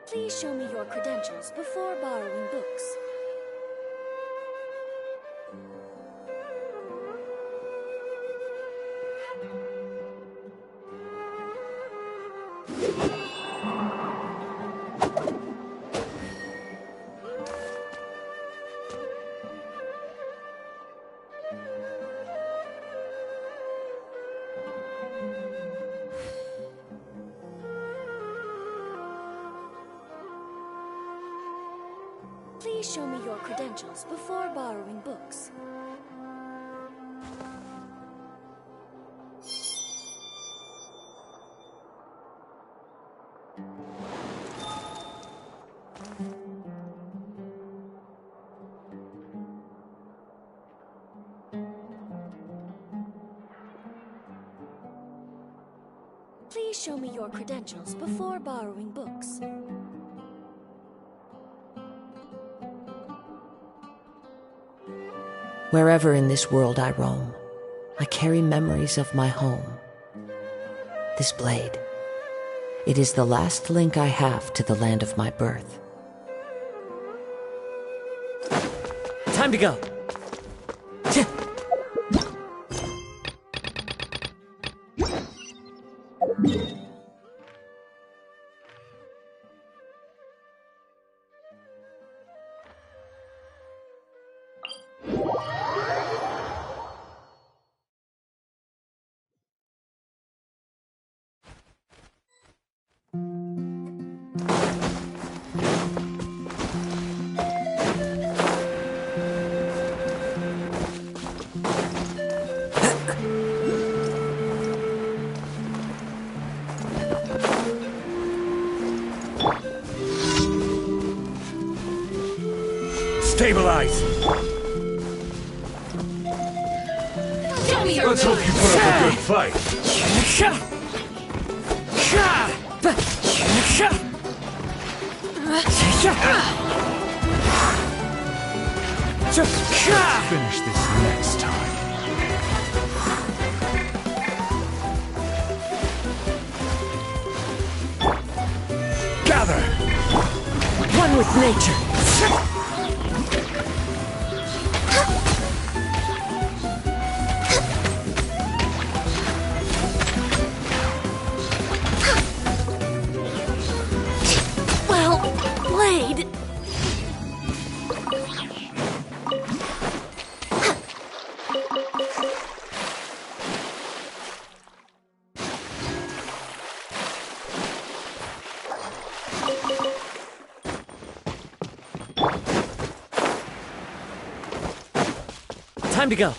Please show me your credentials before borrowing books. Please show me your credentials before borrowing books. Please show me your credentials before borrowing books. Wherever in this world I roam, I carry memories of my home. This blade, it is the last link I have to the land of my birth. Time to go! Stabilize! Let's hope you put up a good fight. Finish this next time. Gather! One with nature! Blade! Time to go!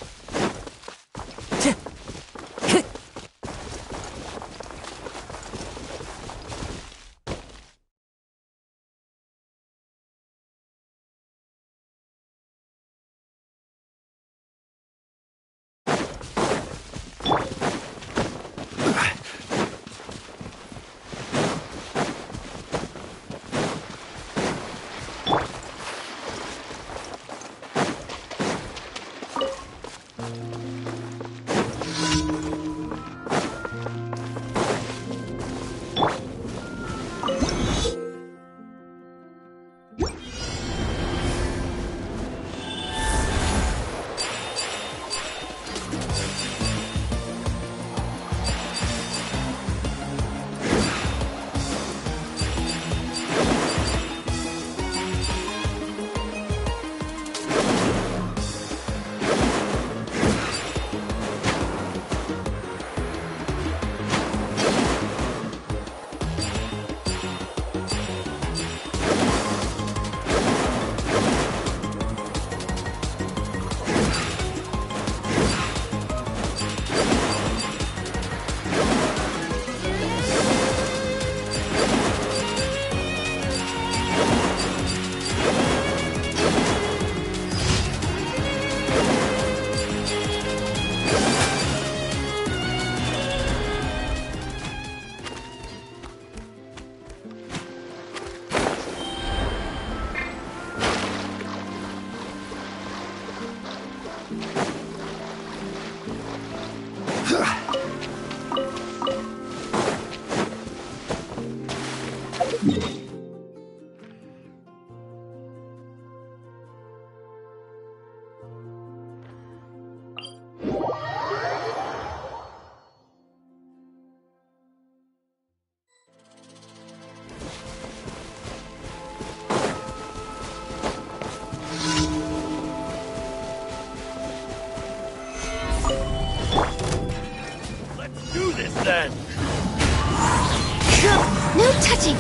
touching!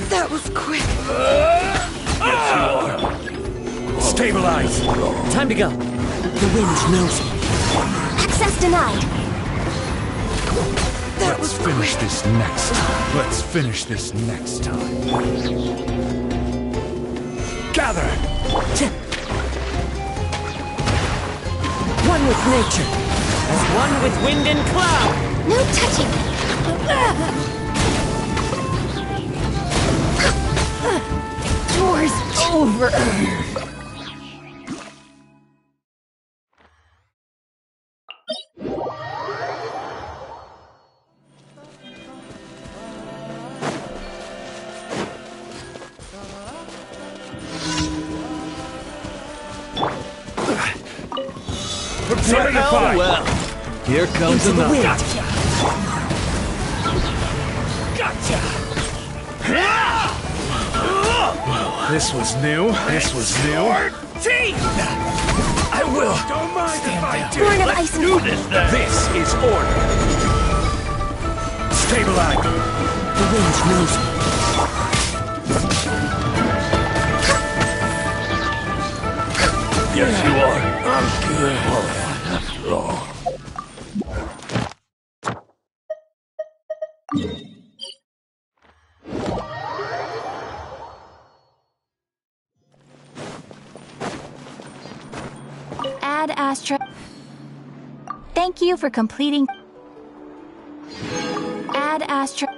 That was quick! Stabilize! Time to go. The wind knows me. Access denied! That Let's was finish quick! this next time. Let's finish this next time. Gather! One with nature, as one with wind and cloud. No touching! War's over! Prepare to fight! Well, here comes Into the another. wind. Gotcha! This was new. This was new. I will. Don't mind if I do. Born of ice and fire. This is order. Stabilize. The wind knows me. Yes, you are. I'm good. After all. Add Astra. Thank you for completing. Add Astra.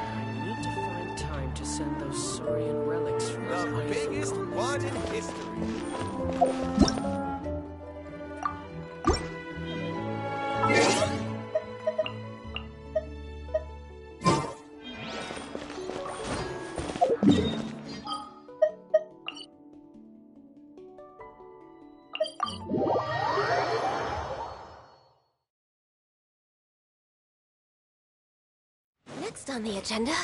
I need to find time to send those Saurian relics from The biggest one in history. Next on the agenda.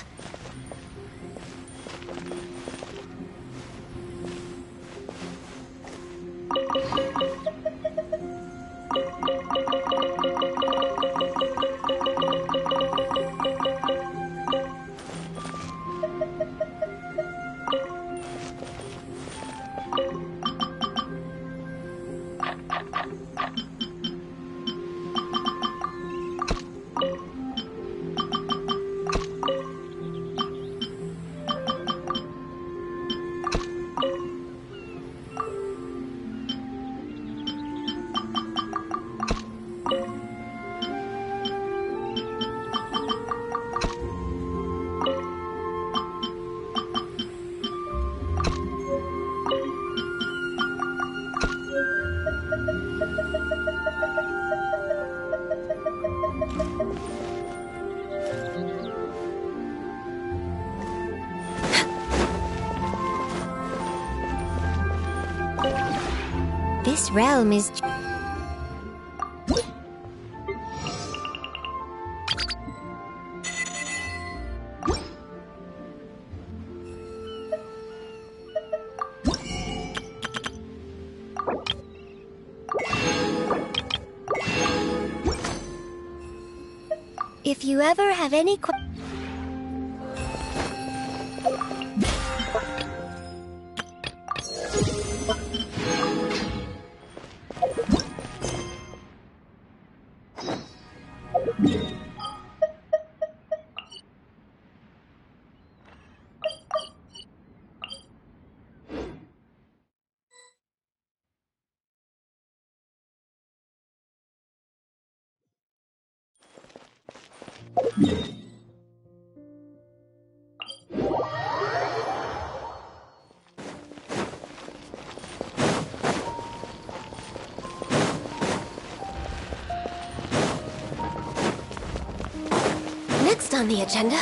This realm is... If you ever have any questions... Next on the agenda?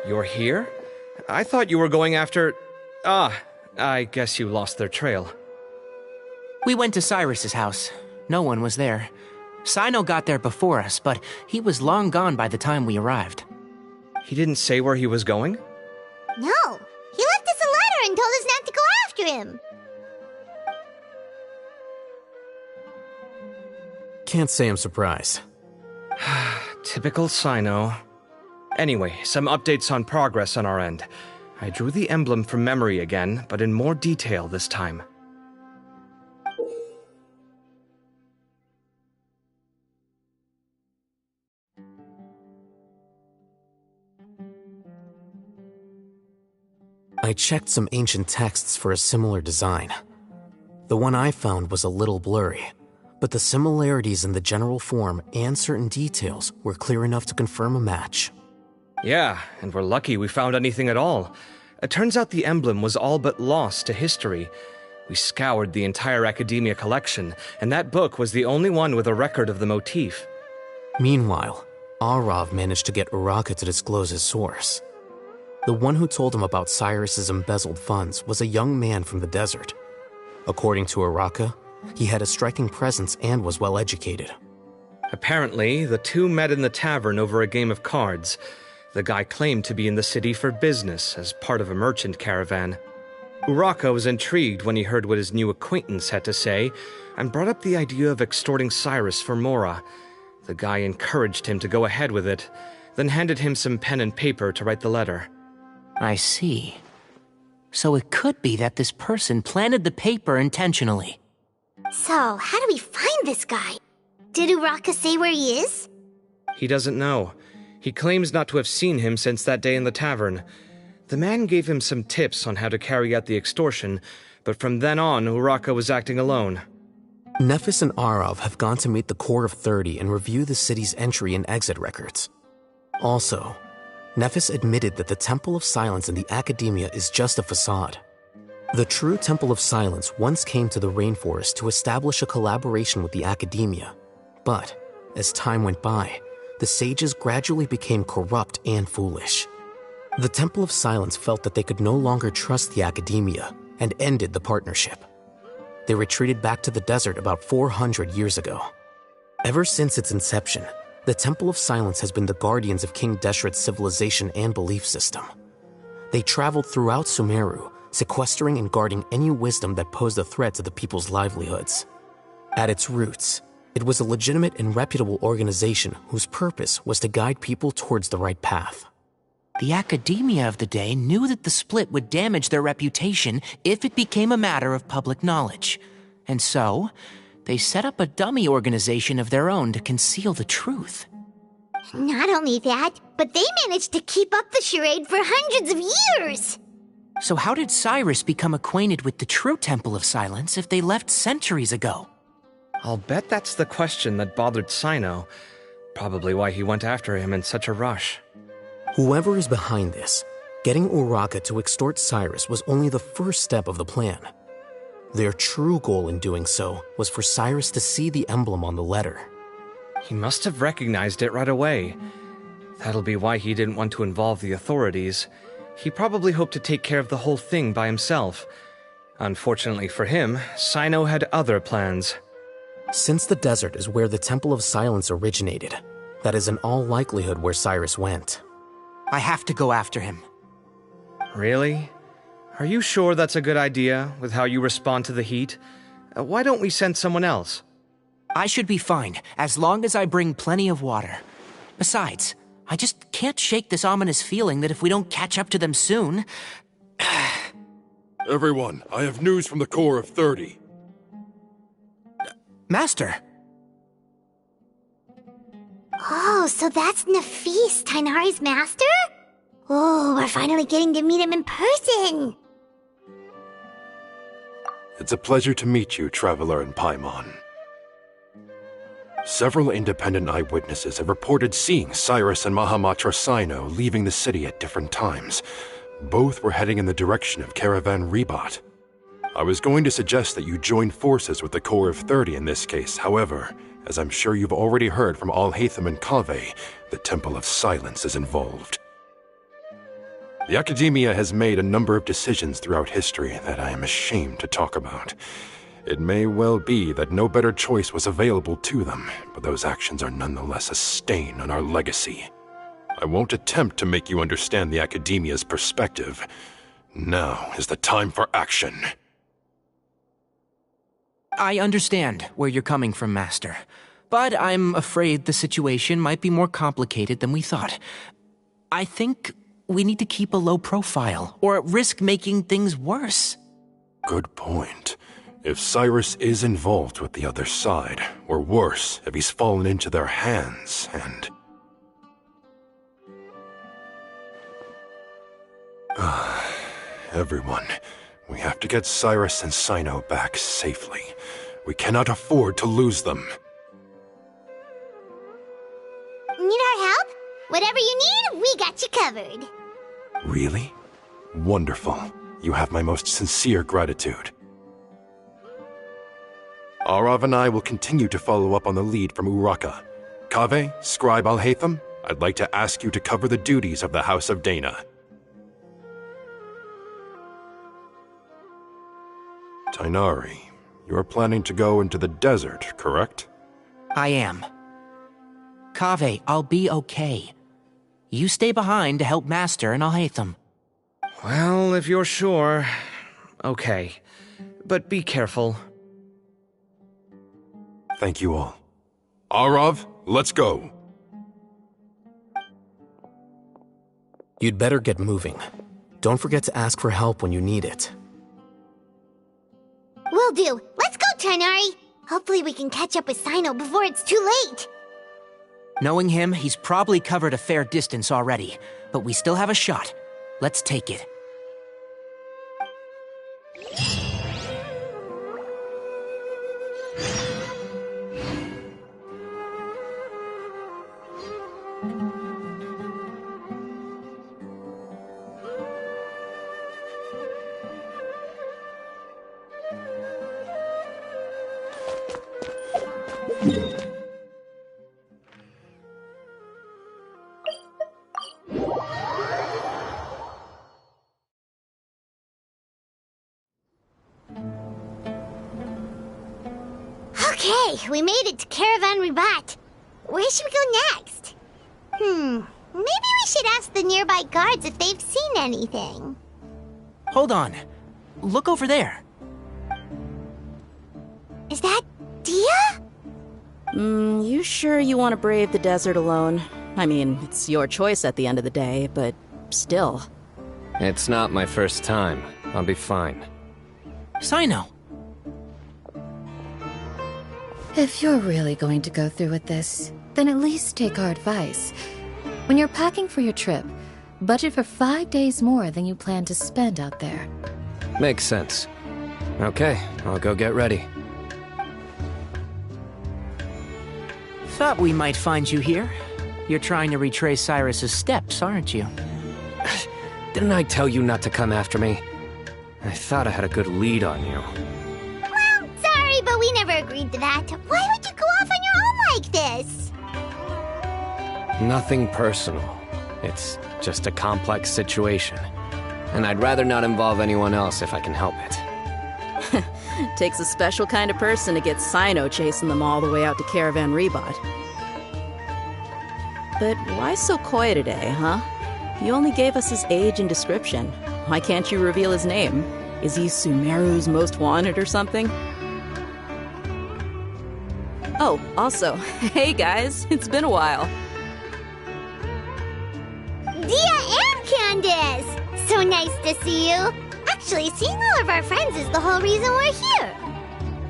You're here? I thought you were going after... Ah, I guess you lost their trail. We went to Cyrus's house. No one was there. Sino got there before us, but he was long gone by the time we arrived. He didn't say where he was going? No, he left us a letter and told us not to go after him. Can't say I'm surprised. Typical Sino. Anyway, some updates on progress on our end. I drew the emblem from memory again, but in more detail this time. I checked some ancient texts for a similar design. The one I found was a little blurry, but the similarities in the general form and certain details were clear enough to confirm a match. Yeah, and we're lucky we found anything at all. It turns out the emblem was all but lost to history. We scoured the entire Academia collection, and that book was the only one with a record of the motif. Meanwhile, Arav managed to get Uraka to disclose his source. The one who told him about Cyrus's embezzled funds was a young man from the desert. According to Uraka, he had a striking presence and was well educated. Apparently, the two met in the tavern over a game of cards. The guy claimed to be in the city for business as part of a merchant caravan. Uraka was intrigued when he heard what his new acquaintance had to say and brought up the idea of extorting Cyrus for Mora. The guy encouraged him to go ahead with it, then handed him some pen and paper to write the letter. I see. So it could be that this person planted the paper intentionally. So, how do we find this guy? Did Uraka say where he is? He doesn't know. He claims not to have seen him since that day in the tavern. The man gave him some tips on how to carry out the extortion, but from then on, Uraka was acting alone. Nephis and Arav have gone to meet the Court of 30 and review the city's entry and exit records. Also, Nephis admitted that the Temple of Silence in the Academia is just a facade. The true Temple of Silence once came to the rainforest to establish a collaboration with the Academia, but as time went by, the sages gradually became corrupt and foolish. The Temple of Silence felt that they could no longer trust the Academia and ended the partnership. They retreated back to the desert about 400 years ago. Ever since its inception, the Temple of Silence has been the guardians of King Deshret's civilization and belief system. They traveled throughout Sumeru, sequestering and guarding any wisdom that posed a threat to the people's livelihoods. At its roots, it was a legitimate and reputable organization whose purpose was to guide people towards the right path. The Academia of the day knew that the split would damage their reputation if it became a matter of public knowledge. And so, they set up a dummy organization of their own to conceal the truth. Not only that, but they managed to keep up the charade for hundreds of years! So how did Cyrus become acquainted with the true Temple of Silence if they left centuries ago? I'll bet that's the question that bothered Sino. Probably why he went after him in such a rush. Whoever is behind this, getting Uraka to extort Cyrus was only the first step of the plan. Their true goal in doing so was for Cyrus to see the emblem on the letter. He must have recognized it right away. That'll be why he didn't want to involve the authorities. He probably hoped to take care of the whole thing by himself. Unfortunately for him, Sino had other plans. Since the desert is where the Temple of Silence originated, that is in all likelihood where Cyrus went. I have to go after him. Really? Are you sure that's a good idea, with how you respond to the heat? Why don't we send someone else? I should be fine, as long as I bring plenty of water. Besides, I just can't shake this ominous feeling that if we don't catch up to them soon... Everyone, I have news from the Core of 30. Master! Oh, so that's Nafis, Tainari's master? Oh, we're finally getting to meet him in person. It's a pleasure to meet you, Traveler in Paimon. Several independent eyewitnesses have reported seeing Cyrus and Mahamatra Sino leaving the city at different times. Both were heading in the direction of Caravan Rebat. I was going to suggest that you join forces with the Core of 30 in this case. However, as I'm sure you've already heard from Alhaitham and Kaveh, the Temple of Silence is involved. The Academia has made a number of decisions throughout history that I am ashamed to talk about. It may well be that no better choice was available to them, but those actions are nonetheless a stain on our legacy. I won't attempt to make you understand the Academia's perspective. Now is the time for action. I understand where you're coming from, Master. But I'm afraid the situation might be more complicated than we thought. I think we need to keep a low profile, or risk making things worse. Good point. If Cyrus is involved with the other side, or worse, if he's fallen into their hands, and... Everyone, we have to get Cyrus and Sino back safely. We cannot afford to lose them. Need our help? Whatever you need, we got you covered. Really? Wonderful. You have my most sincere gratitude. Arav and I will continue to follow up on the lead from Uraka. Kaveh, Scribe Alhaitham, I'd like to ask you to cover the duties of the House of Dana. Tainari, you are planning to go into the desert, correct? I am. Kaveh, I'll be okay. You stay behind to help Master and Alhaitham. Well, if you're sure... Okay. But be careful. Thank you all. Arav, let's go. You'd better get moving. Don't forget to ask for help when you need it. Will do. Let's go, Tainari. Hopefully we can catch up with Sino before it's too late. Knowing him, he's probably covered a fair distance already, but we still have a shot. Let's take it. Okay, we made it to Caravan Rebat. Where should we go next? Maybe we should ask the nearby guards if they've seen anything. Hold on. Look over there. Is that Dia? You sure you want to brave the desert alone? I mean, it's your choice at the end of the day, but still. It's not my first time. I'll be fine. Sino. If you're really going to go through with this, then at least take our advice. When you're packing for your trip, budget for 5 days more than you plan to spend out there. Makes sense. Okay, I'll go get ready. Thought we might find you here. You're trying to retrace Cyrus's steps, aren't you? Didn't I tell you not to come after me? I thought I had a good lead on you. Well, sorry, but we never agreed to that. Why would you go off on your own like this? Nothing personal. It's just a complex situation. And I'd rather not involve anyone else if I can help it. Takes a special kind of person to get Sino chasing them all the way out to Caravan Rebat. But why so coy today, huh? You only gave us his age and description. Why can't you reveal his name? Is he Sumeru's most wanted or something? Oh, also, hey guys, it's been a while. Candace! So nice to see you. Actually, seeing all of our friends is the whole reason we're here.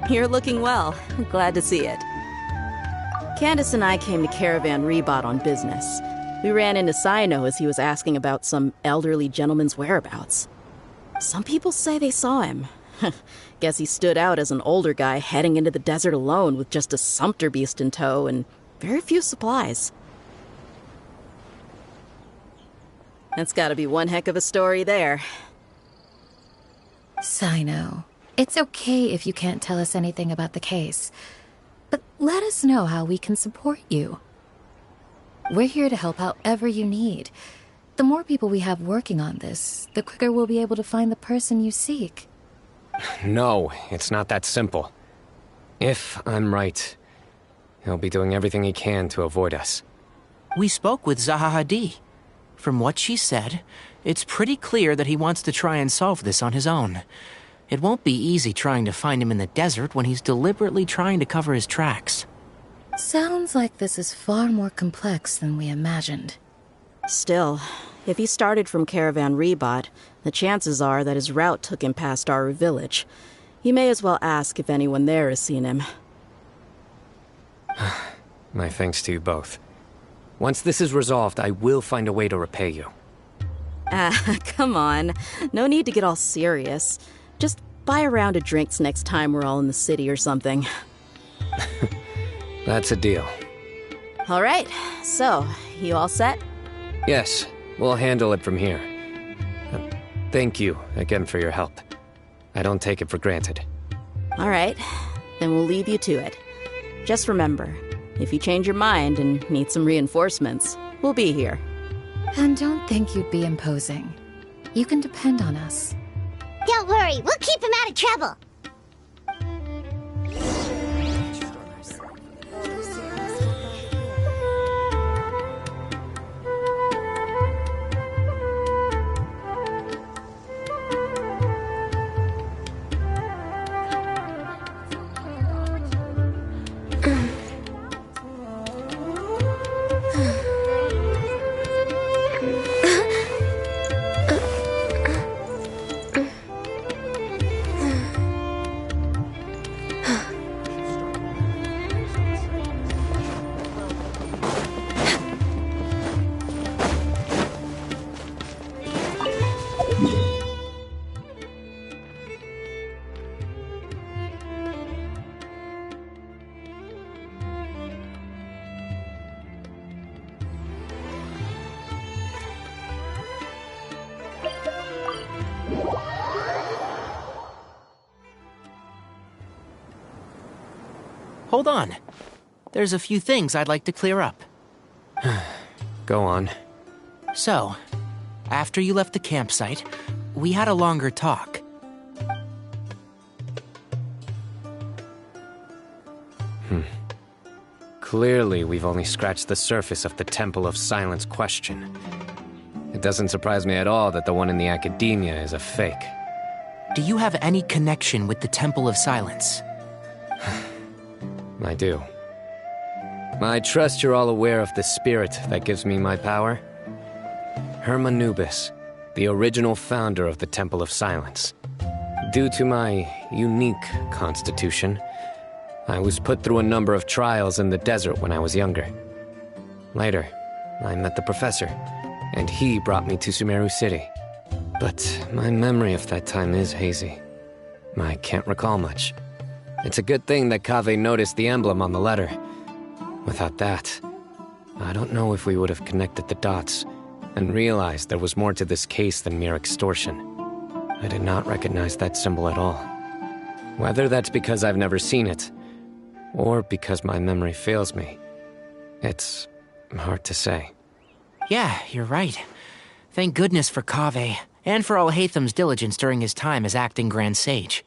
You're looking well. Glad to see it. Candace and I came to Caravan Rebot on business. We ran into Sino as he was asking about some elderly gentleman's whereabouts. Some people say they saw him. Guess he stood out as an older guy heading into the desert alone with just a sumpter beast in tow and very few supplies. That's gotta be one heck of a story there. Sino, it's okay if you can't tell us anything about the case, but let us know how we can support you. We're here to help however you need. The more people we have working on this, the quicker we'll be able to find the person you seek. No, it's not that simple. If I'm right, he'll be doing everything he can to avoid us. We spoke with Zaha Hadid. From what she said, it's pretty clear that he wants to try and solve this on his own. It won't be easy trying to find him in the desert when he's deliberately trying to cover his tracks. Sounds like this is far more complex than we imagined. Still, if he started from Caravan Rebot, the chances are that his route took him past our village. You may as well ask if anyone there has seen him. My thanks to you both. Once this is resolved, I will find a way to repay you. Come on. No need to get all serious. Just buy a round of drinks next time we're all in the city or something. That's a deal. All right, so, you all set? Yes, we'll handle it from here. Thank you again for your help. I don't take it for granted. All right, then we'll leave you to it. Just remember, if you change your mind and need some reinforcements, we'll be here. And don't think you'd be imposing. You can depend on us. Don't worry, we'll keep him out of trouble. Hold on. There's a few things I'd like to clear up. Go on. So, after you left the campsite, we had a longer talk. Clearly, we've only scratched the surface of the Temple of Silence question. It doesn't surprise me at all that the one in the Academia is a fake. Do you have any connection with the Temple of Silence? I do. I trust you're all aware of the spirit that gives me my power. Hermanubis, the original founder of the Temple of Silence. Due to my unique constitution, I was put through a number of trials in the desert when I was younger. Later, I met the professor, and he brought me to Sumeru City. But my memory of that time is hazy. I can't recall much. It's a good thing that Kaveh noticed the emblem on the letter. Without that, I don't know if we would have connected the dots and realized there was more to this case than mere extortion. I did not recognize that symbol at all. Whether that's because I've never seen it, or because my memory fails me, it's hard to say. Yeah, you're right. Thank goodness for Kaveh, and for Alhaitham's diligence during his time as acting Grand Sage.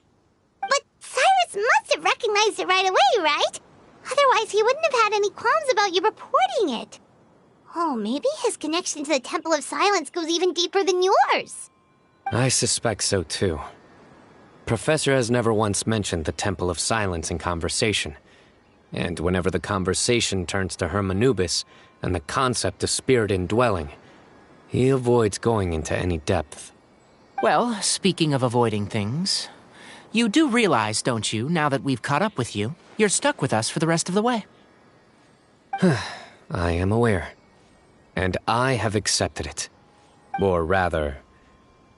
But Cyrus must have recognized it right away, right? Otherwise, he wouldn't have had any qualms about you reporting it. Oh, maybe his connection to the Temple of Silence goes even deeper than yours. I suspect so too. Professor has never once mentioned the Temple of Silence in conversation. And whenever the conversation turns to Hermanubis and the concept of spirit indwelling, He avoids going into any depth. Well, speaking of avoiding things, you do realize, don't you, now that we've caught up with you, you're stuck with us for the rest of the way? I am aware. And I have accepted it. Or rather,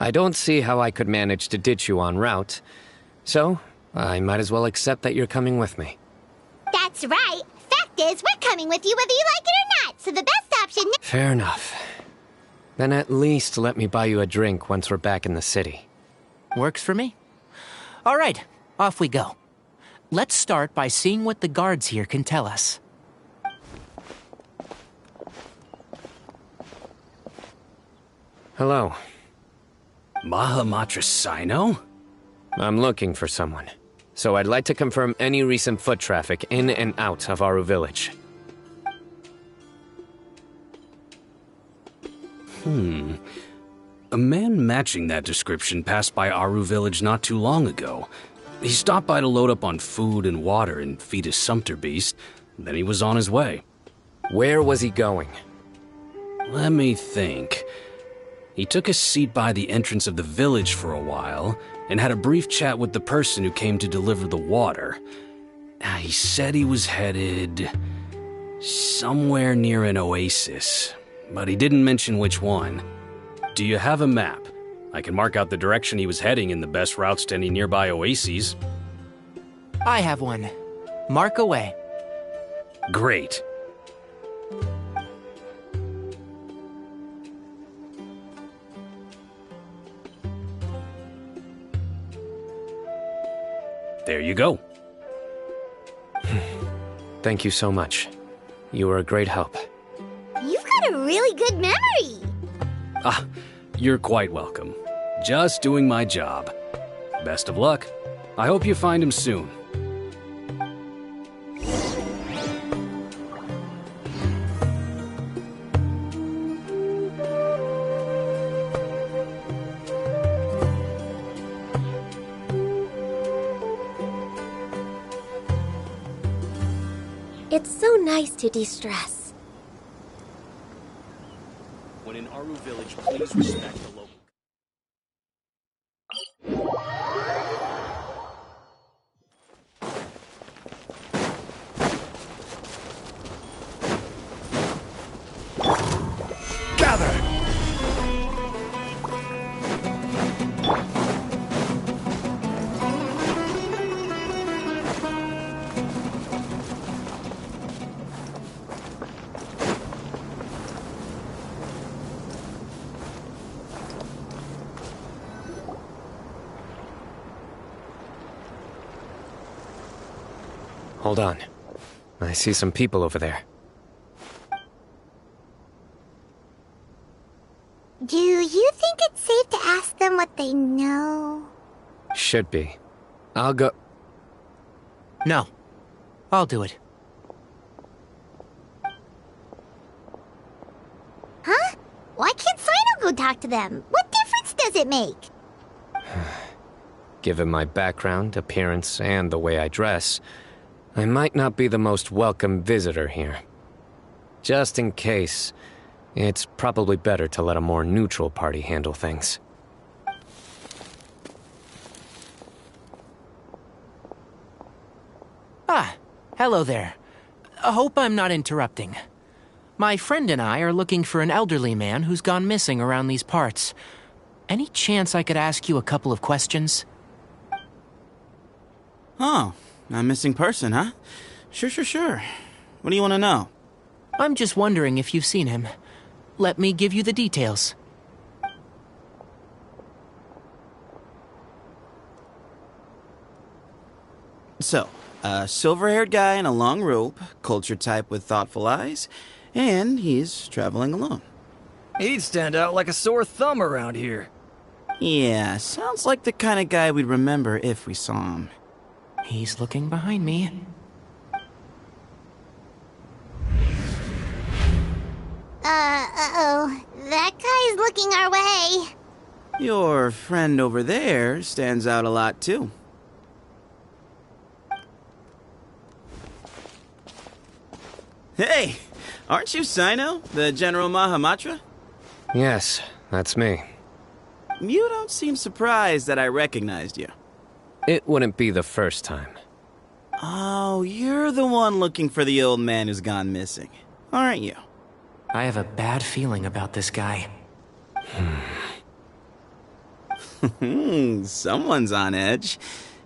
I don't see how I could manage to ditch you en route, so I might as well accept that you're coming with me. That's right. Fact is, we're coming with you whether you like it or not, so the best option... Fair enough. Then at least let me buy you a drink once we're back in the city. Works for me. All right, off we go. Let's start by seeing what the guards here can tell us. Hello. Mahamatra Sino? I'm looking for someone, so I'd like to confirm any recent foot traffic in and out of Aru Village. A man matching that description passed by Aru Village not too long ago. He stopped by to load up on food and water and feed his sumpter beast, then he was on his way. Where was he going? Let me think. He took a seat by the entrance of the village for a while, and had a brief chat with the person who came to deliver the water. He said he was headed somewhere near an oasis, but he didn't mention which one. Do you have a map? I can mark out the direction he was heading and the best routes to any nearby oases. I have one. Mark away. Great. There you go. Thank you so much. You were a great help. You've got a really good memory. Ah, you're quite welcome. Just doing my job. Best of luck. I hope you find him soon. It's so nice to de-stress. When in Aru Village, please respect the local... Hold on. I see some people over there. Do you think it's safe to ask them what they know? Should be. I'll go... No. I'll do it. Huh? Why can't Sino go talk to them? What difference does it make? Given my background, appearance, and the way I dress, I might not be the most welcome visitor here. Just in case, it's probably better to let a more neutral party handle things. Ah, hello there. I hope I'm not interrupting. My friend and I are looking for an elderly man who's gone missing around these parts. Any chance I could ask you a couple of questions? Oh, a missing person, huh? Sure. What do you want to know? I'm just wondering if you've seen him. Let me give you the details. So, a silver-haired guy in a long robe, culture type with thoughtful eyes, and he's traveling alone. He'd stand out like a sore thumb around here. Yeah, sounds like the kind of guy we'd remember if we saw him. He's looking behind me. Uh-oh. That guy's looking our way. Your friend over there stands out a lot, too. Hey! Aren't you Sino, the General Mahamatra? Yes, that's me. You don't seem surprised that I recognized you. It wouldn't be the first time. Oh, you're the one looking for the old man who's gone missing, aren't you? I have a bad feeling about this guy. Someone's on edge.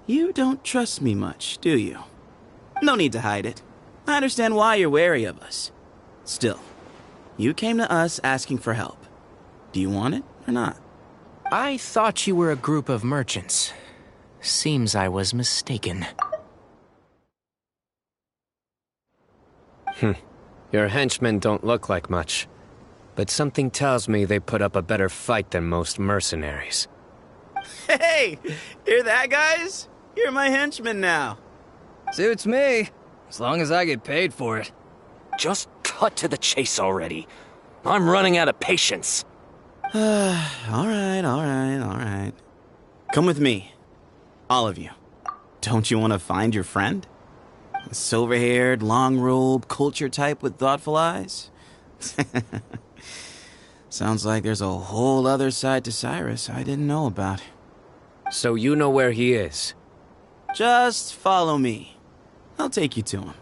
You don't trust me much, do you? No need to hide it. I understand why you're wary of us. Still, you came to us asking for help. Do you want it or not? I thought you were a group of merchants. Seems I was mistaken. Your henchmen don't look like much, but something tells me they put up a better fight than most mercenaries. Hey! Hear that, guys? You're my henchmen now. Suits me, as long as I get paid for it. Just cut to the chase already. I'm running out of patience. Alright. Come with me. All of you. Don't you want to find your friend? A silver-haired, long-robed, culture type with thoughtful eyes? Sounds like there's a whole other side to Cyrus I didn't know about. So you know where he is? Just follow me. I'll take you to him.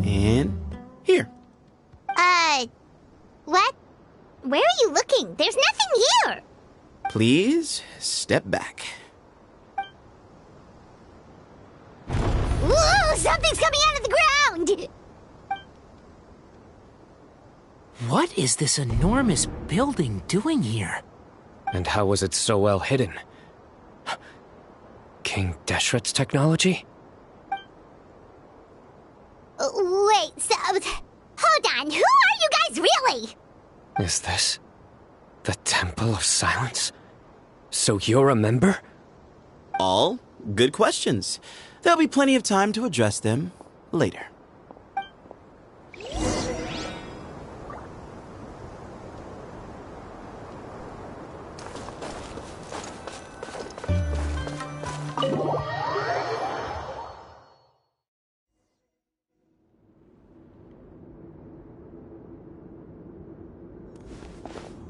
And here. What? Where are you looking? There's nothing here! Please step back. Whoa! Something's coming out of the ground! What is this enormous building doing here? And how was it so well hidden? King Deshret's technology? Wait, so... Hold on, who are you guys really? Is this the Temple of Silence? So you're a member? All good questions. There'll be plenty of time to address them later.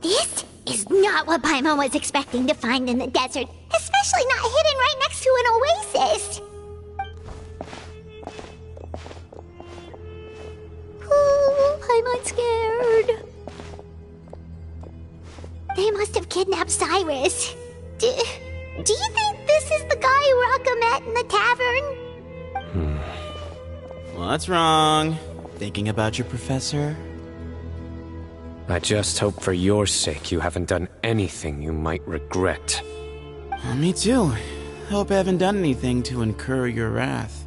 This is not what Paimon was expecting to find in the desert, especially not hidden right next to an oasis. Ooh, Paimon's scared. They must have kidnapped Cyrus. Do you think this is the guy Raka met in the tavern? What's wrong? Thinking about your professor? I just hope for your sake you haven't done anything you might regret. Me too. Hope I haven't done anything to incur your wrath.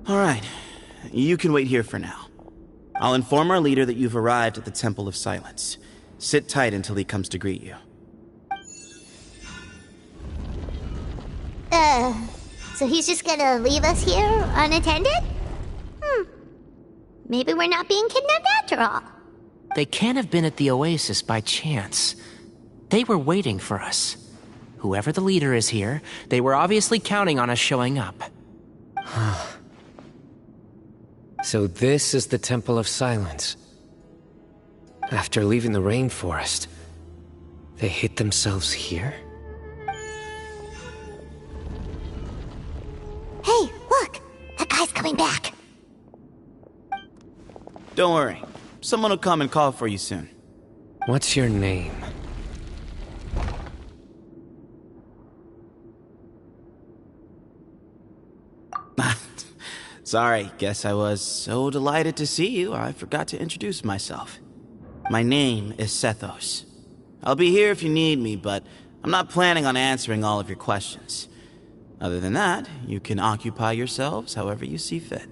All right, you can wait here for now. I'll inform our leader that you've arrived at the Temple of Silence. Sit tight until he comes to greet you. So he's just gonna leave us here unattended? Maybe we're not being kidnapped after all. They can't have been at the oasis by chance. They were waiting for us. Whoever the leader is here, they were obviously counting on us showing up. So this is the Temple of Silence. After leaving the rainforest, they hid themselves here? Hey, look! That guy's coming back. Don't worry. Someone will come and call for you soon. What's your name? Sorry, guess I was so delighted to see you, I forgot to introduce myself. My name is Sethos. I'll be here if you need me, but I'm not planning on answering all of your questions. Other than that, you can occupy yourselves however you see fit.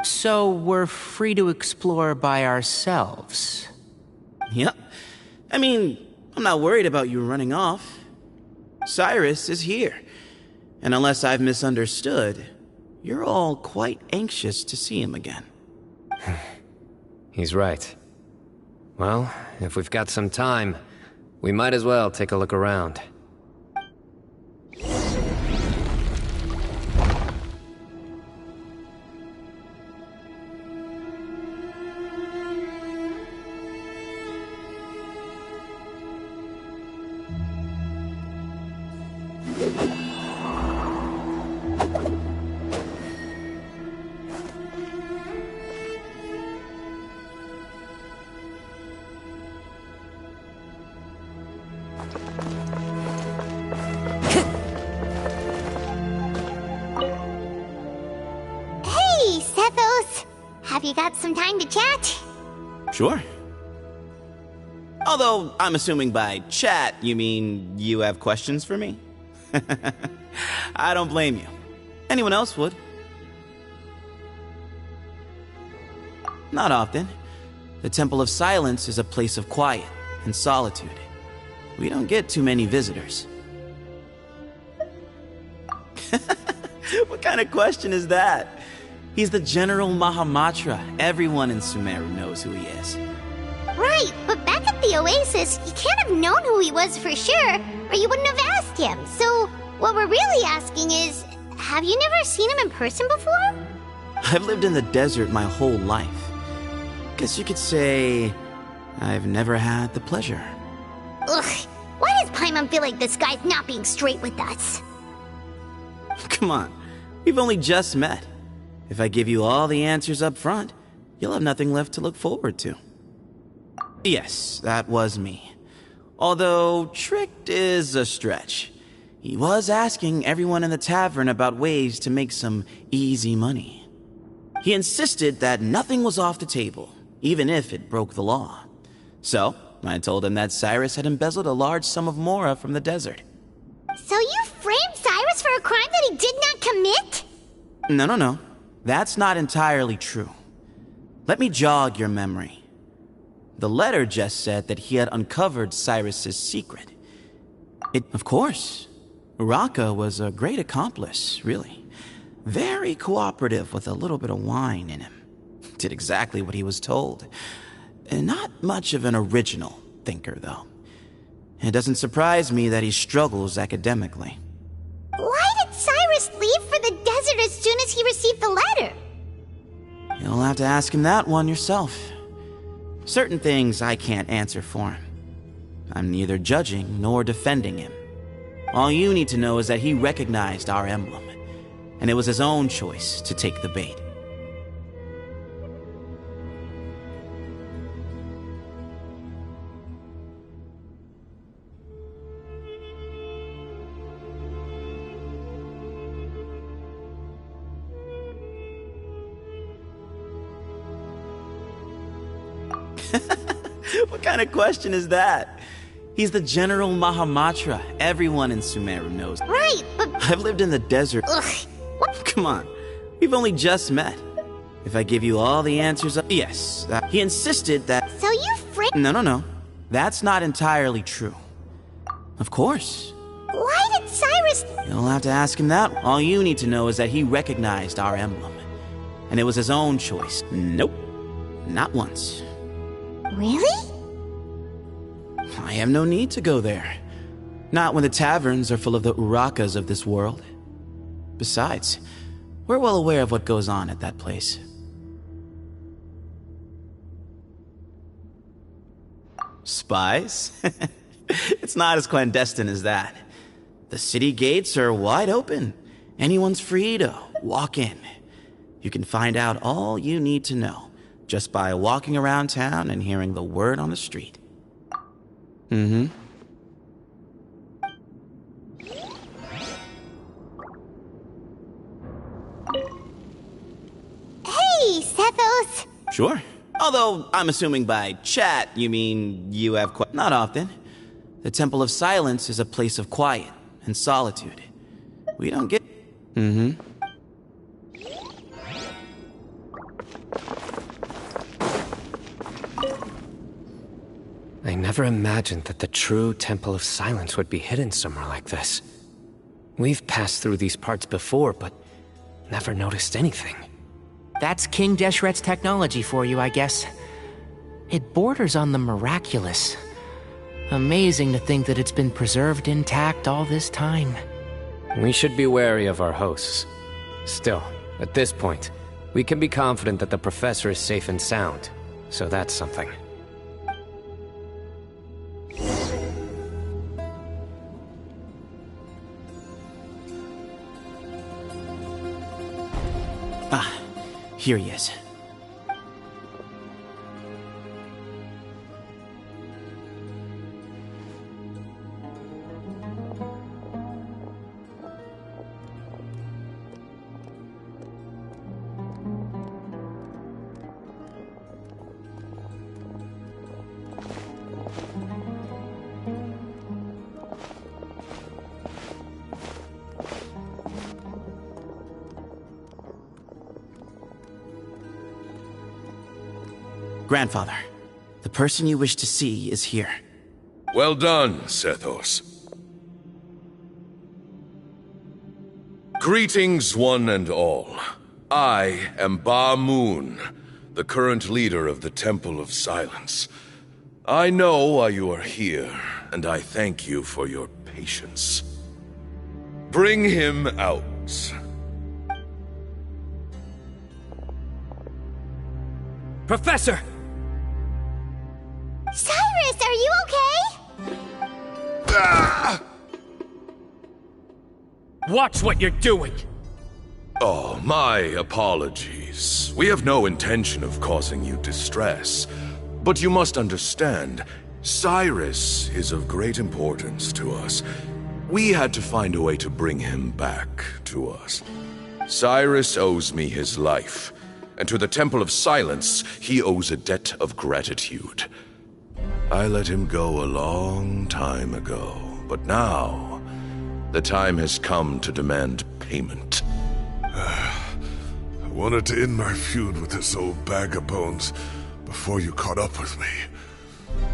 So we're free to explore by ourselves? Yep. I mean, I'm not worried about you running off. Cyrus is here. And unless I've misunderstood, you're all quite anxious to see him again. He's right. Well, if we've got some time, we might as well take a look around. Hey, Sethos! Have you got some time to chat? Sure. Although, I'm assuming by chat, you mean you have questions for me? I don't blame you. Anyone else would. Not often. The Temple of Silence is a place of quiet and solitude. We don't get too many visitors. What kind of question is that? He's the General Mahamatra. Everyone in Sumeru knows who he is. Right, but back at the Oasis, you can't have known who he was for sure, or you wouldn't have asked him. So, what we're really asking is, have you never seen him in person before? I've lived in the desert my whole life. Guess you could say I've never had the pleasure. Ugh, why does Paimon feel like this guy's not being straight with us? Come on, we've only just met. If I give you all the answers up front, you'll have nothing left to look forward to. Yes, that was me. Although, tricked is a stretch. He was asking everyone in the tavern about ways to make some easy money. He insisted that nothing was off the table, even if it broke the law. So, I told him that Cyrus had embezzled a large sum of mora from the desert. So you framed Cyrus for a crime that he did not commit? No. That's not entirely true. Let me jog your memory. The letter just said that he had uncovered Cyrus's secret. Of course. Uraka was a great accomplice, really. Very cooperative with a little bit of wine in him. Did exactly what he was told. And not much of an original thinker, though. It doesn't surprise me that he struggles academically. Why did Cyrus leave for the desert as soon as he received the letter? You'll have to ask him that one yourself. Certain things I can't answer for him. I'm neither judging nor defending him. All you need to know is that he recognized our emblem, and it was his own choice to take the bait. What kind of question is that? He's the General Mahamatra. Everyone in Sumeru knows. Right, but... I've lived in the desert. Ugh, what? Come on, we've only just met. If I give you all the answers up... Yes, he insisted that... So you framed... No. That's not entirely true. Of course. Why did Cyrus... You'll have to ask him that. All you need to know is that he recognized our emblem. And it was his own choice. Nope. Not once. Really? I have no need to go there. Not when the taverns are full of the Urakas of this world. Besides, we're well aware of what goes on at that place. Spies? It's not as clandestine as that. The city gates are wide open. Anyone's free to walk in. You can find out all you need to know just by walking around town and hearing the word on the street. Mm-hmm. Hey, Sethos! Sure. Although, I'm assuming by chat, you mean you have not often. The Temple of Silence is a place of quiet and solitude. We don't get... Mm-hmm. I never imagined that the true Temple of Silence would be hidden somewhere like this. We've passed through these parts before, but never noticed anything. That's King Deshret's technology for you, I guess. It borders on the miraculous. Amazing to think that it's been preserved intact all this time. We should be wary of our hosts. Still, at this point, we can be confident that the professor is safe and sound, so that's something. Ah, here he is. Grandfather, the person you wish to see is here. Well done, Sethos. Greetings, one and all. I am Ba Moon, the current leader of the Temple of Silence. I know why you are here, and I thank you for your patience. Bring him out. Professor! Cyrus, are you okay? Ah! Watch what you're doing! Oh, my apologies. We have no intention of causing you distress. But you must understand, Cyrus is of great importance to us. We had to find a way to bring him back to us. Cyrus owes me his life, and to the Temple of Silence, he owes a debt of gratitude. I let him go a long time ago, but now, the time has come to demand payment. I wanted to end my feud with this old bag of bones before you caught up with me.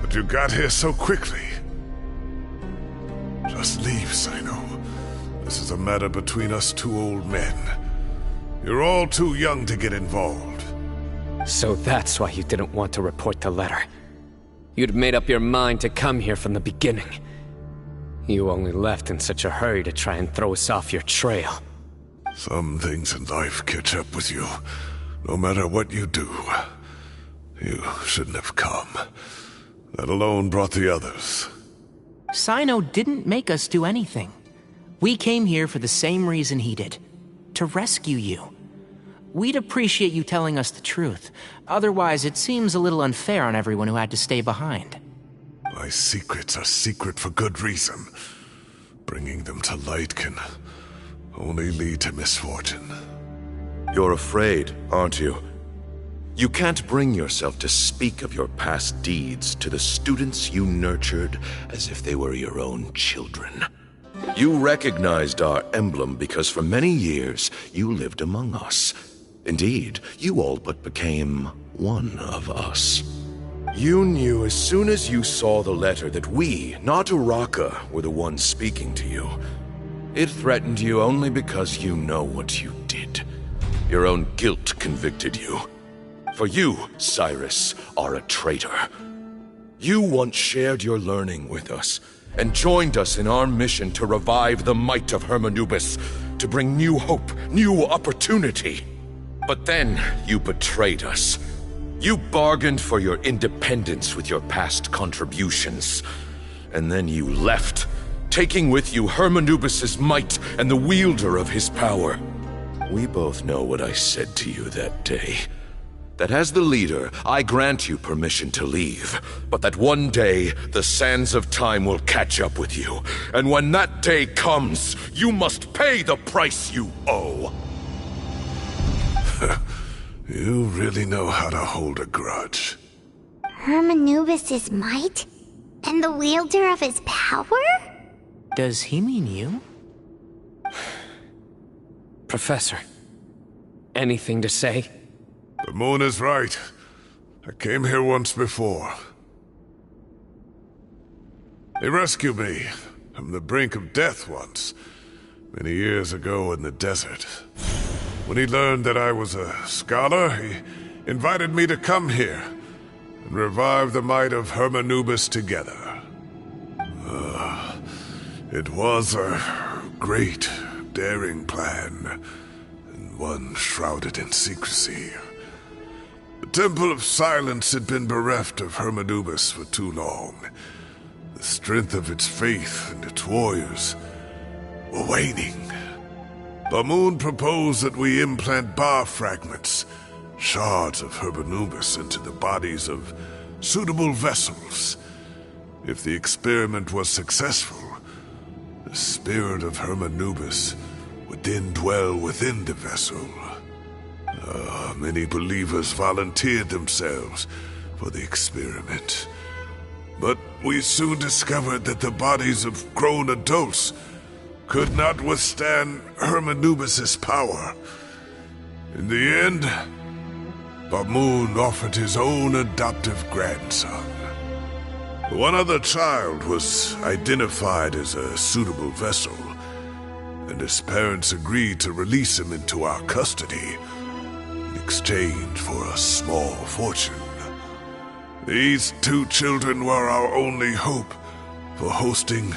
But you got here so quickly. Just leave, Sino. This is a matter between us two old men. You're all too young to get involved. So that's why you didn't want to report the letter. You'd made up your mind to come here from the beginning. You only left in such a hurry to try and throw us off your trail. Some things in life catch up with you, no matter what you do. You shouldn't have come. That alone brought the others. Sino didn't make us do anything. We came here for the same reason he did. To rescue you. We'd appreciate you telling us the truth. Otherwise, it seems a little unfair on everyone who had to stay behind. My secrets are secret for good reason. Bringing them to light can only lead to misfortune. You're afraid, aren't you? You can't bring yourself to speak of your past deeds to the students you nurtured as if they were your own children. You recognized our emblem because for many years you lived among us. Indeed, you all but became one of us. You knew as soon as you saw the letter that we, not Uraka, were the ones speaking to you. It threatened you only because you know what you did. Your own guilt convicted you. For you, Cyrus, are a traitor. You once shared your learning with us, and joined us in our mission to revive the might of Hermanubis, to bring new hope, new opportunity. But then you betrayed us. You bargained for your independence with your past contributions. And then you left, taking with you Hermanubis' might and the wielder of his power. We both know what I said to you that day. That as the leader, I grant you permission to leave, but that one day, the sands of time will catch up with you. And when that day comes, you must pay the price you owe. You really know how to hold a grudge. Hermanubis' might? And the wielder of his power? Does he mean you? Professor, anything to say? The moon is right. I came here once before. He rescued me from the brink of death once, many years ago in the desert. When he learned that I was a scholar, he invited me to come here and revive the might of Hermanubis together. It was a great, daring plan, and one shrouded in secrecy. The Temple of Silence had been bereft of Hermanubis for too long. The strength of its faith and its warriors were waning. Bamoon proposed that we implant bar fragments, shards of Hermanubis, into the bodies of suitable vessels. If the experiment was successful, the spirit of Hermanubis would then dwell within the vessel. Many believers volunteered themselves for the experiment. But we soon discovered that the bodies of grown adults could not withstand Hermanubis' power. In the end, Bamoon offered his own adoptive grandson. One other child was identified as a suitable vessel, and his parents agreed to release him into our custody in exchange for a small fortune. These two children were our only hope for hosting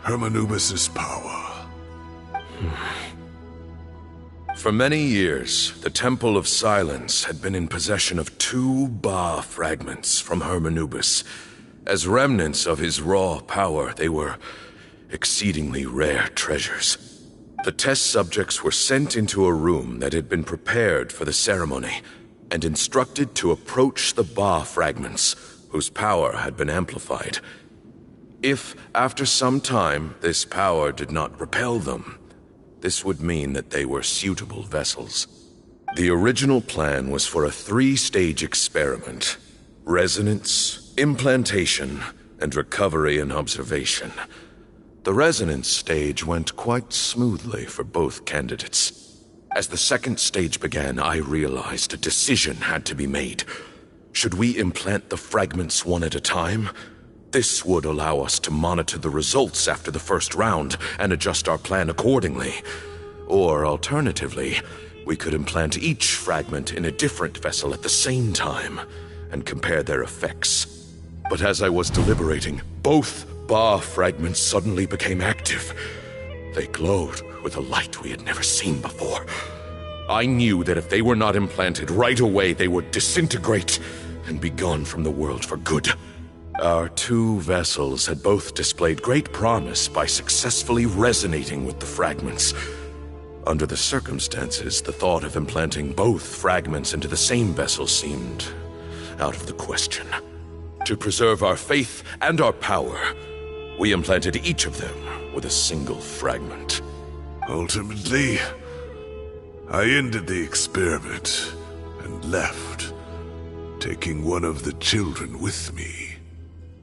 Hermanubis' power. For many years, the Temple of Silence had been in possession of 2 Ba fragments from Hermanubis. As remnants of his raw power, they were exceedingly rare treasures. The test subjects were sent into a room that had been prepared for the ceremony, and instructed to approach the Ba fragments, whose power had been amplified. If, after some time, this power did not repel them, this would mean that they were suitable vessels. The original plan was for a 3-stage experiment: resonance, implantation, and recovery and observation. The resonance stage went quite smoothly for both candidates. As the 2nd stage began, I realized a decision had to be made. Should we implant the fragments one at a time? This would allow us to monitor the results after the first round and adjust our plan accordingly. Or alternatively, we could implant each fragment in a different vessel at the same time and compare their effects. But as I was deliberating, both Ba fragments suddenly became active. They glowed with a light we had never seen before. I knew that if they were not implanted right away, they would disintegrate and be gone from the world for good. Our 2 vessels had both displayed great promise by successfully resonating with the fragments. Under the circumstances, the thought of implanting both fragments into the same vessel seemed out of the question. To preserve our faith and our power, we implanted each of them with a single fragment. Ultimately, I ended the experiment and left, taking one of the children with me.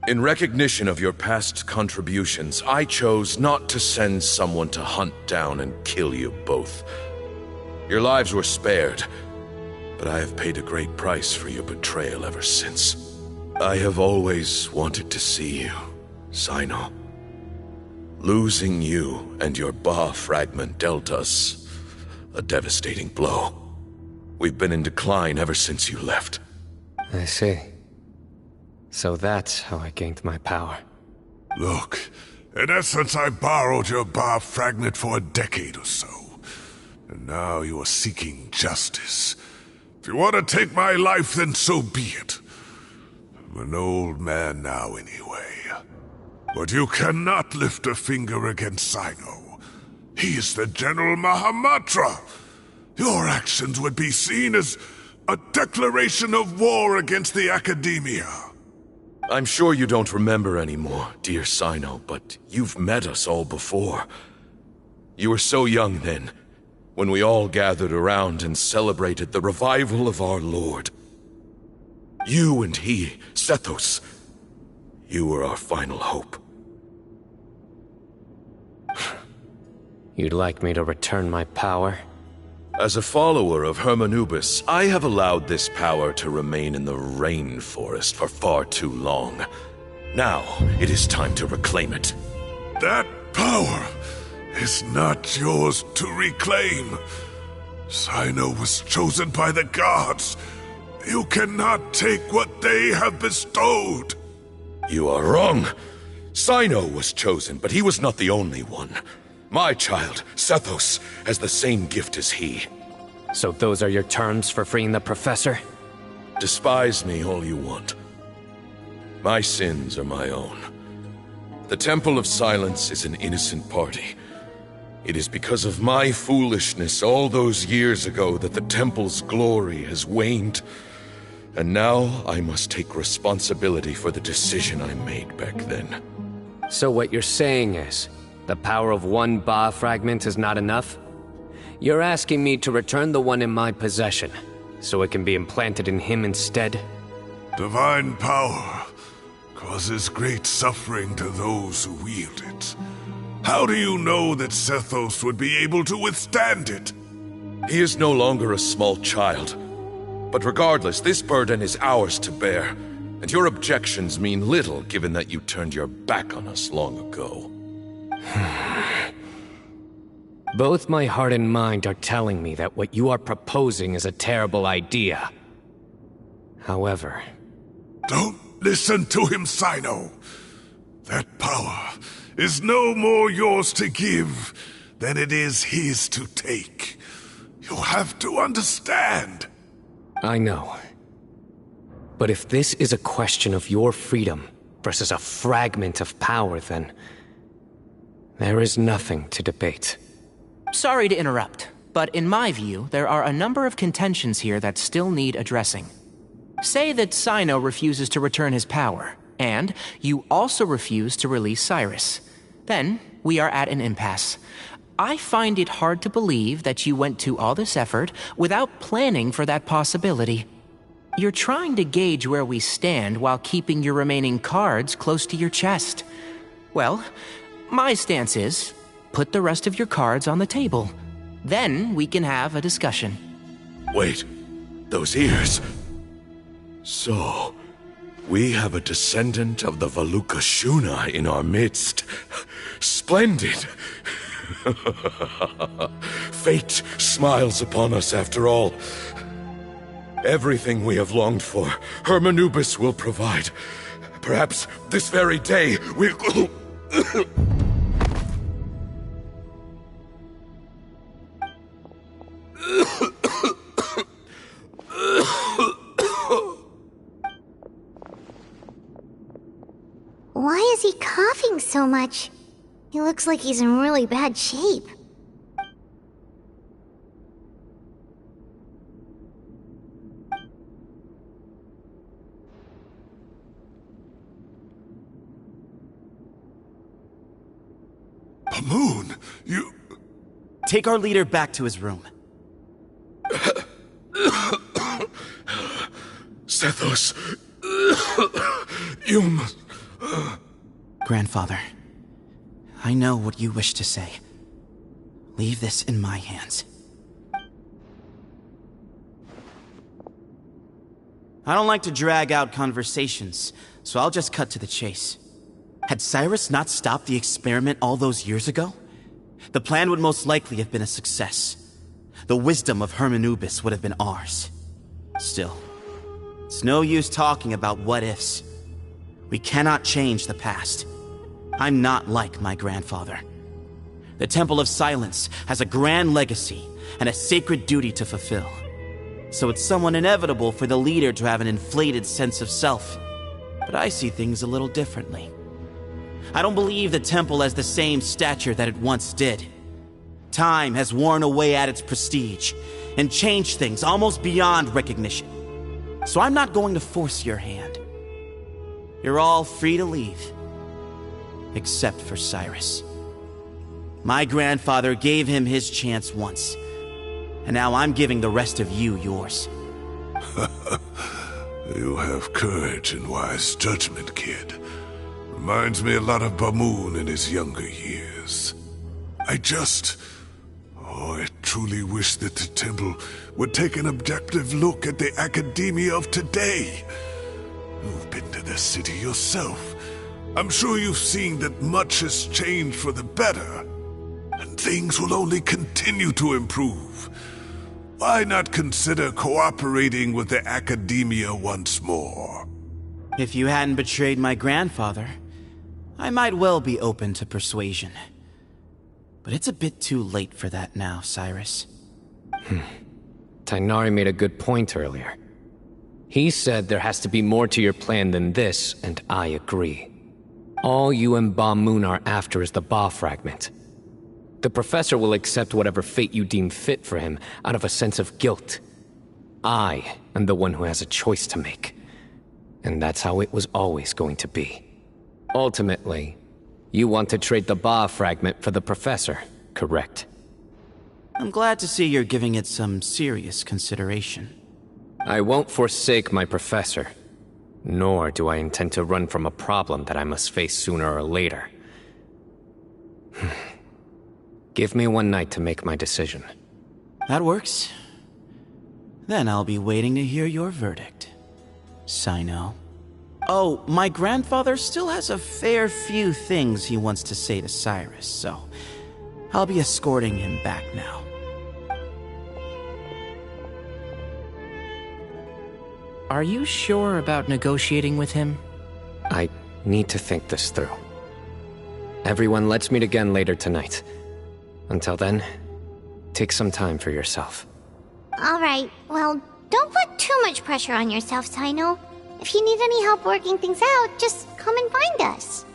In recognition of your past contributions, I chose not to send someone to hunt down and kill you both. Your lives were spared, but I have paid a great price for your betrayal ever since. I have always wanted to see you, Cyno. Losing you and your Ba fragment dealt us a devastating blow. We've been in decline ever since you left. I see. So that's how I gained my power. Look, in essence, I borrowed your bar fragment for a decade or so. And now you are seeking justice. If you want to take my life, then so be it. I'm an old man now anyway. But you cannot lift a finger against Cyno. He is the General Mahamatra. Your actions would be seen as a declaration of war against the Academia. I'm sure you don't remember anymore, dear Cyno, but you've met us all before. You were so young then, when we all gathered around and celebrated the revival of our Lord. You and he, Sethos, you were our final hope. You'd like me to return my power? As a follower of Hermanubis, I have allowed this power to remain in the rainforest for far too long. Now, it is time to reclaim it. That power is not yours to reclaim. Cyno was chosen by the gods. You cannot take what they have bestowed. You are wrong. Cyno was chosen, but he was not the only one. My child, Sethos, has the same gift as he. So those are your terms for freeing the professor? Despise me all you want. My sins are my own. The Temple of Silence is an innocent party. It is because of my foolishness all those years ago that the Temple's glory has waned. And now I must take responsibility for the decision I made back then. So what you're saying is, the power of one Ba fragment is not enough? You're asking me to return the one in my possession, so it can be implanted in him instead? Divine power causes great suffering to those who wield it. How do you know that Sethos would be able to withstand it? He is no longer a small child. But regardless, this burden is ours to bear, and your objections mean little given that you turned your back on us long ago. Both my heart and mind are telling me that what you are proposing is a terrible idea. However... Don't listen to him, Cyno. That power is no more yours to give than it is his to take. You have to understand. I know. But if this is a question of your freedom versus a fragment of power, then... there is nothing to debate. Sorry to interrupt, but in my view, there are a number of contentions here that still need addressing. Say that Cyno refuses to return his power, and you also refuse to release Cyrus. Then, we are at an impasse. I find it hard to believe that you went to all this effort without planning for that possibility. You're trying to gauge where we stand while keeping your remaining cards close to your chest. Well, my stance is, put the rest of your cards on the table. Then we can have a discussion. Wait, those ears... So, we have a descendant of the Valukashuna in our midst. Splendid! Fate smiles upon us after all. Everything we have longed for, Hermanubis will provide. Perhaps this very day we'll... Why is he coughing so much? He looks like he's in really bad shape. Pamoon, you... Take our leader back to his room. Sethos... you must... Grandfather, I know what you wish to say. Leave this in my hands. I don't like to drag out conversations, so I'll just cut to the chase. Had Cyrus not stopped the experiment all those years ago, the plan would most likely have been a success. the wisdom of Hermanubis would have been ours. Still, it's no use talking about what-ifs. We cannot change the past. I'm not like my grandfather. The Temple of Silence has a grand legacy and a sacred duty to fulfill. So it's somewhat inevitable for the leader to have an inflated sense of self. But I see things a little differently. I don't believe the temple has the same stature that it once did. Time has worn away at its prestige and changed things almost beyond recognition. So I'm not going to force your hand. You're all free to leave. Except for Cyrus. My grandfather gave him his chance once, and now I'm giving the rest of you yours. You have courage and wise judgment, kid. Reminds me a lot of Bamoon in his younger years. I truly wish that the temple would take an objective look at the academia of today. You've been to the city yourself. I'm sure you've seen that much has changed for the better, and things will only continue to improve. Why not consider cooperating with the academia once more? If you hadn't betrayed my grandfather, I might well be open to persuasion. But it's a bit too late for that now, Cyrus. Tainari made a good point earlier. He said there has to be more to your plan than this, and I agree. All you and Ba Moon are after is the Ba fragment. The professor will accept whatever fate you deem fit for him out of a sense of guilt. I am the one who has a choice to make. And that's how it was always going to be. Ultimately, you want to trade the Ba fragment for the professor, correct? I'm glad to see you're giving it some serious consideration. I won't forsake my professor. Nor do I intend to run from a problem that I must face sooner or later. Give me one night to make my decision. That works. Then I'll be waiting to hear your verdict, Sino. Oh, my grandfather still has a fair few things he wants to say to Cyrus, so I'll be escorting him back now. Are you sure about negotiating with him? I need to think this through. Everyone, let's meet again later tonight. Until then, take some time for yourself. Alright, well, don't put too much pressure on yourself, Sino. If you need any help working things out, just come and find us.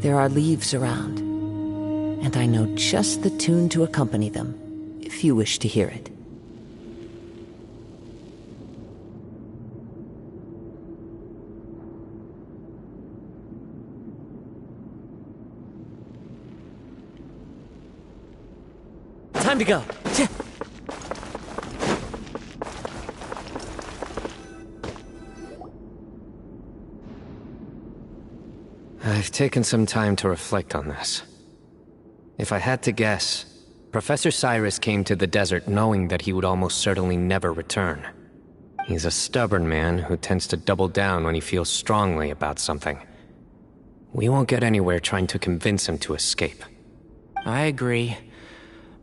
There are leaves around, and I know just the tune to accompany them, if you wish to hear it. Time to go. I've taken some time to reflect on this. If I had to guess, Professor Cyrus came to the desert knowing that he would almost certainly never return. He's a stubborn man who tends to double down when he feels strongly about something. We won't get anywhere trying to convince him to escape. I agree.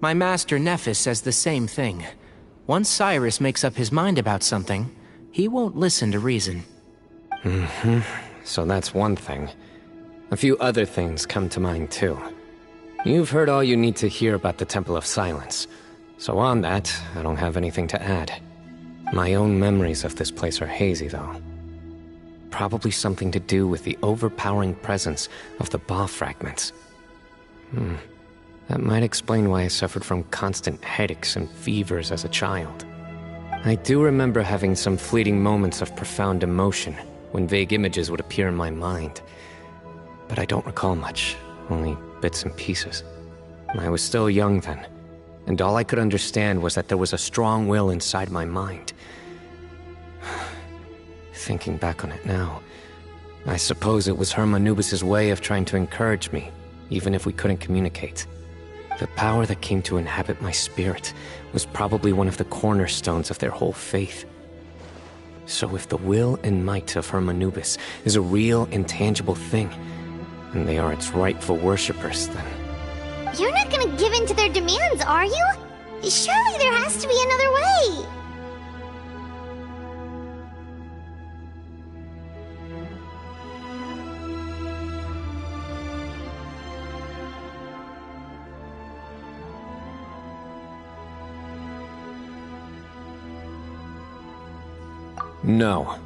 My master Nephis says the same thing. Once Cyrus makes up his mind about something, he won't listen to reason. So that's one thing. A few other things come to mind too. You've heard all you need to hear about the Temple of Silence, so on that, I don't have anything to add. My own memories of this place are hazy though. Probably something to do with the overpowering presence of the Ba fragments. That might explain why I suffered from constant headaches and fevers as a child. I do remember having some fleeting moments of profound emotion when vague images would appear in my mind. But I don't recall much, only bits and pieces. I was still young then, and all I could understand was that there was a strong will inside my mind. Thinking back on it now, I suppose it was Herm Anubis' way of trying to encourage me, even if we couldn't communicate. The power that came to inhabit my spirit was probably one of the cornerstones of their whole faith. So if the will and might of Herm Anubis is a real, intangible thing, and they are its rightful worshippers, then... You're not gonna give in to their demands, are you? Surely there has to be another way! No.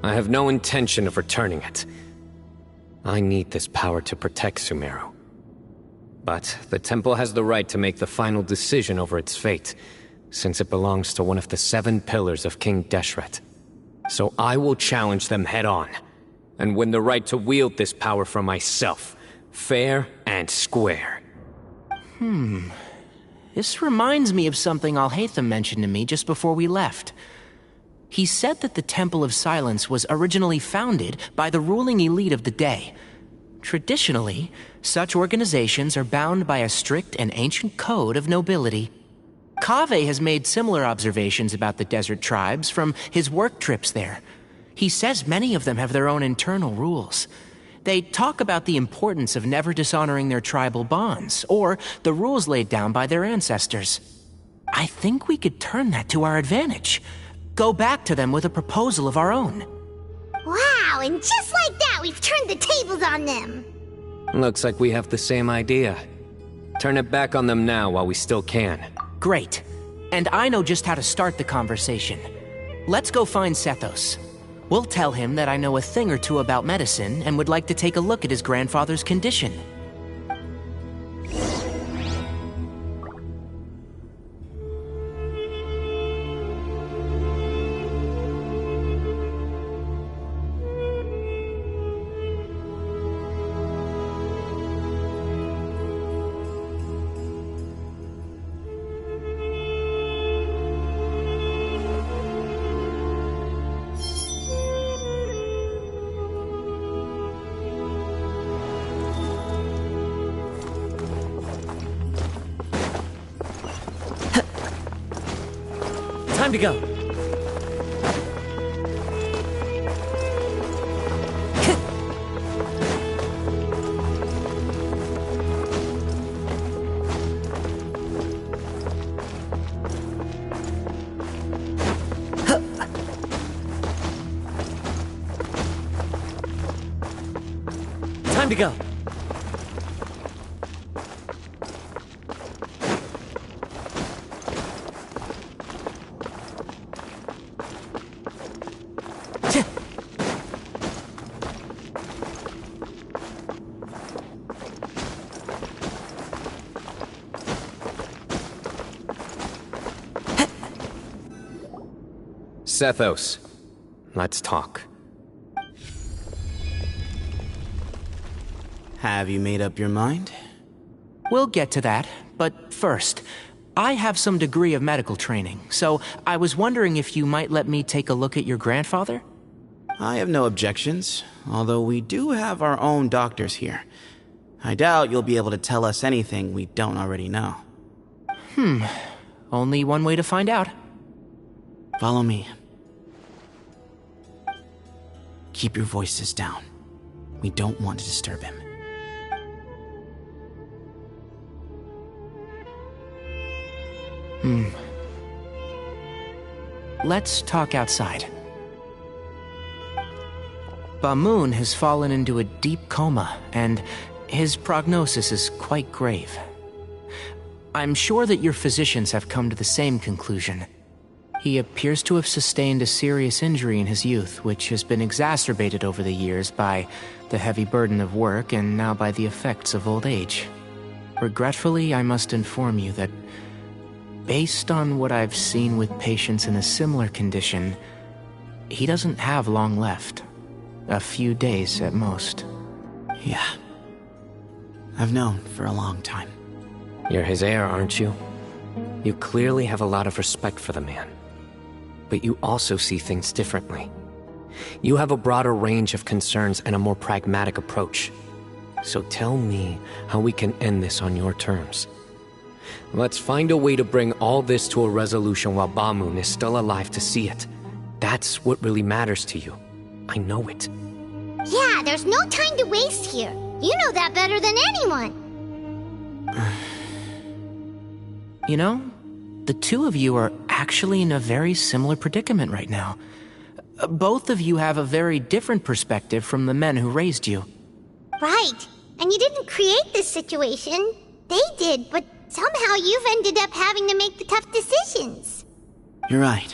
I have no intention of returning it. I need this power to protect Sumeru. But the temple has the right to make the final decision over its fate, since it belongs to one of the 7 pillars of King Deshret. So I will challenge them head-on, and win the right to wield this power for myself, fair and square. This reminds me of something Alhaitham mentioned to me just before we left. He said that the Temple of Silence was originally founded by the ruling elite of the day. Traditionally, such organizations are bound by a strict and ancient code of nobility. Kaveh has made similar observations about the desert tribes from his work trips there. He says many of them have their own internal rules. They talk about the importance of never dishonoring their tribal bonds, or the rules laid down by their ancestors. I think we could turn that to our advantage. Go back to them with a proposal of our own. Wow, and just like that, we've turned the tables on them! Looks like we have the same idea. Turn it back on them now while we still can. Great. And I know just how to start the conversation. Let's go find Sethos. We'll tell him that I know a thing or two about medicine and would like to take a look at his grandfather's condition. Time to go. Time to go. Sethos, let's talk. Have you made up your mind? We'll get to that, but first, I have some degree of medical training, so I was wondering if you might let me take a look at your grandfather? I have no objections, although we do have our own doctors here. I doubt you'll be able to tell us anything we don't already know. Only one way to find out. Follow me. Keep your voices down. We don't want to disturb him. Let's talk outside. Bamoon has fallen into a deep coma, and his prognosis is quite grave. I'm sure that your physicians have come to the same conclusion. He appears to have sustained a serious injury in his youth, which has been exacerbated over the years by the heavy burden of work and now by the effects of old age. Regretfully, I must inform you that based on what I've seen with patients in a similar condition, he doesn't have long left. A few days at most. Yeah. I've known for a long time. You're his heir, aren't you? You clearly have a lot of respect for the man. But you also see things differently. You have a broader range of concerns and a more pragmatic approach. So tell me how we can end this on your terms. Let's find a way to bring all this to a resolution while Bamoon is still alive to see it. That's what really matters to you. I know it. Yeah, there's no time to waste here. You know that better than anyone. You know, the two of you are actually in a very similar predicament right now. Both of you have a very different perspective from the men who raised you. Right. And you didn't create this situation. They did, but somehow you've ended up having to make the tough decisions. You're right.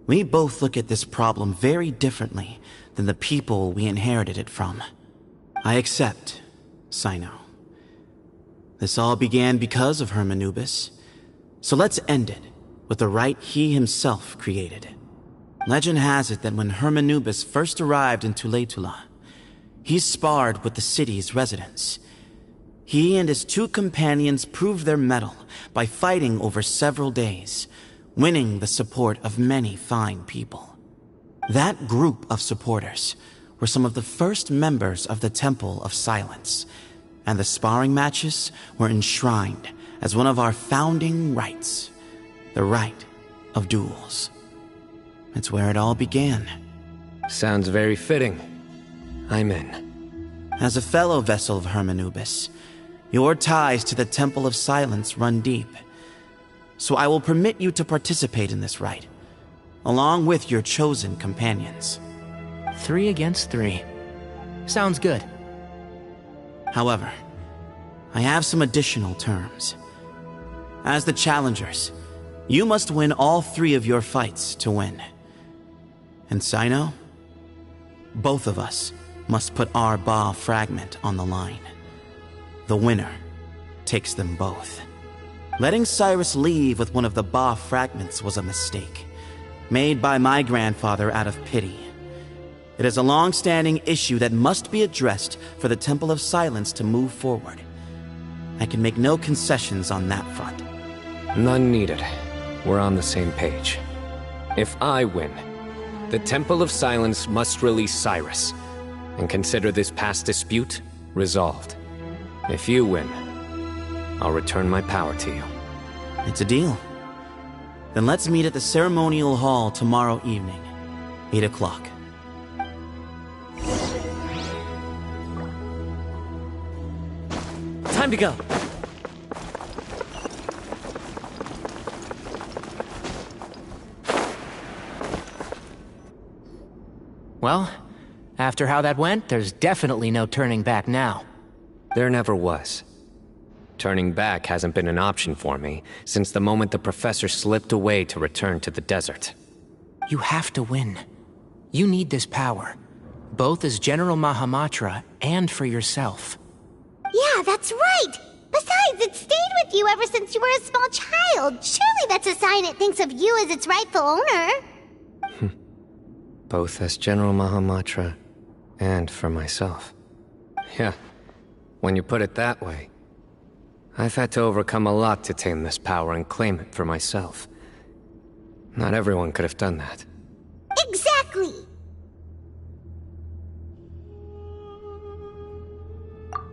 We both look at this problem very differently than the people we inherited it from. I accept, Cyno. This all began because of Hermanubis. So let's end it with the rite he himself created. Legend has it that when Hermanubis first arrived in Tuletula, he sparred with the city's residents. He and his two companions proved their mettle by fighting over several days, winning the support of many fine people. That group of supporters were some of the first members of the Temple of Silence, and the sparring matches were enshrined as one of our founding rites, the rite of duels. It's where it all began. Sounds very fitting. I'm in. As a fellow vessel of Hermanubis, your ties to the Temple of Silence run deep. So I will permit you to participate in this rite, along with your chosen companions. 3 against 3. Sounds good. However, I have some additional terms. As the challengers, you must win all 3 of your fights to win. And Cyno, both of us must put our Ba fragment on the line. The winner takes them both. Letting Cyrus leave with one of the Ba fragments was a mistake, made by my grandfather out of pity. It is a long-standing issue that must be addressed for the Temple of Silence to move forward. I can make no concessions on that front. None needed. We're on the same page. If I win, the Temple of Silence must release Cyrus, and consider this past dispute resolved. If you win, I'll return my power to you. It's a deal. Then let's meet at the ceremonial hall tomorrow evening, 8 o'clock. Time to go. Well, after how that went, there's definitely no turning back now. There never was. Turning back hasn't been an option for me since the moment the professor slipped away to return to the desert. You have to win. You need this power, both as General Mahamatra and for yourself. Yeah, that's right! Besides, it stayed with you ever since you were a small child. Surely that's a sign it thinks of you as its rightful owner. Both as General Mahamatra and for myself. Yeah, when you put it that way. I've had to overcome a lot to tame this power and claim it for myself. Not everyone could have done that. Exactly!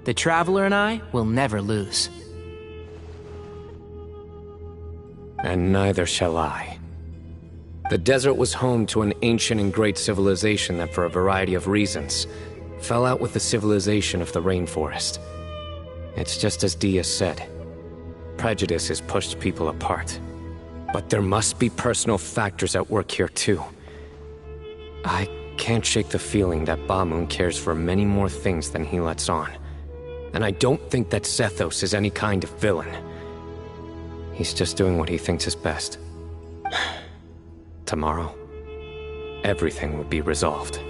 The Traveler and I will never lose. And neither shall I. The desert was home to an ancient and great civilization that, for a variety of reasons, fell out with the civilization of the rainforest. It's just as Dia said. Prejudice has pushed people apart. But there must be personal factors at work here too. I can't shake the feeling that Bamoon cares for many more things than he lets on. And I don't think that Sethos is any kind of villain. He's just doing what he thinks is best. Tomorrow, everything will be resolved.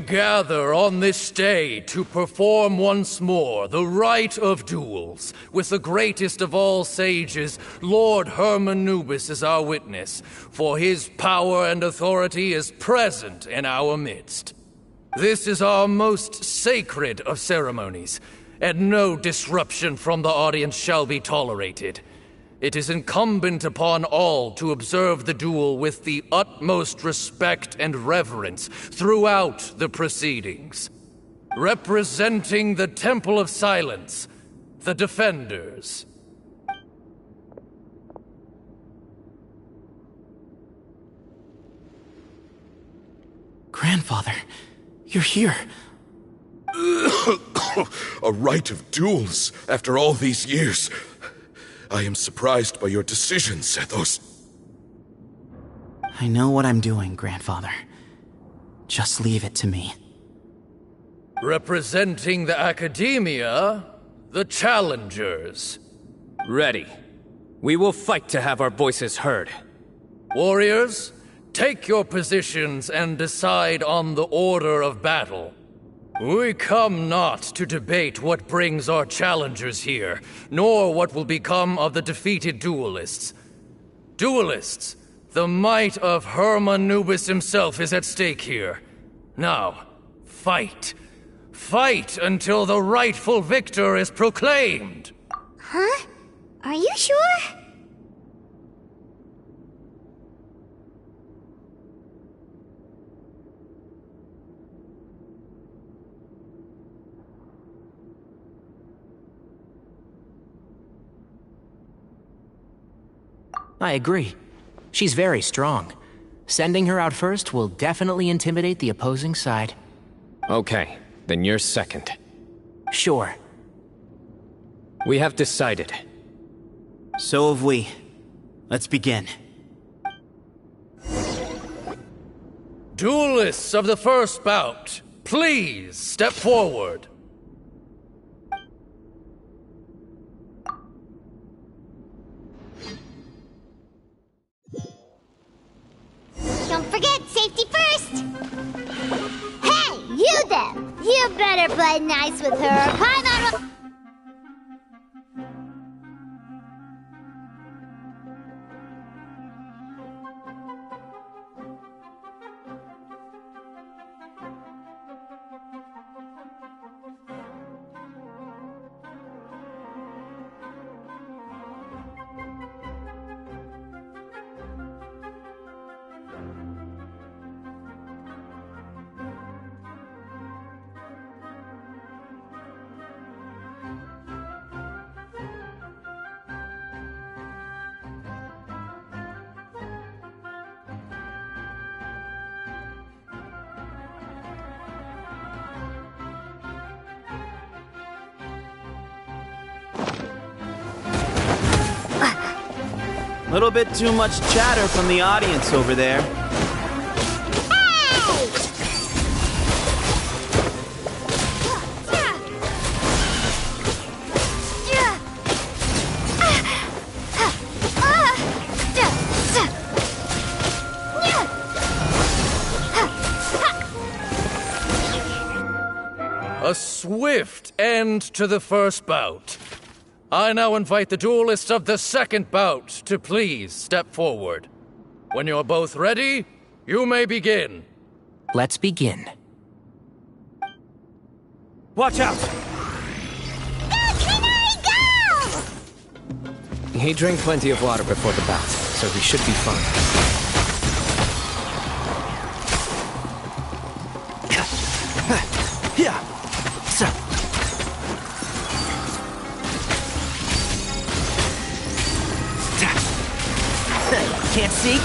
gather on this day to perform once more the rite of duels, with the greatest of all sages, Lord Hermanubis, as our witness, for his power and authority is present in our midst. This is our most sacred of ceremonies, and no disruption from the audience shall be tolerated. It is incumbent upon all to observe the duel with the utmost respect and reverence throughout the proceedings. Representing the Temple of Silence, the Defenders. Grandfather, you're here. A rite of duels after all these years. I am surprised by your decision, Sethos. I know what I'm doing, Grandfather. Just leave it to me. Representing the Academia, the Challengers. Ready. We will fight to have our voices heard. Warriors, take your positions and decide on the order of battle. We come not to debate what brings our challengers here, nor what will become of the defeated duelists. Duelists, the might of Hermanubis himself is at stake here. Now, fight. Fight until the rightful victor is proclaimed. Huh? Are you sure? I agree. She's very strong. Sending her out first will definitely intimidate the opposing side. Okay, then you're second. Sure. We have decided. So have we. Let's begin. Duelists of the first bout, please step forward. Don't forget, safety first! Hey, you there! You better play nice with her. Climb out. Little bit too much chatter from the audience over there. A swift end to the first bout. I now invite the duelists of the second bout to please step forward. When you're both ready, you may begin. Let's begin. Watch out! He drank plenty of water before the bout, so he should be fine. Can't see?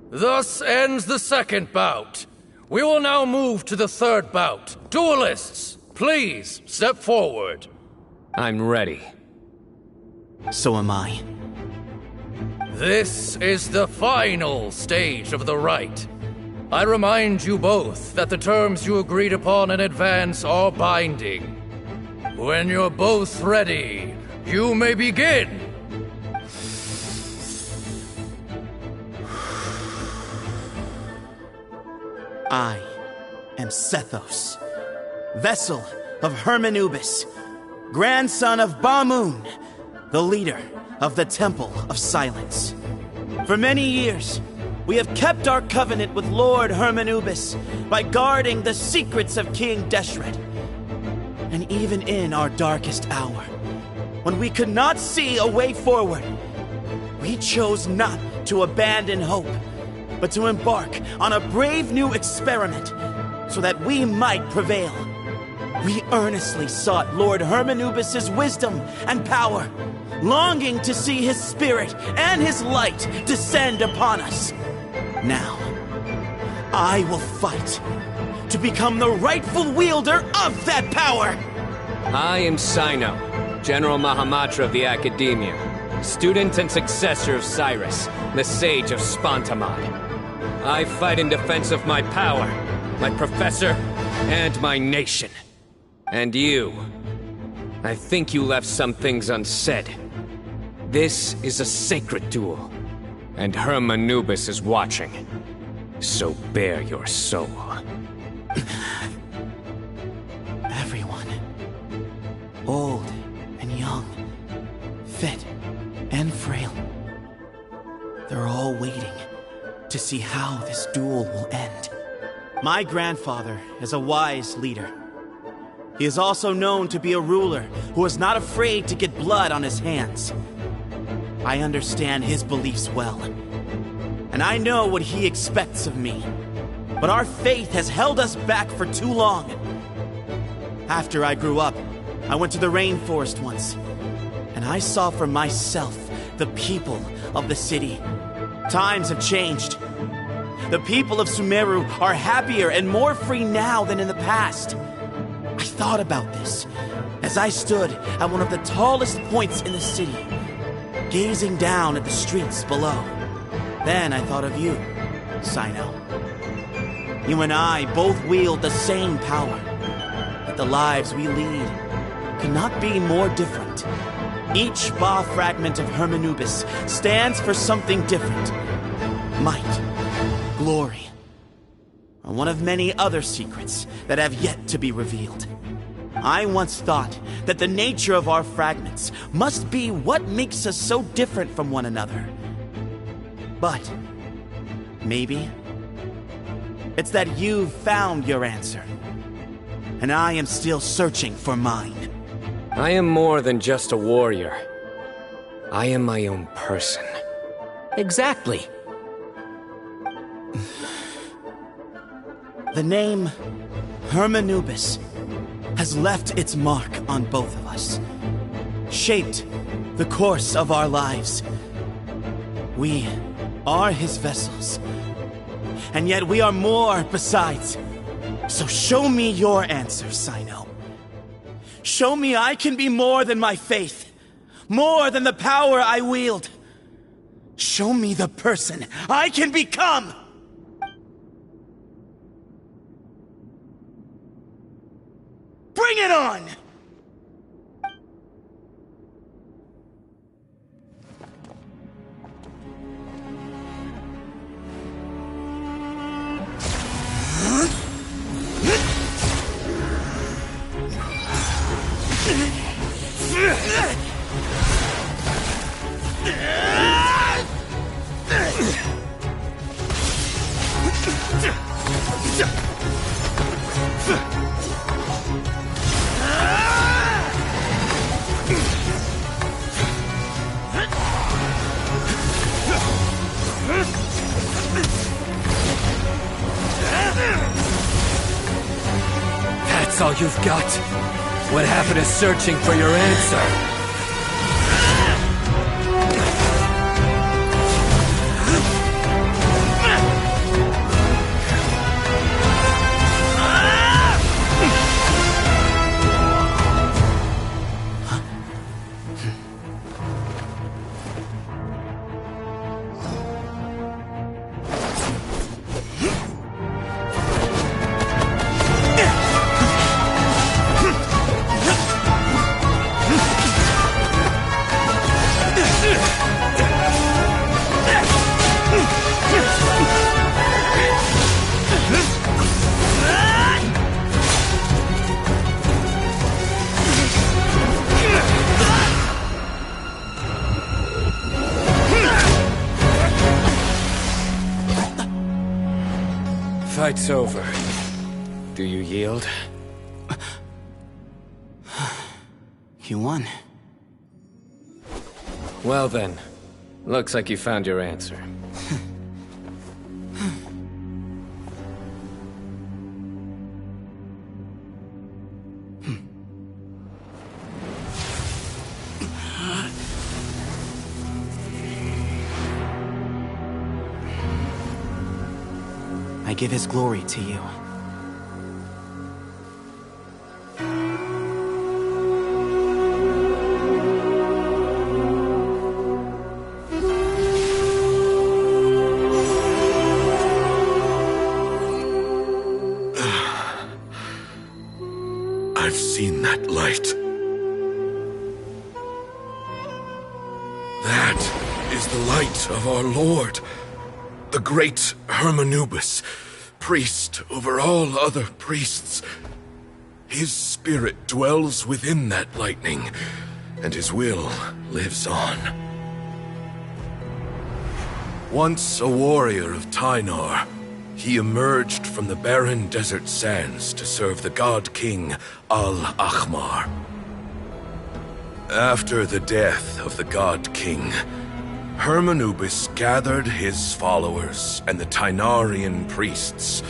Thus ends the second bout. We will now move to the third bout. Duelists, please step forward. I'm ready. So am I. This is the final stage of the rite. I remind you both that the terms you agreed upon in advance are binding. When you're both ready, you may begin. I am Sethos, vessel of Hermanubis, grandson of Bamoon, the leader of the Temple of Silence. For many years, we have kept our covenant with Lord Hermanubis by guarding the secrets of King Deshret. And even in our darkest hour, when we could not see a way forward, we chose not to abandon hope, but to embark on a brave new experiment so that we might prevail. We earnestly sought Lord Hermanubis' wisdom and power, longing to see his spirit and his light descend upon us. Now, I will fight to become the rightful wielder of that power! I am Sino, General Mahamatra of the Academia, student and successor of Cyrus, the Sage of Spantamad. I fight in defense of my power, my professor, and my nation. And you, I think you left some things unsaid. This is a sacred duel, and Hermanubis is watching. So bare your soul. Everyone, old and young, fit and frail, they're all waiting to see how this duel will end. My grandfather is a wise leader. He is also known to be a ruler who is not afraid to get blood on his hands. I understand his beliefs well, and I know what he expects of me. But our faith has held us back for too long. After I grew up, I went to the rainforest once, and I saw for myself the people of the city. Times have changed. The people of Sumeru are happier and more free now than in the past. I thought about this as I stood at one of the tallest points in the city, gazing down at the streets below. Then I thought of you, Sino. You and I both wield the same power, but the lives we lead could not be more different. Each Ba fragment of Hermanubis stands for something different. Might, glory, or one of many other secrets that have yet to be revealed. I once thought that the nature of our fragments must be what makes us so different from one another. But maybe it's that you've found your answer, and I am still searching for mine. I am more than just a warrior. I am my own person. Exactly. The name Hermanubis has left its mark on both of us, shaped the course of our lives. We are his vessels, and yet we are more besides. So show me your answer, Sino. Show me I can be more than my faith, more than the power I wield. Show me the person I can become! Bring it on! That's all you've got? What happened to searching for your answer? Fight's over. Do you yield? You won. Well then, looks like you found your answer. I give his glory to you. I've seen that light. That is the light of our Lord, the great Hermanubis, priest over all other priests. His spirit dwells within that lightning, and his will lives on. Once a warrior of Tynar, he emerged from the barren desert sands to serve the god king Al-Ahmar. After the death of the god king, Hermanubis gathered his followers and the Tynarian priests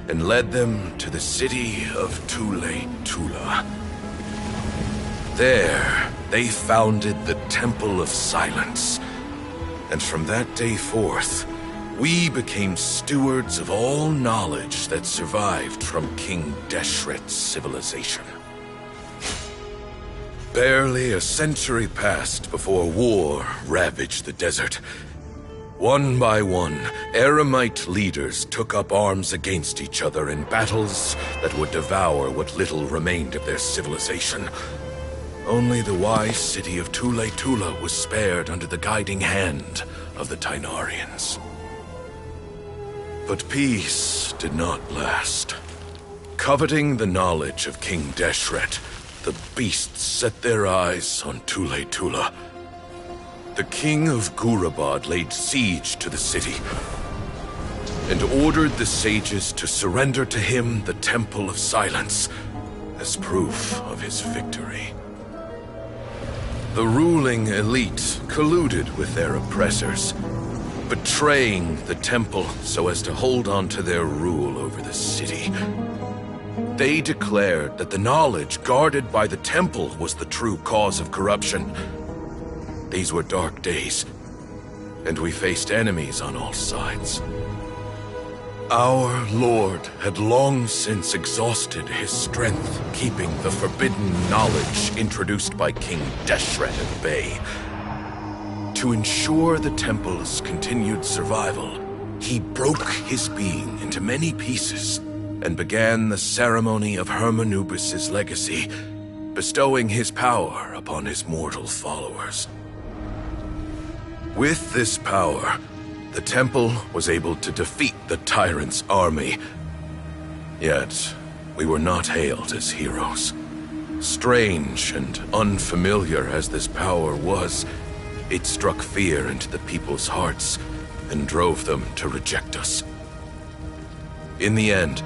and led them to the city of Tule-Tula. There, they founded the Temple of Silence, and from that day forth, we became stewards of all knowledge that survived from King Deshret's civilization. Barely a century passed before war ravaged the desert. One by one, Eremite leaders took up arms against each other in battles that would devour what little remained of their civilization. Only the wise city of Tule-Tula was spared under the guiding hand of the Tynarians. But peace did not last. Coveting the knowledge of King Deshret, the beasts set their eyes on Tule-Tula. The king of Gurabad laid siege to the city and ordered the sages to surrender to him the Temple of Silence as proof of his victory. The ruling elite colluded with their oppressors, betraying the temple so as to hold on to their rule over the city. They declared that the knowledge guarded by the temple was the true cause of corruption. These were dark days, and we faced enemies on all sides. Our Lord had long since exhausted his strength, keeping the forbidden knowledge introduced by King Deshret at bay. To ensure the temple's continued survival, he broke his being into many pieces and began the ceremony of Hermanubis' legacy, bestowing his power upon his mortal followers. With this power, the temple was able to defeat the tyrant's army. Yet, we were not hailed as heroes. Strange and unfamiliar as this power was, it struck fear into the people's hearts and drove them to reject us. In the end,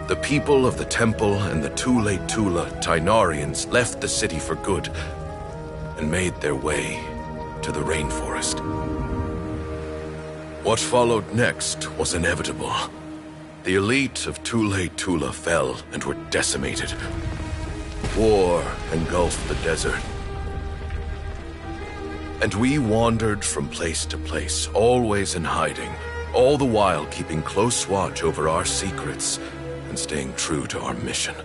the people of the temple and the Tule-Tula Tynarians left the city for good and made their way to the rainforest. What followed next was inevitable. The elite of Tule-Tula fell and were decimated. War engulfed the desert. And we wandered from place to place, always in hiding, all the while keeping close watch over our secrets and staying true to our mission.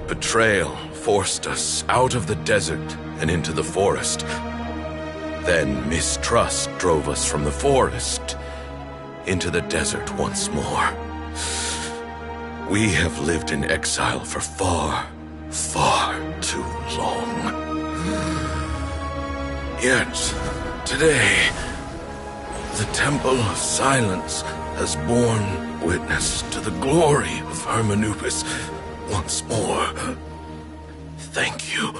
Betrayal forced us out of the desert and into the forest. Then mistrust drove us from the forest into the desert once more. We have lived in exile for far, far too long. Yet, today, the Temple of Silence has borne witness to the glory of Hermanubis once more. Thank you.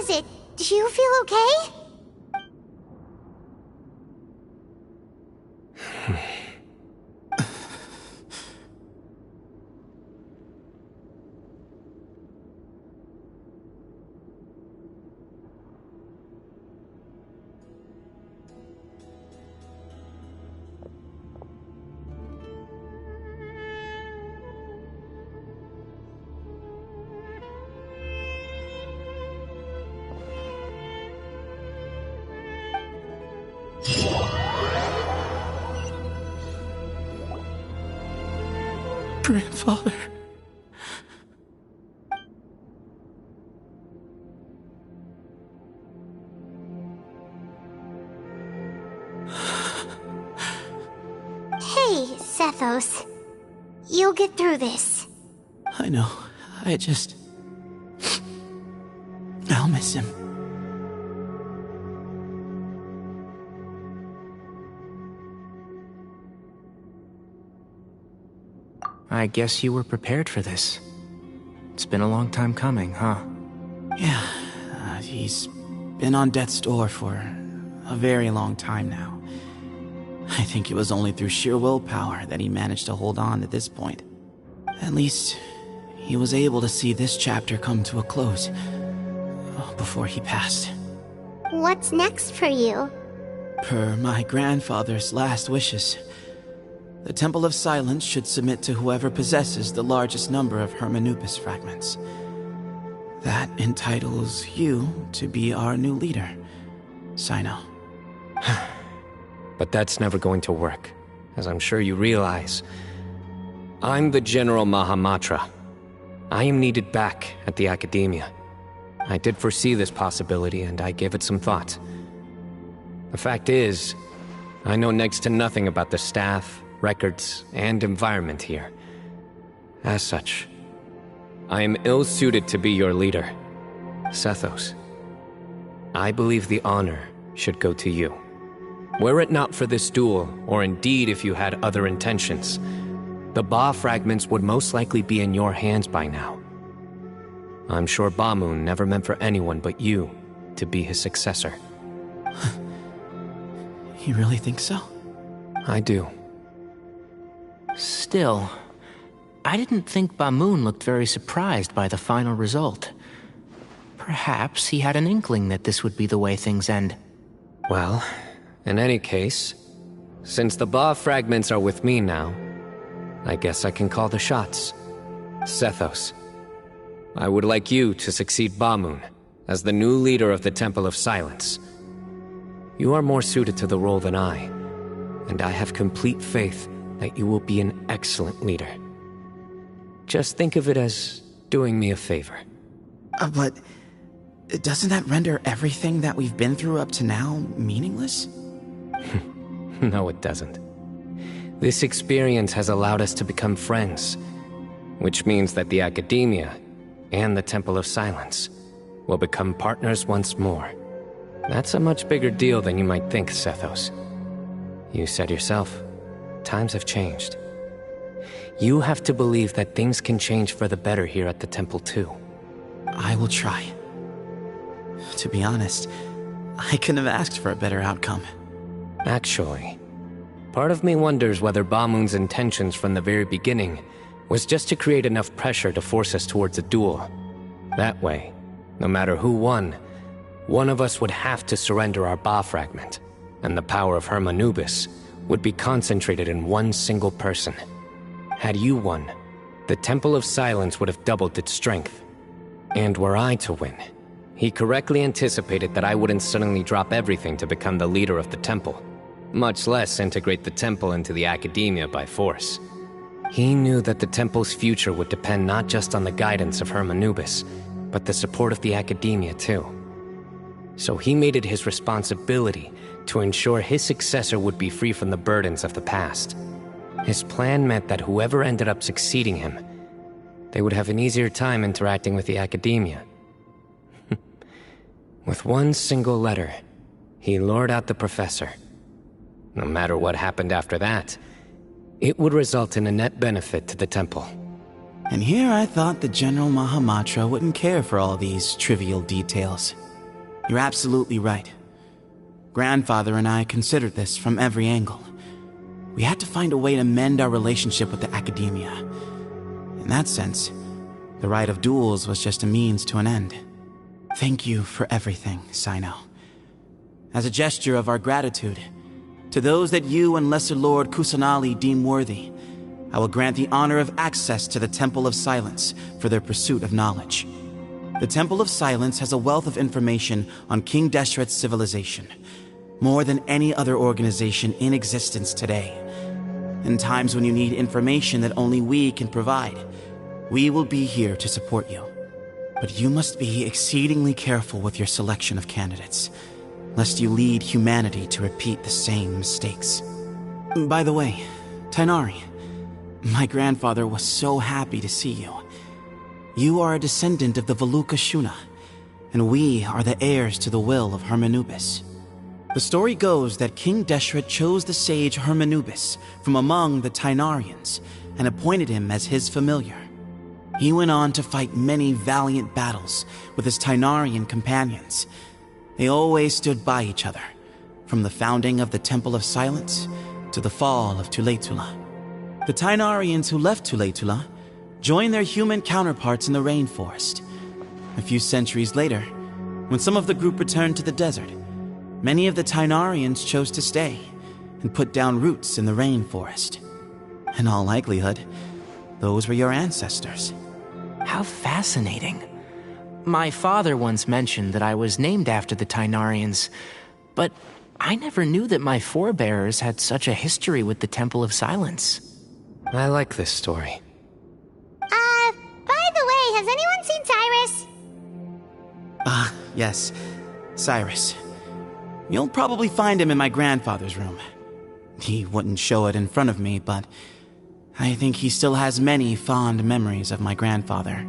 is it? Do you feel okay? Grandfather. Hey, Sethos. You'll get through this. I know. I'll miss him. I guess you were prepared for this. It's been a long time coming, huh? Yeah, he's been on death's door for a very long time now. I think it was only through sheer willpower that he managed to hold on to this point. At least, he was able to see this chapter come to a close before he passed. What's next for you? Per my grandfather's last wishes, the Temple of Silence should submit to whoever possesses the largest number of Hermanubis fragments. That entitles you to be our new leader, Sino. But that's never going to work, as I'm sure you realize. I'm the General Mahamatra. I am needed back at the Academia. I did foresee this possibility, and I gave it some thought. The fact is, I know next to nothing about the staff, records, and environment here. As such, I am ill-suited to be your leader, Sethos. I believe the honor should go to you. Were it not for this duel, or indeed if you had other intentions, the Ba fragments would most likely be in your hands by now. I'm sure Bamoon never meant for anyone but you to be his successor. You really think so? I do. Still, I didn't think Bamoon looked very surprised by the final result. Perhaps he had an inkling that this would be the way things end. Well, in any case, since the Ba fragments are with me now, I guess I can call the shots. Sethos, I would like you to succeed Bamoon as the new leader of the Temple of Silence. You are more suited to the role than I, and I have complete faith that you will be an excellent leader. Just think of it as doing me a favor. But doesn't that render everything that we've been through up to now meaningless? No, it doesn't. This experience has allowed us to become friends, which means that the Academia and the Temple of Silence will become partners once more. That's a much bigger deal than you might think, Sethos. You said yourself, times have changed. You have to believe that things can change for the better here at the temple too. I will try. To be honest, I couldn't have asked for a better outcome. Actually, part of me wonders whether Bamoon's intentions from the very beginning was just to create enough pressure to force us towards a duel. That way, no matter who won, one of us would have to surrender our Ba fragment, and the power of Hermanubis would be concentrated in one single person. Had you won, the Temple of Silence would have doubled its strength. And were I to win, he correctly anticipated that I wouldn't suddenly drop everything to become the leader of the temple, much less integrate the temple into the Academia by force. He knew that the temple's future would depend not just on the guidance of Hermanubis, but the support of the Academia too. So he made it his responsibility to ensure his successor would be free from the burdens of the past. His plan meant that whoever ended up succeeding him, they would have an easier time interacting with the Academia. With one single letter, he lured out the professor. No matter what happened after that, it would result in a net benefit to the temple. And here I thought the General Mahamatra wouldn't care for all these trivial details. You're absolutely right. Grandfather and I considered this from every angle. We had to find a way to mend our relationship with the academia. In that sense, the right of duels was just a means to an end. Thank you for everything, Sino. As a gesture of our gratitude, to those that you and Lesser Lord Kusanali deem worthy, I will grant the honor of access to the Temple of Silence for their pursuit of knowledge. The Temple of Silence has a wealth of information on King Deshret's civilization, more than any other organization in existence today. In times when you need information that only we can provide, we will be here to support you. But you must be exceedingly careful with your selection of candidates, lest you lead humanity to repeat the same mistakes. By the way, Tainari, my grandfather was so happy to see you. You are a descendant of the Veluca Shuna, and we are the heirs to the will of Hermanubis. The story goes that King Deshret chose the sage Hermanubis from among the Tainarians and appointed him as his familiar. He went on to fight many valiant battles with his Tainarian companions. They always stood by each other, from the founding of the Temple of Silence to the fall of Tuletula. The Tainarians who left Tuletula joined their human counterparts in the rainforest. A few centuries later, when some of the group returned to the desert, many of the Tainarians chose to stay and put down roots in the rainforest. In all likelihood, those were your ancestors. How fascinating. My father once mentioned that I was named after the Tainarians, but I never knew that my forebears had such a history with the Temple of Silence. I like this story. By the way, has anyone seen Cyrus? Yes, Cyrus. You'll probably find him in my grandfather's room. He wouldn't show it in front of me, but I think he still has many fond memories of my grandfather.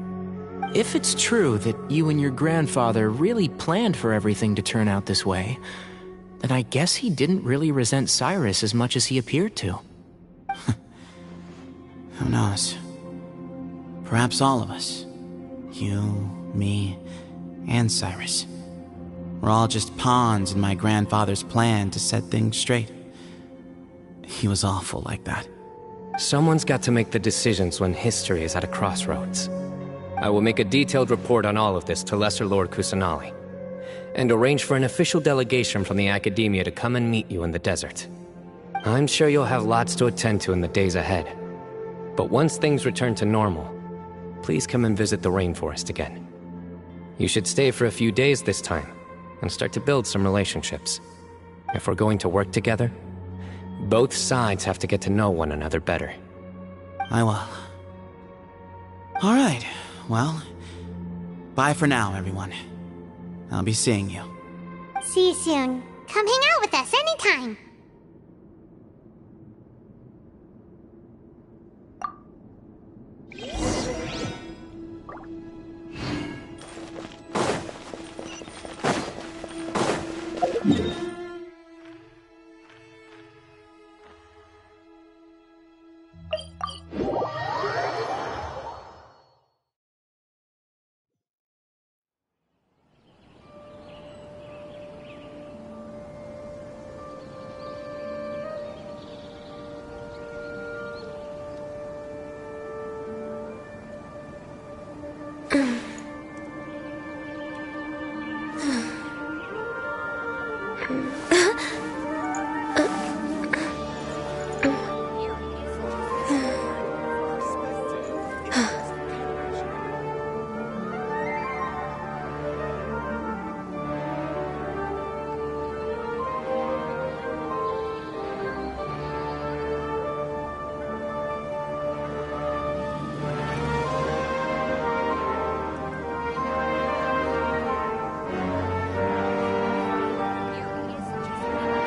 If it's true that you and your grandfather really planned for everything to turn out this way, then I guess he didn't really resent Cyrus as much as he appeared to. Who knows? Perhaps all of us. You, me, and Cyrus. We're all just pawns in my grandfather's plan to set things straight. He was awful like that. Someone's got to make the decisions when history is at a crossroads. I will make a detailed report on all of this to Lesser Lord Kusanali, and arrange for an official delegation from the Academia to come and meet you in the desert. I'm sure you'll have lots to attend to in the days ahead. But once things return to normal, please come and visit the rainforest again. You should stay for a few days this time, and start to build some relationships. If we're going to work together, both sides have to get to know one another better. I will. All right, well, bye for now, everyone. I'll be seeing you. See you soon. Come hang out with us anytime.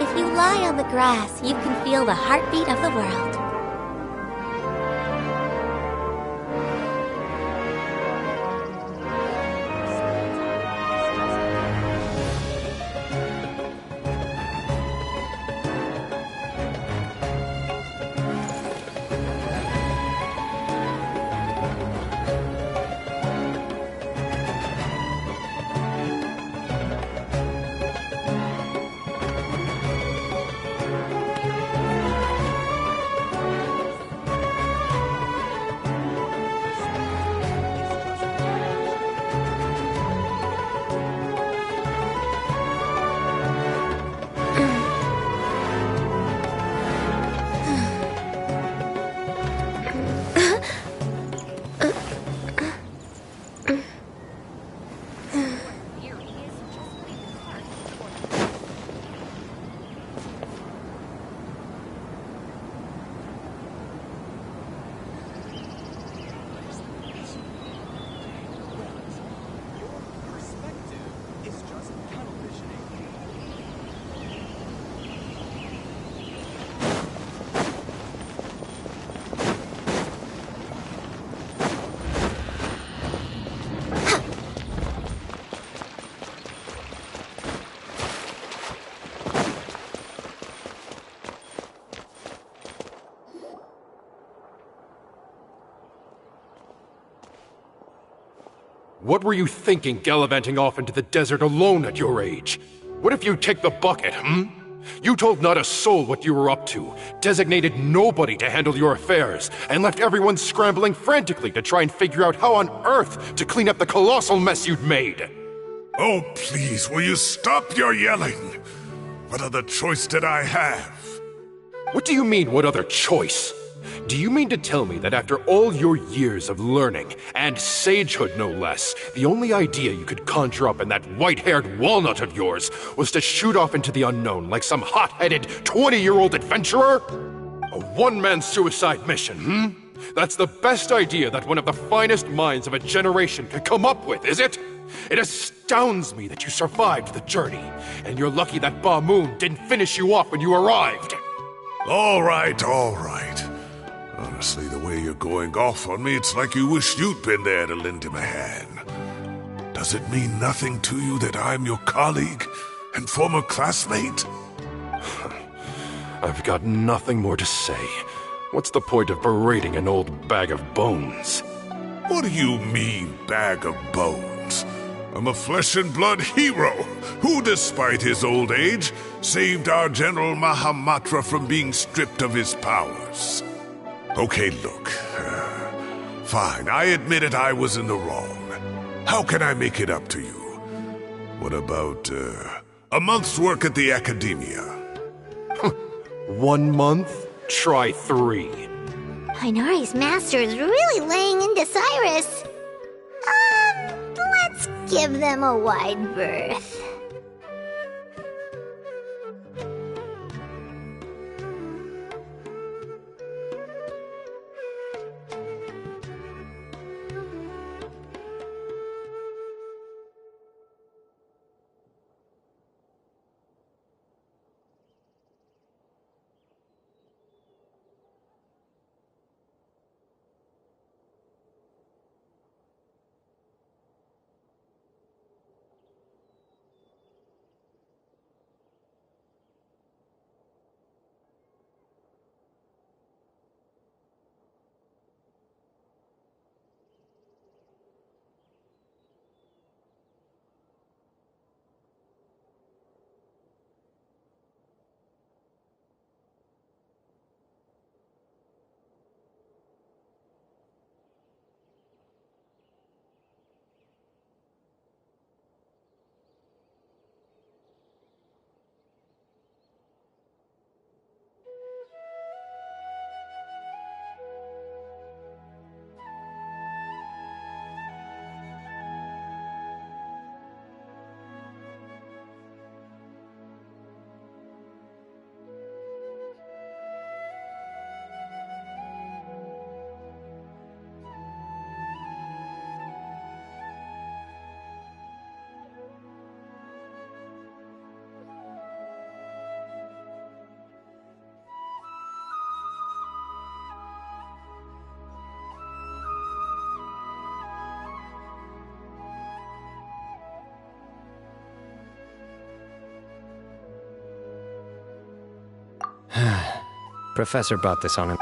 If you lie on the grass, you can feel the heartbeat of the world. What were you thinking gallivanting off into the desert alone at your age? What if you take the bucket, You told not a soul what you were up to, designated nobody to handle your affairs, and left everyone scrambling frantically to try and figure out how on earth to clean up the colossal mess you'd made. Oh, please, will you stop your yelling? What other choice did I have? What do you mean, what other choice? Do you mean to tell me that after all your years of learning, and sagehood no less, the only idea you could conjure up in that white-haired walnut of yours was to shoot off into the unknown like some hot-headed 20-year-old adventurer? A one-man suicide mission, That's the best idea that one of the finest minds of a generation could come up with, is it? It astounds me that you survived the journey, and you're lucky that Ba Moon didn't finish you off when you arrived. All right. Honestly, the way you're going off on me, it's like you wish you'd been there to lend him a hand. Does it mean nothing to you that I'm your colleague and former classmate? I've got nothing more to say. What's the point of berating an old bag of bones? What do you mean, bag of bones? I'm a flesh and blood hero who, despite his old age, saved our General Mahamatra from being stripped of his powers. Okay, look. Fine, I admit it, I was in the wrong. How can I make it up to you? What about, a month's work at the Academia? 1 month? Try 3. Inari's master is really laying into Cyrus. Let's give them a wide berth. Professor brought this on him.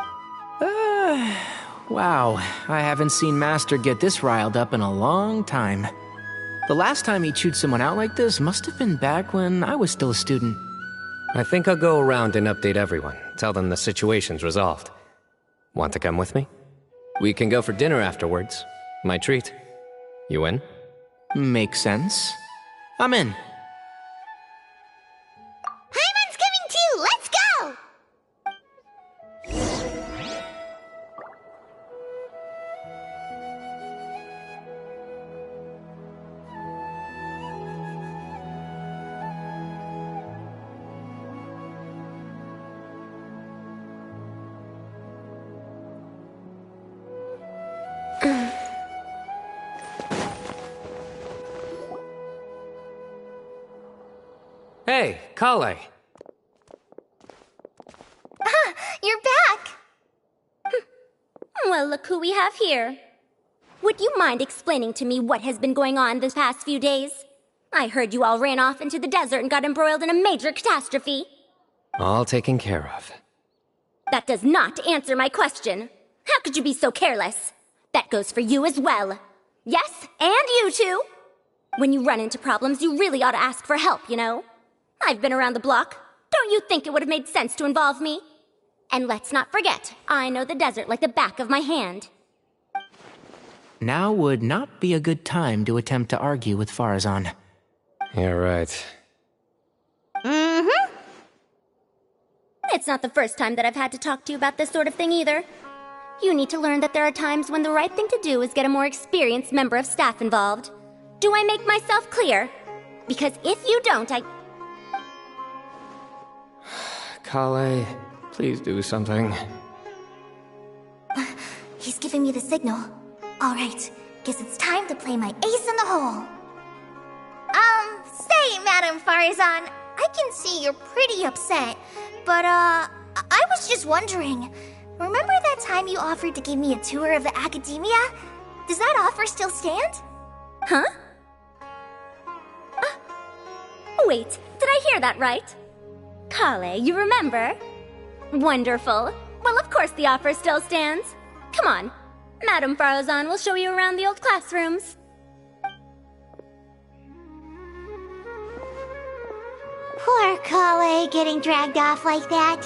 Wow, I haven't seen Master get this riled up in a long time. The last time he chewed someone out like this must have been back when I was still a student. I think I'll go around and update everyone. Tell them the situation's resolved. Want to come with me? We can go for dinner afterwards. My treat. You in? Makes sense. I'm in. Paimon's coming too! Let's go! Hey, Kale. You're back! Well, look who we have here. Would you mind explaining to me what has been going on this past few days? I heard you all ran off into the desert and got embroiled in a major catastrophe. All taken care of. That does not answer my question. How could you be so careless? That goes for you as well. Yes, and you too. When you run into problems, you really ought to ask for help, you know? I've been around the block. Don't you think it would have made sense to involve me? And let's not forget, I know the desert like the back of my hand. Now would not be a good time to attempt to argue with Farazan. You're right. Mm-hmm. It's not the first time that I've had to talk to you about this sort of thing either. You need to learn that there are times when the right thing to do is get a more experienced member of staff involved. Do I make myself clear? Because if you don't, Kale, please do something. He's giving me the signal. All right, guess it's time to play my ace in the hole. Say, Madam Farazan, I can see you're pretty upset, but, I was just wondering, remember that time you offered to give me a tour of the academia? Does that offer still stand? Huh? Wait, did I hear that right? Kale, you remember? Wonderful. Well, of course the offer still stands. Come on. Madam Farazan will show you around the old classrooms. Poor Kale getting dragged off like that.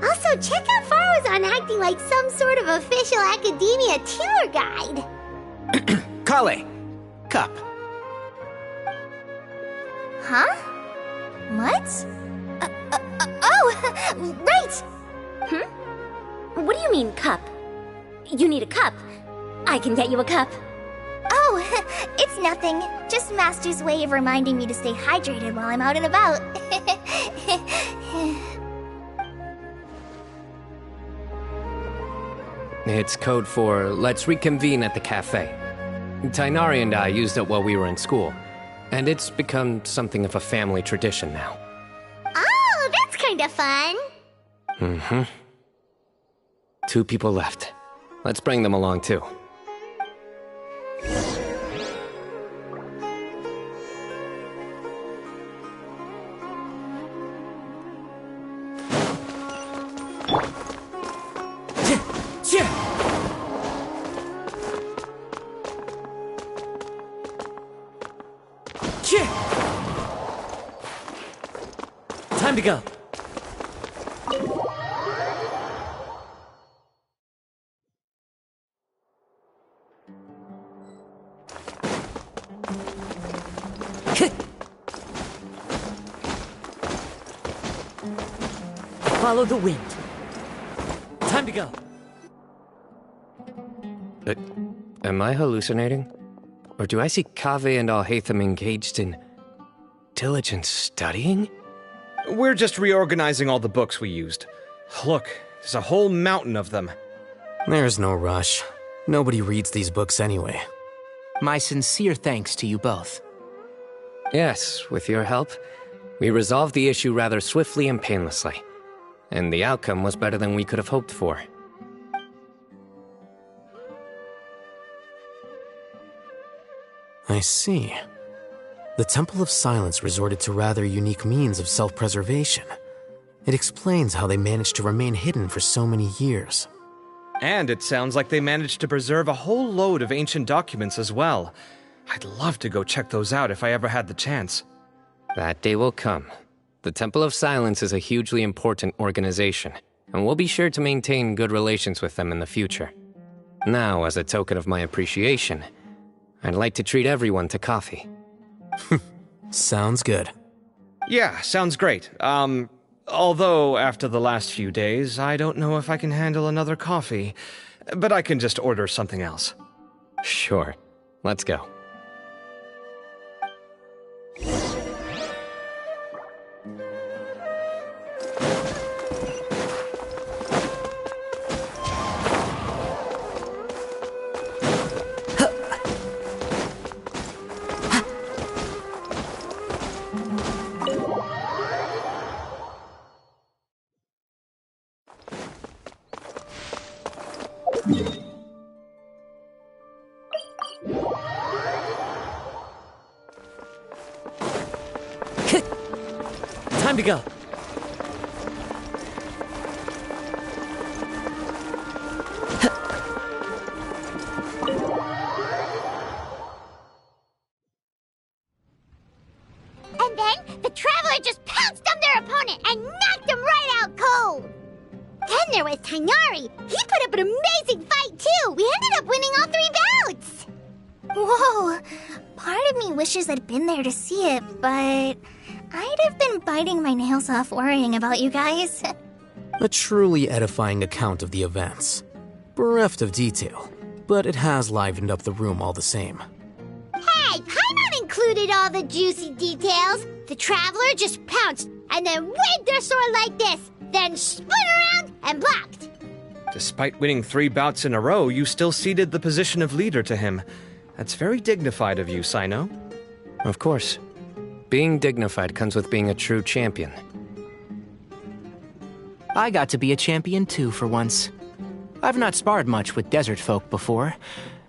Also, check out Farazan acting like some sort of official academia tour guide. Kale! Cup. Huh? What? Oh, right! What do you mean, cup? You need a cup. I can get you a cup. Oh, it's nothing. Just Master's way of reminding me to stay hydrated while I'm out and about. It's code for let's reconvene at the cafe. Tainari and I used it while we were in school, and it's become something of a family tradition now. Oh, that's kind of fun. Mm-hmm. 2 people left. Let's bring them along, too. Time to go. Follow the wind. Time to go. Am I hallucinating? Or do I see Kaveh and Al-Haytham engaged in diligent studying? We're just reorganizing all the books we used. Look, there's a whole mountain of them. There's no rush. Nobody reads these books anyway. My sincere thanks to you both. Yes, with your help, we resolved the issue rather swiftly and painlessly. And the outcome was better than we could have hoped for. I see. The Temple of Silence resorted to rather unique means of self-preservation. It explains how they managed to remain hidden for so many years. And it sounds like they managed to preserve a whole load of ancient documents as well. I'd love to go check those out if I ever had the chance. That day will come. The Temple of Silence is a hugely important organization, and we'll be sure to maintain good relations with them in the future. Now, as a token of my appreciation, I'd like to treat everyone to coffee. Sounds good. Yeah, sounds great. Although after the last few days, I don't know if I can handle another coffee. But I can just order something else. Sure. Let's go. Time to go. Tighnari! He put up an amazing fight, too! We ended up winning all 3 bouts! Whoa! Part of me wishes I'd been there to see it, but I'd have been biting my nails off worrying about you guys. A truly edifying account of the events. Bereft of detail, but it has livened up the room all the same. Hey, Paimon included all the juicy details. The Traveler just pounced and then waved their sword like this, then spun around and blocked. Despite winning 3 bouts in a row, you still ceded the position of leader to him. That's very dignified of you, Sino. Of course. Being dignified comes with being a true champion. I got to be a champion too for once. I've not sparred much with desert folk before.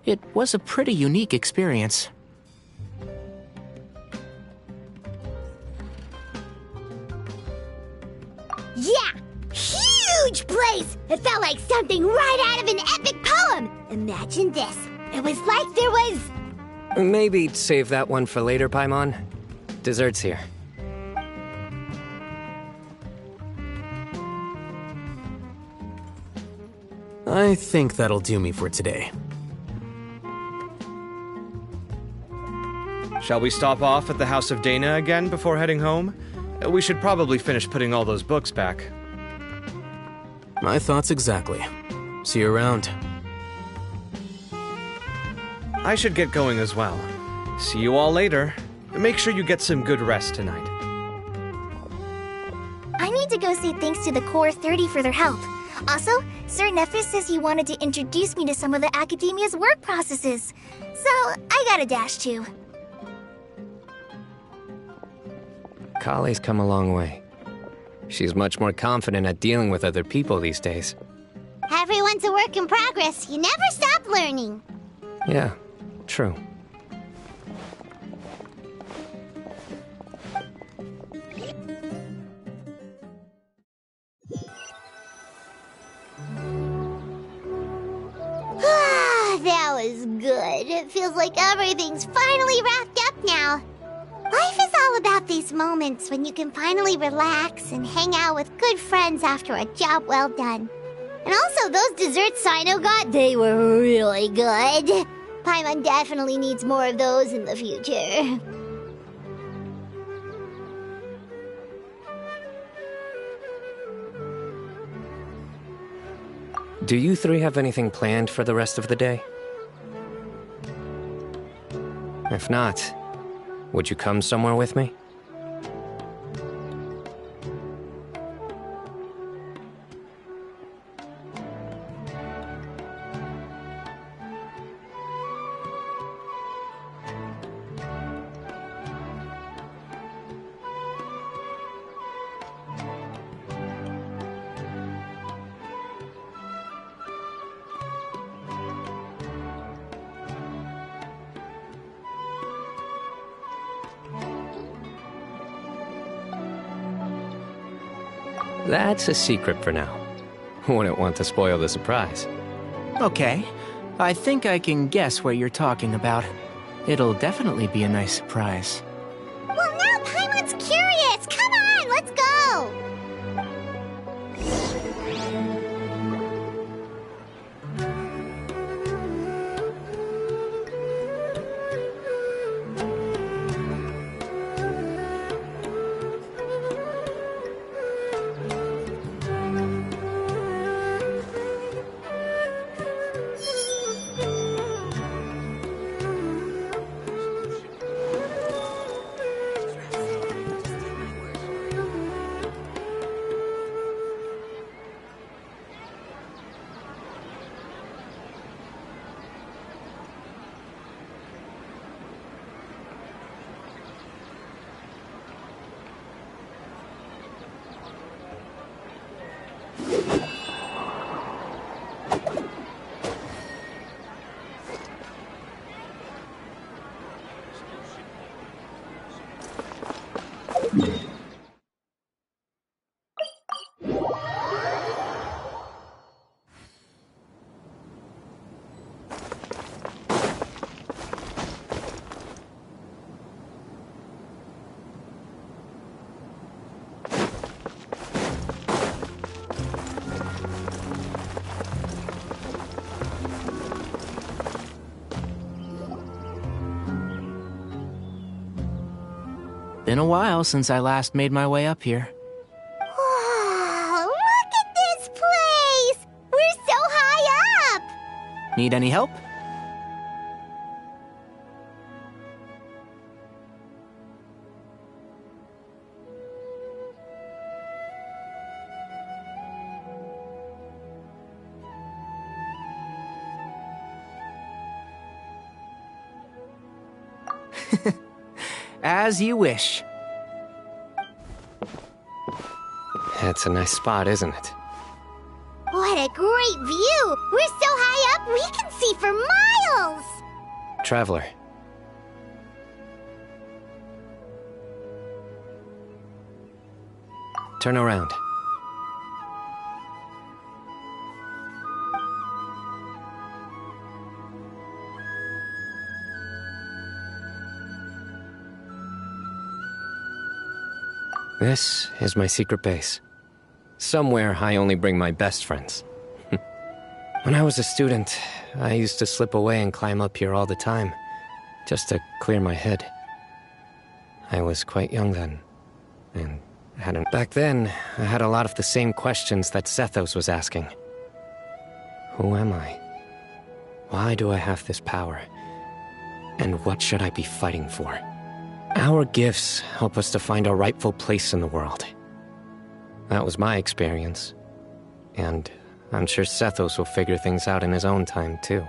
It was a pretty unique experience. Yeah! Huge place! It felt like something right out of an epic poem! Imagine this. It was like there was... Maybe save that one for later, Paimon. Dessert's here. I think that'll do me for today. Shall we stop off at the House of Dana again before heading home? We should probably finish putting all those books back. My thoughts exactly. See you around. I should get going as well. See you all later. Make sure you get some good rest tonight. I need to go say thanks to the Core 30 for their help. Also, Sir Nephis says he wanted to introduce me to some of the Academia's work processes. So, I gotta dash too. Kali's come a long way. She's much more confident at dealing with other people these days. Everyone's a work in progress. You never stop learning. Yeah, true. That was good. It feels like everything's finally wrapped up now. Life is all about these moments when you can finally relax and hang out with good friends after a job well done. And also, those desserts Sino got, they were really good. Paimon definitely needs more of those in the future. Do you 3 have anything planned for the rest of the day? If not, would you come somewhere with me? That's a secret for now. Wouldn't want to spoil the surprise. Okay, I think I can guess what you're talking about. It'll definitely be a nice surprise. Well, now Paimon's curious. Come on, let's go. Been a while since I last made my way up here. Whoa, look at this place! We're so high up! Need any help? As you wish. It's a nice spot, isn't it? What a great view! We're so high up, we can see for miles! Traveler. Turn around. This is my secret base. Somewhere I only bring my best friends. When I was a student, I used to slip away and climb up here all the time, just to clear my head. I was quite young then, and hadn't... Back then, I had a lot of the same questions that Zethos was asking. Who am I? Why do I have this power? And what should I be fighting for? Our gifts help us to find our rightful place in the world. That was my experience. And I'm sure Zethos will figure things out in his own time, too.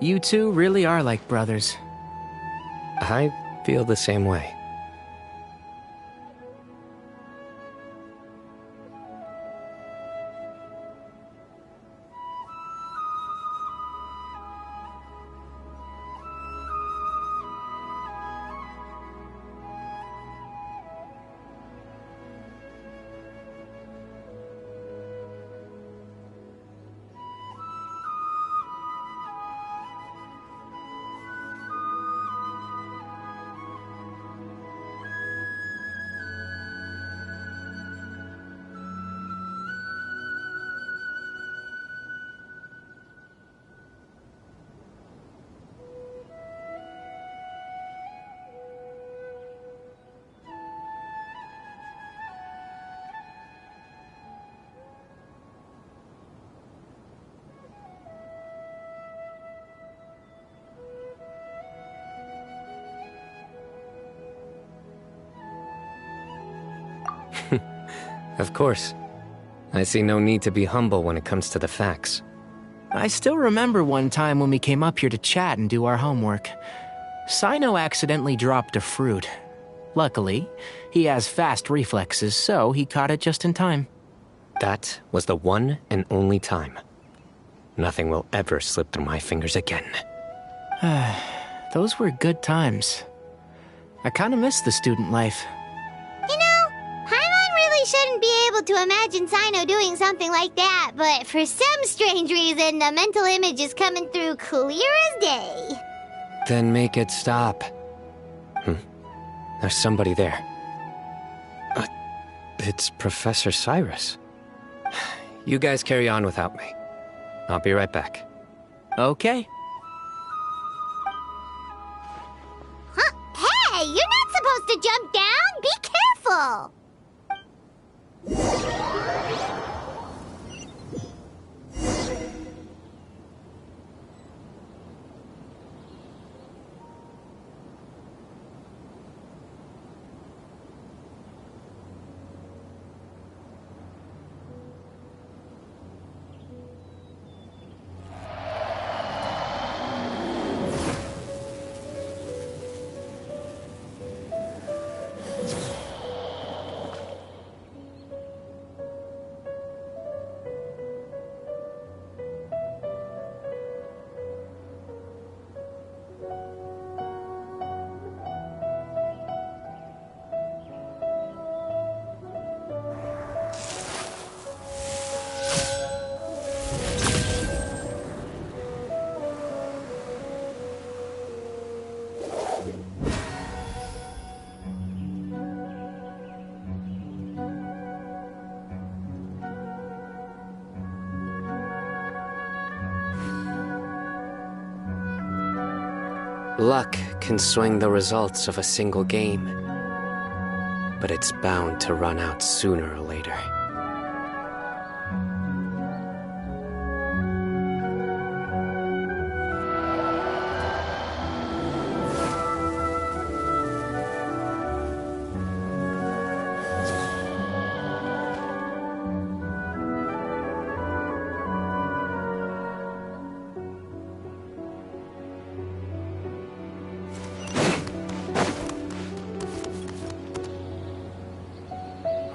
You two really are like brothers. I feel the same way. Of course. I see no need to be humble when it comes to the facts. I still remember one time when we came up here to chat and do our homework. Sino accidentally dropped a fruit. Luckily, he has fast reflexes, so he caught it just in time. That was the one and only time. Nothing will ever slip through my fingers again. Those were good times. I kinda miss the student life. You know, Paimon really shouldn't be able to imagine Sino doing something like that, but for some strange reason, the mental image is coming through clear as day. Then make it stop. There's somebody there. It's Professor Cyrus. You guys carry on without me. I'll be right back. Okay. Huh? Hey, you're not supposed to jump down! Be careful! Luck can swing the results of a single game, but it's bound to run out sooner or later.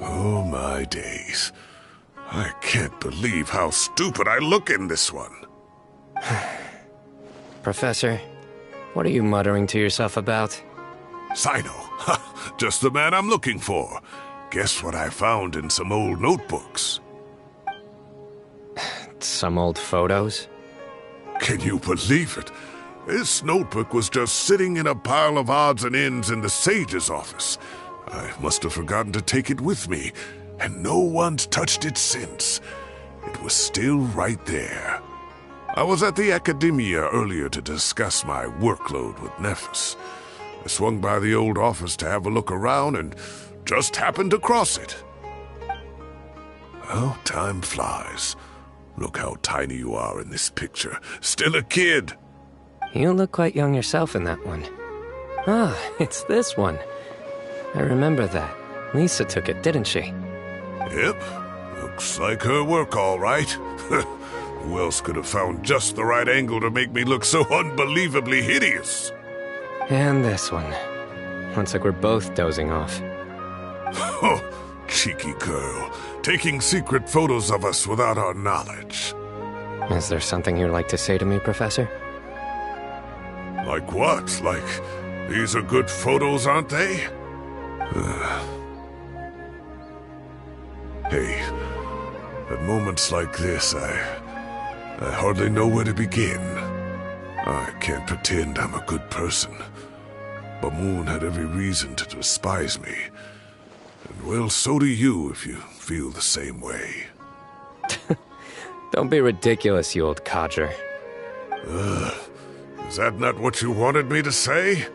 Oh my days. I can't believe how stupid I look in this one. Professor, what are you muttering to yourself about? Sino, just the man I'm looking for. Guess what I found in some old notebooks? Some old photos? Can you believe it? This notebook was just sitting in a pile of odds and ends in the sage's office. I must have forgotten to take it with me, and no one's touched it since. It was still right there. I was at the Academia earlier to discuss my workload with Nephis. I swung by the old office to have a look around and just happened to cross it. Well, time flies. Look how tiny you are in this picture. Still a kid. You look quite young yourself in that one. Ah, it's this one. I remember that. Lisa took it, didn't she? Yep. Looks like her work all right. Who else could have found just the right angle to make me look so unbelievably hideous? And this one. Looks like we're both dozing off. Oh, cheeky girl. Taking secret photos of us without our knowledge. Is there something you'd like to say to me, Professor? Like what? Like, these are good photos, aren't they? Hey, at moments like this, I hardly know where to begin. I can't pretend I'm a good person. Bamoon had every reason to despise me. And well, so do you if you feel the same way. Don't be ridiculous, you old codger. Is that not what you wanted me to say?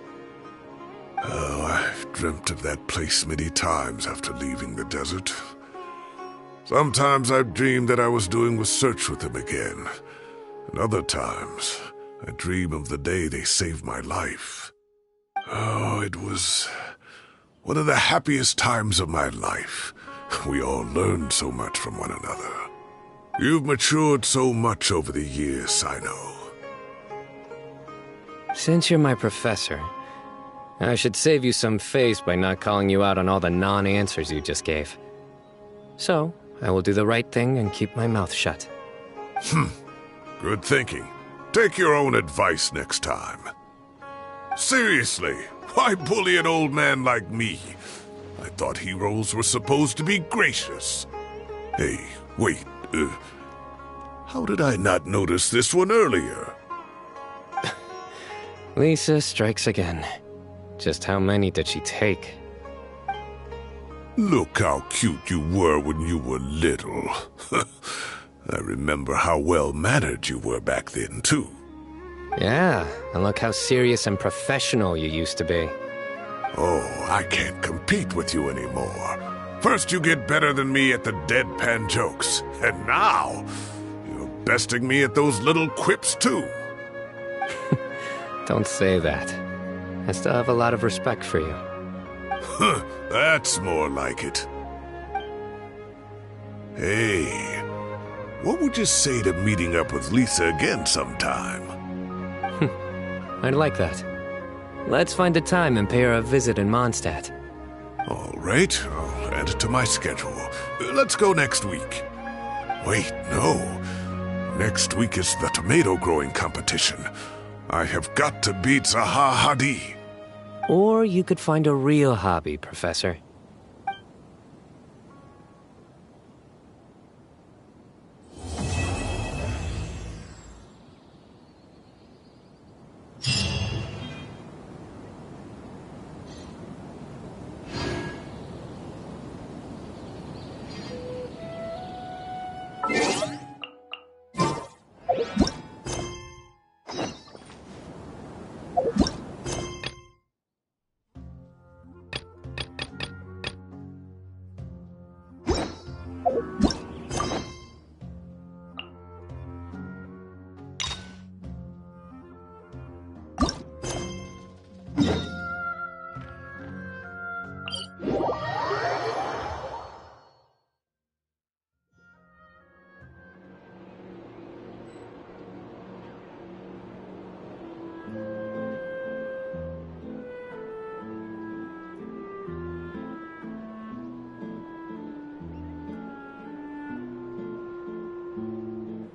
Oh, I've dreamt of that place many times after leaving the desert. Sometimes I've dreamed that I was doing a search with them again. And other times, I dream of the day they saved my life. Oh, it was one of the happiest times of my life. We all learned so much from one another. You've matured so much over the years, I know. Since you're my professor, I should save you some face by not calling you out on all the non-answers you just gave. So, I will do the right thing and keep my mouth shut. Good thinking. Take your own advice next time. Seriously, why bully an old man like me? I thought heroes were supposed to be gracious. Hey, wait, how did I not notice this one earlier? Lisa strikes again. Just how many did she take? Look how cute you were when you were little. I remember how well-mannered you were back then, too. Yeah, and look how serious and professional you used to be. Oh, I can't compete with you anymore. First you get better than me at the deadpan jokes, and now you're besting me at those little quips, too. Don't say that. I still have a lot of respect for you. Huh, that's more like it. Hey, what would you say to meeting up with Lisa again sometime? I'd like that. Let's find a time and pay her a visit in Mondstadt. All right, I'll add it to my schedule. Let's go next week. Wait, no. Next week is the tomato growing competition. I have got to beat Zaha Hadid. Or you could find a real hobby, Professor.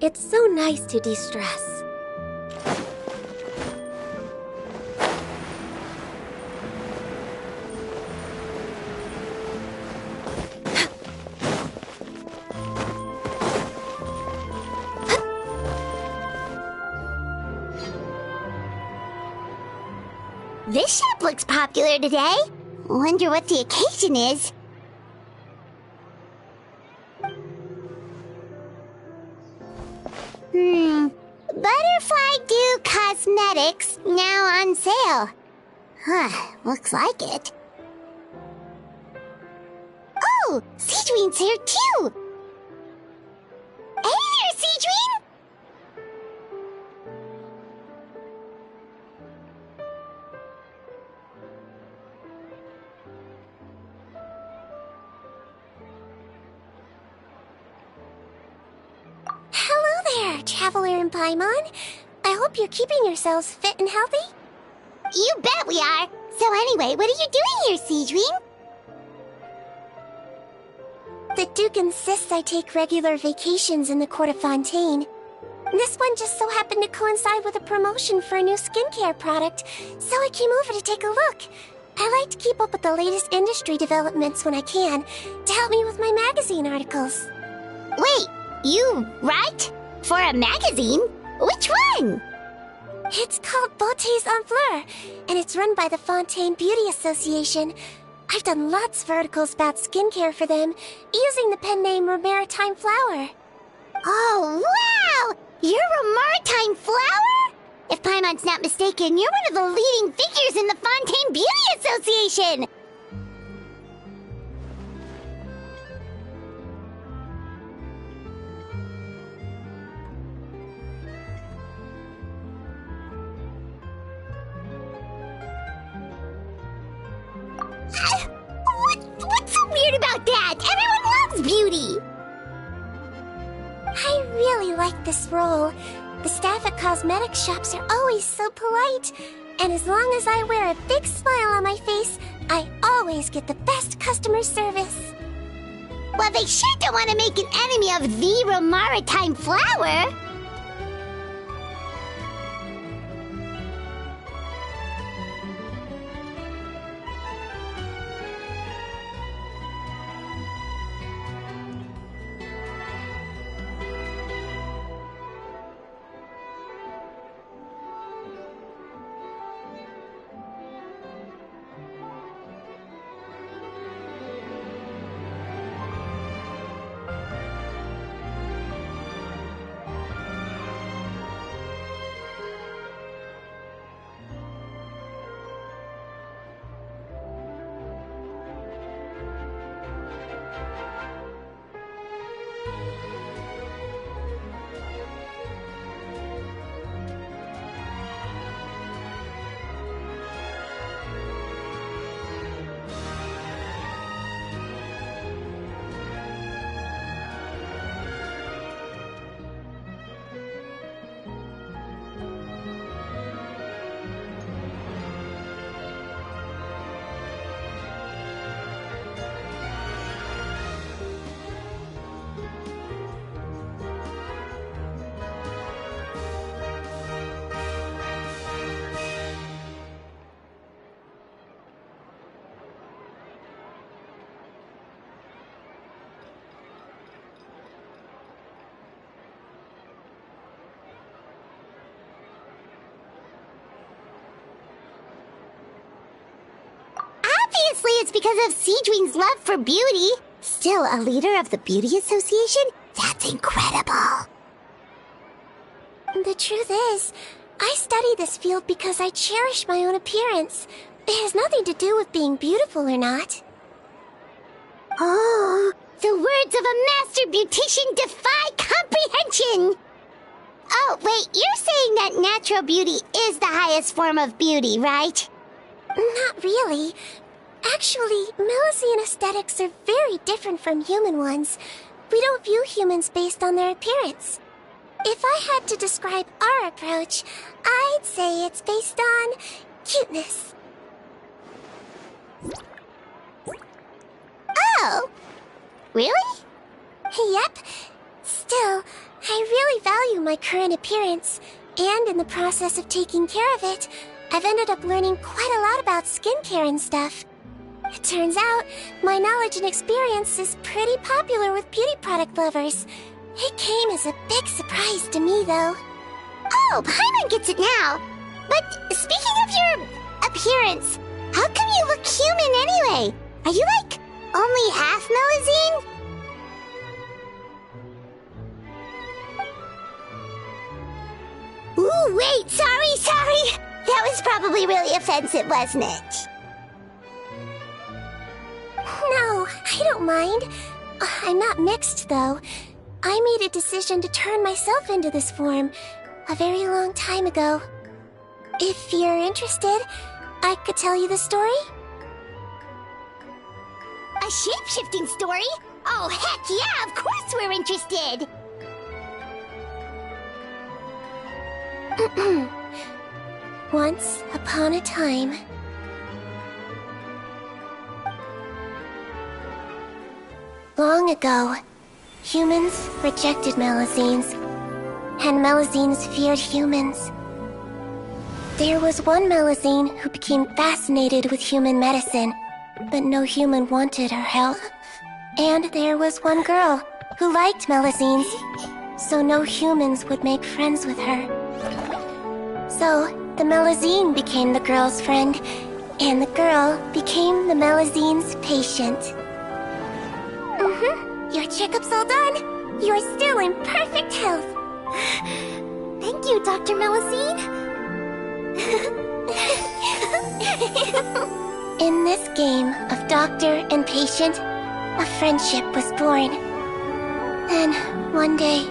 It's so nice to de-stress. This shop looks popular today. Wonder what the occasion is. Butterfly Dew Cosmetics now on sale. Huh, looks like it. Oh, Seedween's here too! Hey there, Seedween! Hello there! there, Traveler and Paimon. I hope you're keeping yourselves fit and healthy. You bet we are. So anyway, what are you doing here, Siegewing? The Duke insists I take regular vacations in the court of Fontaine. This one just so happened to coincide with a promotion for a new skincare product, so I came over to take a look. I like to keep up with the latest industry developments when I can, to help me with my magazine articles. Wait, you write? For a magazine? Which one? It's called Beautés en Fleur, and it's run by the Fontaine Beauty Association. I've done lots of articles about skincare for them, using the pen name Maritime Flower. Oh, wow! You're a Maritime Flower? If Paimon's not mistaken, you're one of the leading figures in the Fontaine Beauty Association! What's so weird about that? Everyone loves beauty! I really like this role. The staff at cosmetic shops are always so polite. And as long as I wear a big smile on my face, I always get the best customer service. Well, they sure don't want to make an enemy of the Maritime Flower. Obviously, it's because of Siegewing's love for beauty. Still, a leader of the Beauty Association? That's incredible. The truth is, I study this field because I cherish my own appearance. It has nothing to do with being beautiful or not. Oh, the words of a master beautician defy comprehension! Oh, wait, you're saying that natural beauty is the highest form of beauty, right? Not really. Actually, Milesian aesthetics are very different from human ones. We don't view humans based on their appearance. If I had to describe our approach, I'd say it's based on cuteness. Oh! Really? Yep. Still, I really value my current appearance, and in the process of taking care of it, I've ended up learning quite a lot about skincare and stuff. It turns out, my knowledge and experience is pretty popular with beauty product lovers. It came as a big surprise to me, though. Oh, Paimon gets it now. But speaking of your appearance, how come you look human anyway? Are you, like, only half Milesian? Ooh, wait, sorry. That was probably really offensive, wasn't it? No, I don't mind. I'm not mixed, though. I made a decision to turn myself into this form a very long time ago. If you're interested, I could tell you the story. A shape-shifting story? Oh, heck yeah, of course we're interested! Once upon a time. Long ago, humans rejected Melazines, and Melazines feared humans. There was one Melazine who became fascinated with human medicine, but no human wanted her help. And there was one girl who liked Melazines, so no humans would make friends with her. So, the Melazine became the girl's friend, and the girl became the Melazine's patient. Your checkup's all done. You're still in perfect health. Thank you, Dr. Melazine. In this game of doctor and patient, a friendship was born. Then, one day,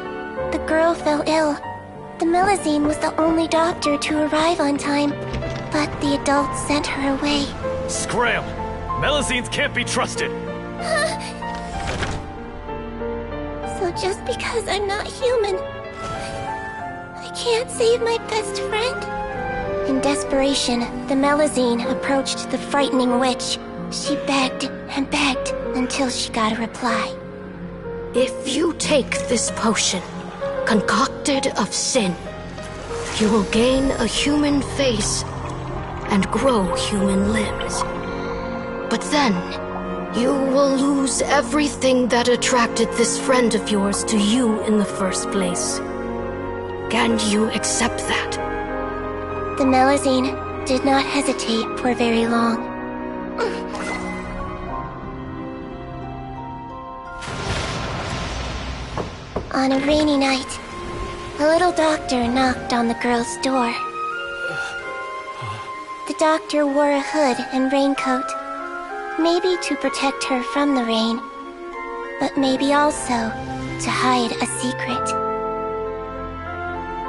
the girl fell ill. The Melazine was the only doctor to arrive on time, but the adults sent her away. Scram! Melazines can't be trusted! So just because I'm not human, I can't save my best friend? In desperation, the Melazine approached the frightening witch. She begged and begged until she got a reply. If you take this potion, concocted of sin, you will gain a human face and grow human limbs. But then, you will lose everything that attracted this friend of yours to you in the first place. Can you accept that? The Melazine did not hesitate for very long. On a rainy night, a little doctor knocked on the girl's door. The doctor wore a hood and raincoat, maybe to protect her from the rain, but maybe also to hide a secret.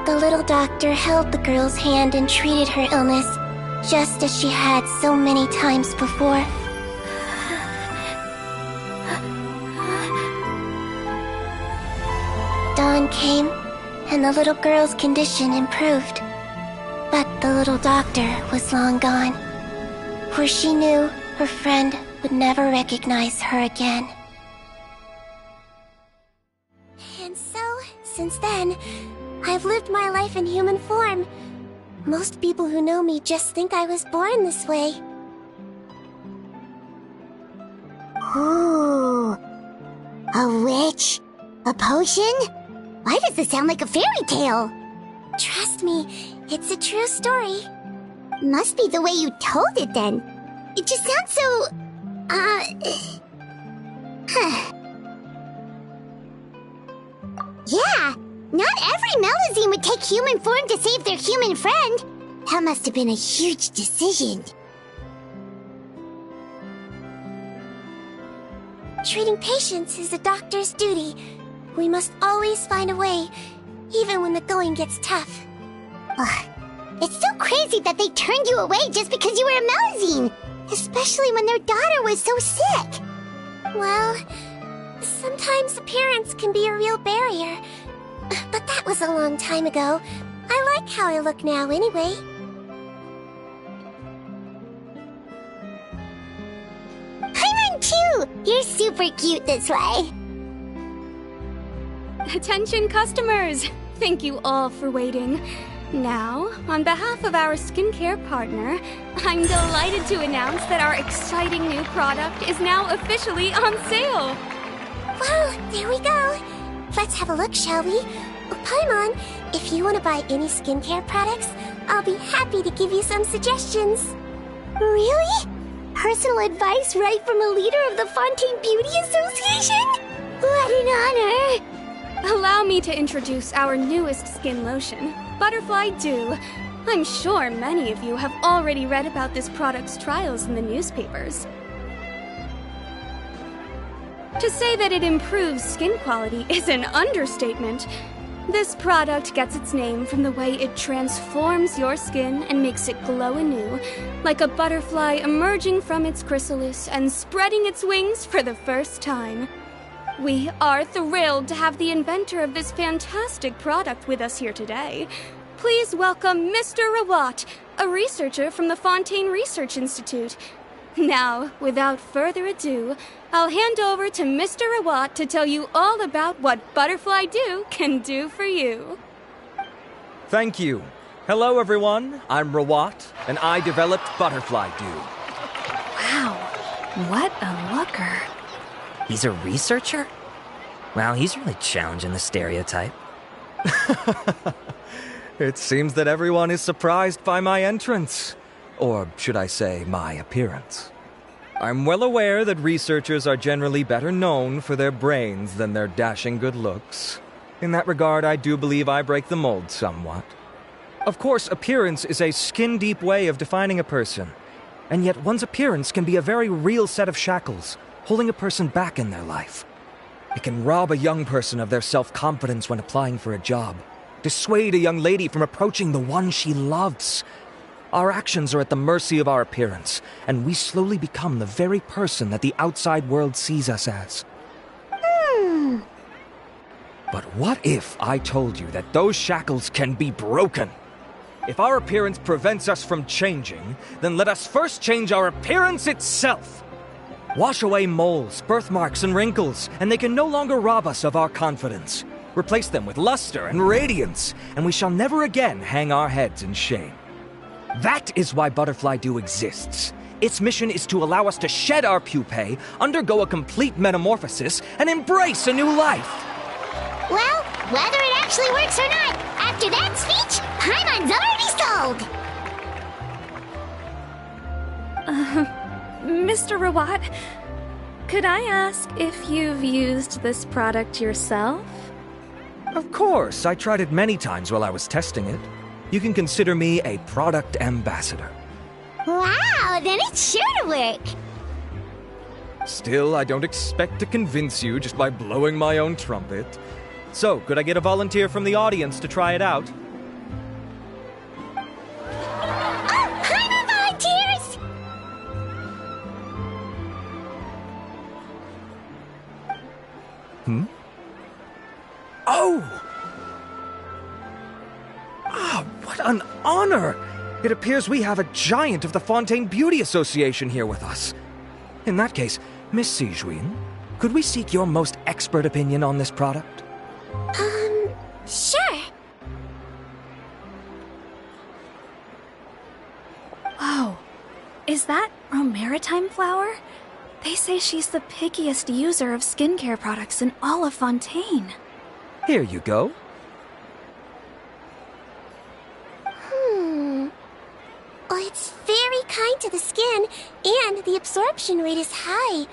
The little doctor held the girl's hand and treated her illness, just as she had so many times before. Dawn came, and the little girl's condition improved. But the little doctor was long gone, for she knew her friend would never recognize her again. And so, since then, I've lived my life in human form. Most people who know me just think I was born this way. Ooh. A witch? A potion? Why does this sound like a fairy tale? Trust me, it's a true story. Must be the way you told it then. It just sounds so... Yeah, not every Melazine would take human form to save their human friend. That must have been a huge decision. Treating patients is a doctor's duty. We must always find a way, even when the going gets tough. Ugh. It's so crazy that they turned you away just because you were a Melazine, especially when their daughter was so sick. Well, sometimes appearance can be a real barrier. But that was a long time ago. I like how I look now anyway. Paimon too! You're super cute this way. Attention customers! Thank you all for waiting. Now, on behalf of our skincare partner, I'm delighted to announce that our exciting new product is now officially on sale! Well, there we go. Let's have a look, shall we? Oh, Paimon, if you want to buy any skincare products, I'll be happy to give you some suggestions. Really? Personal advice right from a leader of the Fontaine Beauty Association? What an honor! Allow me to introduce our newest skin lotion, Butterfly Dew. I'm sure many of you have already read about this product's trials in the newspapers. To say that it improves skin quality is an understatement. This product gets its name from the way it transforms your skin and makes it glow anew, like a butterfly emerging from its chrysalis and spreading its wings for the first time. We are thrilled to have the inventor of this fantastic product with us here today. please welcome Mr. Rawat, a researcher from the Fontaine Research Institute. Now, without further ado, I'll hand over to Mr. Rawat to tell you all about what Butterfly Dew can do for you. Thank you. Hello, everyone. I'm Rawat, and I developed Butterfly Dew. Wow, what a looker. He's a researcher? Wow, he's really challenging the stereotype. It seems that everyone is surprised by my entrance. Or should I say, my appearance. I'm well aware that researchers are generally better known for their brains than their dashing good looks. In that regard, I do believe I break the mold somewhat. Of course, appearance is a skin-deep way of defining a person. And yet one's appearance can be a very real set of shackles, holding a person back in their life. It can rob a young person of their self-confidence when applying for a job, dissuade a young lady from approaching the one she loves. Our actions are at the mercy of our appearance, and we slowly become the very person that the outside world sees us as. But what if I told you that those shackles can be broken? If our appearance prevents us from changing, then let us first change our appearance itself. Wash away moles, birthmarks, and wrinkles, and they can no longer rob us of our confidence. Replace them with luster and radiance, and we shall never again hang our heads in shame. That is why Butterfly Dew exists. Its mission is to allow us to shed our pupae, undergo a complete metamorphosis, and embrace a new life. Well, whether it actually works or not, after that speech, Paimon's already sold! Mr. Rawat, could I ask if you've used this product yourself? Of course, I tried it many times while I was testing it. You can consider me a product ambassador. Wow, then it's sure to work! Still, I don't expect to convince you just by blowing my own trumpet. So, could I get a volunteer from the audience to try it out? Oh, Paimon volunteers! Oh! Ah, what an honor! It appears we have a giant of the Fontaine Beauty Association here with us. In that case, Miss Sijuin, could we seek your most expert opinion on this product? Sure. Whoa, is that Romaritime flower? They say she's the pickiest user of skincare products in all of Fontaine. Here you go. Oh, it's very kind to the skin, and the absorption rate is high.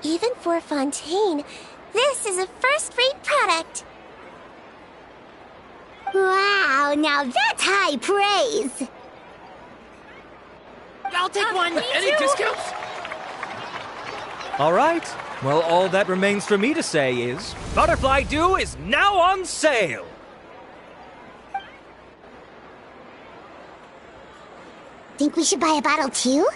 Even for Fontaine, this is a first-rate product. Wow, now that's high praise! I'll take one! Any discounts? All right. Well, all that remains for me to say is, Butterfly Dew is now on sale! Think we should buy a bottle too?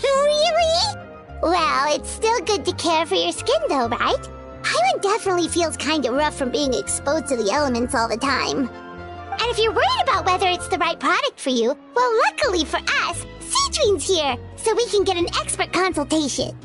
Really? Well, it's still good to care for your skin though, right? Paimon definitely feels kinda rough from being exposed to the elements all the time. And if you're worried about whether it's the right product for you, well, luckily for us, Sijuin's here, so we can get an expert consultation.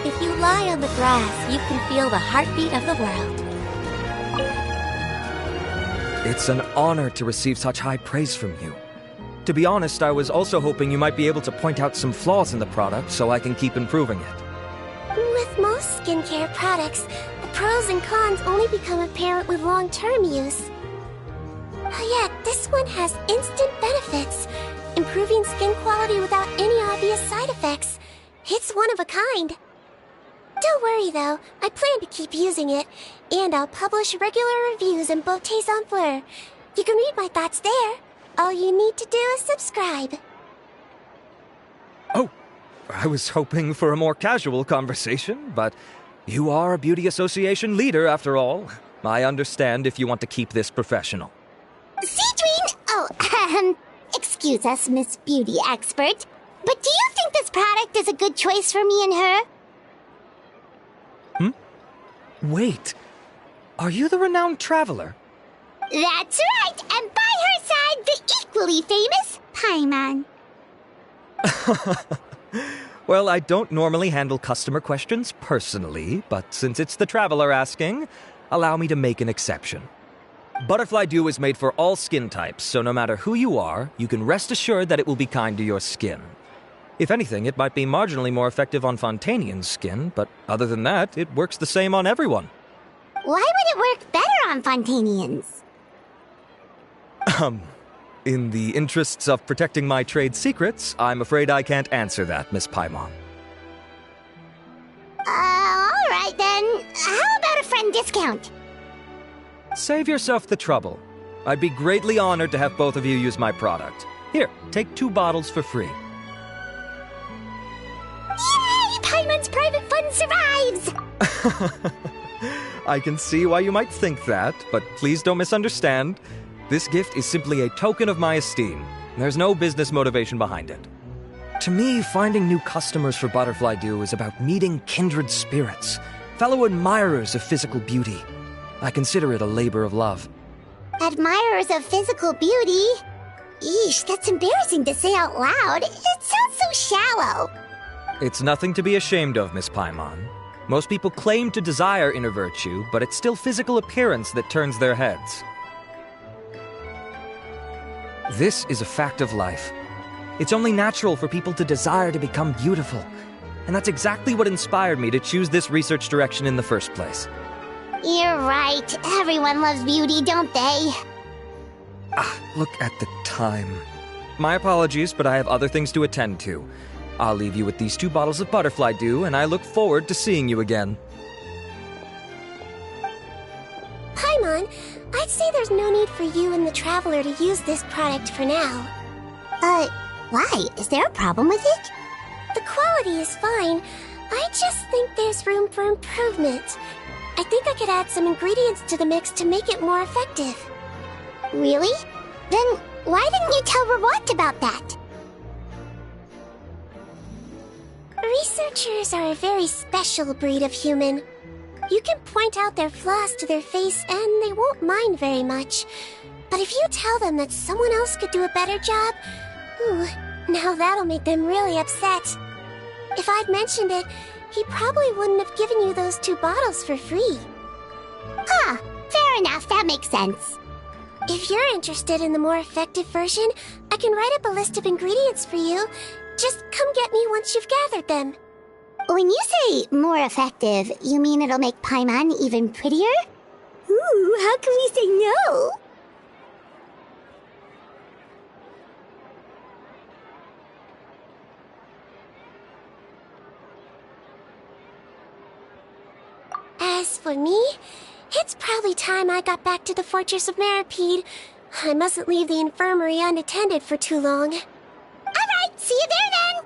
If you lie on the grass, you can feel the heartbeat of the world. It's an honor to receive such high praise from you. To be honest, I was also hoping you might be able to point out some flaws in the product so I can keep improving it. With most skincare products, the pros and cons only become apparent with long-term use. Yet, this one has instant benefits, improving skin quality without any obvious side effects. It's one of a kind. Don't worry though, I plan to keep using it, and I'll publish regular reviews in Beautés en Fleur. You can read my thoughts there. All you need to do is subscribe. Oh, I was hoping for a more casual conversation, but you are a beauty association leader after all. I understand if you want to keep this professional. Cedrine! Oh, excuse us, Miss Beauty Expert, but do you think this product is a good choice for me and her? Wait, are you the renowned traveler? That's right, and by her side, the equally famous Paimon. Well, I don't normally handle customer questions personally, but since it's the traveler asking, allow me to make an exception. Butterfly Dew is made for all skin types, so no matter who you are, you can rest assured that it will be kind to your skin. If anything, it might be marginally more effective on Fontainian's skin, but other than that, it works the same on everyone. Why would it work better on Fontainians? In the interests of protecting my trade secrets, I'm afraid I can't answer that, Miss Paimon. Alright then. How about a friend discount? Save yourself the trouble. I'd be greatly honored to have both of you use my product. Here, take 2 bottles for free. Yay! Paimon's private fund survives! I can see why you might think that, but please don't misunderstand. This gift is simply a token of my esteem. There's no business motivation behind it. To me, finding new customers for Butterfly Dew is about meeting kindred spirits, fellow admirers of physical beauty. I consider it a labor of love. Admirers of physical beauty? Eesh, that's embarrassing to say out loud. It sounds so shallow. It's nothing to be ashamed of, Miss Paimon. Most people claim to desire inner virtue, but it's still physical appearance that turns their heads. This is a fact of life. It's only natural for people to desire to become beautiful. And that's exactly what inspired me to choose this research direction in the first place. You're right. Everyone loves beauty, don't they? Look at the time. My apologies, but I have other things to attend to. I'll leave you with these 2 bottles of Butterfly Dew, and I look forward to seeing you again. Paimon, I'd say there's no need for you and the Traveler to use this product for now. Why? Is there a problem with it? The quality is fine. I just think there's room for improvement. I think I could add some ingredients to the mix to make it more effective. Really? Then why didn't you tell Rawat about that? Researchers are a very special breed of human. You can point out their flaws to their face and they won't mind very much. But if you tell them that someone else could do a better job, now that'll make them really upset. If I'd mentioned it, he probably wouldn't have given you those 2 bottles for free. Fair enough, that makes sense. If you're interested in the more effective version, I can write up a list of ingredients for you. Just come get me once you've gathered them. When you say more effective, you mean it'll make Paimon even prettier? Ooh, how can we say no? As for me, it's probably time I got back to the Fortress of Maripede. I mustn't leave the infirmary unattended for too long. Alright, see you there then!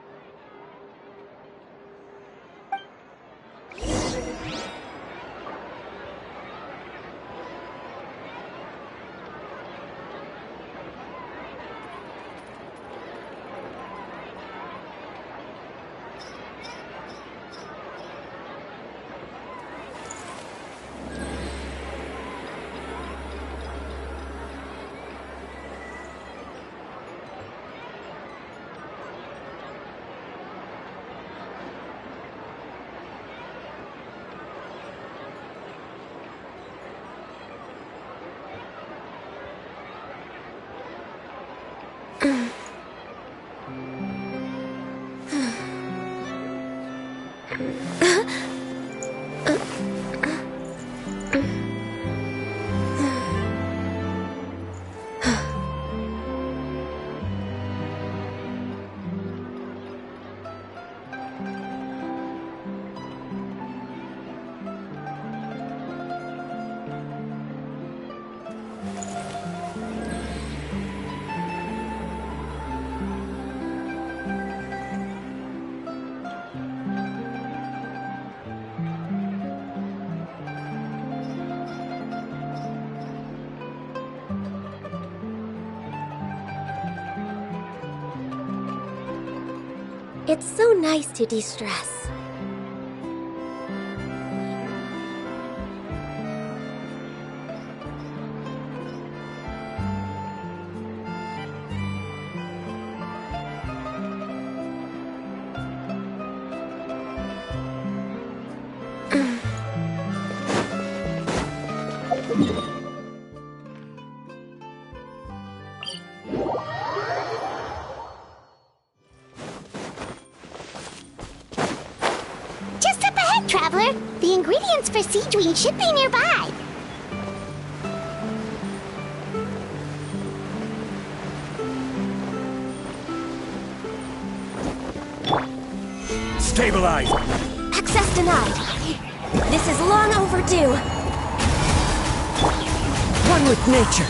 It's so nice to de-stress. Just up ahead, traveler. The ingredients for Seedween should be nearby. Stabilize! Access denied. This is long overdue. One with nature.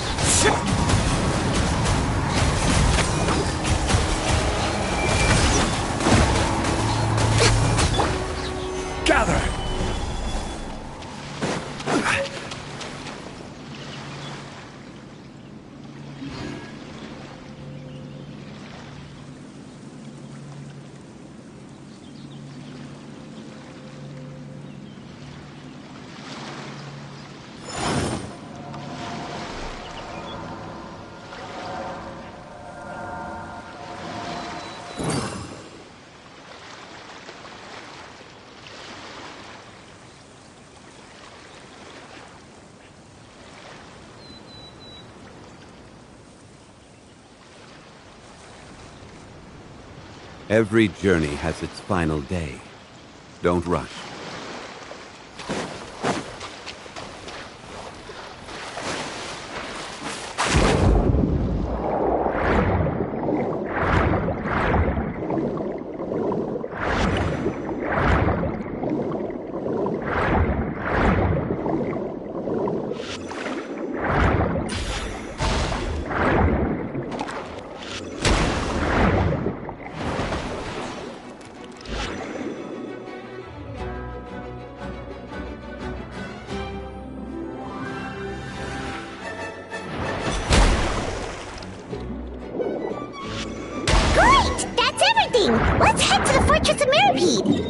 Gather! Every journey has its final day. Don't rush. Great! That's everything! Let's head to the Fortress of Mirapede!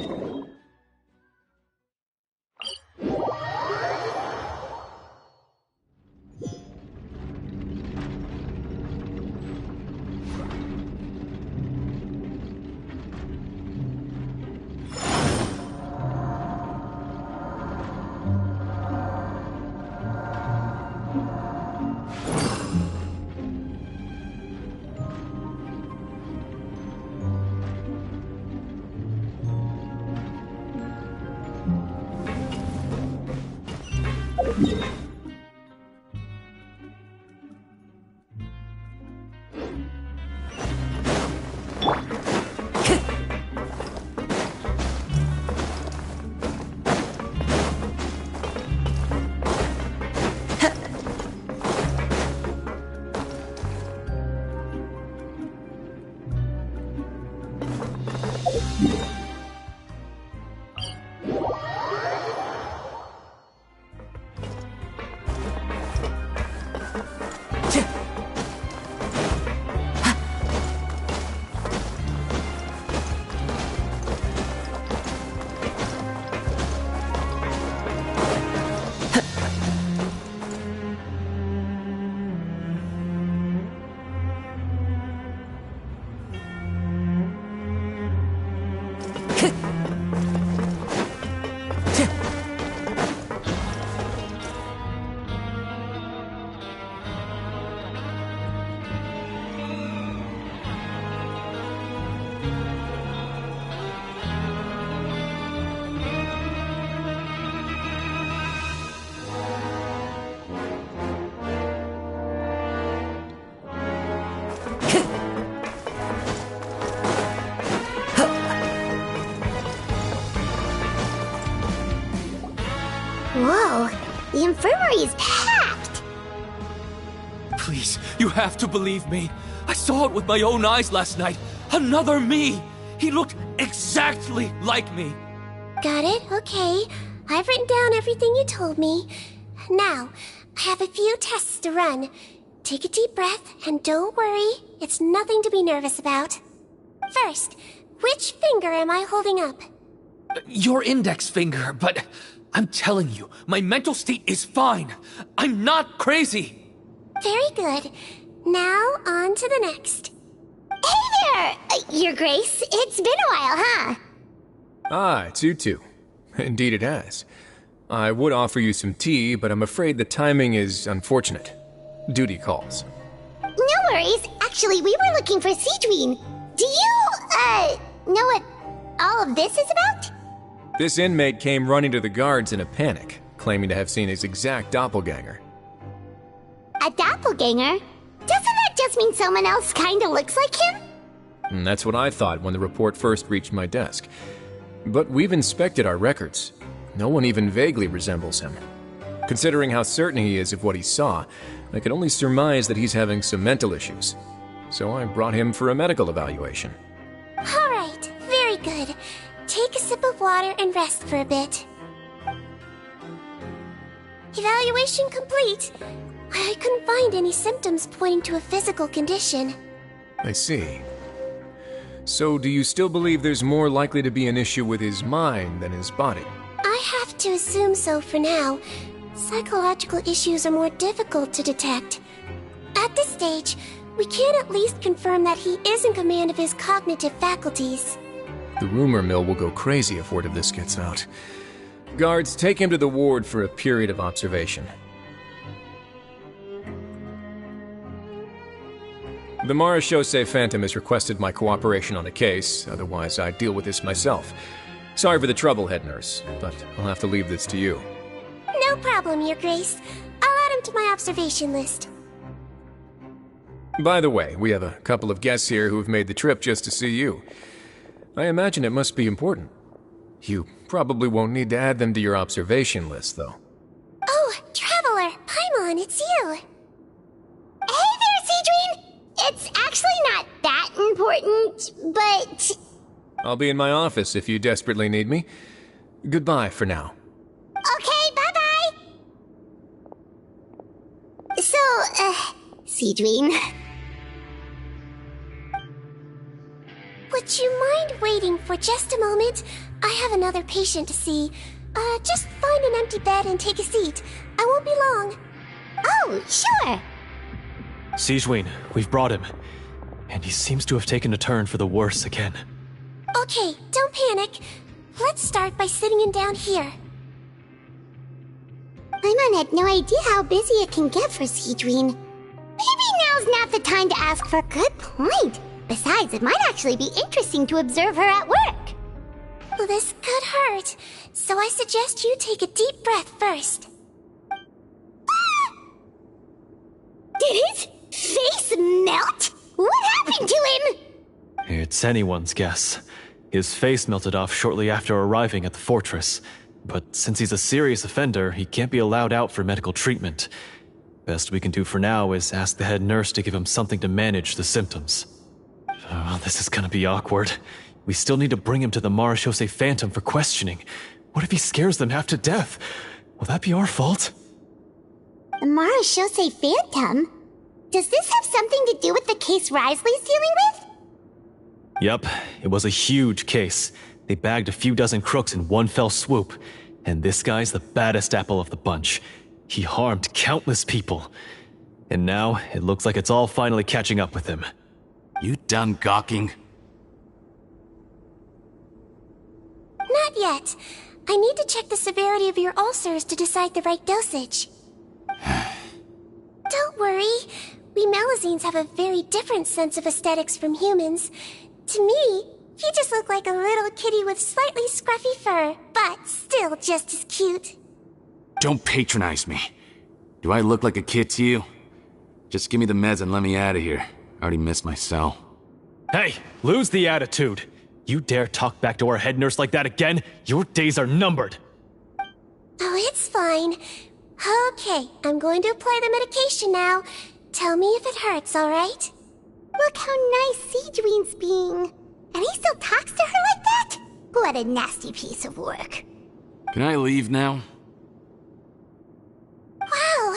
Whoa, the infirmary is packed! Please, you have to believe me. I saw it with my own eyes last night. Another me! He looked exactly like me. Got it, okay. I've written down everything you told me. Now, I have a few tests to run. Take a deep breath, and don't worry, it's nothing to be nervous about. First, which finger am I holding up? Your index finger, but I'm telling you, my mental state is fine. I'm not crazy. Very good. Now, on to the next. Hey there, Your Grace. It's been a while, huh? Ah, it's you two. Indeed it has. I would offer you some tea, but I'm afraid the timing is unfortunate. Duty calls. No worries. Actually, we were looking for Siegwien. Do you, know what all of this is about? This inmate came running to the guards in a panic, claiming to have seen his exact doppelganger. A doppelganger? Doesn't that just mean someone else kinda looks like him? And that's what I thought when the report first reached my desk. But we've inspected our records. No one even vaguely resembles him. Considering how certain he is of what he saw, I could only surmise that he's having some mental issues. So I brought him for a medical evaluation. All right, very good. Take a sip of water and rest for a bit. Evaluation complete. I couldn't find any symptoms pointing to a physical condition. I see. So do you still believe there's more likely to be an issue with his mind than his body? I have to assume so for now. Psychological issues are more difficult to detect. At this stage, we can at least confirm that he is in command of his cognitive faculties. The rumor mill will go crazy if word of this gets out. Guards, take him to the ward for a period of observation. The Marechaussee Phantom has requested my cooperation on a case, otherwise I'd deal with this myself. Sorry for the trouble, head nurse, but I'll have to leave this to you. No problem, Your Grace. I'll add him to my observation list. By the way, we have a couple of guests here who have made the trip just to see you. I imagine it must be important. You probably won't need to add them to your observation list, though. Oh, Traveler! Paimon, it's you! Hey there, Siegwien! It's actually not that important, but... I'll be in my office if you desperately need me. Goodbye for now. Okay, bye-bye! So, Siegwien... Would you mind waiting for just a moment? I have another patient to see. Just find an empty bed and take a seat. I won't be long. Oh, sure! Siegwien, we've brought him. And he seems to have taken a turn for the worse again. Okay, don't panic. Let's start by sitting him down here. Paimon had no idea how busy it can get for Siegwien. Maybe now's not the time to ask for a good point. Besides, it might actually be interesting to observe her at work. Well, this could hurt, so I suggest you take a deep breath first. Did his face melt? What happened to him? It's anyone's guess. His face melted off shortly after arriving at the fortress. But since he's a serious offender, he can't be allowed out for medical treatment. Best we can do for now is ask the head nurse to give him something to manage the symptoms. Oh, this is gonna be awkward. We still need to bring him to the Marechaussee Phantom for questioning. What if he scares them half to death? Will that be our fault? The Marechaussee Phantom? Does this have something to do with the case Risley's dealing with? Yep, it was a huge case. They bagged a few dozen crooks in one fell swoop. And this guy's the baddest apple of the bunch. He harmed countless people. And now, it looks like it's all finally catching up with him. You done gawking? Not yet. I need to check the severity of your ulcers to decide the right dosage. Don't worry. We Melazines have a very different sense of aesthetics from humans. To me, he just looked like a little kitty with slightly scruffy fur, but still just as cute. Don't patronize me. Do I look like a kid to you? Just give me the meds and let me out of here. I already missed my cell. Hey, lose the attitude. You dare talk back to our head nurse like that again? Your days are numbered. Oh, it's fine. Okay, I'm going to apply the medication now. Tell me if it hurts, alright? Look how nice Seedween's being. And he still talks to her like that? What a nasty piece of work. Can I leave now? Wow,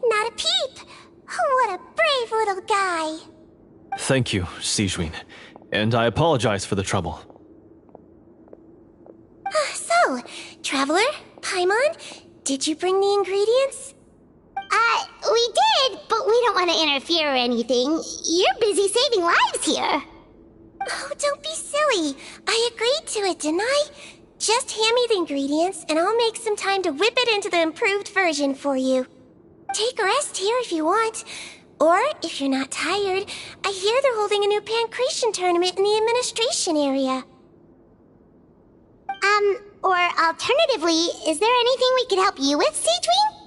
not a peep. What a brave little guy. Thank you, Sejuin. And I apologize for the trouble. So, Traveler, Paimon, did you bring the ingredients? We did, but we don't want to interfere or anything. You're busy saving lives here. Oh, don't be silly. I agreed to it, didn't I? Just hand me the ingredients, and I'll make some time to whip it into the improved version for you. Take a rest here if you want. Or, if you're not tired, I hear they're holding a new pancreation tournament in the administration area. Or alternatively, is there anything we could help you with, Seedween?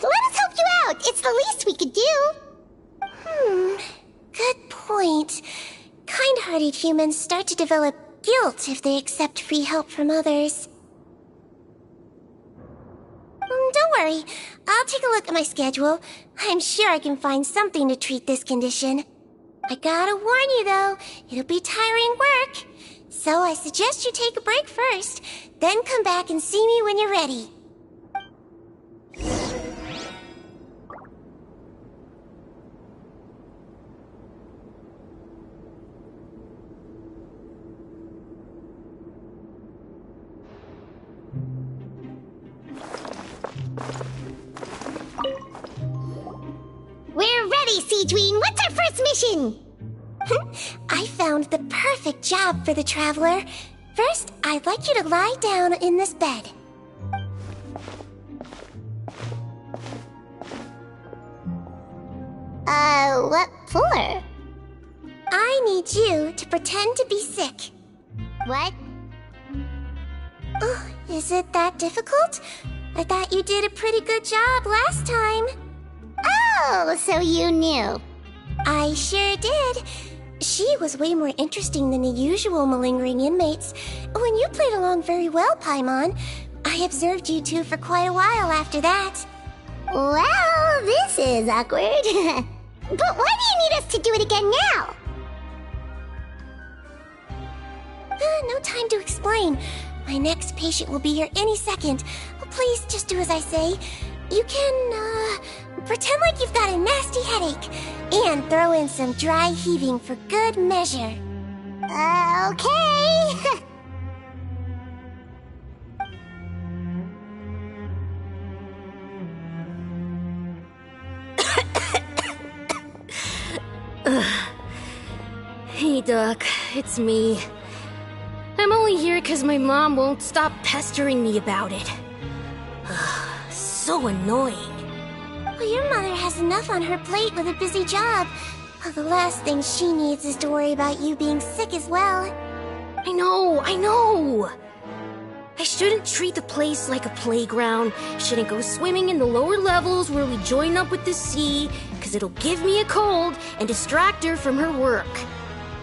Let us help you out. It's the least we could do. Good point. Kind-hearted humans start to develop guilt if they accept free help from others. Don't worry. I'll take a look at my schedule. I'm sure I can find something to treat this condition. I gotta warn you, though, it'll be tiring work. So I suggest you take a break first, then come back and see me when you're ready. We're ready, Seedween. What's our first mission? I found the perfect job for the Traveler. First, I'd like you to lie down in this bed. What for? I need you to pretend to be sick. What? Oh, is it that difficult? I thought you did a pretty good job last time. Oh, so you knew. I sure did. She was way more interesting than the usual malingering inmates. When you played along very well, Paimon, I observed you two for quite a while after that. Well, this is awkward. But why do you need us to do it again now? No time to explain. My next patient will be here any second. Please just do as I say. You can, pretend like you've got a nasty headache. And throw in some dry heaving for good measure. Okay. Hey, Doc, it's me. I'm only here because my mom won't stop pestering me about it. So annoying. Well, your mother has enough on her plate with a busy job. The last thing she needs is to worry about you being sick as well. I know! I shouldn't treat the place like a playground. Shouldn't go swimming in the lower levels where we join up with the sea, because it'll give me a cold and distract her from her work.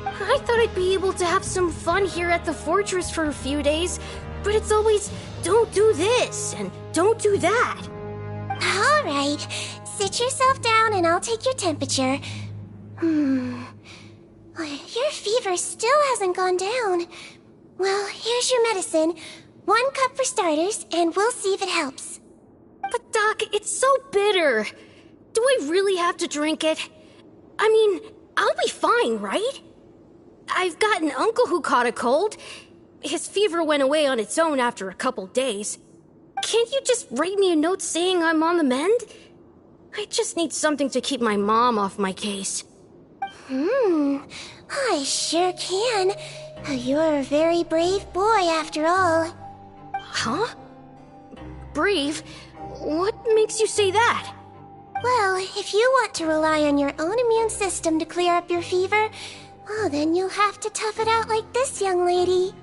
I thought I'd be able to have some fun here at the fortress for a few days, but it's always, don't do this and don't do that. All right, sit yourself down and I'll take your temperature. Your fever still hasn't gone down. Well, here's your medicine. 1 cup for starters, and we'll see if it helps. But Doc, it's so bitter. Do I really have to drink it? I mean, I'll be fine, right? I've got an uncle who caught a cold. His fever went away on its own after a couple days. Can't you just write me a note saying I'm on the mend? I just need something to keep my mom off my case. I sure can. You're a very brave boy after all. Huh? Brave? What makes you say that? Well, if you want to rely on your own immune system to clear up your fever, well, then you'll have to tough it out like this young lady.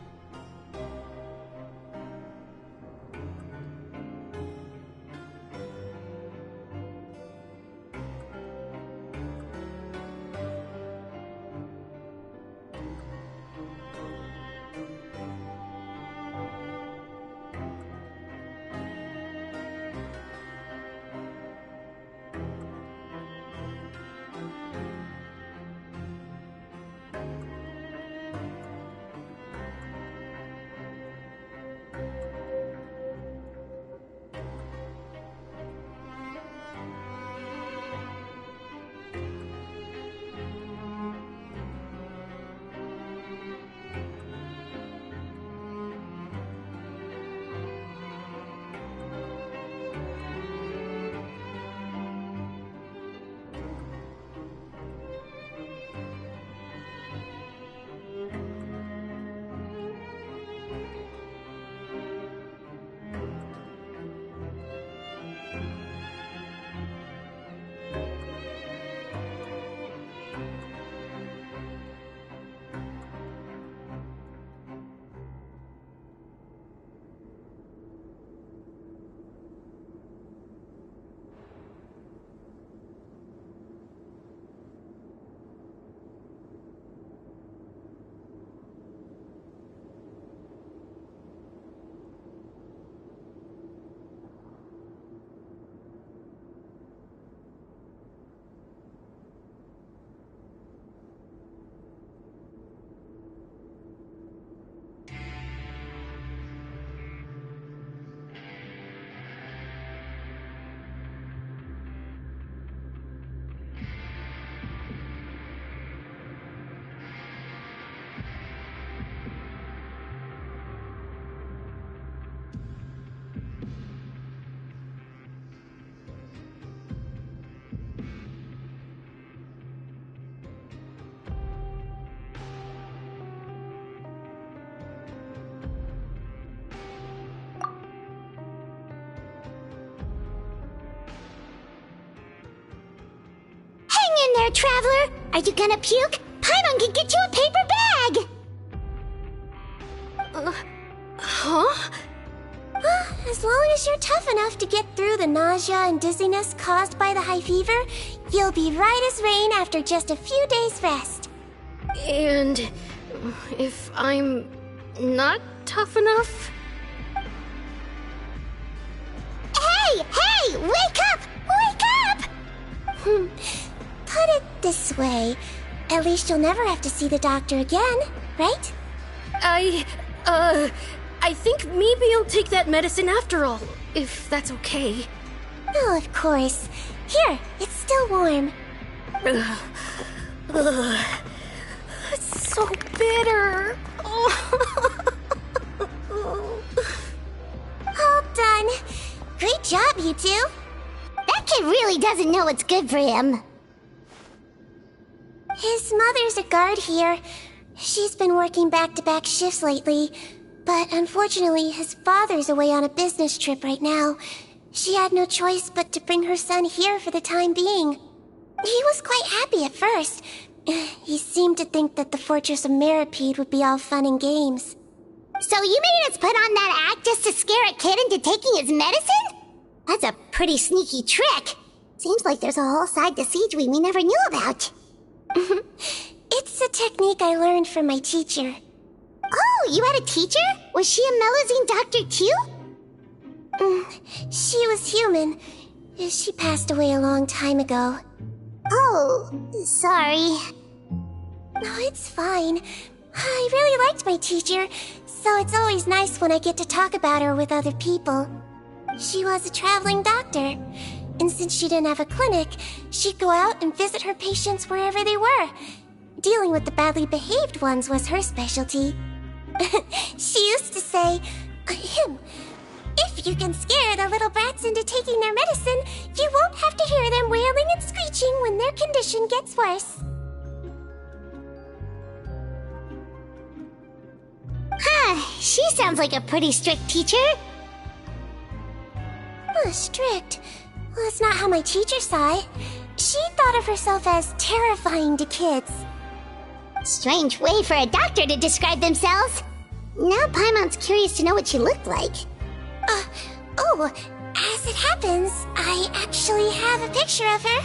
There, traveler! Are you gonna puke? Paimon can get you a paper bag! Huh? As long as you're tough enough to get through the nausea and dizziness caused by the high fever, you'll be right as rain after just a few days' rest. And if I'm not tough enough? Hey! Wake up! Wake up! Put it this way. At least you'll never have to see the doctor again, right? I think maybe I'll take that medicine after all, if that's okay. Oh, of course. Here, it's still warm. It's so bitter. All done. Great job, you two. That kid really doesn't know what's good for him. His mother's a guard here. She's been working back-to-back shifts lately, but unfortunately his father's away on a business trip right now. She had no choice but to bring her son here for the time being. He was quite happy at first. He seemed to think that the Fortress of Meripede would be all fun and games. So you made us put on that act just to scare a kid into taking his medicine? That's a pretty sneaky trick. Seems like there's a whole side to Siegeween we never knew about. It's a technique I learned from my teacher. Oh, you had a teacher? Was she a Melusine doctor too? She was human. She passed away a long time ago. Oh, sorry. No, it's fine. I really liked my teacher, so it's always nice when I get to talk about her with other people. She was a traveling doctor, and since she didn't have a clinic, she'd go out and visit her patients wherever they were. Dealing with the badly behaved ones was her specialty. She used to say, if you can scare the little brats into taking their medicine, you won't have to hear them wailing and screeching when their condition gets worse. She sounds like a pretty strict teacher. Strict? Well, that's not how my teacher saw it. She thought of herself as terrifying to kids. Strange way for a doctor to describe themselves. Now Paimon's curious to know what she looked like. As it happens, I actually have a picture of her.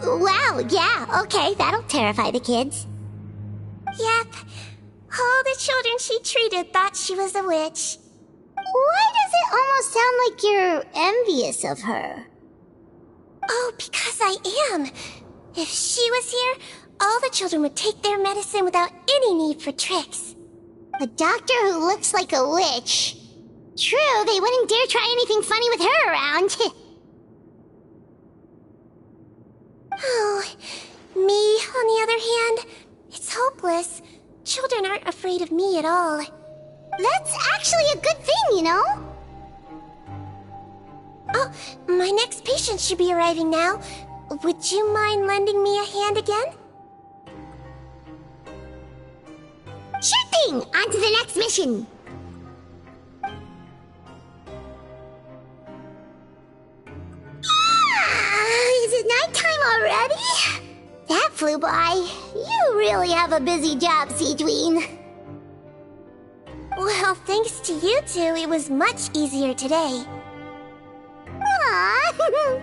Oh, wow, yeah, okay, that'll terrify the kids. Yep. All the children she treated thought she was a witch. Why does it almost sound like you're envious of her? Oh, because I am. If she was here, all the children would take their medicine without any need for tricks. A doctor who looks like a witch. True, they wouldn't dare try anything funny with her around. Oh, me, on the other hand, it's hopeless. Children aren't afraid of me at all. That's actually a good thing, you know? Oh, my next patient should be arriving now. Would you mind lending me a hand again? Sure thing! On to the next mission! Is it nighttime already? That flew by. You really have a busy job, Siegeween. Well, thanks to you two, it was much easier today. Aww.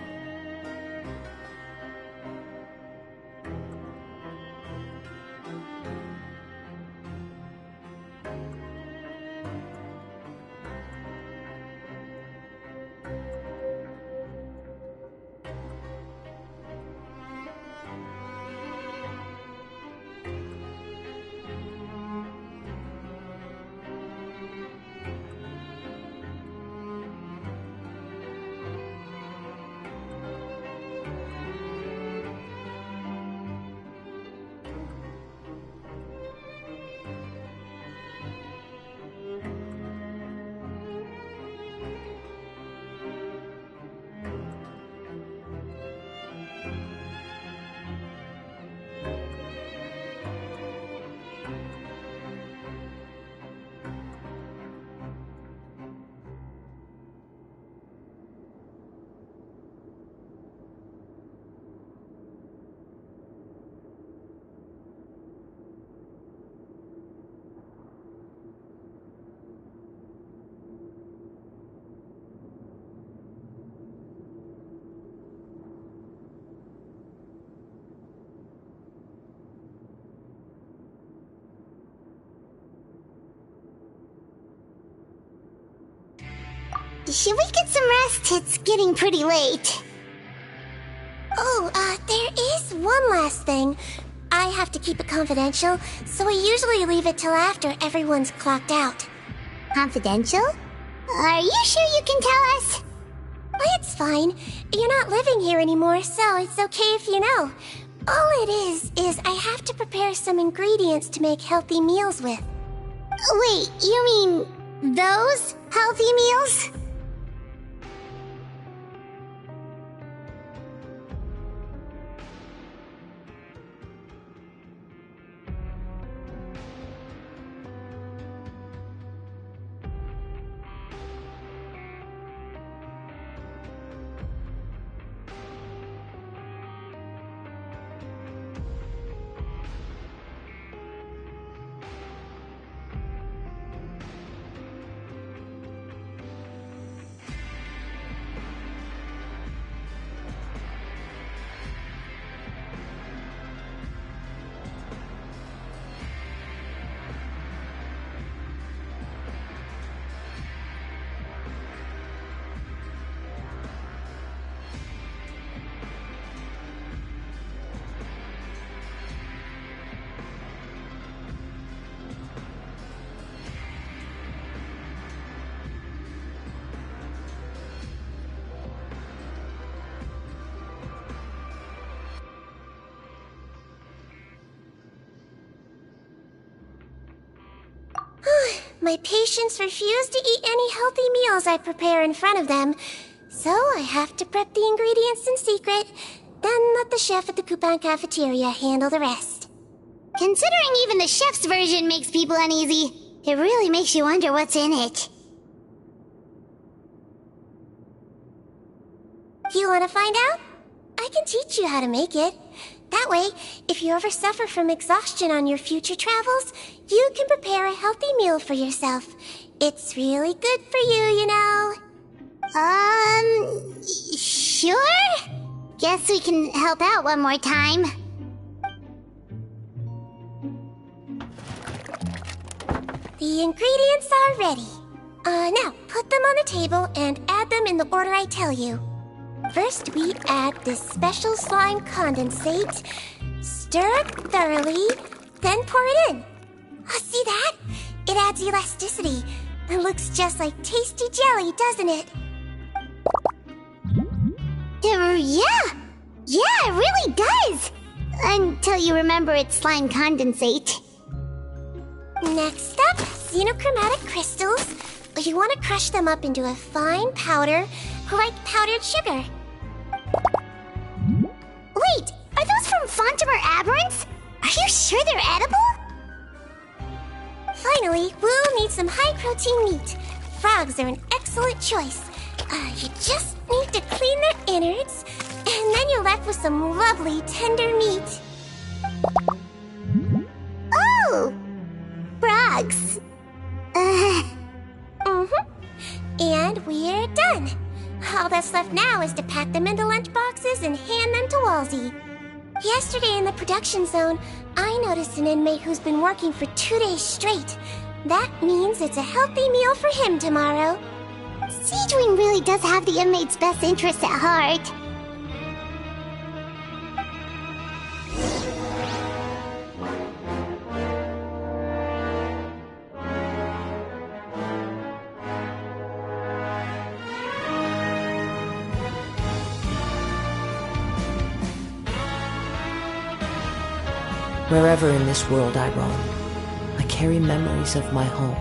should we get some rest? It's getting pretty late. Oh, there is one last thing. I have to keep it confidential, so we usually leave it till after everyone's clocked out. Confidential? Are you sure you can tell us? Well, it's fine. You're not living here anymore, so it's okay if you know. All it is I have to prepare some ingredients to make healthy meals with. Wait, you mean those healthy meals? My patients refuse to eat any healthy meals I prepare in front of them, so I have to prep the ingredients in secret, then let the chef at the Coupon cafeteria handle the rest. Considering even the chef's version makes people uneasy, it really makes you wonder what's in it. You want to find out? I can teach you how to make it. That way, if you ever suffer from exhaustion on your future travels, you can prepare a healthy meal for yourself. It's really good for you, you know. Sure? Guess we can help out one more time. The ingredients are ready. Now, put them on the table and add them in the order I tell you. First, we add this special slime condensate, stir it thoroughly, then pour it in. Oh, see that? It adds elasticity. It looks just like tasty jelly, doesn't it? Yeah, it really does! Until you remember it's slime condensate. Next up, xenochromatic crystals. You want to crush them up into a fine powder, like powdered sugar. Wait, are those from Fontimer Aberrants? Are you sure they're edible? Finally, we'll need some high-protein meat. Frogs are an excellent choice. You just need to clean their innards, and then you're left with some lovely, tender meat. Oh! Frogs. And we're done. All that's left now is to pack them into lunchboxes and hand them to Walsey. Yesterday in the production zone, I noticed an inmate who's been working for 2 days straight. That means it's a healthy meal for him tomorrow. Seedwing really does have the inmate's best interests at heart. Wherever in this world I roam, I carry memories of my home.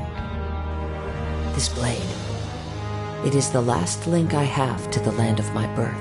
This blade, it is the last link I have to the land of my birth.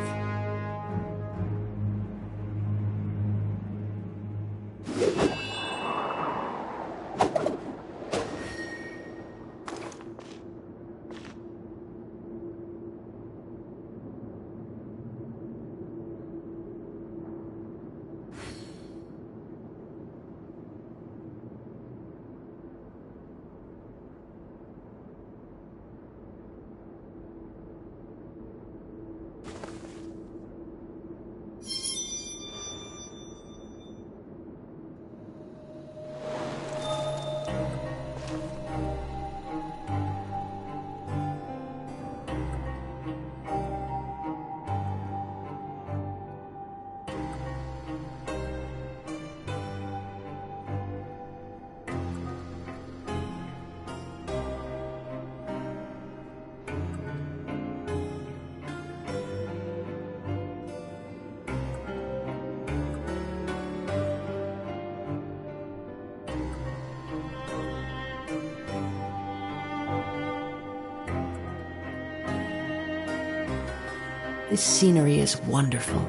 This scenery is wonderful.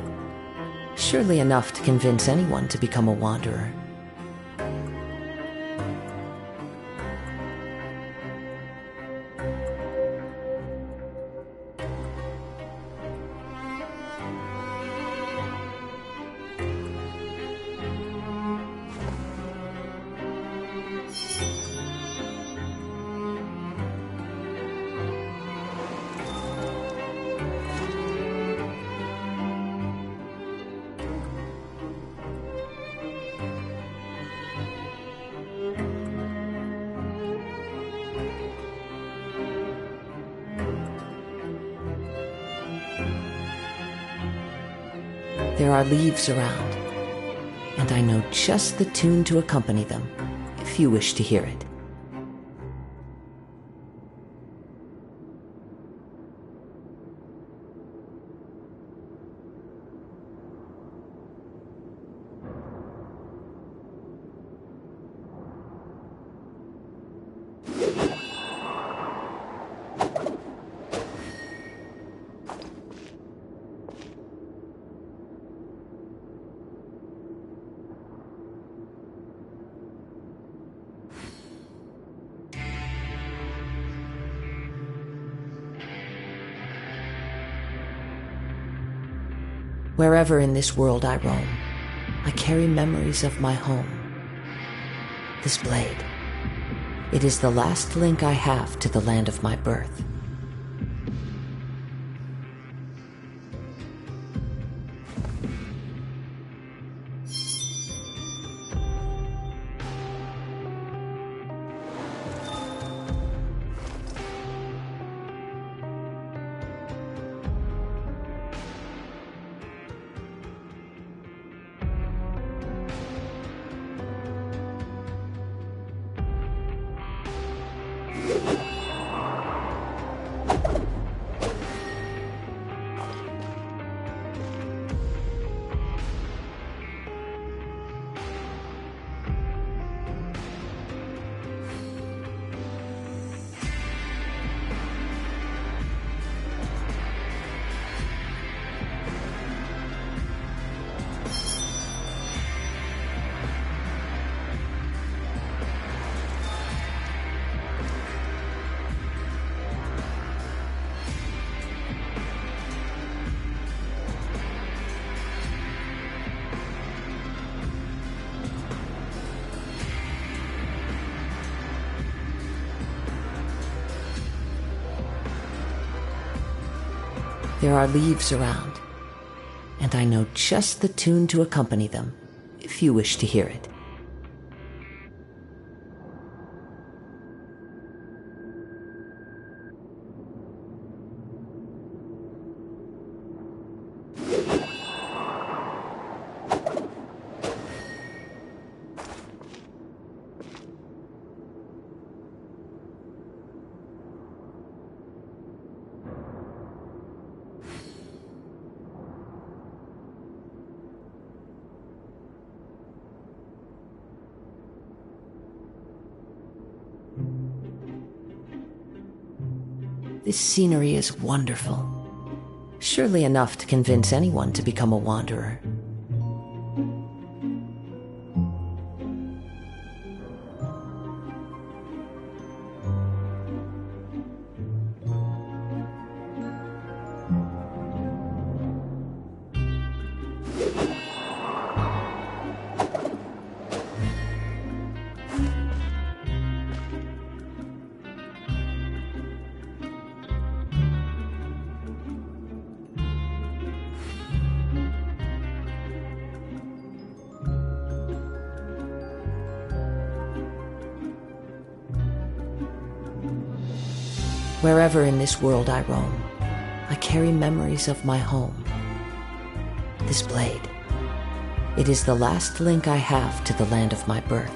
Surely enough to convince anyone to become a wanderer. There are leaves around, and I know just the tune to accompany them, if you wish to hear it. Wherever in this world I roam, I carry memories of my home. This blade, it is the last link I have to the land of my birth. There are leaves around, and I know just the tune to accompany them, if you wish to hear it. This scenery is wonderful. Surely enough to convince anyone to become a wanderer. Wherever in this world I roam, I carry memories of my home. This blade, it is the last link I have to the land of my birth.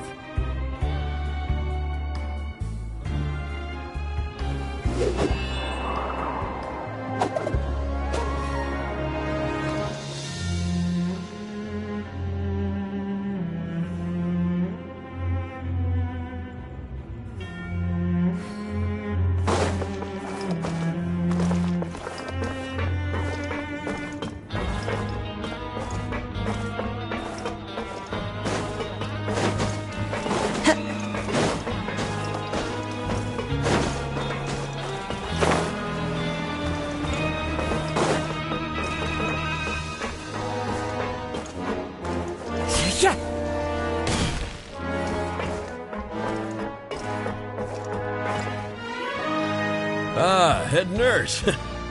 Ah, head nurse.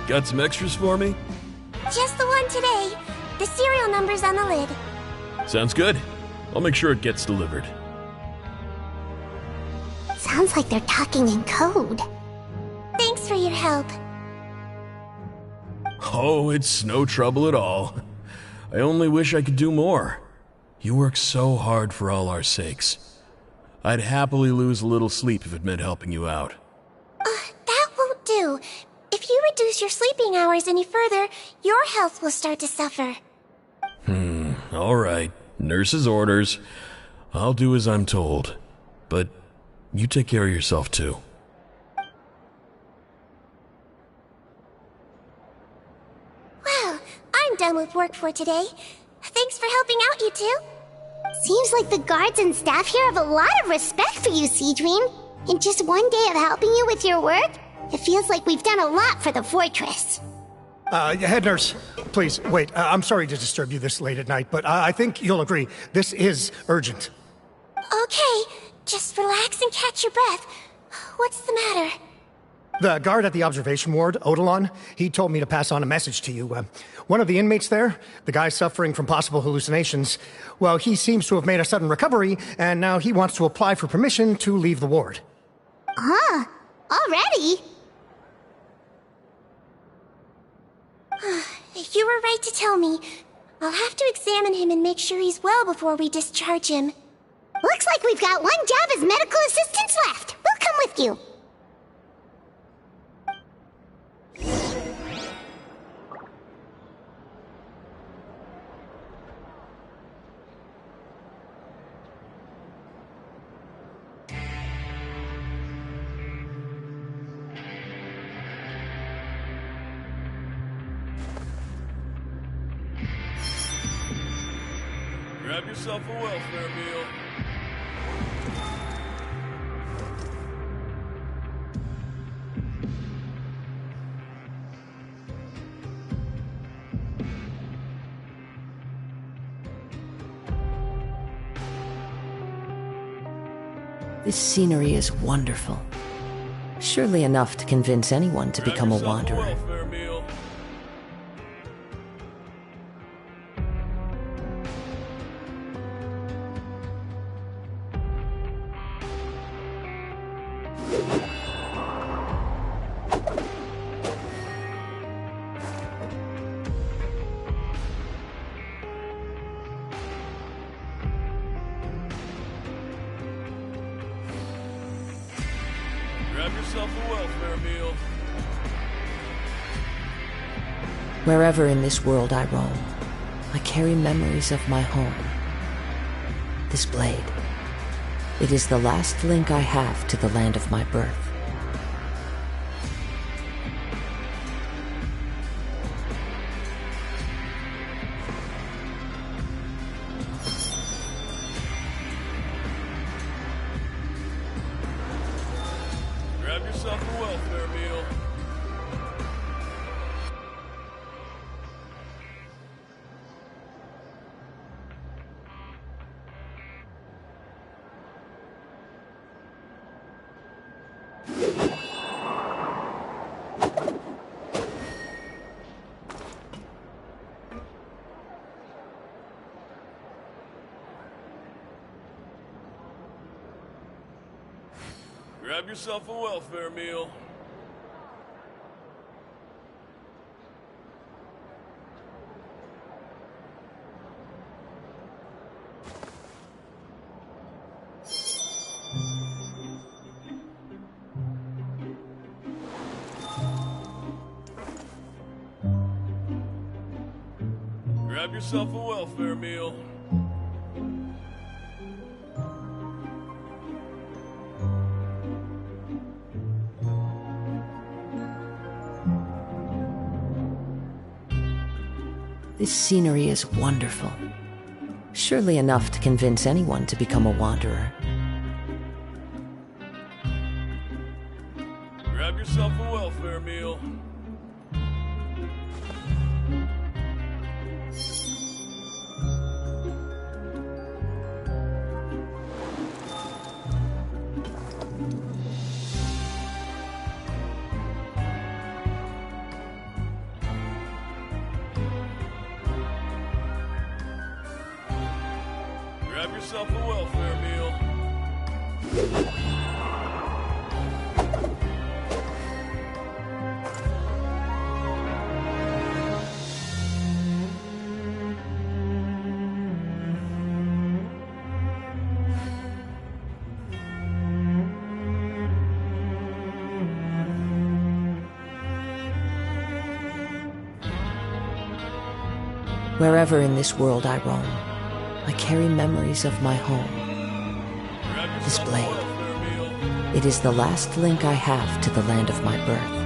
Got some extras for me? Just the one today. The serial number's on the lid. Sounds good. I'll make sure it gets delivered. Sounds like they're talking in code. Thanks for your help. Oh, it's no trouble at all. I only wish I could do more. You work so hard for all our sakes. I'd happily lose a little sleep if it meant helping you out. That won't do. If you reduce your sleeping hours any further, your health will start to suffer. All right. Nurse's orders. I'll do as I'm told. But you take care of yourself, too. Well, I'm done with work for today. Thanks for helping out, you two. Seems like the guards and staff here have a lot of respect for you, Seedream. In just one day of helping you with your work, it feels like we've done a lot for the fortress. Head nurse, please, wait. I'm sorry to disturb you this late at night, but I think you'll agree, this is urgent. Okay, just relax and catch your breath. What's the matter? The guard at the observation ward, Odilon, he told me to pass on a message to you. One of the inmates there, the guy suffering from possible hallucinations, well, he seems to have made a sudden recovery, and now he wants to apply for permission to leave the ward. Huh? Already? You were right to tell me. I'll have to examine him and make sure he's well before we discharge him. Looks like we've got one job as medical assistants left. We'll come with you. Grab yourself a welfare meal. This scenery is wonderful. Surely enough to convince anyone to become a wanderer. Grab yourself a welfare meal. Wherever in this world I roam, I carry memories of my home. This blade, it is the last link I have to the land of my birth. Grab yourself a welfare meal. Grab yourself a welfare meal. Grab yourself a welfare meal. This scenery is wonderful. Surely enough to convince anyone to become a wanderer. Grab yourself a welfare meal. yourself a welfare meal. Wherever in this world I roam, I carry memories of my home. This blade, it is the last link I have to the land of my birth.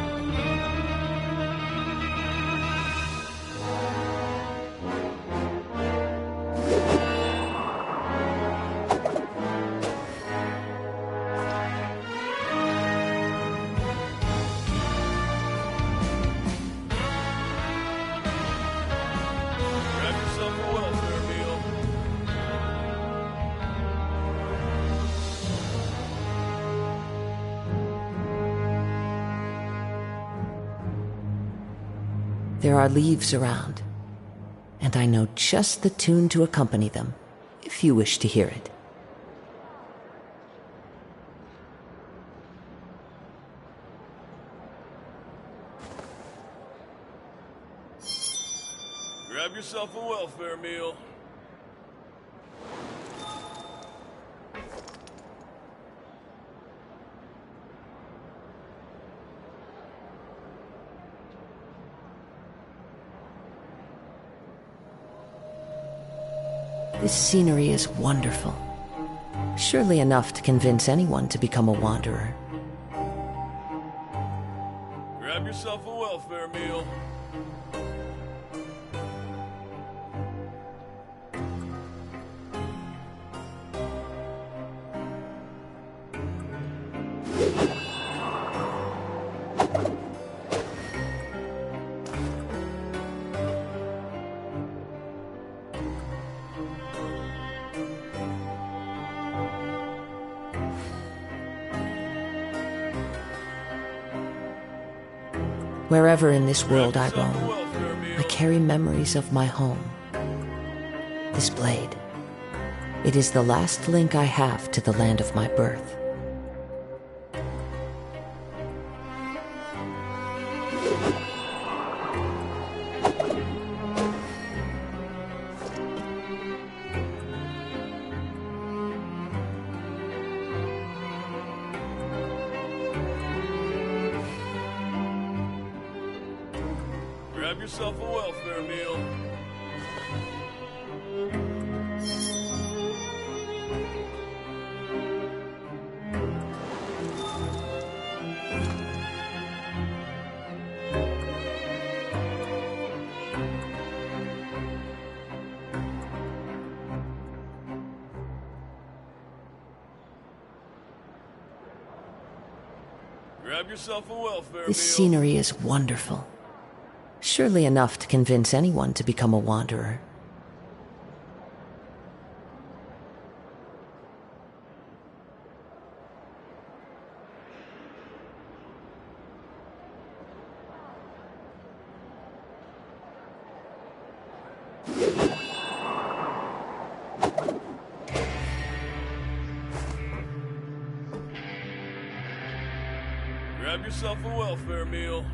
There are leaves around, and I know just the tune to accompany them, if you wish to hear it. Grab yourself a welfare meal. This scenery is wonderful. Surely enough to convince anyone to become a wanderer. Grab yourself a welfare meal. Wherever in this world I roam, I carry memories of my home. This blade, it is the last link I have to the land of my birth. Grab yourself a welfare meal. Grab yourself a welfare meal. This scenery is wonderful. Surely enough to convince anyone to become a wanderer. Grab yourself a welfare meal.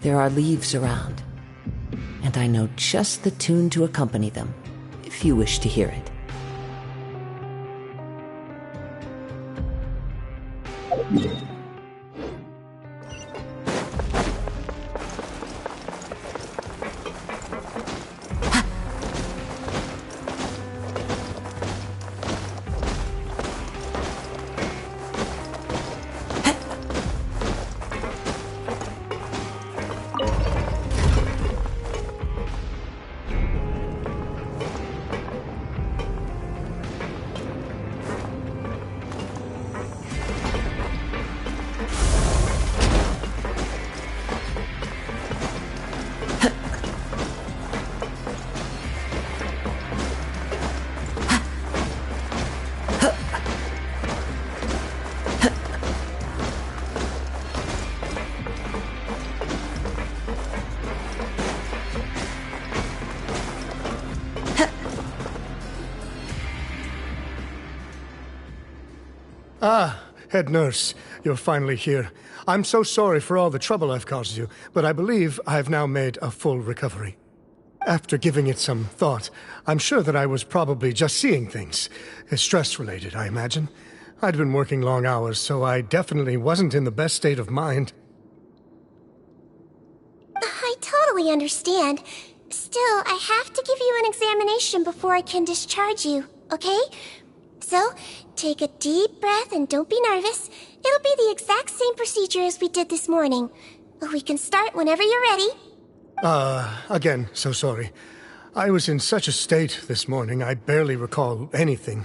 There are leaves around, and I know just the tune to accompany them, if you wish to hear it. Ah, head nurse, you're finally here. I'm so sorry for all the trouble I've caused you, but I believe I've now made a full recovery. After giving it some thought, I'm sure that I was probably just seeing things. Stress-related, I imagine. I'd been working long hours, so I definitely wasn't in the best state of mind. I totally understand. Still, I have to give you an examination before I can discharge you, okay? So, take a deep breath and don't be nervous. It'll be the exact same procedure as we did this morning. We can start whenever you're ready. Again, so sorry. I was in such a state this morning, I barely recall anything.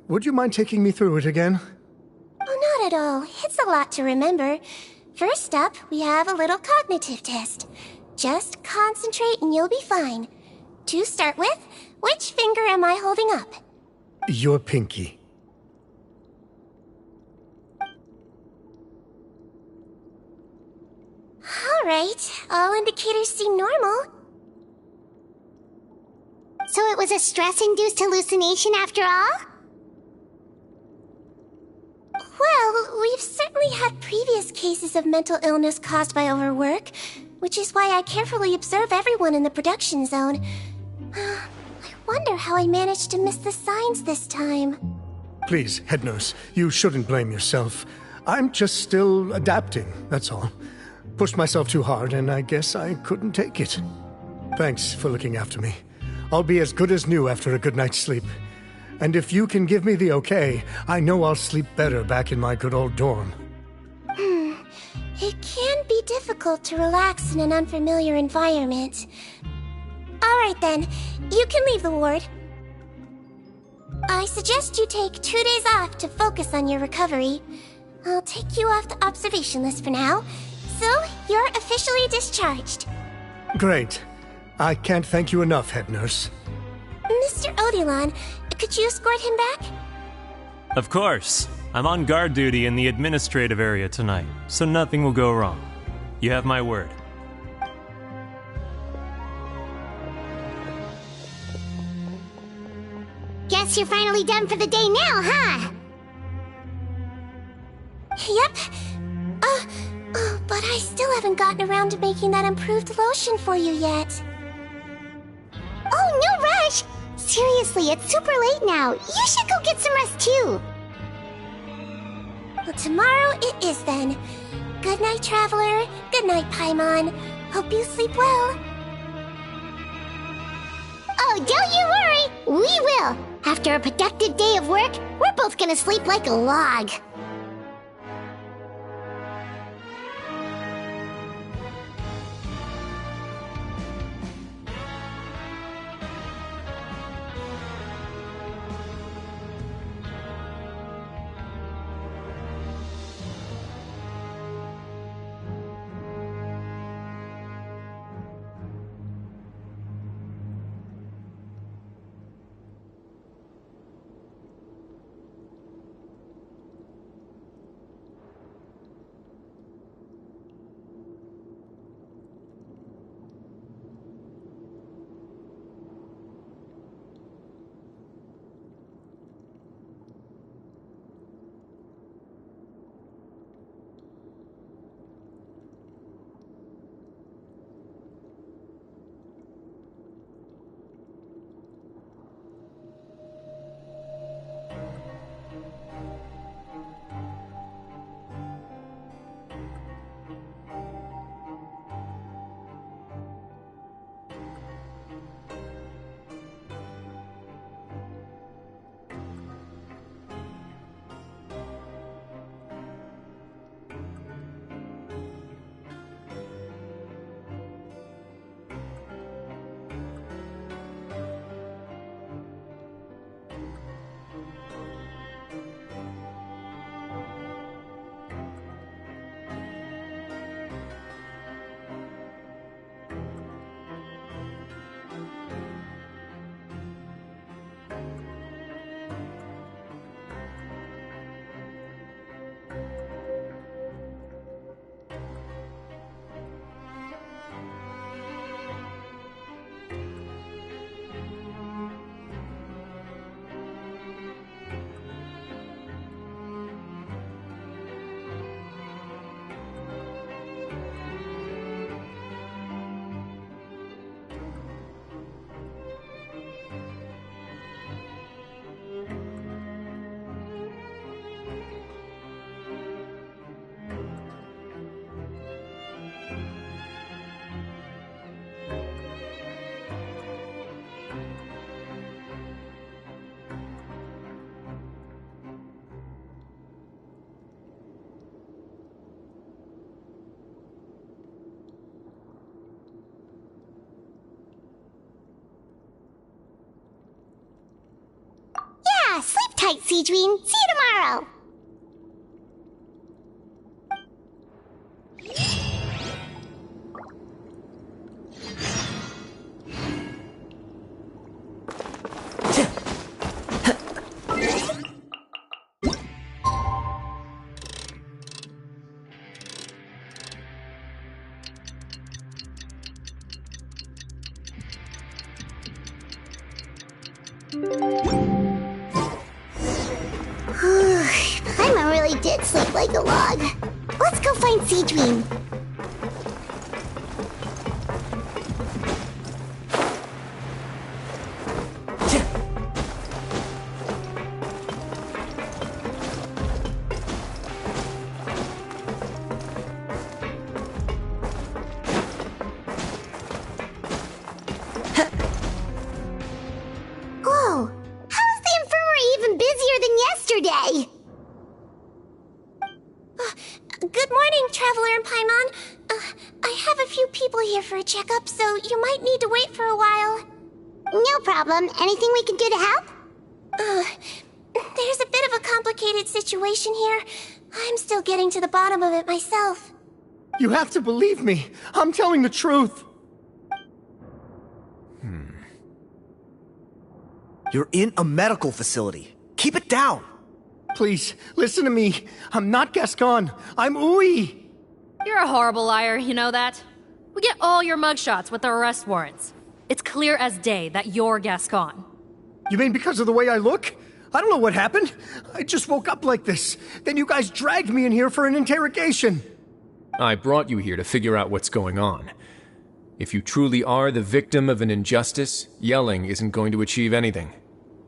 Would you mind taking me through it again? Oh, not at all. It's a lot to remember. First up, we have a little cognitive test. Just concentrate and you'll be fine. To start with, which finger am I holding up? Your pinky. Alright, all indicators seem normal. So it was a stress-induced hallucination after all? Well, we've certainly had previous cases of mental illness caused by overwork, which is why I carefully observe everyone in the production zone. I wonder how I managed to miss the signs this time. Please, head nurse, you shouldn't blame yourself. I'm just still adapting, that's all. Pushed myself too hard, and I guess I couldn't take it. Thanks for looking after me. I'll be as good as new after a good night's sleep. And if you can give me the okay, I know I'll sleep better back in my good old dorm. It can be difficult to relax in an unfamiliar environment. Alright then, you can leave the ward. I suggest you take 2 days off to focus on your recovery. I'll take you off the observation list for now, so you're officially discharged. Great. I can't thank you enough, head nurse. Mr. Odilon, could you escort him back? Of course. I'm on guard duty in the administrative area tonight, so nothing will go wrong. You have my word. Guess you're finally done for the day now, huh? Yep. But I still haven't gotten around to making that improved lotion for you yet. Oh, no rush! Seriously, it's super late now. You should go get some rest too. Well, tomorrow it is then. Good night, Traveler. Good night, Paimon. Hope you sleep well. Oh, don't you worry! We will! After a productive day of work, we're both gonna sleep like a log. tight, Seedween. See you tomorrow. Paimon really did sleep like a log. Let's go find Seedween. Whoa! How is the infirmary even busier than yesterday? Good morning, Traveler and Paimon. I have a few people here for a checkup, so you might need to wait for a while. No problem. Anything we can do to help? There's a bit of a complicated situation here. I'm still getting to the bottom of it myself. You have to believe me. I'm telling the truth. You're in a medical facility. Keep it down. Please, listen to me. I'm not Gascon. I'm Uwe. You're a horrible liar, you know that? We get all your mugshots with the arrest warrants. It's clear as day that you're Gascon. You mean because of the way I look? I don't know what happened. I just woke up like this. Then you guys dragged me in here for an interrogation. I brought you here to figure out what's going on. If you truly are the victim of an injustice, yelling isn't going to achieve anything.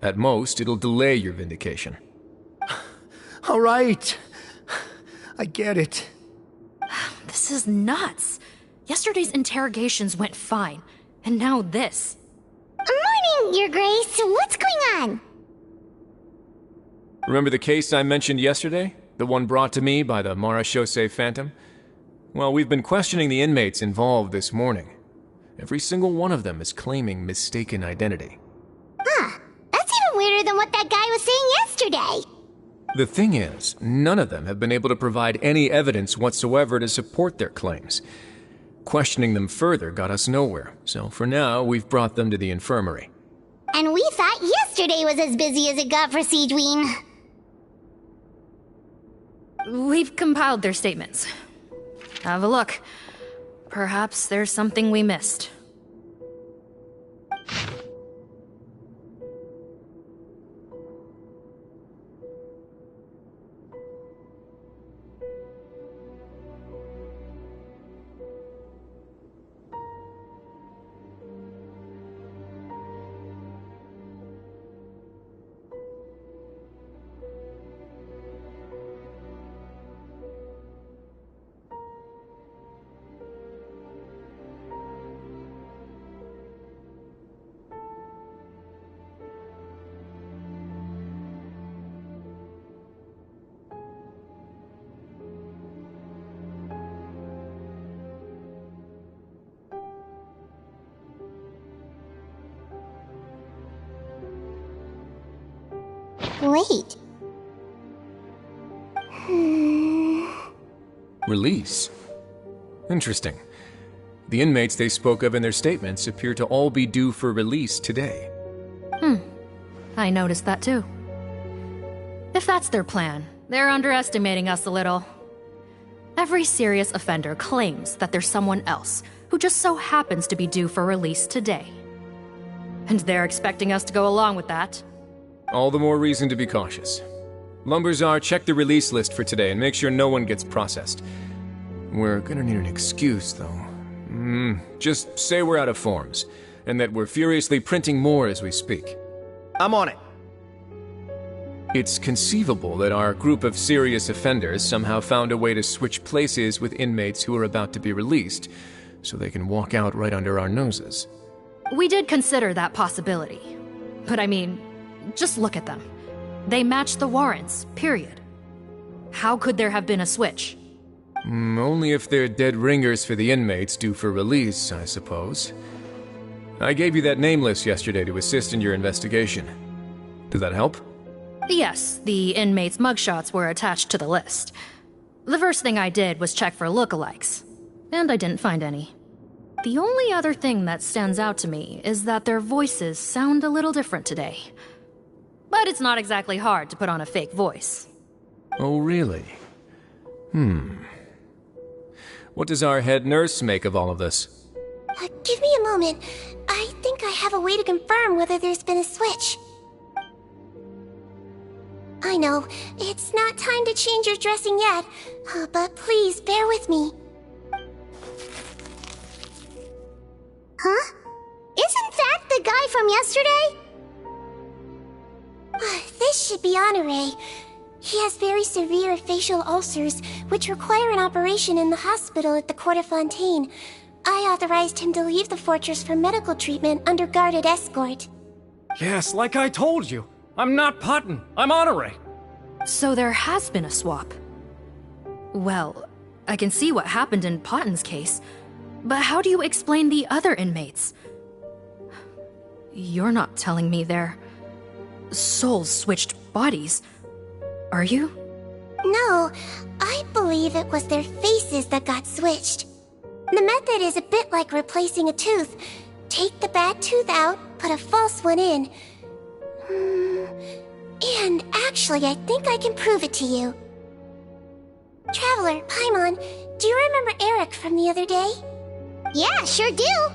At most, it'll delay your vindication. All right. I get it. This is nuts. Yesterday's interrogations went fine, and now this. Morning, Your Grace. What's going on? Remember the case I mentioned yesterday? The one brought to me by the Marechaussee Phantom? Well, we've been questioning the inmates involved this morning. Every single one of them is claiming mistaken identity. Huh. That's even weirder than what that guy was saying yesterday. The thing is, none of them have been able to provide any evidence whatsoever to support their claims. Questioning them further got us nowhere, so for now, we've brought them to the infirmary. And we thought yesterday was as busy as it got for Seedween. We've compiled their statements. Have a look. Perhaps there's something we missed. Wait. Release? Interesting. The inmates they spoke of in their statements appear to all be due for release today. I noticed that too. If that's their plan, they're underestimating us a little. Every serious offender claims that there's someone else who just so happens to be due for release today. And they're expecting us to go along with that. All the more reason to be cautious. Lumberzar, check the release list for today and make sure no one gets processed. We're gonna need an excuse, though. Just say we're out of forms, and that we're furiously printing more as we speak. I'm on it. It's conceivable that our group of serious offenders somehow found a way to switch places with inmates who are about to be released, so they can walk out right under our noses. We did consider that possibility. But I mean, just look at them. They match the warrants, period. How could there have been a switch? Only if they're dead ringers for the inmates due for release, I suppose. I gave you that name list yesterday to assist in your investigation. Did that help? Yes, the inmates' mugshots were attached to the list. The first thing I did was check for lookalikes, and I didn't find any. The only other thing that stands out to me is that their voices sound a little different today. But it's not exactly hard to put on a fake voice. Oh, really? What does our head nurse make of all of this? Give me a moment. I think I have a way to confirm whether there's been a switch. I know, it's not time to change your dressing yet, but please bear with me. Huh? Isn't that the guy from yesterday? This should be Honore. He has very severe facial ulcers, which require an operation in the hospital at the Court of Fontaine. I authorized him to leave the fortress for medical treatment under guarded escort. Yes, like I told you. I'm not Putton. I'm Honore. So there has been a swap. Well, I can see what happened in Potton's case, but how do you explain the other inmates? You're not telling me their souls switched bodies, are you? No, I believe it was their faces that got switched. The method is a bit like replacing a tooth. Take the bad tooth out, put a false one in. And actually, I think I can prove it to you. Traveler, Paimon, do you remember Eric from the other day? Yeah, sure do.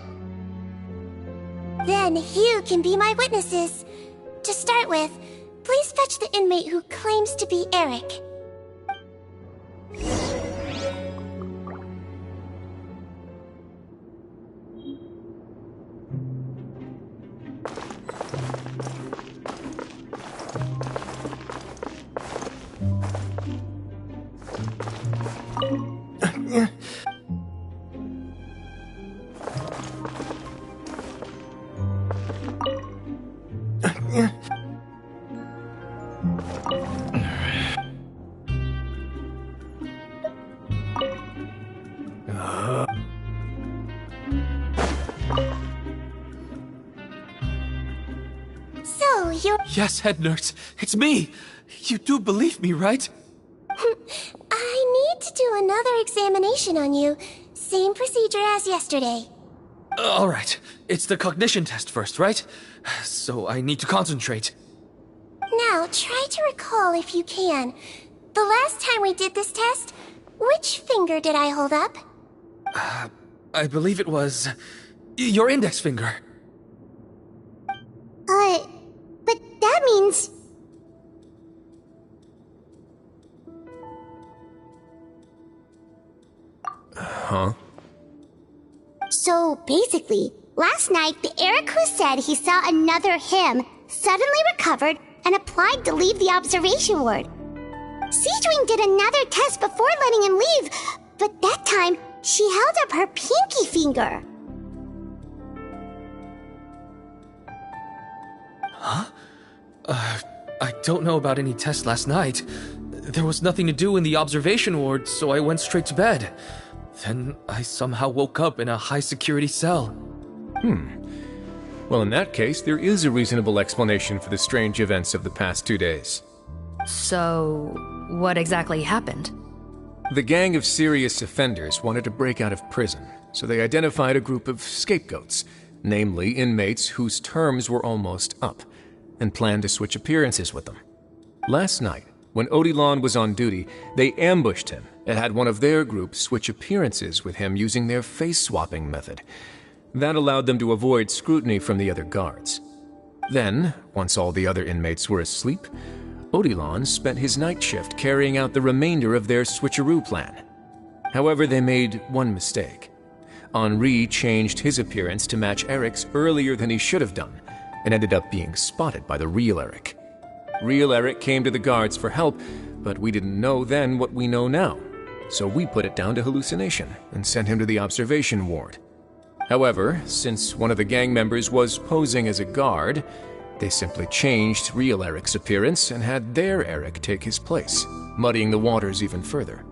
Then you can be my witnesses. To start with, please fetch the inmate who claims to be Eric. So, you're... Yes, head nurse. It's me. You do believe me, right? I need to do another examination on you. Same procedure as yesterday. All right. It's the cognition test first, right? So I need to concentrate. Now, try to recall if you can. The last time we did this test, which finger did I hold up? I believe it was your index finger. But that means... Huh? So basically, last night the Eric who said he saw another him suddenly recovered and applied to leave the observation ward. Seadwing did another test before letting him leave, but that time she held up her pinky finger. Huh? I don't know about any tests last night. There was nothing to do in the observation ward, so I went straight to bed. Then I somehow woke up in a high-security cell. Well, in that case, there is a reasonable explanation for the strange events of the past 2 days. So, what exactly happened? The gang of serious offenders wanted to break out of prison, so they identified a group of scapegoats, namely inmates whose terms were almost up, and planned to switch appearances with them. Last night, when Odilon was on duty, they ambushed him and had one of their group switch appearances with him using their face-swapping method. That allowed them to avoid scrutiny from the other guards. Then, once all the other inmates were asleep, Odilon spent his night shift carrying out the remainder of their switcheroo plan. However, they made one mistake. Henri changed his appearance to match Eric's earlier than he should have done, and ended up being spotted by the real Eric. Real Eric came to the guards for help, but we didn't know then what we know now, so we put it down to hallucination and sent him to the observation ward. However, since one of the gang members was posing as a guard, they simply changed real Eric's appearance and had their Eric take his place, muddying the waters even further.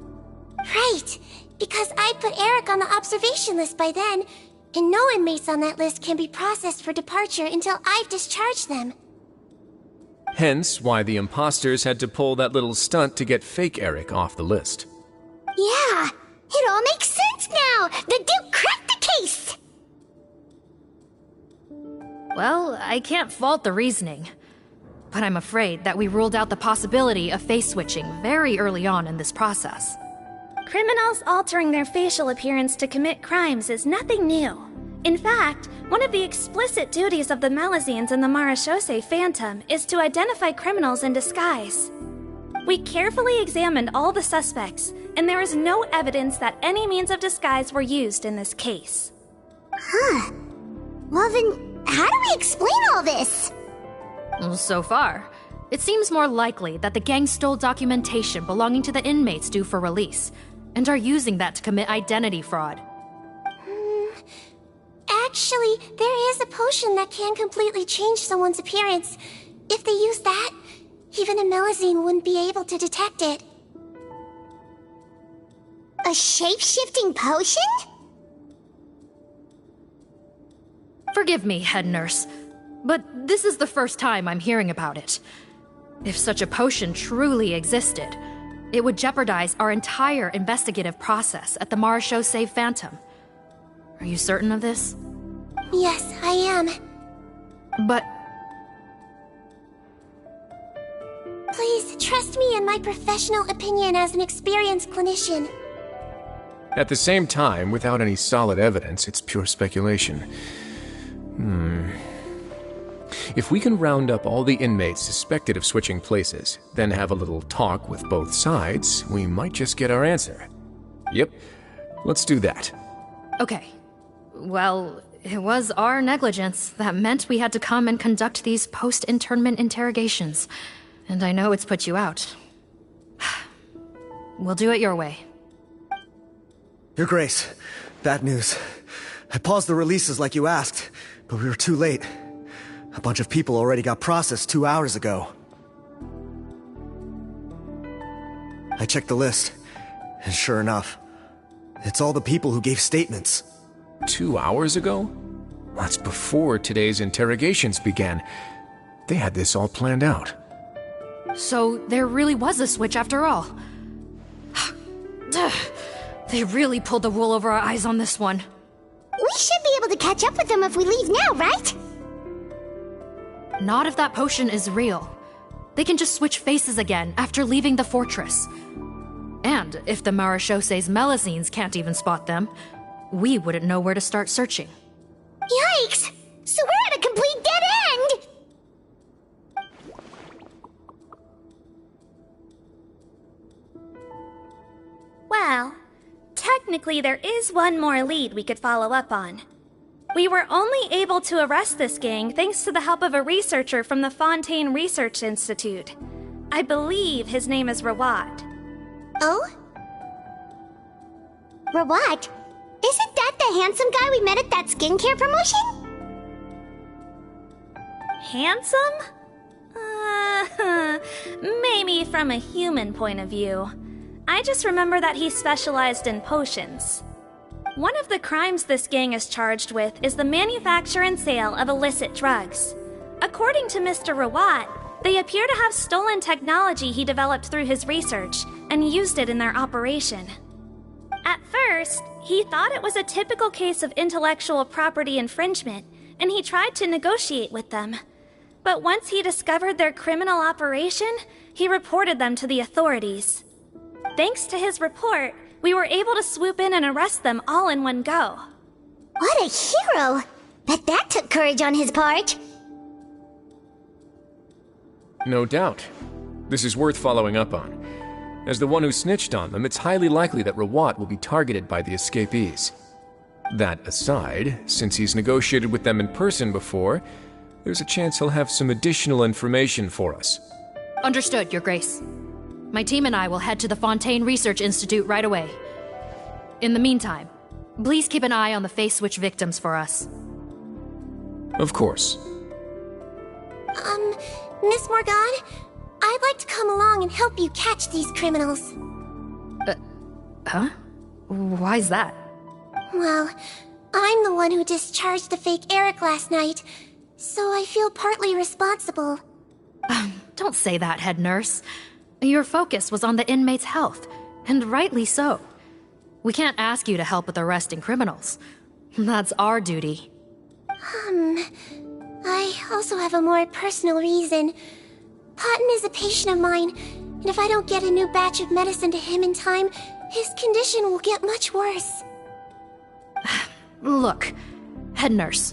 Right, because I put Eric on the observation list by then, and no inmates on that list can be processed for departure until I've discharged them. Hence why the imposters had to pull that little stunt to get fake Eric off the list. Yeah, it all makes sense now! The Duke cracked the case! Well, I can't fault the reasoning. But I'm afraid that we ruled out the possibility of face switching very early on in this process. Criminals altering their facial appearance to commit crimes is nothing new. In fact, one of the explicit duties of the Malazines in the Marechaussee Phantom is to identify criminals in disguise. We carefully examined all the suspects, and there is no evidence that any means of disguise were used in this case. Huh. Well then, how do we explain all this? So far, it seems more likely that the gang stole documentation belonging to the inmates due for release, and are using that to commit identity fraud. Actually, there is a potion that can completely change someone's appearance. If they use that, even a Melazine wouldn't be able to detect it. A shape-shifting potion? Forgive me, head nurse, but this is the first time I'm hearing about it. If such a potion truly existed, it would jeopardize our entire investigative process at the Marechaussee Phantom. Are you certain of this? Yes, I am. But... Please, trust me in my professional opinion as an experienced clinician. At the same time, without any solid evidence, it's pure speculation. If we can round up all the inmates suspected of switching places, then have a little talk with both sides, we might just get our answer. Yep, let's do that. Okay. Well, it was our negligence that meant we had to come and conduct these post-internment interrogations. And I know it's put you out. We'll do it your way. Your Grace, bad news. I paused the releases like you asked, but we were too late. A bunch of people already got processed 2 hours ago. I checked the list, and sure enough, it's all the people who gave statements. 2 hours ago? That's before today's interrogations began. They had this all planned out. So there really was a switch after all. They really pulled the wool over our eyes on this one. We should be able to catch up with them if we leave now, right? Not if that potion is real. They can just switch faces again after leaving the fortress. And if the Marechaussee's Melazines can't even spot them, we wouldn't know where to start searching. Yikes! So we're at a complete dead end! Well, technically there is one more lead we could follow up on. We were only able to arrest this gang thanks to the help of a researcher from the Fontaine Research Institute. I believe his name is Rawat. Oh? Rawat? Isn't that the handsome guy we met at that skincare promotion? Handsome? Maybe from a human point of view. I just remember that he specialized in potions. One of the crimes this gang is charged with is the manufacture and sale of illicit drugs. According to Mr. Rawat, they appear to have stolen technology he developed through his research and used it in their operation. At first, he thought it was a typical case of intellectual property infringement, and he tried to negotiate with them. But once he discovered their criminal operation, he reported them to the authorities. Thanks to his report, we were able to swoop in and arrest them all in one go. What a hero! Bet that took courage on his part. No doubt. This is worth following up on. As the one who snitched on them, it's highly likely that Rawat will be targeted by the escapees. That aside, since he's negotiated with them in person before, there's a chance he'll have some additional information for us. Understood, Your Grace. My team and I will head to the Fontaine Research Institute right away. In the meantime, please keep an eye on the face switch victims for us. Of course. Miss Morgane, I'd like to come along and help you catch these criminals. Huh? Why's that? Well, I'm the one who discharged the fake Eric last night, so I feel partly responsible. Don't say that, head nurse. Your focus was on the inmate's health, and rightly so. We can't ask you to help with arresting criminals. That's our duty. I also have a more personal reason. Cotton is a patient of mine, and if I don't get a new batch of medicine to him in time, his condition will get much worse. Look, head nurse,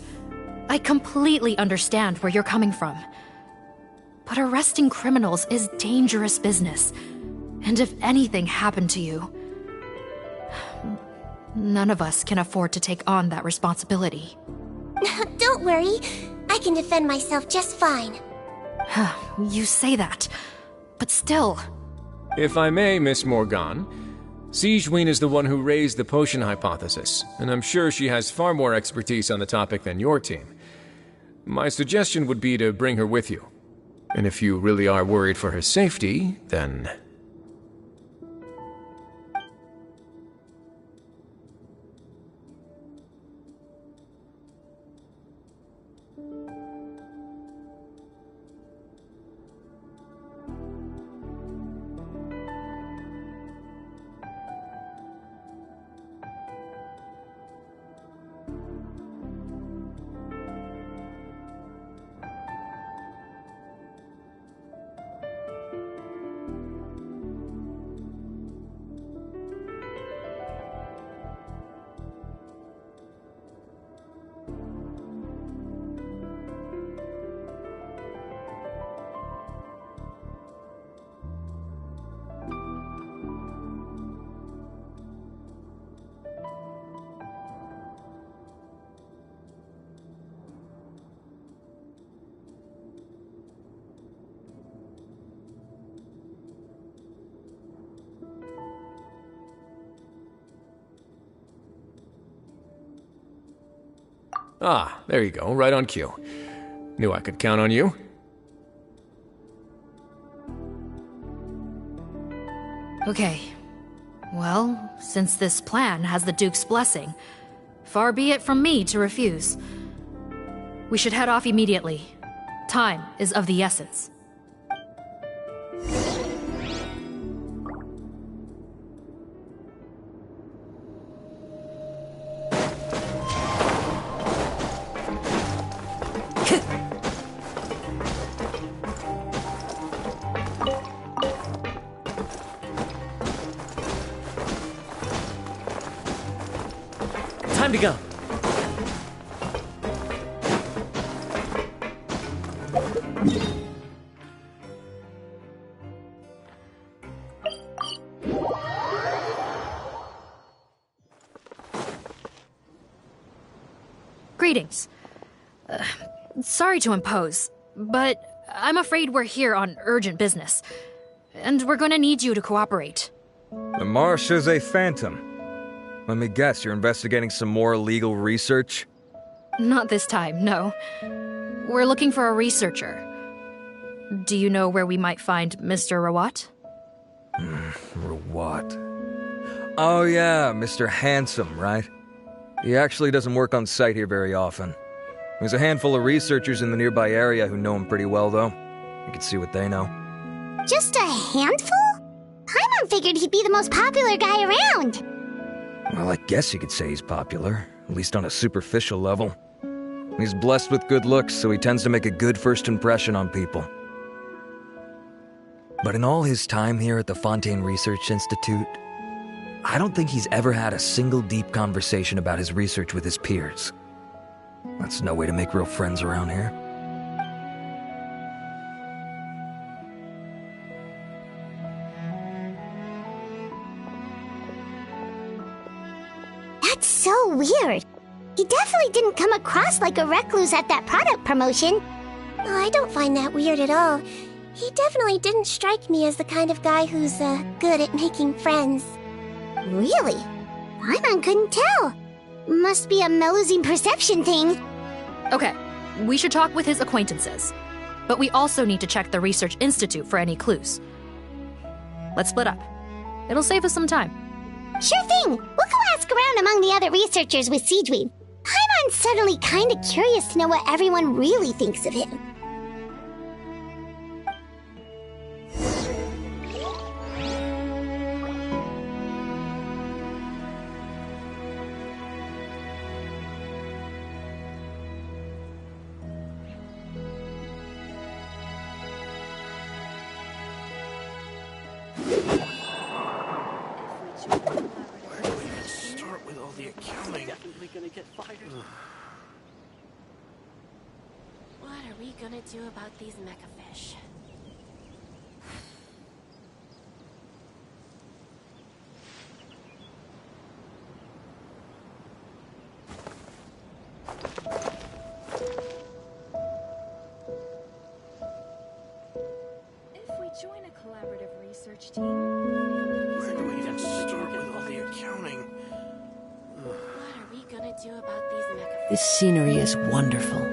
I completely understand where you're coming from. But arresting criminals is dangerous business. And if anything happened to you, none of us can afford to take on that responsibility. Don't worry, I can defend myself just fine. You say that, but still. If I may, Miss Morgan, Sigewinne is the one who raised the potion hypothesis, and I'm sure she has far more expertise on the topic than your team. My suggestion would be to bring her with you. And if you really are worried for her safety, then... Ah, there you go, right on cue. Knew I could count on you. Okay. Well, since this plan has the Duke's blessing, far be it from me to refuse. We should head off immediately. Time is of the essence. Time to go. Greetings. Sorry to impose, but I'm afraid we're here on urgent business, and we're gonna need you to cooperate. The Marsh is a phantom. Let me guess, you're investigating some more illegal research? Not this time, no. We're looking for a researcher. Do you know where we might find Mr. Rawat? Rawat. Oh yeah, Mr. Handsome, right? He actually doesn't work on site here very often. There's a handful of researchers in the nearby area who know him pretty well, though. You can see what they know. Just a handful? Paimon figured he'd be the most popular guy around. Well, I guess you could say he's popular, at least on a superficial level. He's blessed with good looks, so he tends to make a good first impression on people. But in all his time here at the Fontaine Research Institute, I don't think he's ever had a single deep conversation about his research with his peers. That's no way to make real friends around here. That's so weird. He definitely didn't come across like a recluse at that product promotion. Oh, I don't find that weird at all. He definitely didn't strike me as the kind of guy who's good at making friends. Really? Paimon couldn't tell. Must be a Melusine perception thing. Okay, we should talk with his acquaintances. But we also need to check the Research Institute for any clues. Let's split up. It'll save us some time. Sure thing. We'll go ask around among the other researchers with Sigewinne. Paimon's suddenly kinda curious to know what everyone really thinks of him. What are we gonna do about these mecha fish? If we join a collaborative research team, where do we even start with all the accounting? What are we gonna do about these mecha This scenery is wonderful.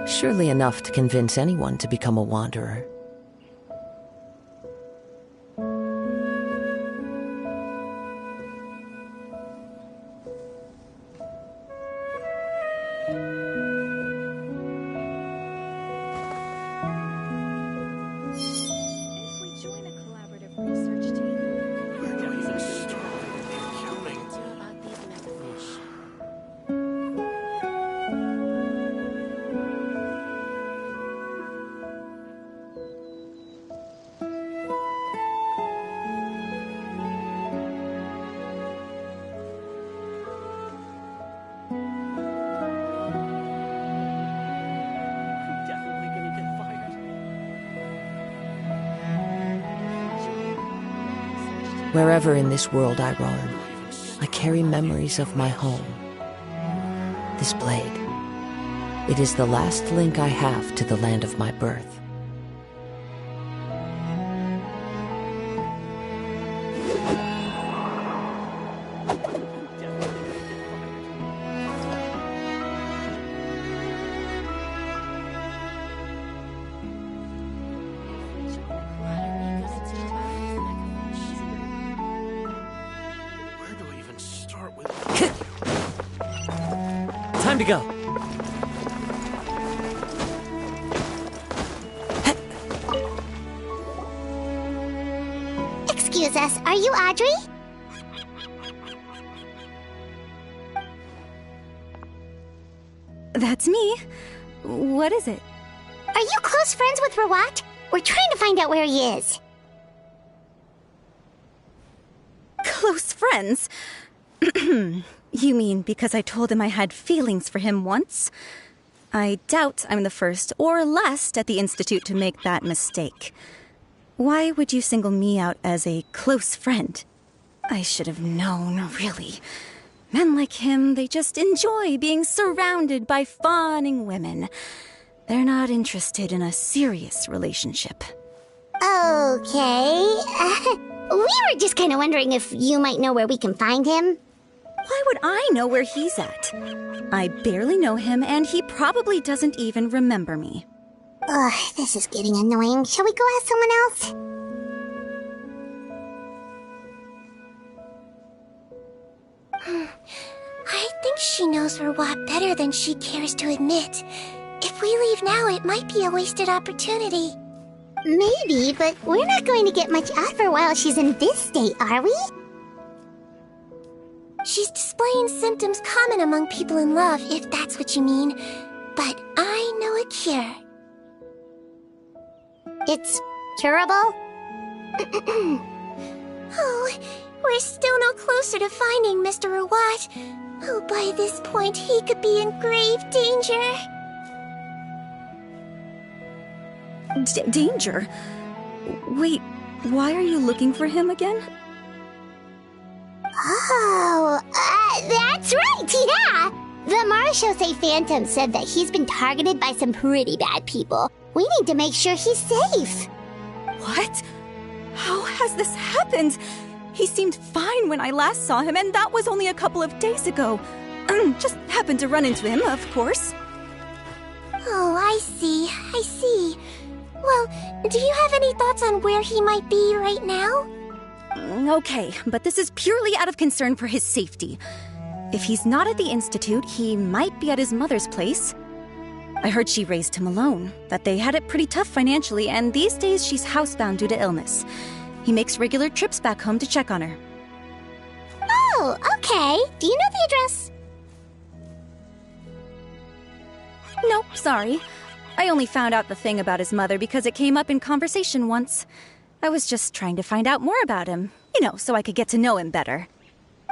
Surely enough to convince anyone to become a wanderer. Wherever in this world I roam, I carry memories of my home. This blade, it is the last link I have to the land of my birth. Time to go. Excuse us, are you Audrey? That's me. What is it? Are you close friends with Rawat? We're trying to find out where he is. Close friends? You mean because I told him I had feelings for him once? I doubt I'm the first or last at the Institute to make that mistake. Why would you single me out as a close friend? I should have known, really. Men like him, they just enjoy being surrounded by fawning women. They're not interested in a serious relationship. Okay. We were just kind of wondering if you might know where we can find him. Why would I know where he's at? I barely know him, and he probably doesn't even remember me. Ugh, this is getting annoying. Shall we go ask someone else? I think she knows Rawat better than she cares to admit. If we leave now, it might be a wasted opportunity. Maybe, but we're not going to get much out of her while she's in this state, are we? She's displaying symptoms common among people in love, if that's what you mean. But I know a cure. It's curable? Oh, we're still no closer to finding Mr. Rawat. Oh, by this point, he could be in grave danger. Danger? Wait, why are you looking for him again? Oh, that's right, yeah! The Marechaussee Phantom said that he's been targeted by some pretty bad people. We need to make sure he's safe. What? How has this happened? He seemed fine when I last saw him, and that was only a couple of days ago. Just happened to run into him, of course. Oh, I see. Well, do you have any thoughts on where he might be right now? Okay, but this is purely out of concern for his safety. If he's not at the Institute, he might be at his mother's place. I heard she raised him alone, that they had it pretty tough financially, and these days she's housebound due to illness. He makes regular trips back home to check on her. Oh, okay. Do you know the address? Nope, sorry. I only found out the thing about his mother because it came up in conversation once. I was just trying to find out more about him, so I could get to know him better.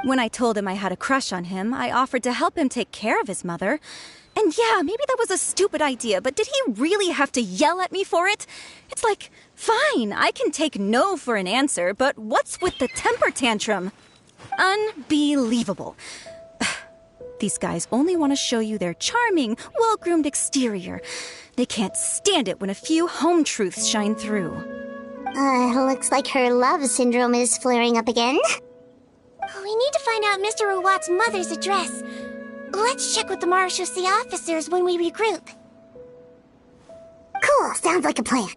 When I told him I had a crush on him, I offered to help him take care of his mother. And yeah, maybe that was a stupid idea, but did he really have to yell at me for it? It's like, fine, I can take no for an answer, but what's with the temper tantrum? Unbelievable. These guys only want to show you their charming, well-groomed exterior. They can't stand it when a few home truths shine through. Looks like her love syndrome is flaring up again. We need to find out Mr. Rawat's mother's address. Let's check with the marechaussee officers when we regroup. Cool, sounds like a plan.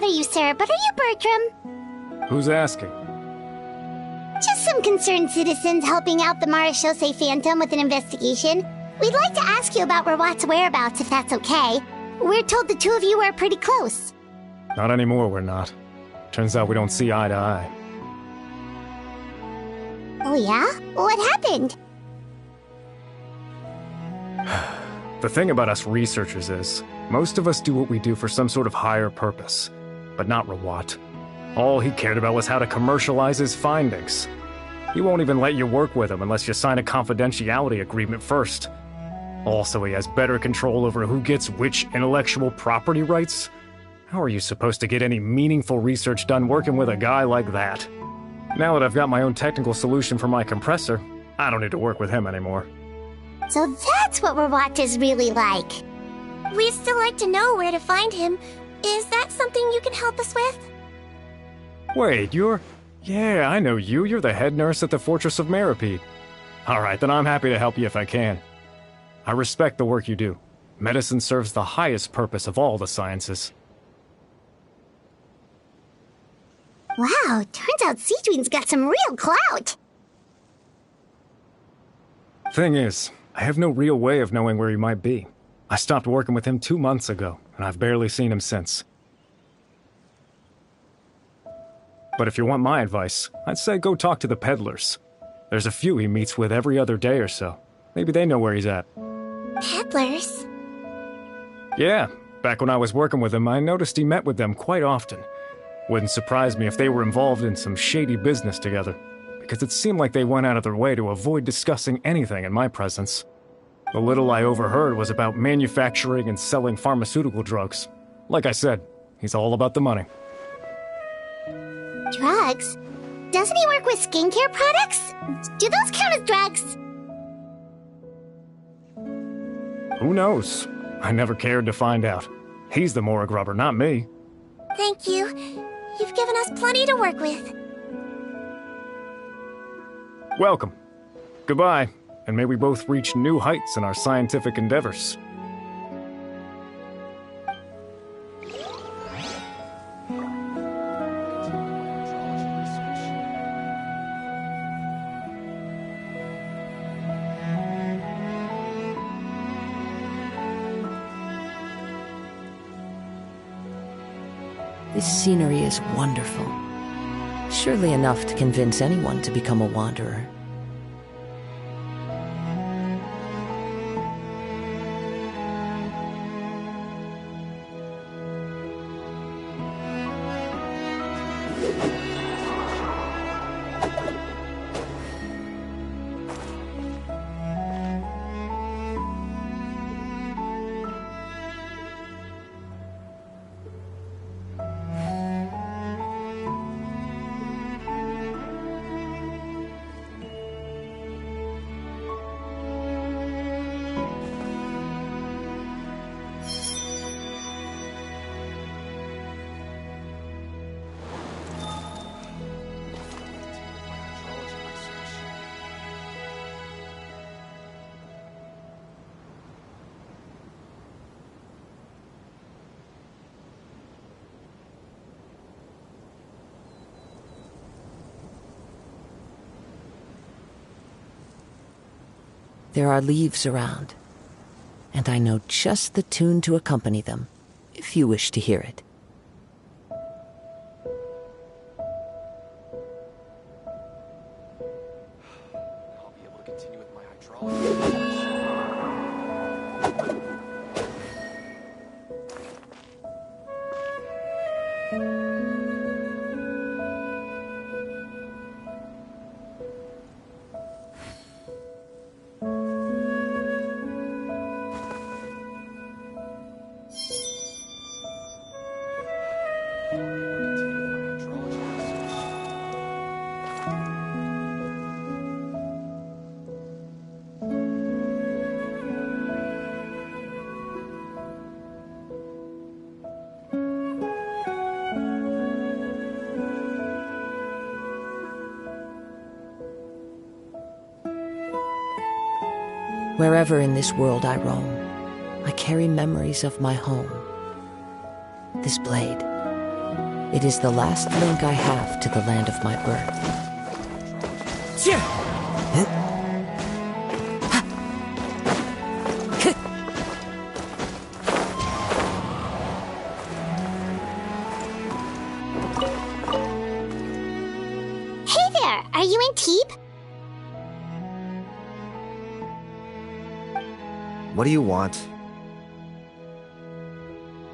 You, sir, but are you Bertram? Who's asking? Just some concerned citizens helping out the Marechaussee Phantom with an investigation. We'd like to ask you about Rawat's whereabouts, if that's okay. We're told the two of you are pretty close. Not anymore, we're not. Turns out we don't see eye to eye. Oh yeah? What happened? The thing about us researchers is, most of us do what we do for some sort of higher purpose. But not Rawat. All he cared about was how to commercialize his findings. He won't even let you work with him unless you sign a confidentiality agreement first. Also, he has better control over who gets which intellectual property rights. How are you supposed to get any meaningful research done working with a guy like that? Now that I've got my own technical solution for my compressor, I don't need to work with him anymore. So that's what Rawat is really like. We'd still like to know where to find him. Is that something you can help us with? Wait, you're... Yeah, I know you. You're the head nurse at the Fortress of Meropide. Alright, then I'm happy to help you if I can. I respect the work you do. Medicine serves the highest purpose of all the sciences. Wow, turns out Seedween's got some real clout. Thing is, I have no real way of knowing where he might be. I stopped working with him 2 months ago, and I've barely seen him since. But if you want my advice, I'd say go talk to the peddlers. There's a few he meets with every other day or so. Maybe they know where he's at. Peddlers? Yeah, back when I was working with him, I noticed he met with them quite often. Wouldn't surprise me if they were involved in some shady business together, because it seemed like they went out of their way to avoid discussing anything in my presence. The little I overheard was about manufacturing and selling pharmaceutical drugs. Like I said, he's all about the money. Drugs? Doesn't he work with skincare products? Do those count as drugs? Who knows? I never cared to find out. He's the Morag rubber, not me. Thank you. You've given us plenty to work with. Welcome. Goodbye, and may we both reach new heights in our scientific endeavors. This scenery is wonderful. Surely enough to convince anyone to become a wanderer. There are leaves around, and I know just the tune to accompany them, if you wish to hear it. I'll be able to continue with my hydraulic. Wherever in this world I roam, I carry memories of my home. This blade, it is the last link I have to the land of my birth. Hey there, are you in Teep? What do you want?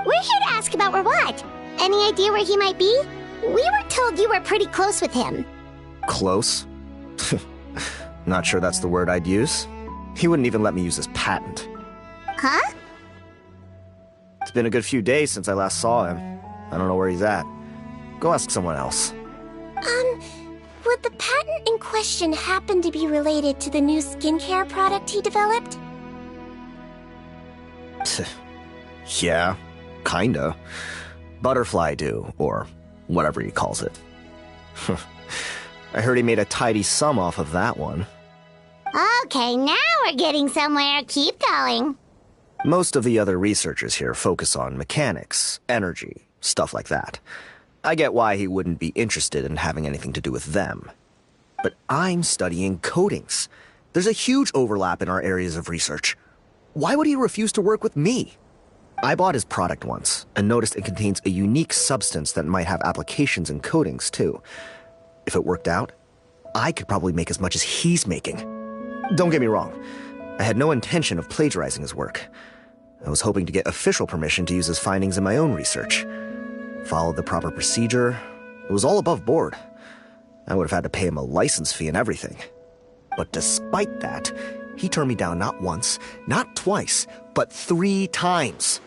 We're here to ask about Rawat. Any idea where he might be? We were told you were pretty close with him. Close? Not sure that's the word I'd use. He wouldn't even let me use his patent. Huh? It's been a good few days since I last saw him. I don't know where he's at. Go ask someone else. Would the patent in question happen to be related to the new skincare product he developed? Yeah, kinda. Butterfly dew, or whatever he calls it. I heard he made a tidy sum off of that one. Okay, now we're getting somewhere. Keep going. Most of the other researchers here focus on mechanics, energy, stuff like that. I get why he wouldn't be interested in having anything to do with them. But I'm studying coatings. There's a huge overlap in our areas of research. Why would he refuse to work with me? I bought his product once and noticed it contains a unique substance that might have applications in coatings too. If it worked out, I could probably make as much as he's making. Don't get me wrong, I had no intention of plagiarizing his work. I was hoping to get official permission to use his findings in my own research. Followed the proper procedure. It was all above board. I would have had to pay him a license fee and everything. But despite that, he turned me down not once, not twice, but 3 times.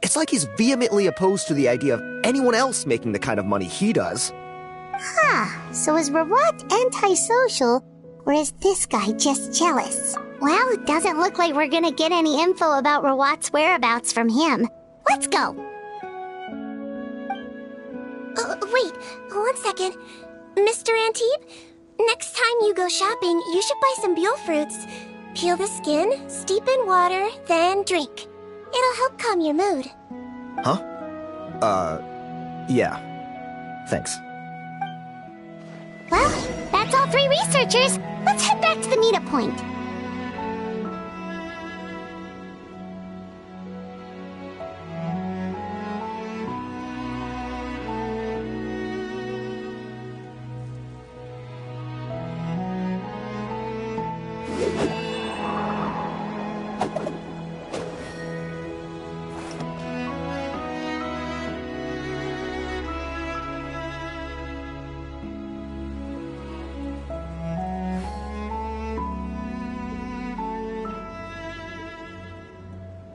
It's like he's vehemently opposed to the idea of anyone else making the kind of money he does. Huh, so is Rawat antisocial, or is this guy just jealous? Well, it doesn't look like we're gonna get any info about Rawat's whereabouts from him. Let's go. Wait, 1 second. Mr. Antibes, next time you go shopping, you should buy some Buell fruits. Peel the skin, steep in water, then drink. It'll help calm your mood. Huh? Yeah. Thanks. Well, that's all 3 researchers. Let's head back to the meetup point.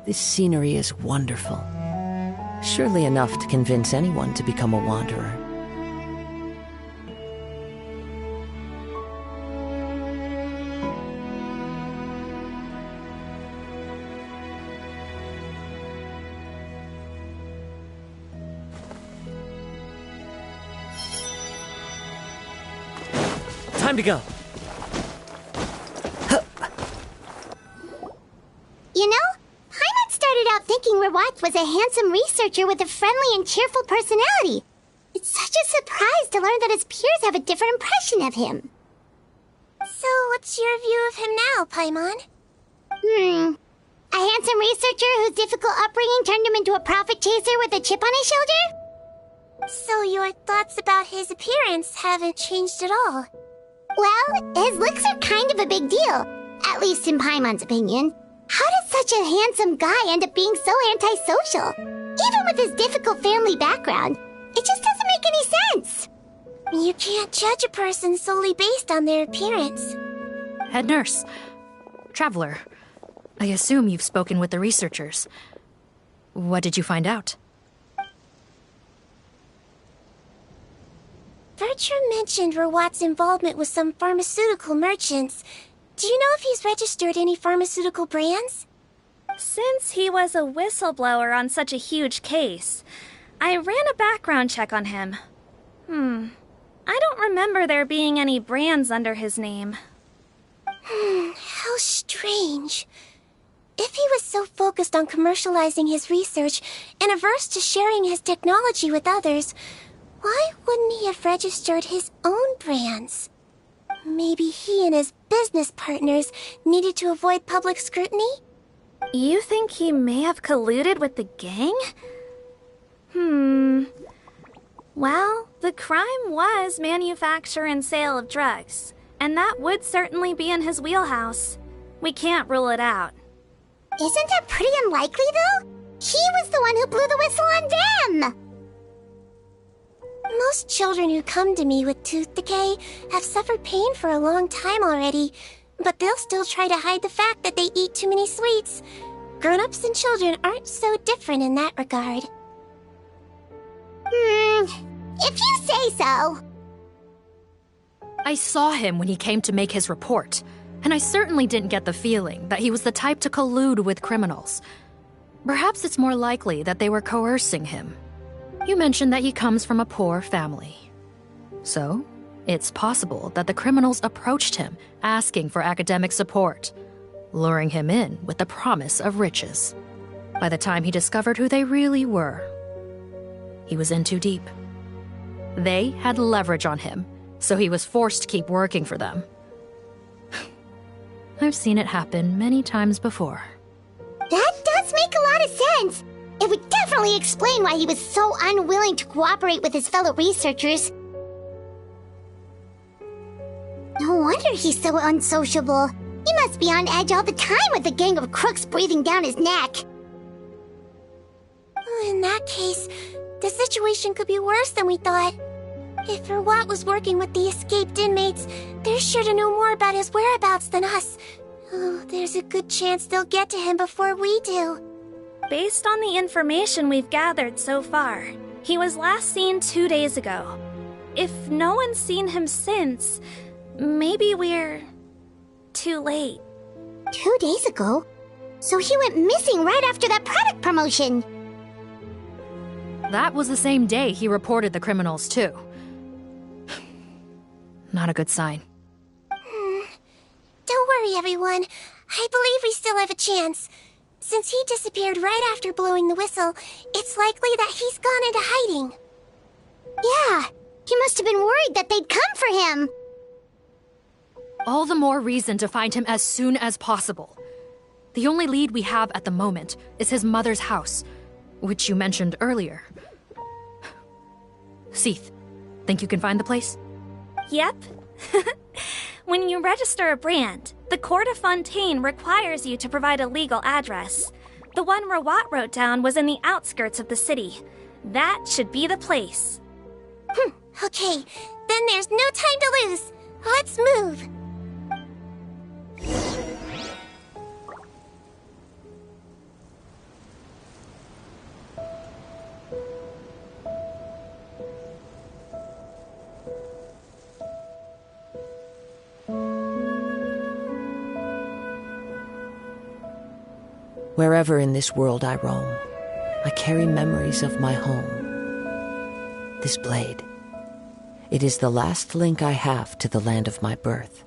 This scenery is wonderful. Surely enough to convince anyone to become a wanderer. Time to go. You know, Paimon started out thinking Rawat was a handsome researcher with a friendly and cheerful personality. It's such a surprise to learn that his peers have a different impression of him. So, what's your view of him now, Paimon? A handsome researcher whose difficult upbringing turned him into a profit chaser with a chip on his shoulder? So your thoughts about his appearance haven't changed at all? Well, his looks are kind of a big deal, at least in Paimon's opinion. How does such a handsome guy end up being so antisocial? Even with his difficult family background, it just doesn't make any sense. You can't judge a person solely based on their appearance. Head nurse. Traveler. I assume you've spoken with the researchers. What did you find out? Bertram mentioned Rawat's involvement with some pharmaceutical merchants. Do you know if he's registered any pharmaceutical brands? Since he was a whistleblower on such a huge case, I ran a background check on him. I don't remember there being any brands under his name. How strange. If he was so focused on commercializing his research and averse to sharing his technology with others, why wouldn't he have registered his own brands? Maybe he and his business partners needed to avoid public scrutiny? You think he may have colluded with the gang? Well, the crime was manufacture and sale of drugs, and that would certainly be in his wheelhouse. We can't rule it out. Isn't that pretty unlikely, though? He was the one who blew the whistle on them! Most children who come to me with tooth decay have suffered pain for a long time already, but they'll still try to hide the fact that they eat too many sweets. Grown-ups and children aren't so different in that regard. If you say so. I saw him when he came to make his report, and I certainly didn't get the feeling that he was the type to collude with criminals. Perhaps it's more likely that they were coercing him. You mentioned that he comes from a poor family. So, it's possible that the criminals approached him asking for academic support, luring him in with the promise of riches. By the time he discovered who they really were, he was in too deep. They had leverage on him, so he was forced to keep working for them. I've seen it happen many times before. That does make a lot of sense. It would definitely explain why he was so unwilling to cooperate with his fellow researchers. No wonder he's so unsociable. He must be on edge all the time with a gang of crooks breathing down his neck. In that case, the situation could be worse than we thought. If Rawat was working with the escaped inmates, they're sure to know more about his whereabouts than us. Oh, there's a good chance they'll get to him before we do. Based on the information we've gathered so far, he was last seen 2 days ago. If no one's seen him since, maybe we're too late. 2 days ago? So he went missing right after that product promotion. That was the same day he reported the criminals, too. Not a good sign. Don't worry, everyone. I believe we still have a chance. Since he disappeared right after blowing the whistle, it's likely that he's gone into hiding. Yeah, he must have been worried that they'd come for him. All the more reason to find him as soon as possible. The only lead we have at the moment is his mother's house, which you mentioned earlier. Seath, think you can find the place? Yep. When you register a brand, the Court of Fontaine requires you to provide a legal address. The one Rawat wrote down was in the outskirts of the city. That should be the place. Okay, then there's no time to lose. Let's move. Wherever in this world I roam, I carry memories of my home. This blade, it is the last link I have to the land of my birth.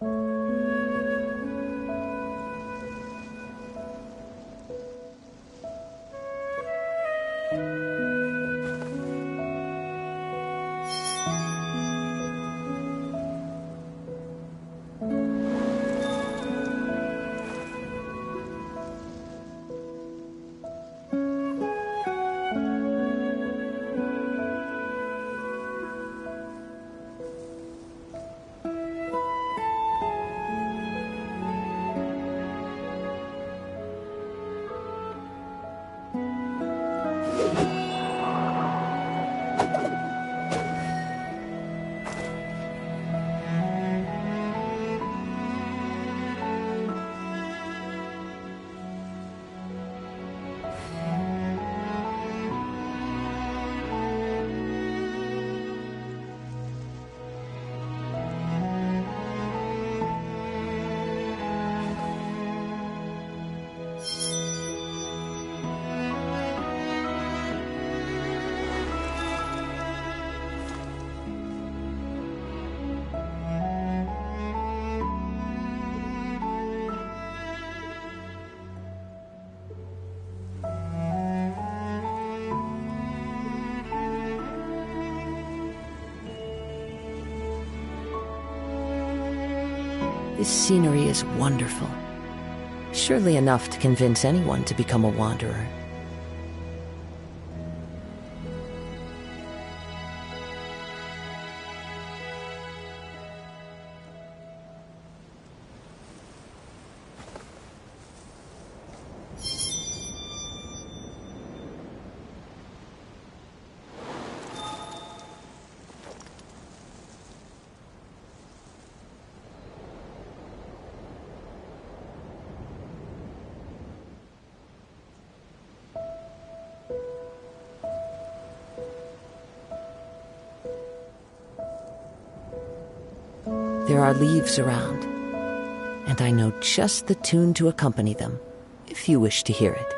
This scenery is wonderful. Surely enough to convince anyone to become a wanderer. There are leaves around, and I know just the tune to accompany them, if you wish to hear it.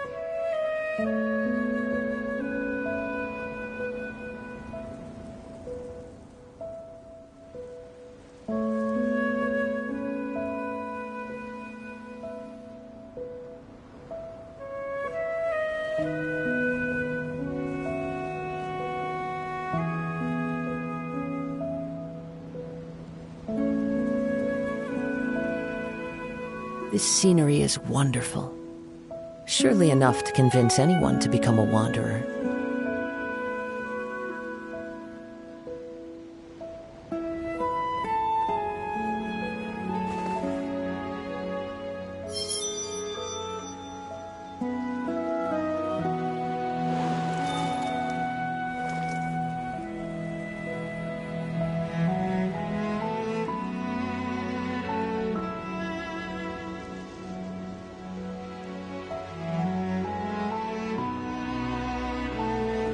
This scenery is wonderful. Surely enough to convince anyone to become a wanderer.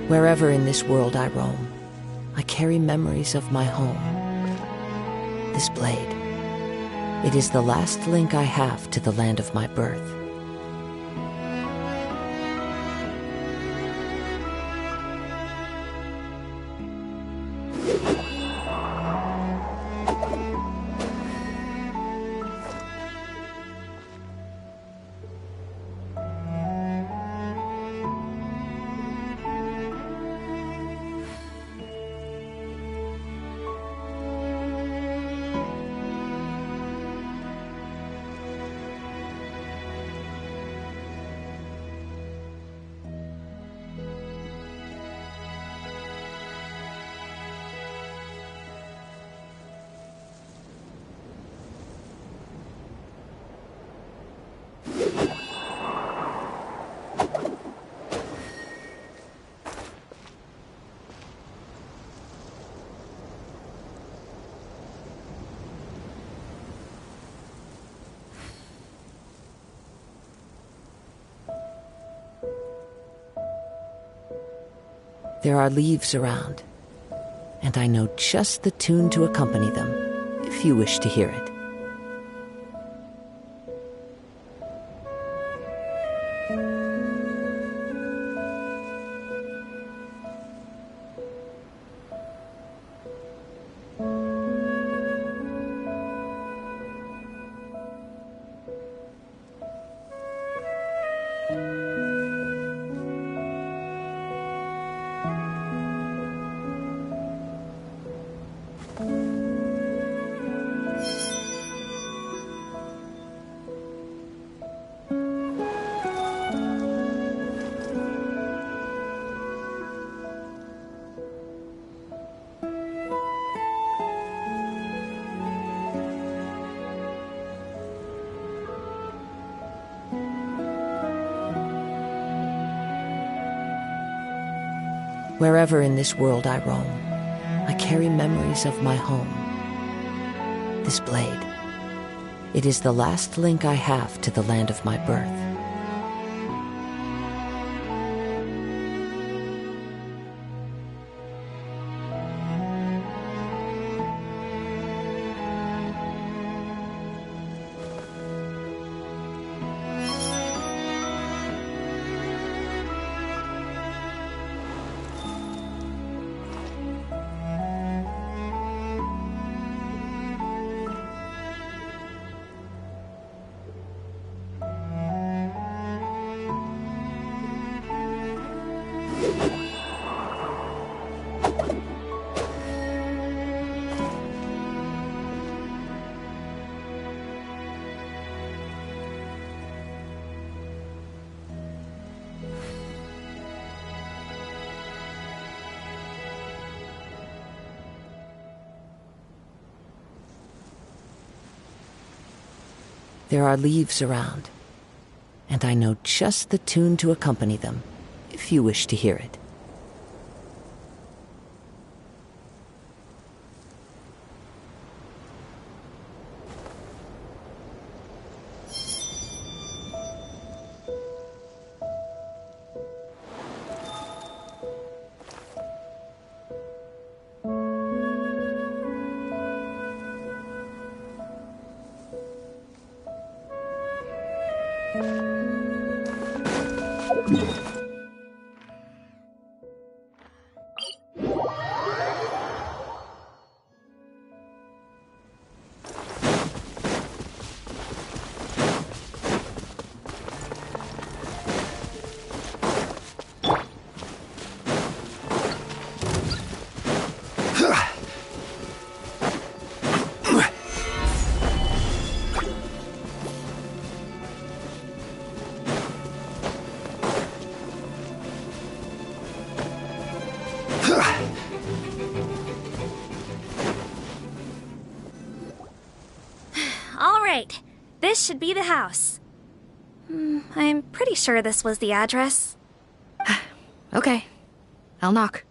Wherever in this world I roam, I carry memories of my home. This blade. It is the last link I have to the land of my birth. There are leaves around, and I know just the tune to accompany them, if you wish to hear it. Wherever in this world I roam, I carry memories of my home. This blade. It is the last link I have to the land of my birth. There are leaves around, and I know just the tune to accompany them, if you wish to hear it. Alright, this should be the house. I'm pretty sure this was the address. Okay, I'll knock.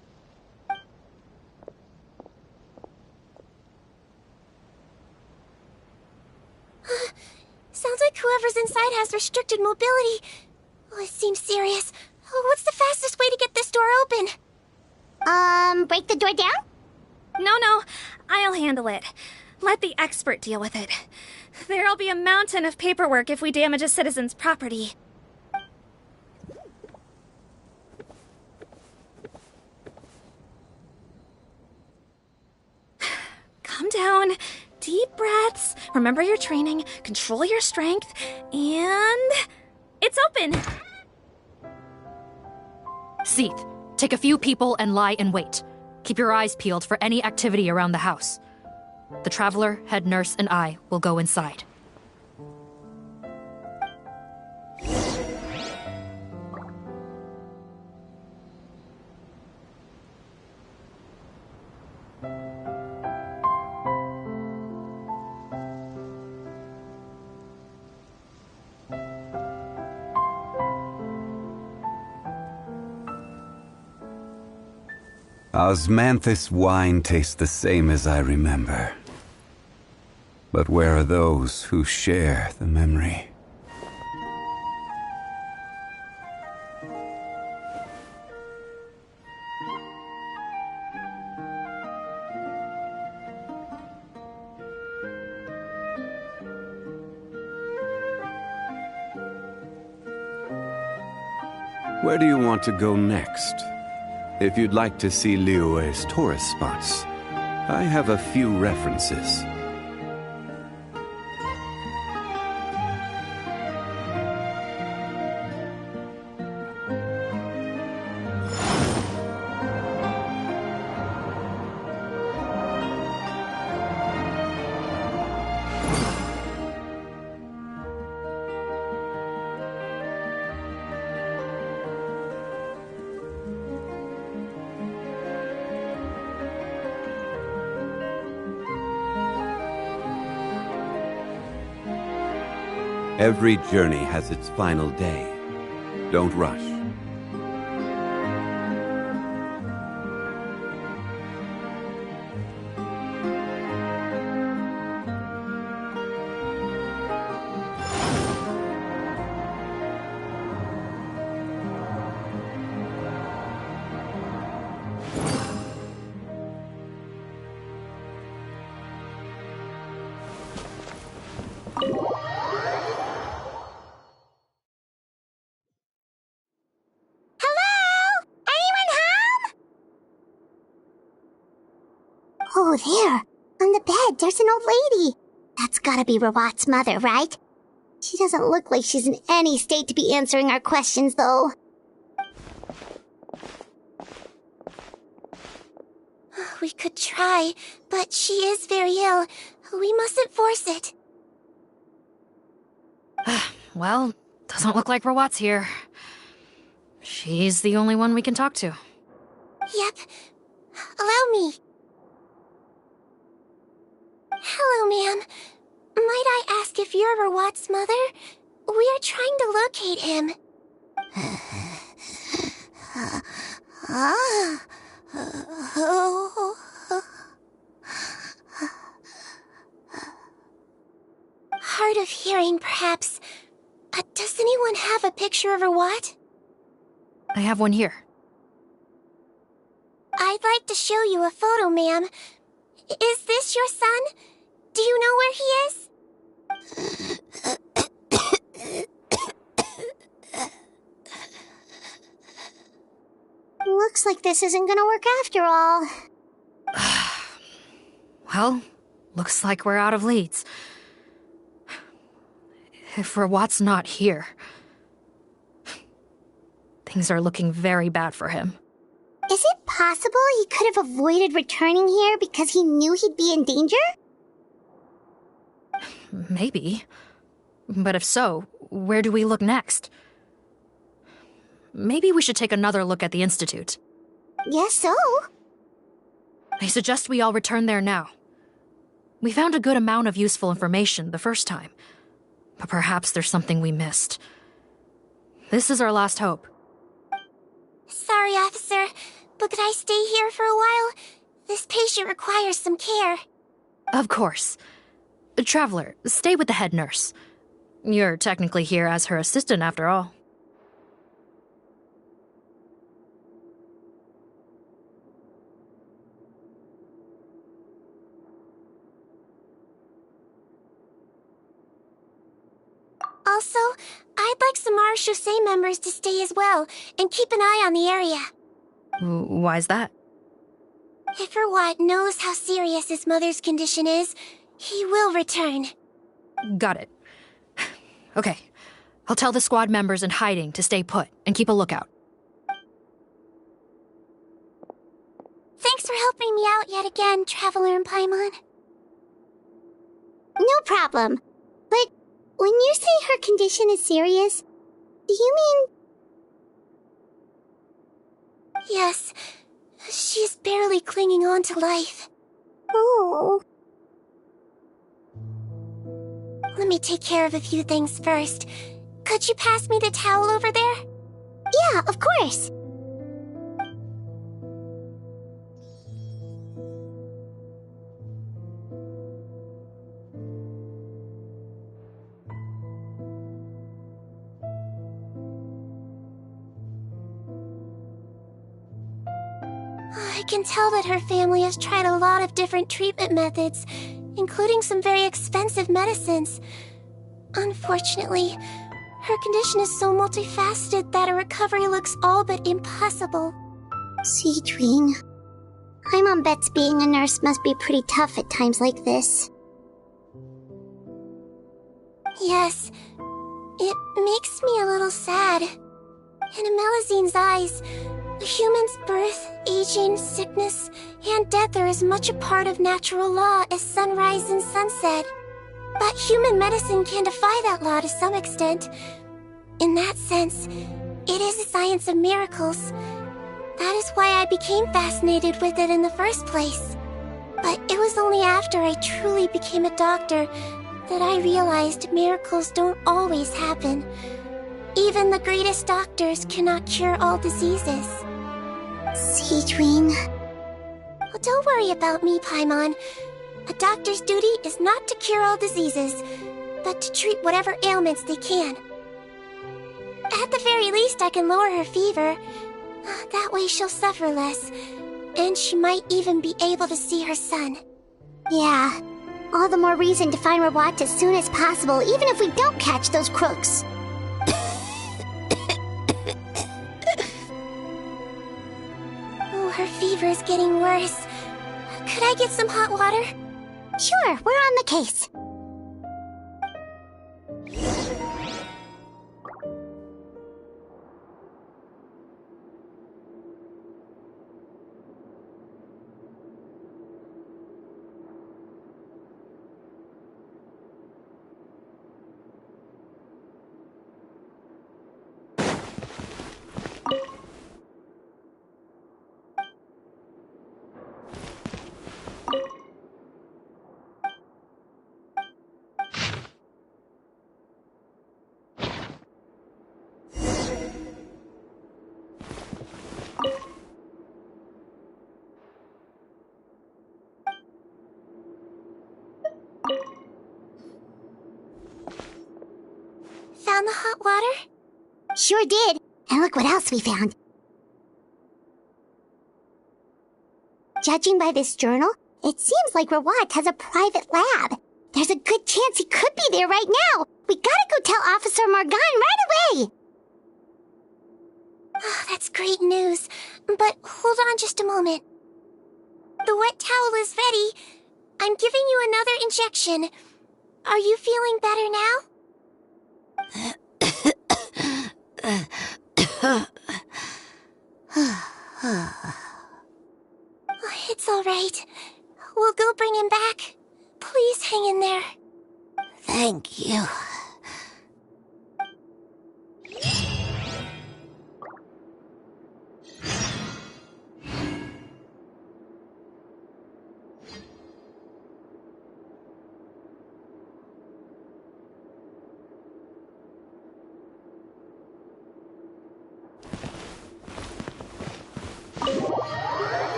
Sounds like whoever's inside has restricted mobility. Oh, it seems serious. Oh, what's the fastest way to get this door open? Break the door down? No, I'll handle it. Let the expert deal with it. There'll be a mountain of paperwork if we damage a citizen's property. Calm down. Deep breaths. Remember your training. Control your strength. And... it's open! Seath, take a few people and lie in wait. Keep your eyes peeled for any activity around the house. The Traveler, head nurse, and I will go inside. Osmanthus wine tastes the same as I remember. But where are those who share the memory? Where do you want to go next? If you'd like to see Liyue's tourist spots, I have a few references. Every journey has its final day. Don't rush. Oh, there. On the bed, there's an old lady. That's gotta be Rawat's mother, right? She doesn't look like she's in any state to be answering our questions, though. We could try, but she is very ill. We mustn't force it. Well, doesn't look like Rawat's here. She's the only one we can talk to. Yep. Allow me. Hello, ma'am. Might I ask if you're Rawat's mother? We are trying to locate him. Hard of hearing, perhaps. Does anyone have a picture of Rawat? I have one here. I'd like to show you a photo, ma'am. Is this your son? Do you know where he is? Looks like this isn't gonna work after all. Well, looks like we're out of leads. If Rawat's not here, things are looking very bad for him. Is it possible he could have avoided returning here because he knew he'd be in danger? Maybe. But if so, where do we look next? Maybe we should take another look at the Institute. Yes, so. I suggest we all return there now. We found a good amount of useful information the first time, but perhaps there's something we missed. This is our last hope. Sorry, officer, but could I stay here for a while? This patient requires some care. Of course. Traveler, stay with the head nurse. You're technically here as her assistant after all. Also, I'd like some Marechaussee members to stay as well, and keep an eye on the area. Why's that? If Rawat knows how serious his mother's condition is, he will return. Got it. Okay, I'll tell the squad members in hiding to stay put and keep a lookout. Thanks for helping me out yet again, Traveler and Paimon. No problem. But when you say her condition is serious, do you mean... Yes, she's barely clinging on to life. Oh. Let me take care of a few things first. Could you pass me the towel over there? Yeah, of course. I can tell that her family has tried a lot of different treatment methods, including some very expensive medicines. Unfortunately, her condition is so multifaceted that a recovery looks all but impossible. Seedwing. Paimon bets being a nurse must be pretty tough at times like this. Yes, it makes me a little sad. In a Melizine's eyes, a human's birth, aging, sickness, and death are as much a part of natural law as sunrise and sunset. But human medicine can defy that law to some extent. In that sense, it is a science of miracles. That is why I became fascinated with it in the first place. But it was only after I truly became a doctor that I realized miracles don't always happen. Even the greatest doctors cannot cure all diseases. Seedwing. Well, don't worry about me, Paimon. A doctor's duty is not to cure all diseases, but to treat whatever ailments they can. At the very least, I can lower her fever. That way she'll suffer less, and she might even be able to see her son. Yeah, all the more reason to find Rawat as soon as possible, even if we don't catch those crooks. Oh, her fever is getting worse. Could I get some hot water? Sure, we're on the case. Found the hot water? Sure did. And look what else we found. Judging by this journal, it seems like Rawat has a private lab. There's a good chance he could be there right now. We gotta go tell Officer Morgan right away. Oh, that's great news. But hold on just a moment. The wet towel is ready. I'm giving you another injection. Are you feeling better now? It's all right. We'll go bring him back. Please hang in there. Thank you.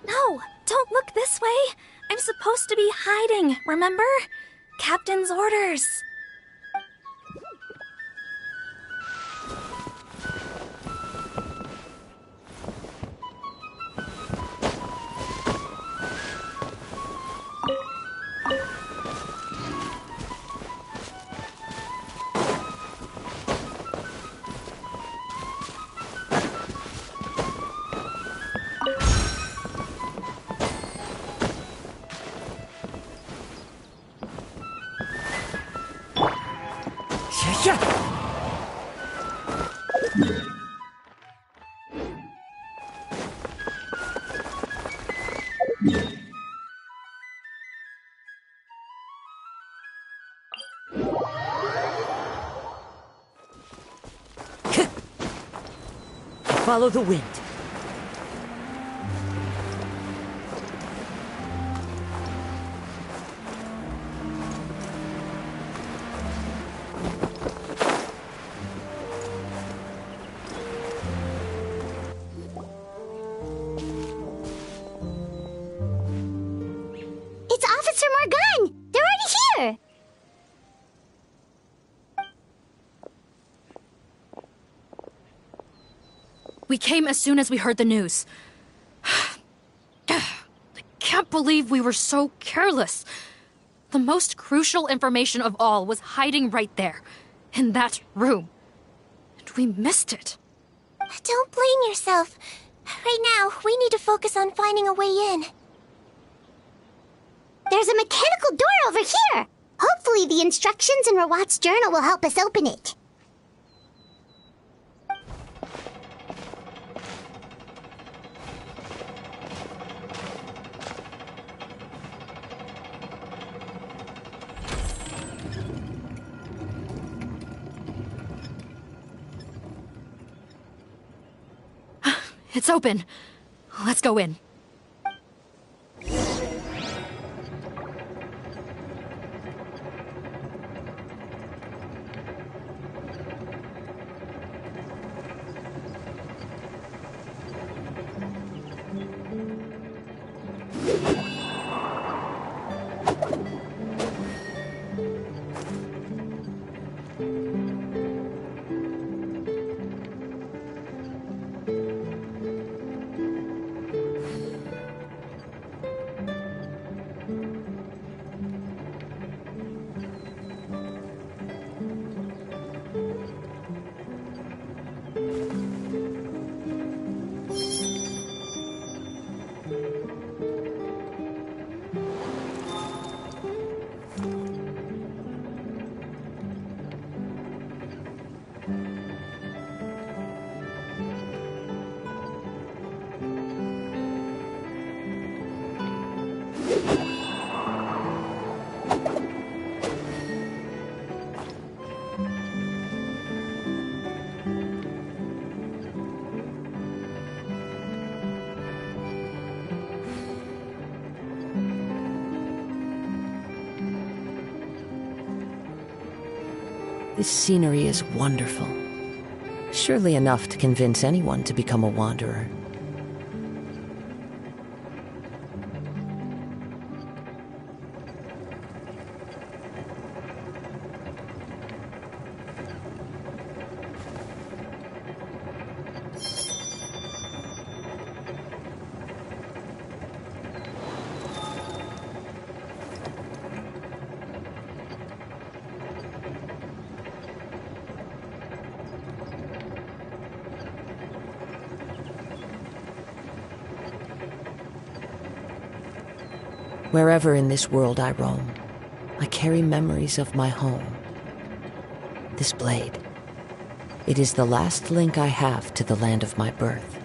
No, don't look this way. I'm supposed to be hiding, remember? Captain's orders. Follow the wind. It's Officer Morgan! They're already here! We came as soon as we heard the news. I can't believe we were so careless. The most crucial information of all was hiding right there, in that room. And we missed it. Don't blame yourself. Right now, we need to focus on finding a way in. There's a mechanical door over here! Hopefully the instructions in Rawat's journal will help us open it. It's open. Let's go in. This scenery is wonderful. Surely enough to convince anyone to become a wanderer. Wherever in this world I roam, I carry memories of my home. This blade, it is the last link I have to the land of my birth.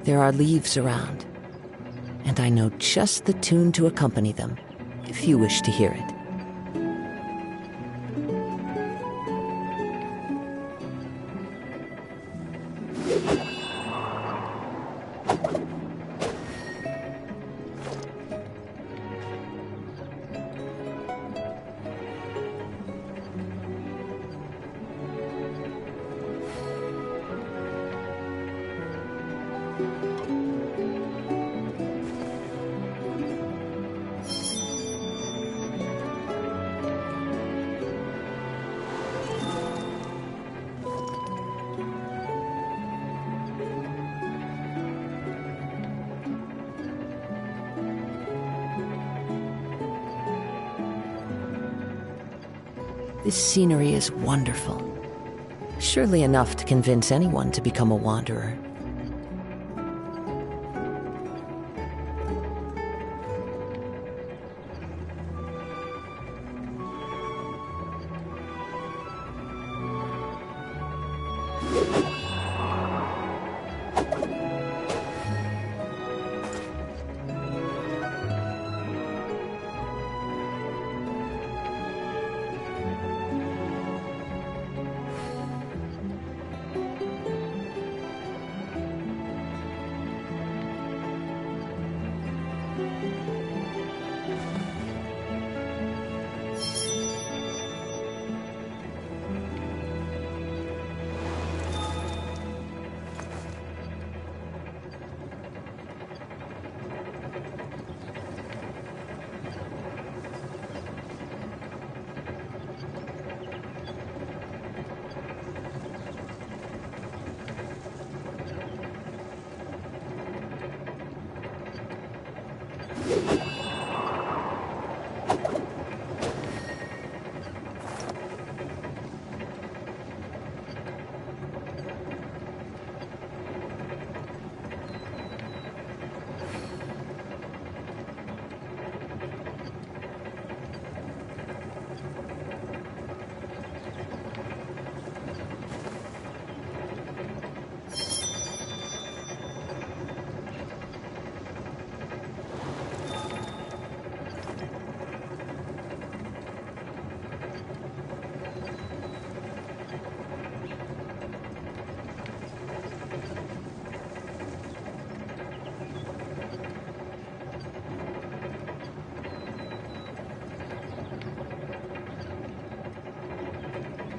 There are leaves around, and I know just the tune to accompany them, if you wish to hear it. This scenery is wonderful. Surely enough to convince anyone to become a wanderer.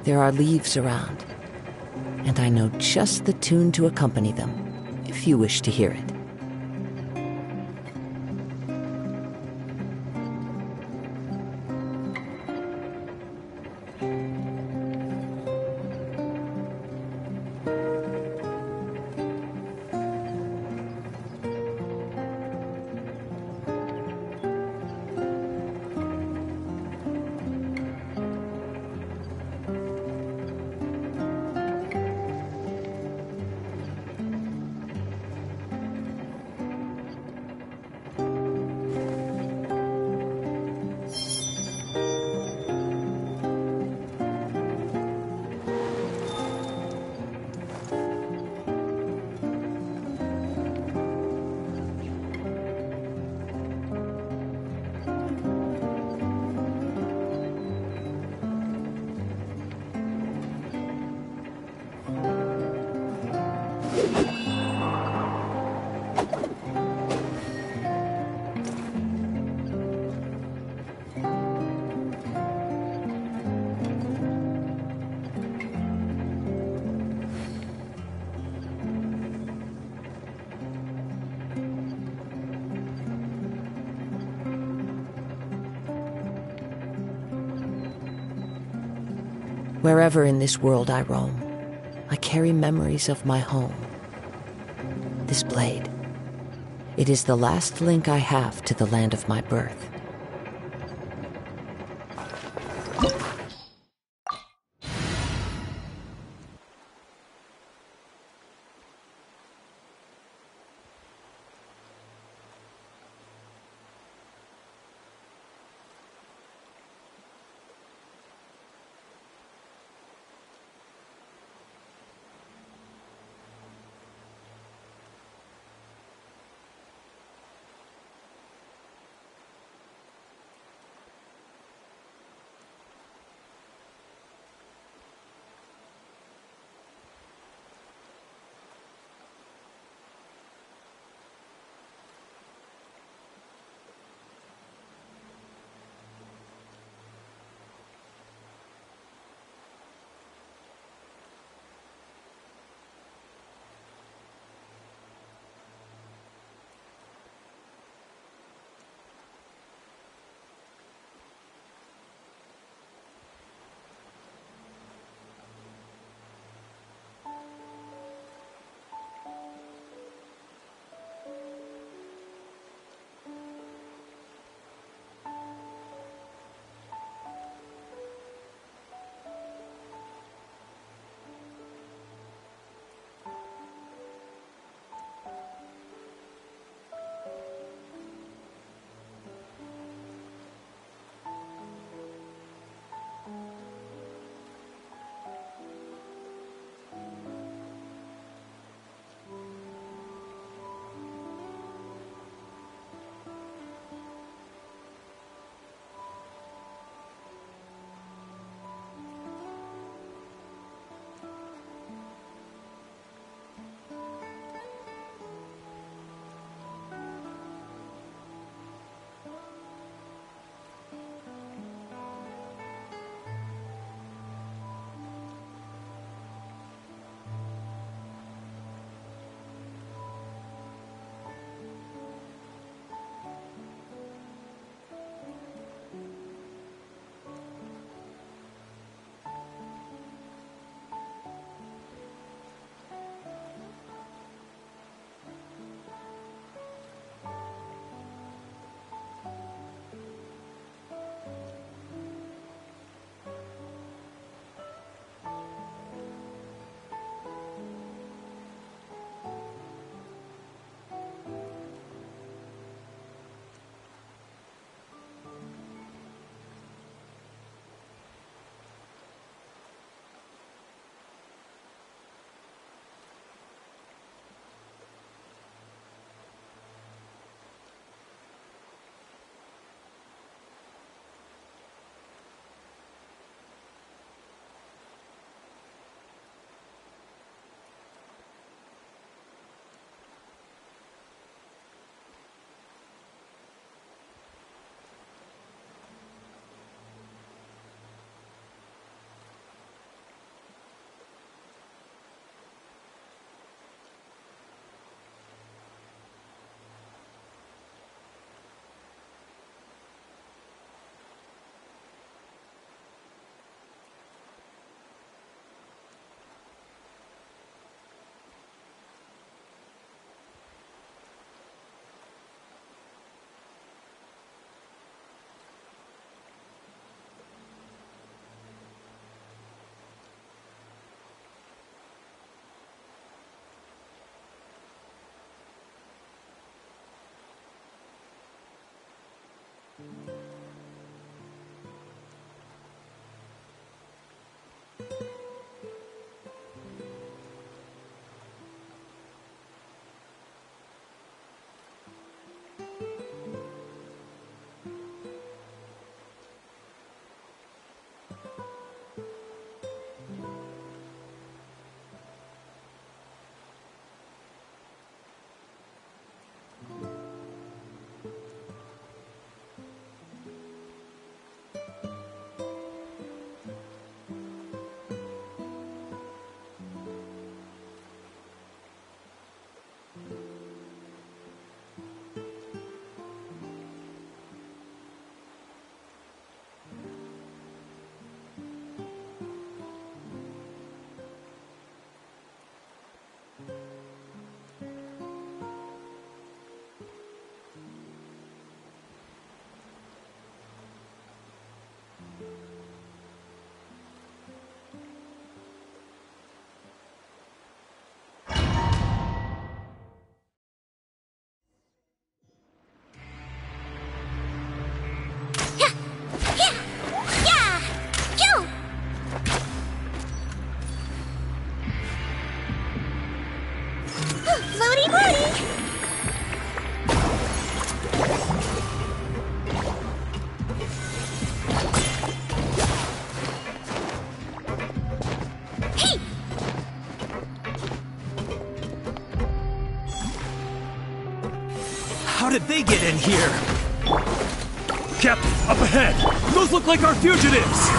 There are leaves around, and I know just the tune to accompany them, if you wish to hear it. Wherever in this world I roam, I carry memories of my home. This blade, it is the last link I have to the land of my birth. did they get in here? Captain, up ahead! Those look like our fugitives!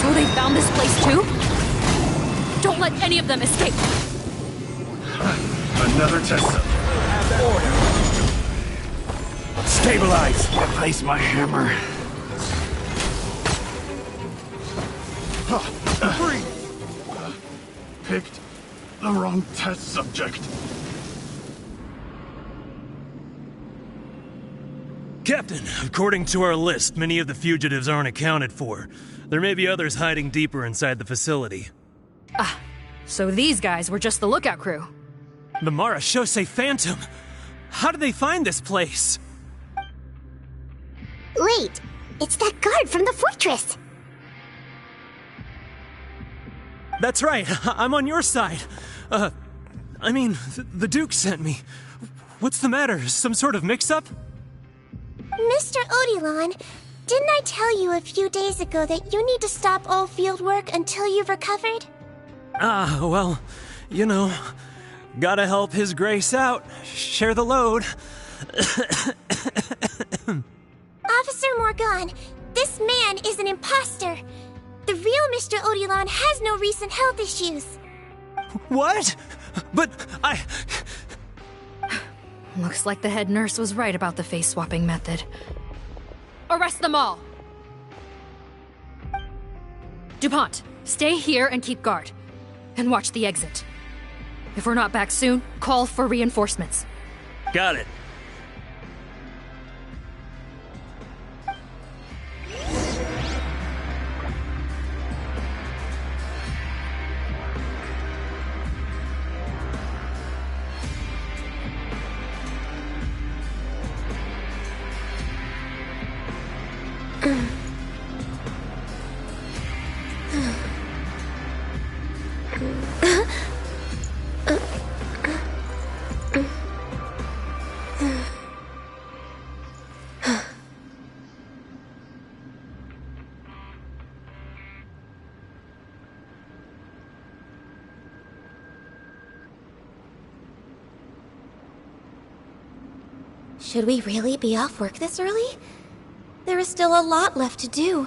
So they found this place too? Don't let any of them escape! Another test subject. Have order. Stabilize! Replace my hammer. Breathe! Picked the wrong test subject. Captain, according to our list, many of the fugitives aren't accounted for. There may be others hiding deeper inside the facility. Ah, so these guys were just the lookout crew. The Marachose Phantom! How did they find this place? Wait, it's that guard from the fortress. That's right, I'm on your side. The Duke sent me. What's the matter? Some sort of mix-up? Mr. Odilon, didn't I tell you a few days ago that you need to stop all field work until you've recovered? Well, you know, gotta help His Grace out. Share the load. Officer Morgan, this man is an imposter. The real Mr. Odilon has no recent health issues. What? But Looks like the head nurse was right about the face-swapping method. Arrest them all! DuPont, stay here and keep guard. And watch the exit. If we're not back soon, call for reinforcements. Got it. Should we really be off work this early? There is still a lot left to do.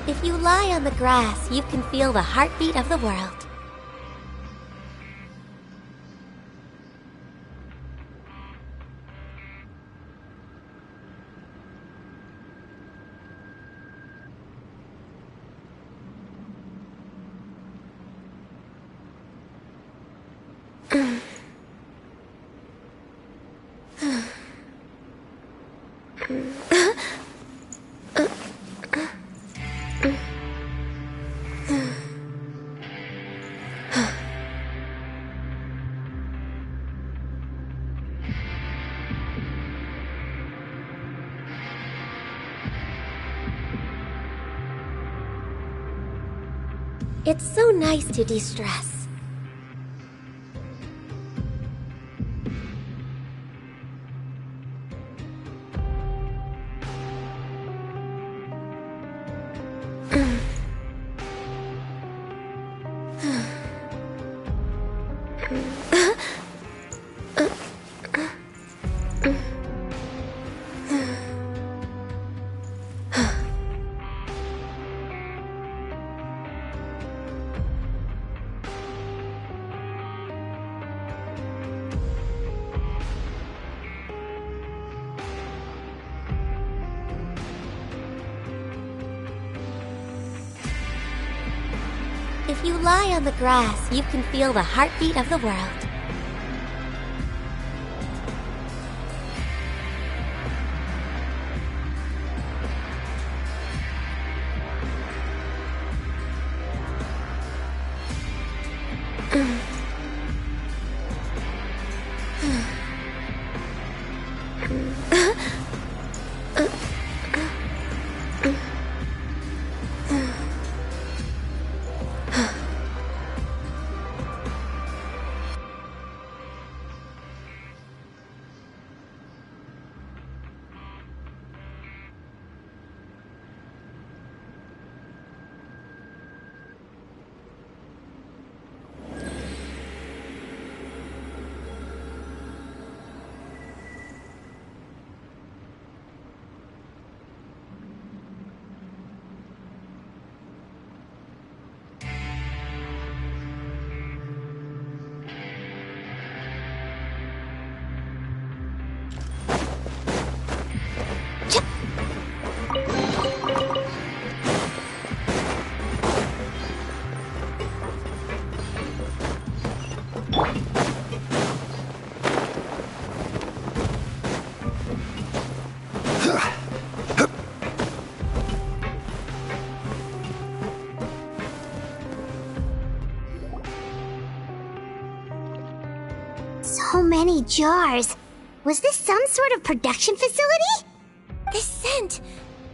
If you lie on the grass, you can feel the heartbeat of the world. It's so nice to de-stress. If you lie on the grass, you can feel the heartbeat of the world. So many jars. Was this some sort of production facility? This scent,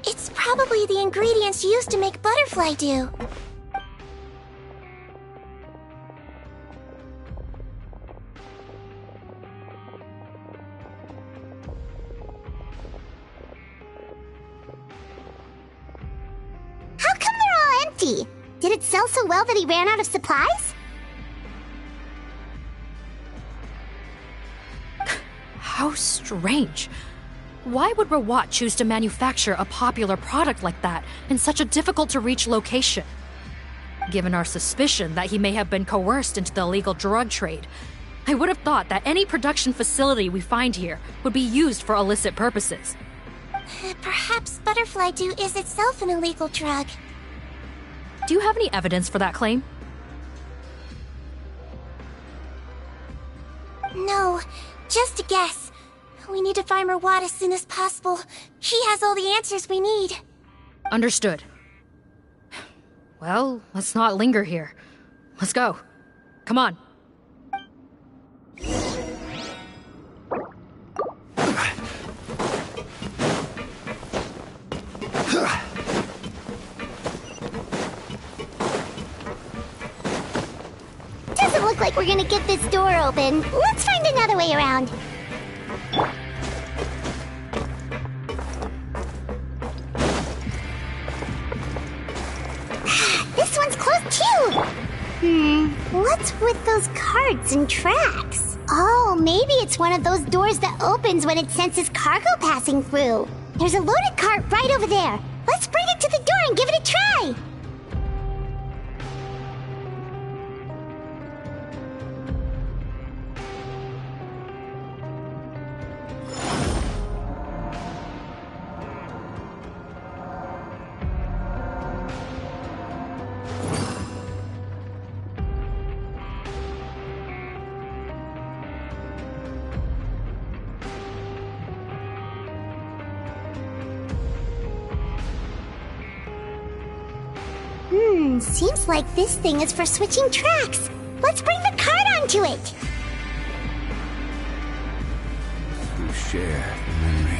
it's probably the ingredients used to make butterfly dew. How come they're all empty? Did it sell so well that he ran out of supplies? How strange. Why would Rawat choose to manufacture a popular product like that in such a difficult-to-reach location? Given our suspicion that he may have been coerced into the illegal drug trade, I would have thought that any production facility we find here would be used for illicit purposes. Perhaps butterfly dew is itself an illegal drug. Do you have any evidence for that claim? No, just a guess. We need to find Rawat as soon as possible. He has all the answers we need. Understood. Well, let's not linger here. Let's go. Come on. Doesn't look like we're gonna get this door open. Let's find another way around. This one's closed too! What's with those carts and tracks? Oh, maybe it's one of those doors that opens when it senses cargo passing through. There's a loaded cart right over there. Let's bring it to the door and give it a try! Seems like this thing is for switching tracks. Let's bring the cart onto it. To share the memory.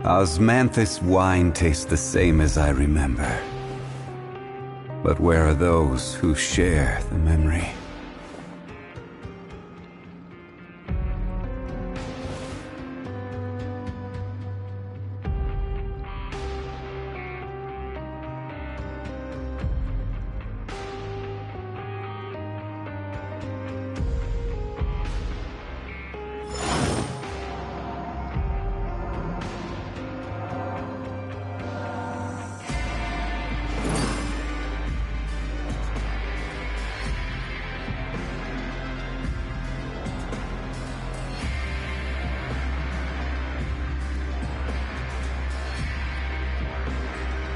Osmanthus wine tastes the same as I remember. But where are those who share the memory?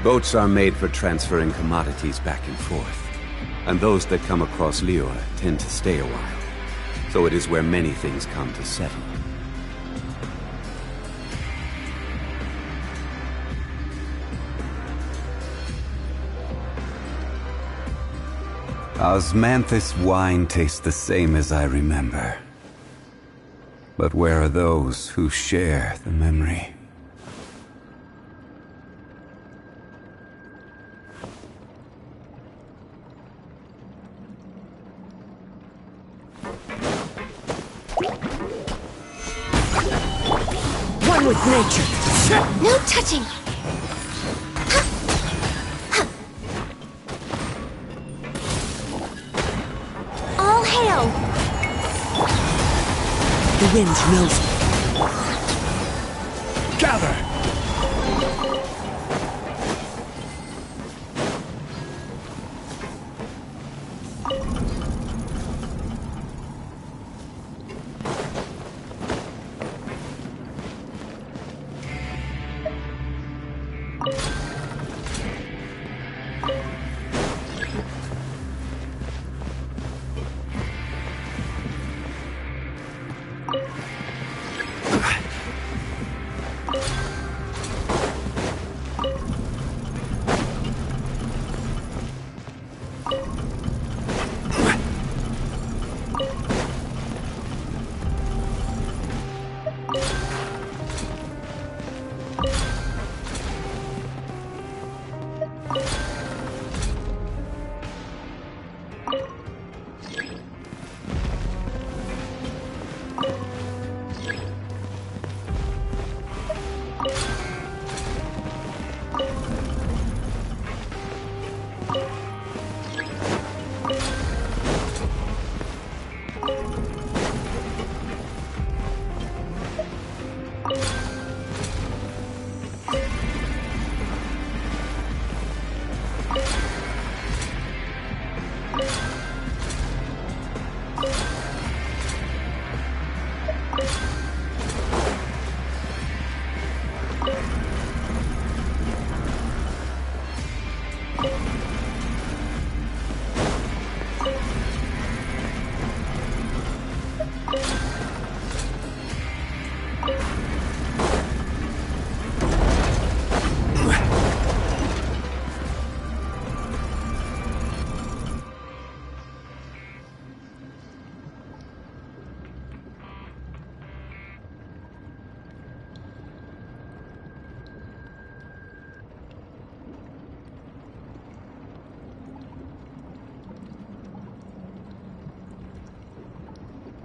Boats are made for transferring commodities back and forth, and those that come across Liyue tend to stay a while, so it is where many things come to settle. Osmanthus wine tastes the same as I remember. But where are those who share the memory? One with nature. No touching! All hail! The wind knows me. Gather!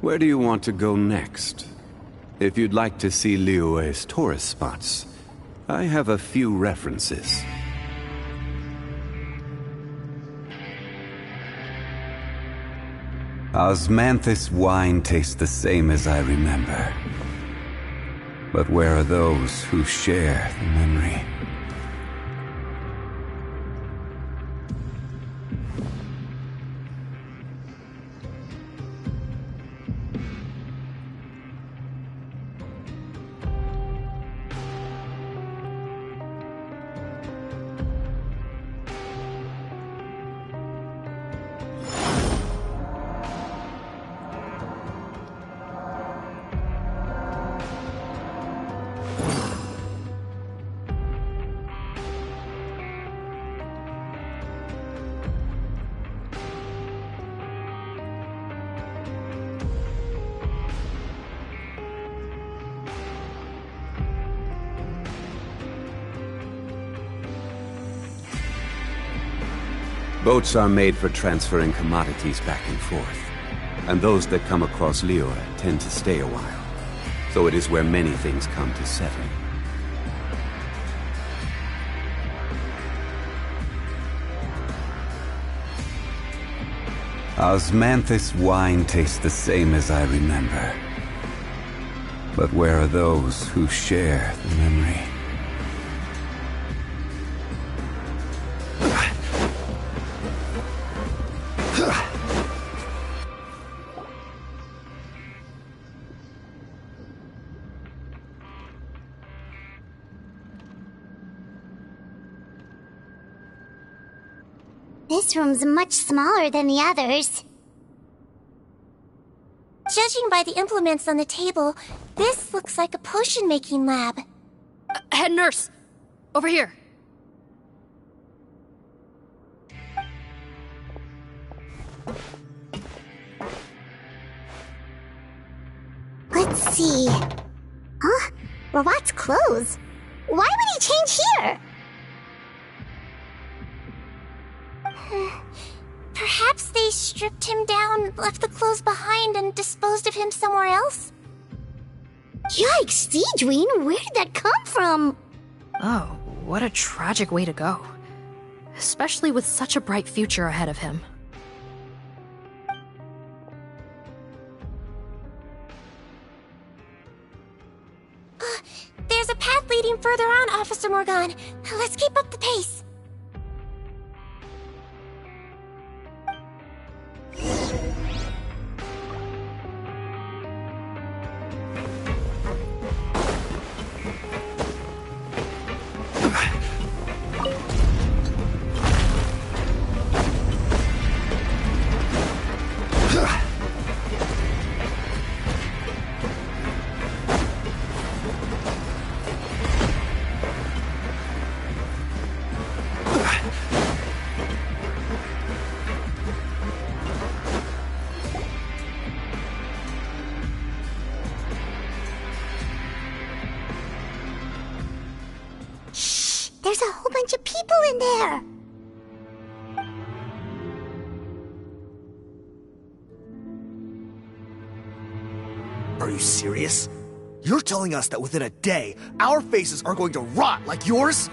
Where do you want to go next? If you'd like to see Liyue's tourist spots, I have a few references. Osmanthus wine tastes the same as I remember. But where are those who share the memory? Boats are made for transferring commodities back and forth, and those that come across Liyue tend to stay a while, so it is where many things come to settle. Osmanthus wine tastes the same as I remember. But where are those who share the memory? This room's much smaller than the others. Judging by the implements on the table, this looks like a potion-making lab. Head nurse! Over here! Let's see. Huh? Rawat's clothes? Why would he change here? Perhaps they stripped him down, left the clothes behind, and disposed of him somewhere else? Yikes, Deedween, where did that come from? Oh, what a tragic way to go. Especially with such a bright future ahead of him. There's a path leading further on, Officer Morgan. Let's keep up the pace. There's a whole bunch of people in there! Are you serious? You're telling us that within a day, our faces are going to rot like yours?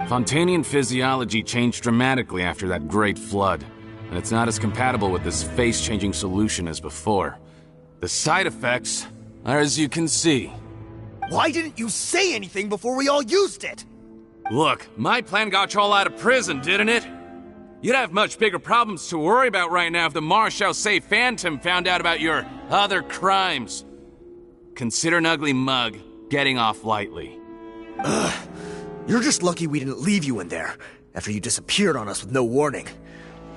Fontanian physiology changed dramatically after that great flood, and it's not as compatible with this face-changing solution as before. The side effects are as you can see. Why didn't you say anything before we all used it? Look, my plan got you all out of prison, didn't it? You'd have much bigger problems to worry about right now if the Marshal Say Phantom found out about your other crimes. Consider an ugly mug getting off lightly. Ugh. You're just lucky we didn't leave you in there after you disappeared on us with no warning.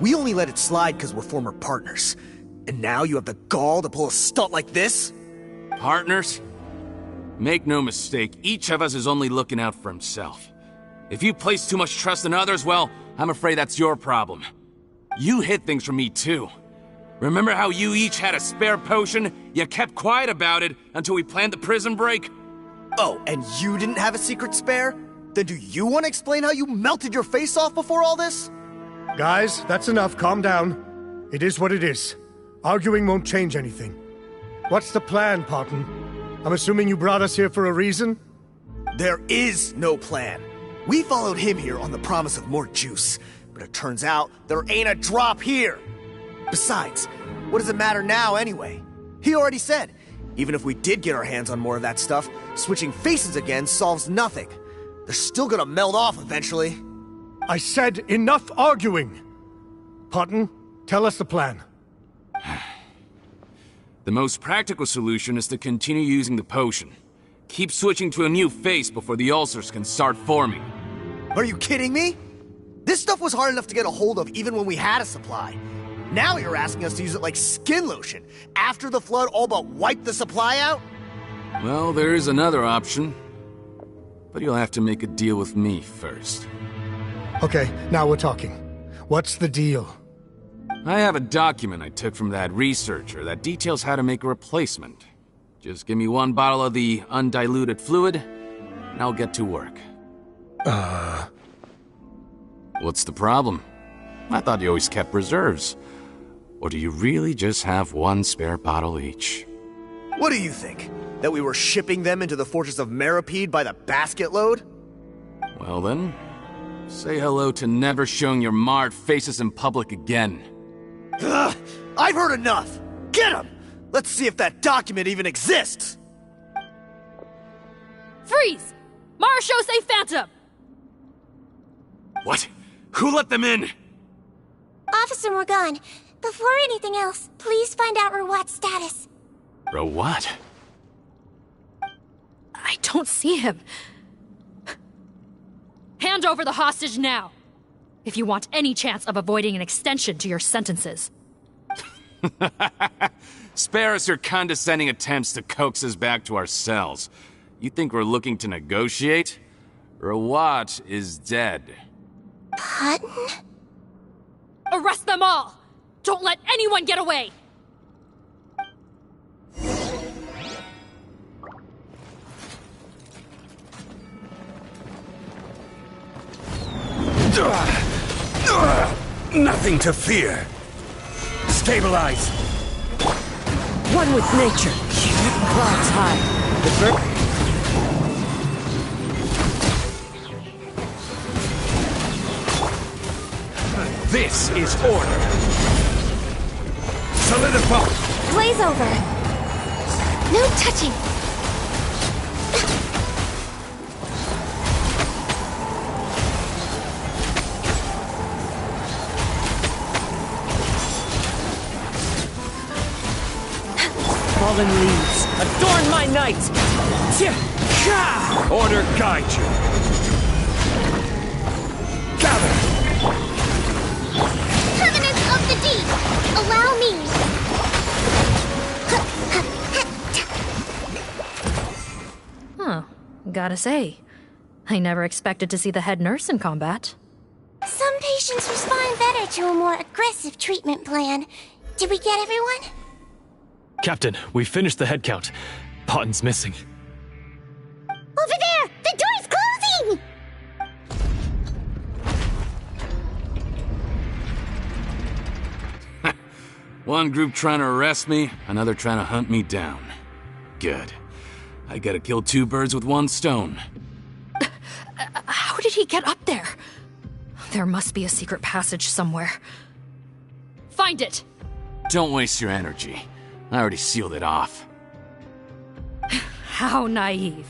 We only let it slide because we're former partners. And now you have the gall to pull a stunt like this? Partners? Make no mistake, each of us is only looking out for himself. If you place too much trust in others, well, I'm afraid that's your problem. You hid things from me too. Remember how you each had a spare potion? You kept quiet about it until we planned the prison break? Oh, and you didn't have a secret spare? Then do you want to explain how you melted your face off before all this? Guys, that's enough. Calm down. It is what it is. Arguing won't change anything. What's the plan, Parton? I'm assuming you brought us here for a reason? There is no plan. We followed him here on the promise of more juice, but it turns out there ain't a drop here. Besides, what does it matter now anyway? He already said, even if we did get our hands on more of that stuff, switching faces again solves nothing. They're still gonna melt off eventually. I said enough arguing! Parton, tell us the plan. The most practical solution is to continue using the potion. Keep switching to a new face before the ulcers can start forming. Are you kidding me? This stuff was hard enough to get a hold of even when we had a supply. Now you're asking us to use it like skin lotion, after the flood all but wiped the supply out? Well, there is another option. But you'll have to make a deal with me first. Okay, now we're talking. What's the deal? I have a document I took from that researcher that details how to make a replacement. Just give me one bottle of the undiluted fluid, and I'll get to work. What's the problem? I thought you always kept reserves. Or do you really just have one spare bottle each? What do you think? That we were shipping them into the fortress of Meripede by the basket load? Well then, say hello to never showing your marred faces in public again. Ugh, I've heard enough! Get him! Let's see if that document even exists! Freeze! Marshal, say Phantom! What? Who let them in? Officer Morgan, before anything else, please find out Rawat's status. Rawat? I don't see him. Hand over the hostage now, if you want any chance of avoiding an extension to your sentences. Spare us your condescending attempts to coax us back to our cells. You think we're looking to negotiate? Rawat is dead. Pardon? Arrest them all! Don't let anyone get away! Nothing to fear. Stabilize. One with nature. Clouds high. This is order. Solidify. Blaze over. No touching. Fallen leaves, adorn my night! Order guide you. Gather. Covenants of the Deep! Allow me! Huh. Gotta say, I never expected to see the head nurse in combat. Some patients respond better to a more aggressive treatment plan. Did we get everyone? Captain, we finished the head count. Potten's missing. Over there! The door's closing! One group trying to arrest me, another trying to hunt me down. Good. I gotta kill two birds with one stone. How did he get up there? There must be a secret passage somewhere. Find it! Don't waste your energy. I already sealed it off. How naive.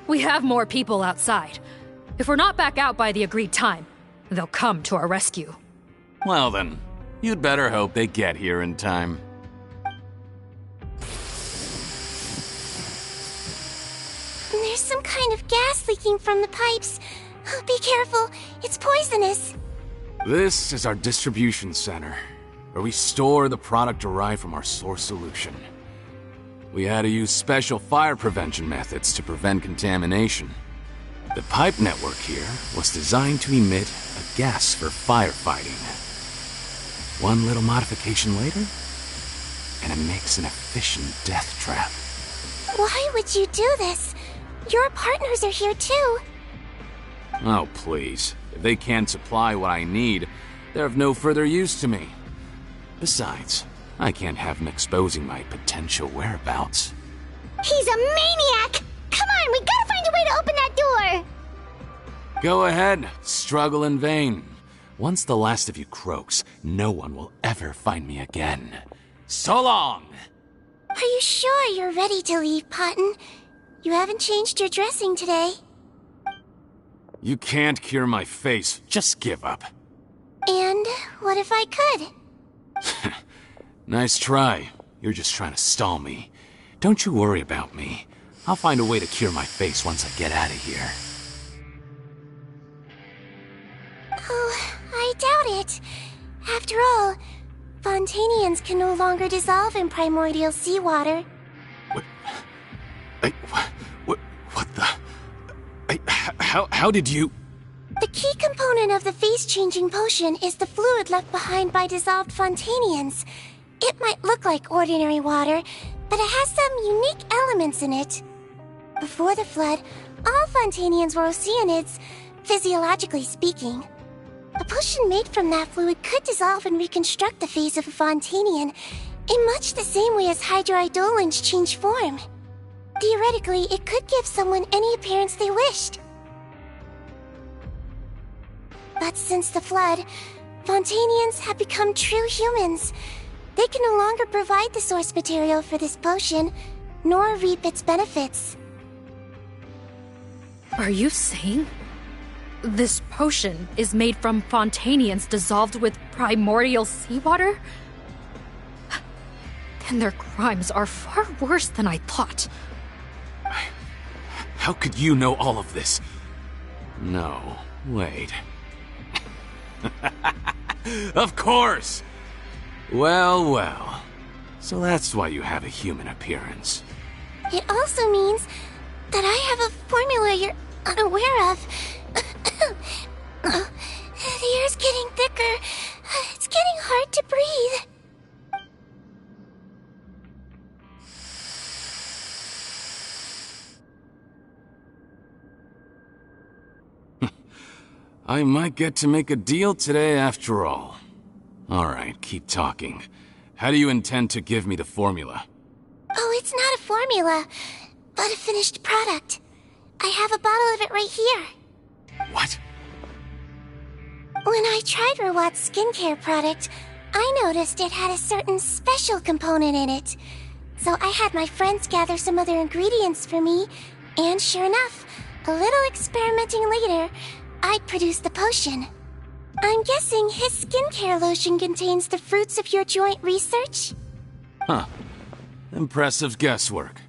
We have more people outside. If we're not back out by the agreed time, they'll come to our rescue. Well then, you'd better hope they get here in time. There's some kind of gas leaking from the pipes. Oh, be careful, it's poisonous. This is our distribution center, where we store the product derived from our source solution. We had to use special fire prevention methods to prevent contamination. The pipe network here was designed to emit a gas for firefighting. One little modification later, and it makes an efficient death trap. Why would you do this? Your partners are here too. Oh, please. If they can't supply what I need, they're of no further use to me. Besides, I can't have him exposing my potential whereabouts. He's a maniac! Come on, we gotta find a way to open that door! Go ahead, struggle in vain. Once the last of you croaks, no one will ever find me again. So long! Are you sure you're ready to leave, Potten? You haven't changed your dressing today. You can't cure my face, just give up. And what if I could? Nice try. You're just trying to stall me. Don't you worry about me. I'll find a way to cure my face once I get out of here. Oh, I doubt it. After all, Fontanians can no longer dissolve in primordial seawater. What the... How did you... The key component of the face-changing potion is the fluid left behind by dissolved Fontanians. It might look like ordinary water, but it has some unique elements in it. Before the flood, all Fontanians were oceanids, physiologically speaking. A potion made from that fluid could dissolve and reconstruct the face of a Fontanian in much the same way as hydroidolins change form. Theoretically, it could give someone any appearance they wished. But since the Flood, Fontanians have become true humans. They can no longer provide the source material for this potion, nor reap its benefits. Are you saying this potion is made from Fontanians dissolved with primordial seawater? Then their crimes are far worse than I thought. How could you know all of this? No, wait. Of course! Well, well. So that's why you have a human appearance. It also means that I have a formula you're unaware of. The air's getting thicker. It's getting hard to breathe. I might get to make a deal today after all. Alright, keep talking. How do you intend to give me the formula? Oh, it's not a formula, but a finished product. I have a bottle of it right here. What? When I tried Rawat's skincare product, I noticed it had a certain special component in it. So I had my friends gather some other ingredients for me, and sure enough, a little experimenting later, I'd produced the potion. I'm guessing his skincare lotion contains the fruits of your joint research? Huh. Impressive guesswork.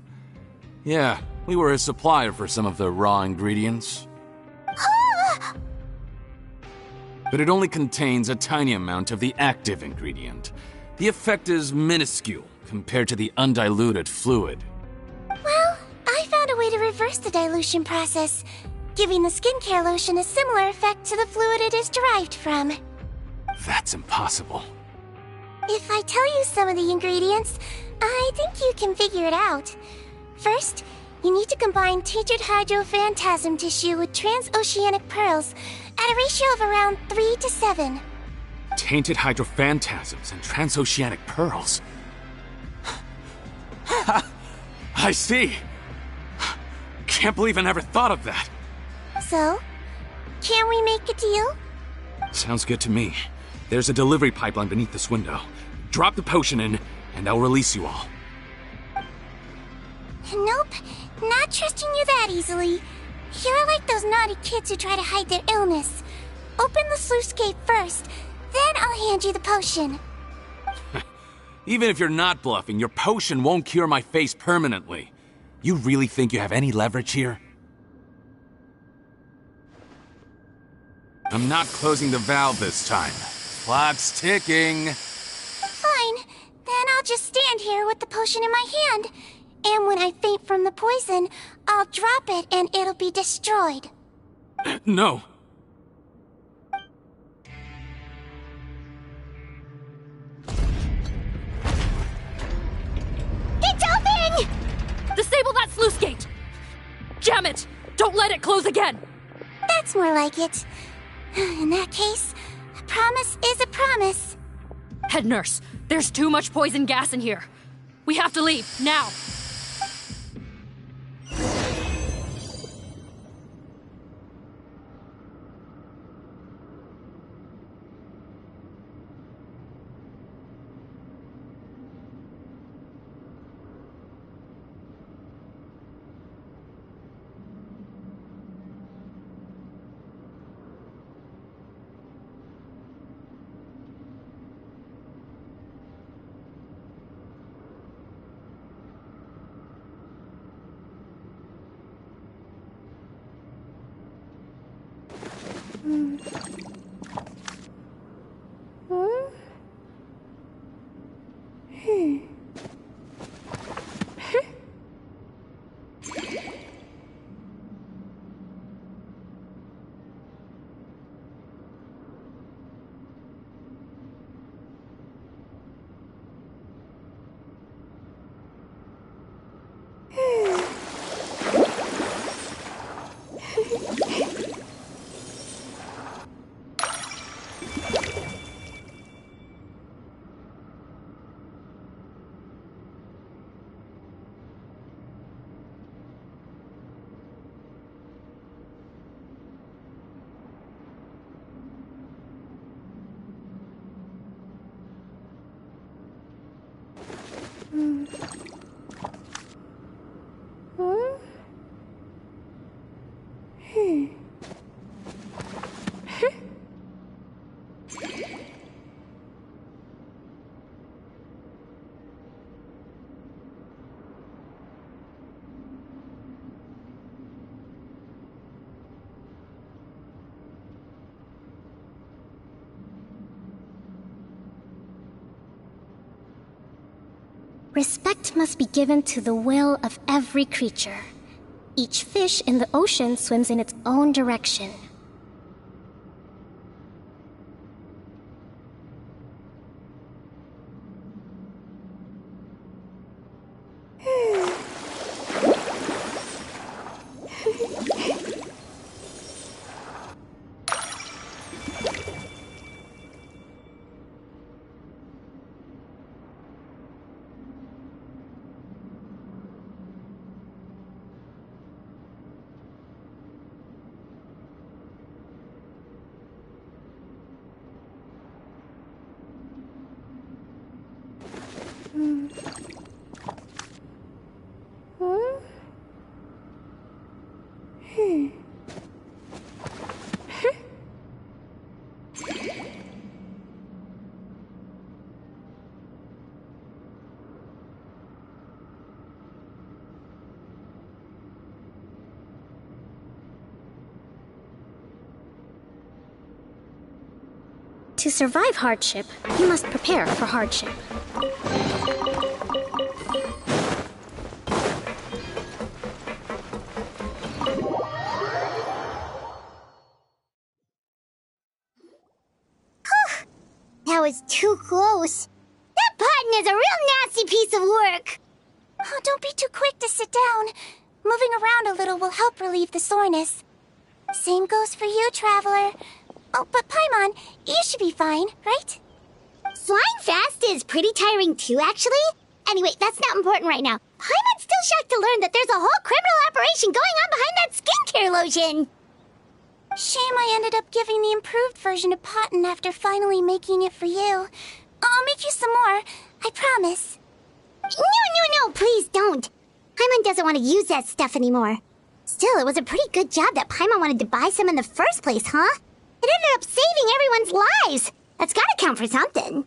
Yeah, we were a supplier for some of the raw ingredients. But it only contains a tiny amount of the active ingredient. The effect is minuscule compared to the undiluted fluid. Well, I found a way to reverse the dilution process, giving the skincare lotion a similar effect to the fluid it is derived from. That's impossible. If I tell you some of the ingredients, I think you can figure it out. First, you need to combine tainted hydrophantasm tissue with transoceanic pearls at a ratio of around 3 to 7. Tainted hydrophantasms and transoceanic pearls. I see. Can't believe I never thought of that. So, can we make a deal? Sounds good to me. There's a delivery pipeline beneath this window. Drop the potion in, and I'll release you all. Nope, not trusting you that easily. You're like those naughty kids who try to hide their illness. Open the sluice gate first, then I'll hand you the potion. Even if you're not bluffing, your potion won't cure my face permanently. You really think you have any leverage here? I'm not closing the valve this time. Clock's ticking. Fine, then I'll just stand here with the potion in my hand. And when I faint from the poison, I'll drop it and it'll be destroyed. No. It's open! Disable that sluice gate! Jam it! Don't let it close again! That's more like it. In that case, a promise is a promise. Head nurse, there's too much poison gas in here. We have to leave, now! Respect must be given to the will of every creature. Each fish in the ocean swims in its own direction. To survive hardship, you must prepare for hardship. That was too close. That Potton is a real nasty piece of work. Oh, don't be too quick to sit down. Moving around a little will help relieve the soreness. Same goes for you, Traveler. Oh, but Paimon, you should be fine, right? Flying fast is pretty tiring too, actually. Anyway, that's not important right now. Paimon's still shocked to learn that there's a whole criminal operation going on behind that skincare lotion. Shame I ended up giving the improved version to Potton after finally making it for you. I'll make you some more, I promise. No, please don't. Paimon doesn't want to use that stuff anymore. Still, it was a pretty good job that Paimon wanted to buy some in the first place, huh? It ended up saving everyone's lives. That's gotta count for something.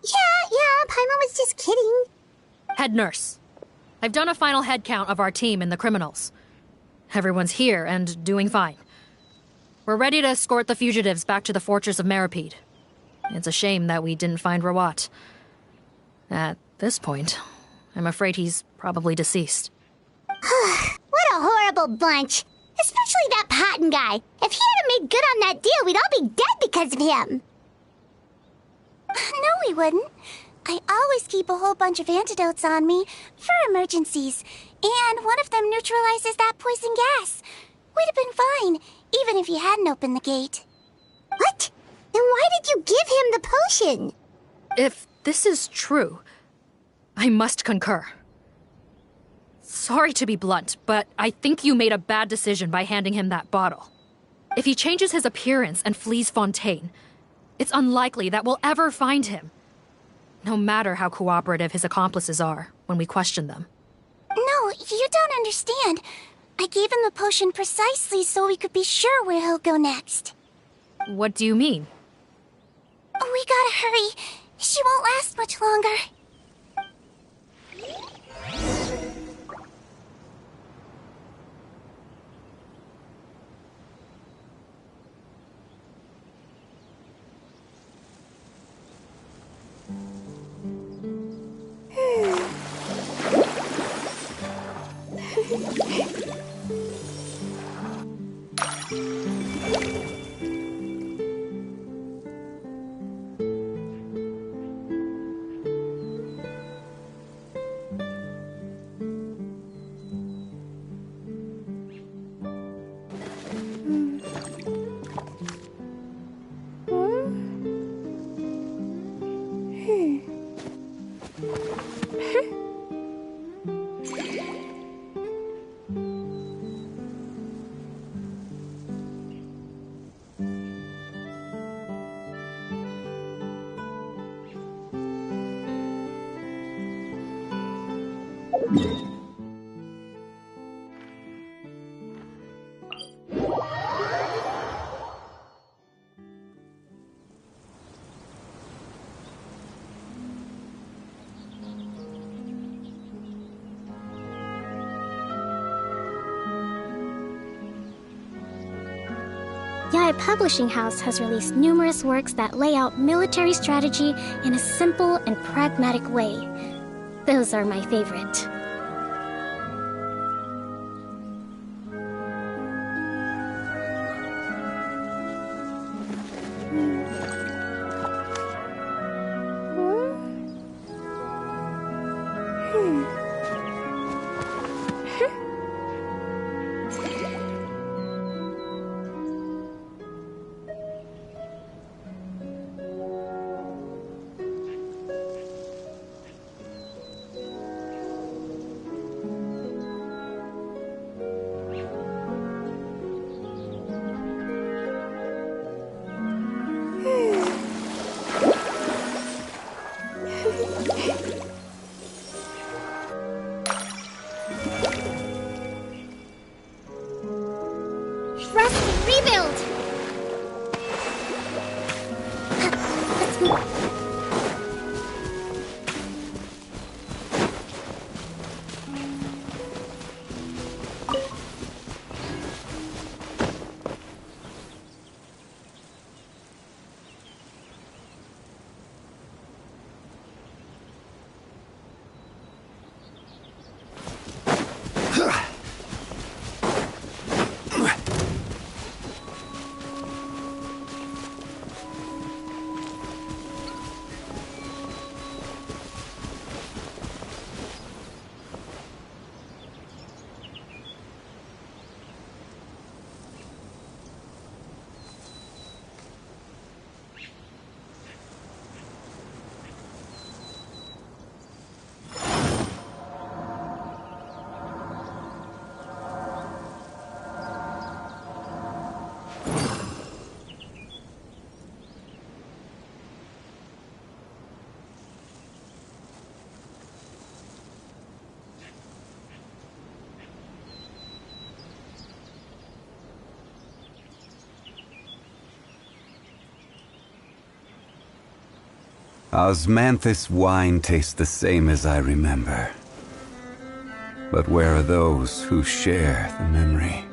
Yeah, Paimon was just kidding. Head nurse. I've done a final head count of our team and the criminals. Everyone's here and doing fine. We're ready to escort the fugitives back to the fortress of Meripede. It's a shame that we didn't find Rawat. At this point, I'm afraid he's probably deceased. What a horrible bunch. Especially that Potton guy. If he hadn't made good on that deal, we'd all be dead because of him. No, we wouldn't. I always keep a whole bunch of antidotes on me for emergencies, and one of them neutralizes that poison gas. We'd have been fine, even if you hadn't opened the gate. What? Then why did you give him the potion? If this is true, I must concur. Sorry to be blunt, but I think you made a bad decision by handing him that bottle. If he changes his appearance and flees Fontaine, it's unlikely that we'll ever find him. No matter how cooperative his accomplices are when we question them. No, you don't understand. I gave him the potion precisely so we could be sure where he'll go next. What do you mean? We gotta hurry. She won't last much longer. Yae Publishing House has released numerous works that lay out military strategy in a simple and pragmatic way. Those are my favorite. Osmanthus wine tastes the same as I remember. But where are those who share the memory?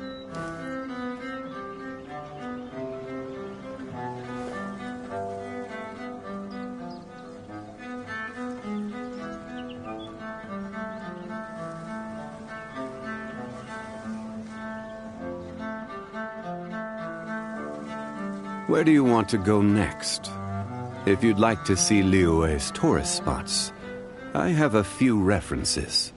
Where do you want to go next? If you'd like to see Liyue's tourist spots, I have a few references.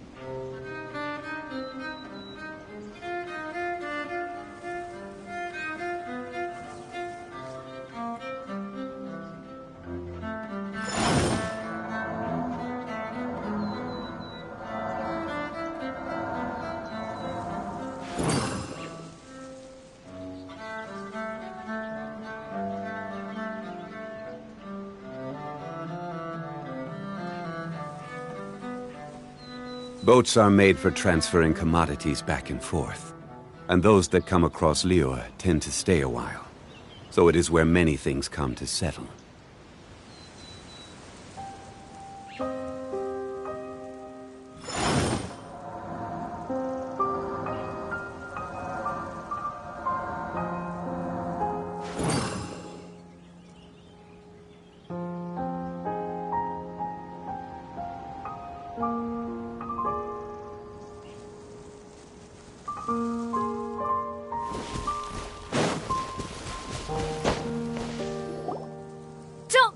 Boats are made for transferring commodities back and forth, and those that come across Liyue tend to stay a while, so it is where many things come to settle.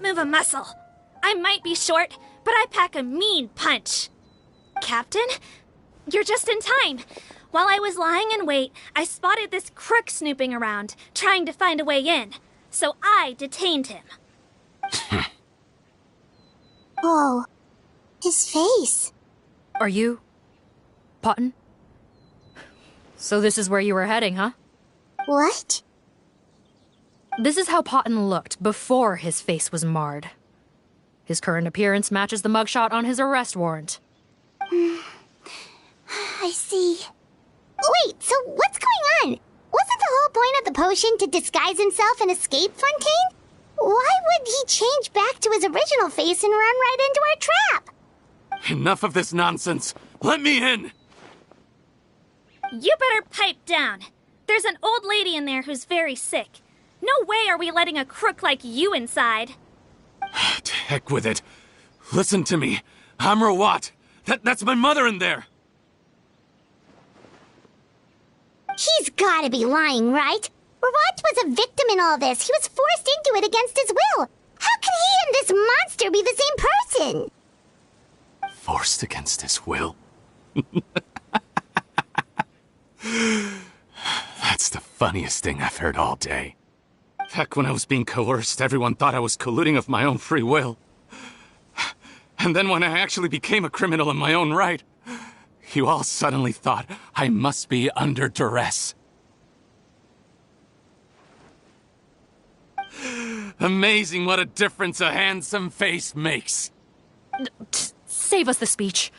Move a muscle. I might be short, but I pack a mean punch. Captain, you're just in time. While I was lying in wait, I spotted this crook snooping around, trying to find a way in. So I detained him. Oh, his face. Are you... Potton? So this is where you were heading, huh? What? This is how Potton looked before his face was marred. His current appearance matches the mugshot on his arrest warrant. I see. Wait, so what's going on? Wasn't the whole point of the potion to disguise himself and escape Fontaine? Why would he change back to his original face and run right into our trap? Enough of this nonsense. Let me in! You better pipe down. There's an old lady in there who's very sick. No way are we letting a crook like you inside. To heck with it. Listen to me. I'm Rawat. That's my mother in there. He's gotta be lying, right? Rawat was a victim in all this. He was forced into it against his will. How can he and this monster be the same person? Forced against his will? That's the funniest thing I've heard all day. Heck, when I was being coerced, everyone thought I was colluding of my own free will. And then when I actually became a criminal in my own right, you all suddenly thought I must be under duress. Amazing what a difference a handsome face makes. Save us the speech.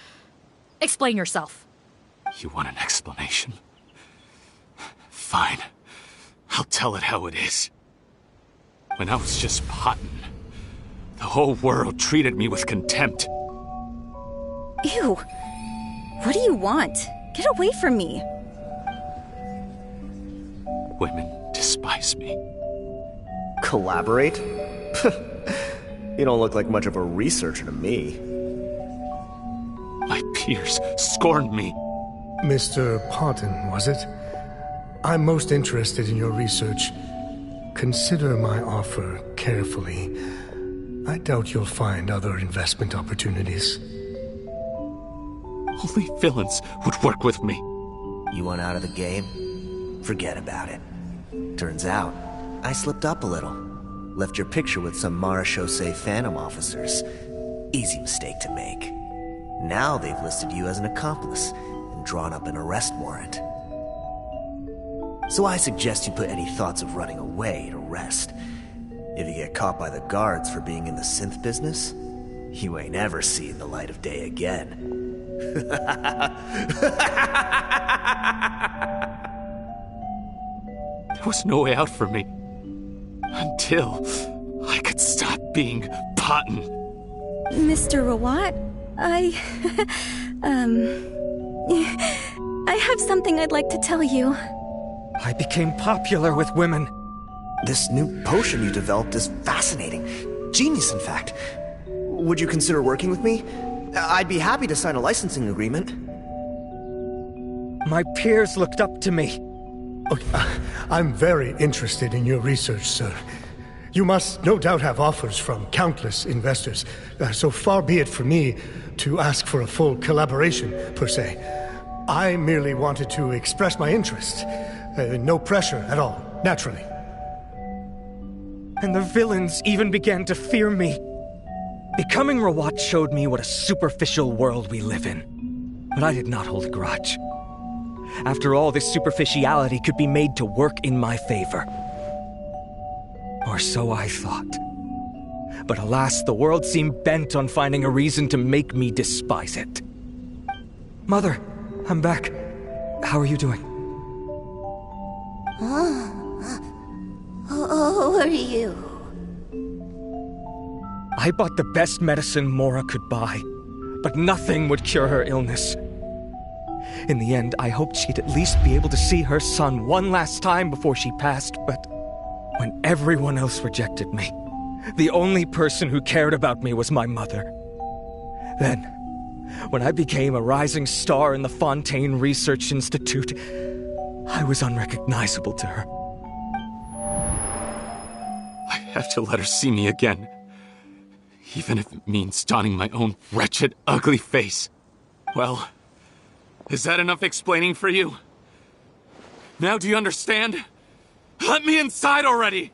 Explain yourself. You want an explanation? Fine. I'll tell it how it is. When I was just Potton, the whole world treated me with contempt. Ew. What do you want? Get away from me. Women despise me. Collaborate? You don't look like much of a researcher to me. My peers scorned me. Mr. Potton, was it? I'm most interested in your research. Consider my offer carefully. I doubt you'll find other investment opportunities. Only villains would work with me. You want out of the game? Forget about it. Turns out, I slipped up a little. Left your picture with some Marechaussee Phantom officers. Easy mistake to make. Now they've listed you as an accomplice and drawn up an arrest warrant. So I suggest you put any thoughts of running away to rest. If you get caught by the guards for being in the synth business, you ain't ever seen the light of day again. There was no way out for me. Until I could stop being Potton. Mr. Rawat, I have something I'd like to tell you. I became popular with women. This new potion you developed is fascinating. Genius, in fact. Would you consider working with me? I'd be happy to sign a licensing agreement. My peers looked up to me. I'm very interested in your research, sir. You must no doubt have offers from countless investors, so far be it from me to ask for a full collaboration, per se. I merely wanted to express my interest. No pressure at all, naturally. And the villains even began to fear me. Becoming Rawat showed me what a superficial world we live in. But I did not hold a grudge. After all, this superficiality could be made to work in my favor. Or so I thought. But alas, the world seemed bent on finding a reason to make me despise it. Mother, I'm back. How are you doing? Who are you? I bought the best medicine Mora could buy, but nothing would cure her illness. In the end, I hoped she'd at least be able to see her son one last time before she passed, but when everyone else rejected me, the only person who cared about me was my mother. Then, when I became a rising star in the Fontaine Research Institute, I was unrecognizable to her. I have to let her see me again. Even if it means donning my own wretched, ugly face. Well, is that enough explaining for you? Now do you understand? Let me inside already!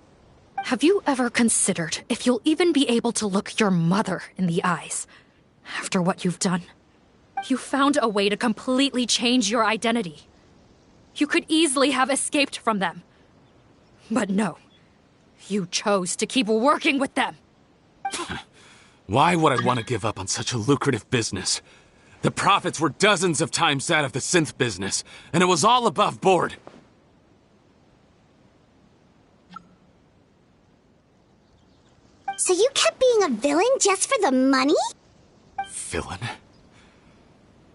Have you ever considered if you'll even be able to look your mother in the eyes after what you've done? You found a way to completely change your identity. You could easily have escaped from them. But no, you chose to keep working with them. Why would I want to give up on such a lucrative business? The profits were dozens of times that of the synth business, and it was all above board. So you kept being a villain just for the money? Villain?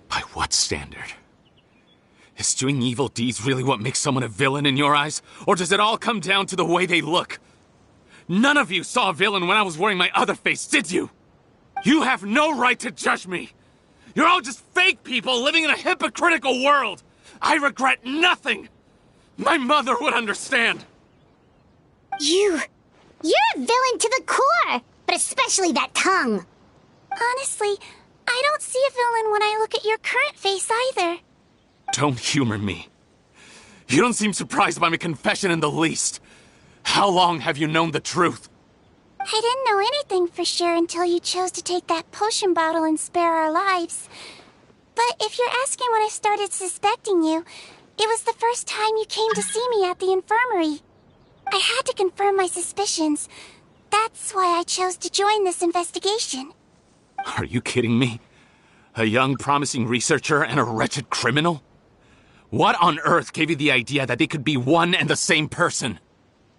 By what standard? Is doing evil deeds really what makes someone a villain in your eyes? Or does it all come down to the way they look? None of you saw a villain when I was wearing my other face, did you? You have no right to judge me! You're all just fake people living in a hypocritical world! I regret nothing! My mother would understand! You're a villain to the core! But especially that tongue! Honestly, I don't see a villain when I look at your current face either. Don't humor me. You don't seem surprised by my confession in the least. How long have you known the truth? I didn't know anything for sure until you chose to take that potion bottle and spare our lives. But if you're asking when I started suspecting you, it was the first time you came to see me at the infirmary. I had to confirm my suspicions. That's why I chose to join this investigation. Are you kidding me? A young, promising researcher and a wretched criminal? What on earth gave you the idea that they could be one and the same person?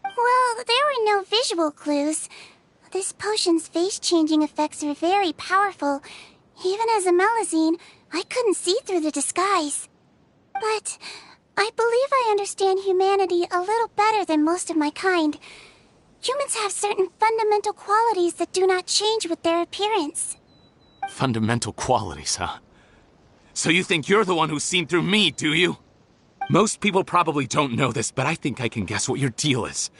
Well, there were no visual clues. This potion's face-changing effects are very powerful. Even as a Melazine, I couldn't see through the disguise. But I believe I understand humanity a little better than most of my kind. Humans have certain fundamental qualities that do not change with their appearance. Fundamental qualities, huh? So you think you're the one who's seen through me, do you? Most people probably don't know this, but I think I can guess what your deal is.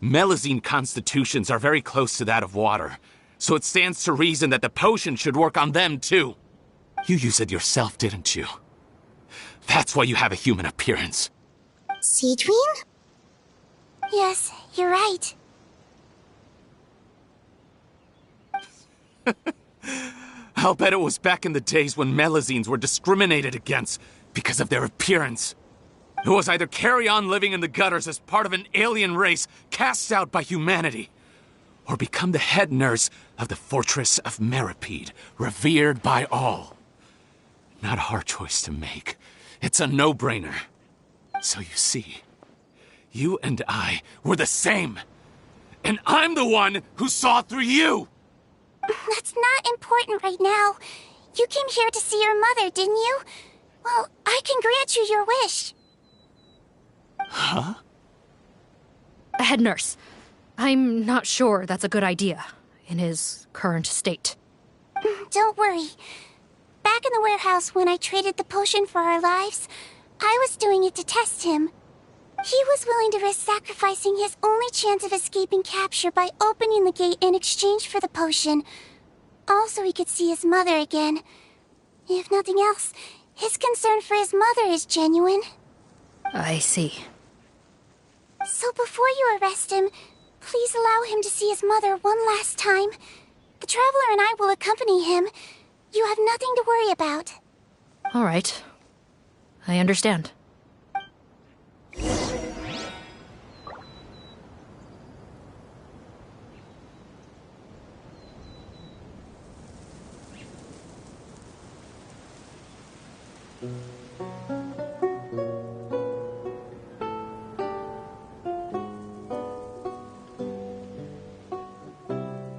Melazine constitutions are very close to that of water, so it stands to reason that the potion should work on them too. You use it yourself, didn't you? That's why you have a human appearance. Cedrine? Yes, you're right. I'll bet it was back in the days when Melazines were discriminated against because of their appearance. It was either carry on living in the gutters as part of an alien race cast out by humanity, or become the head nurse of the Fortress of Meripede, revered by all. Not a hard choice to make. It's a no-brainer. So you see, you and I were the same. And I'm the one who saw through you! That's not important right now. You came here to see your mother, didn't you? Well, I can grant you your wish. Huh? Head nurse, I'm not sure that's a good idea in his current state. Don't worry. Back in the warehouse when I traded the potion for our lives, I was doing it to test him. He was willing to risk sacrificing his only chance of escaping capture by opening the gate in exchange for the potion. Also, he could see his mother again. If nothing else, his concern for his mother is genuine. I see. So before you arrest him, please allow him to see his mother one last time. The Traveler and I will accompany him. You have nothing to worry about. All right. I understand.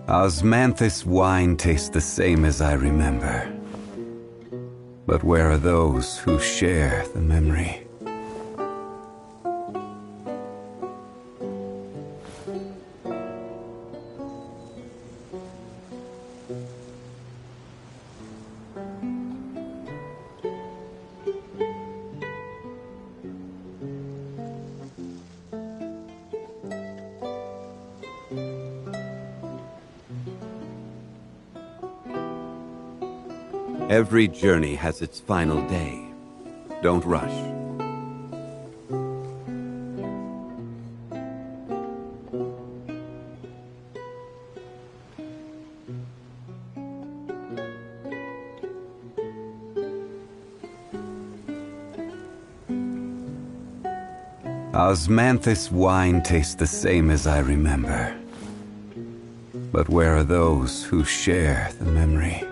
Osmanthus wine tastes the same as I remember. But where are those who share the memory? Every journey has its final day. Don't rush. Osmanthus wine tastes the same as I remember. But where are those who share the memory?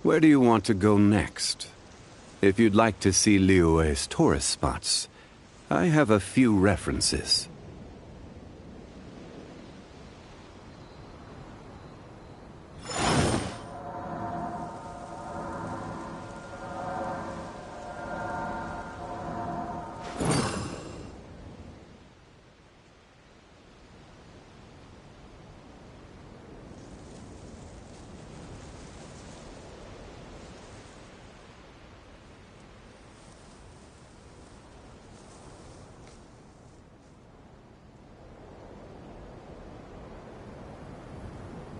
Where do you want to go next? If you'd like to see Liyue's tourist spots, I have a few references.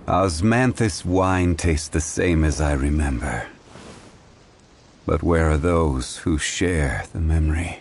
Osmanthus wine tastes the same as I remember. But where are those who share the memory?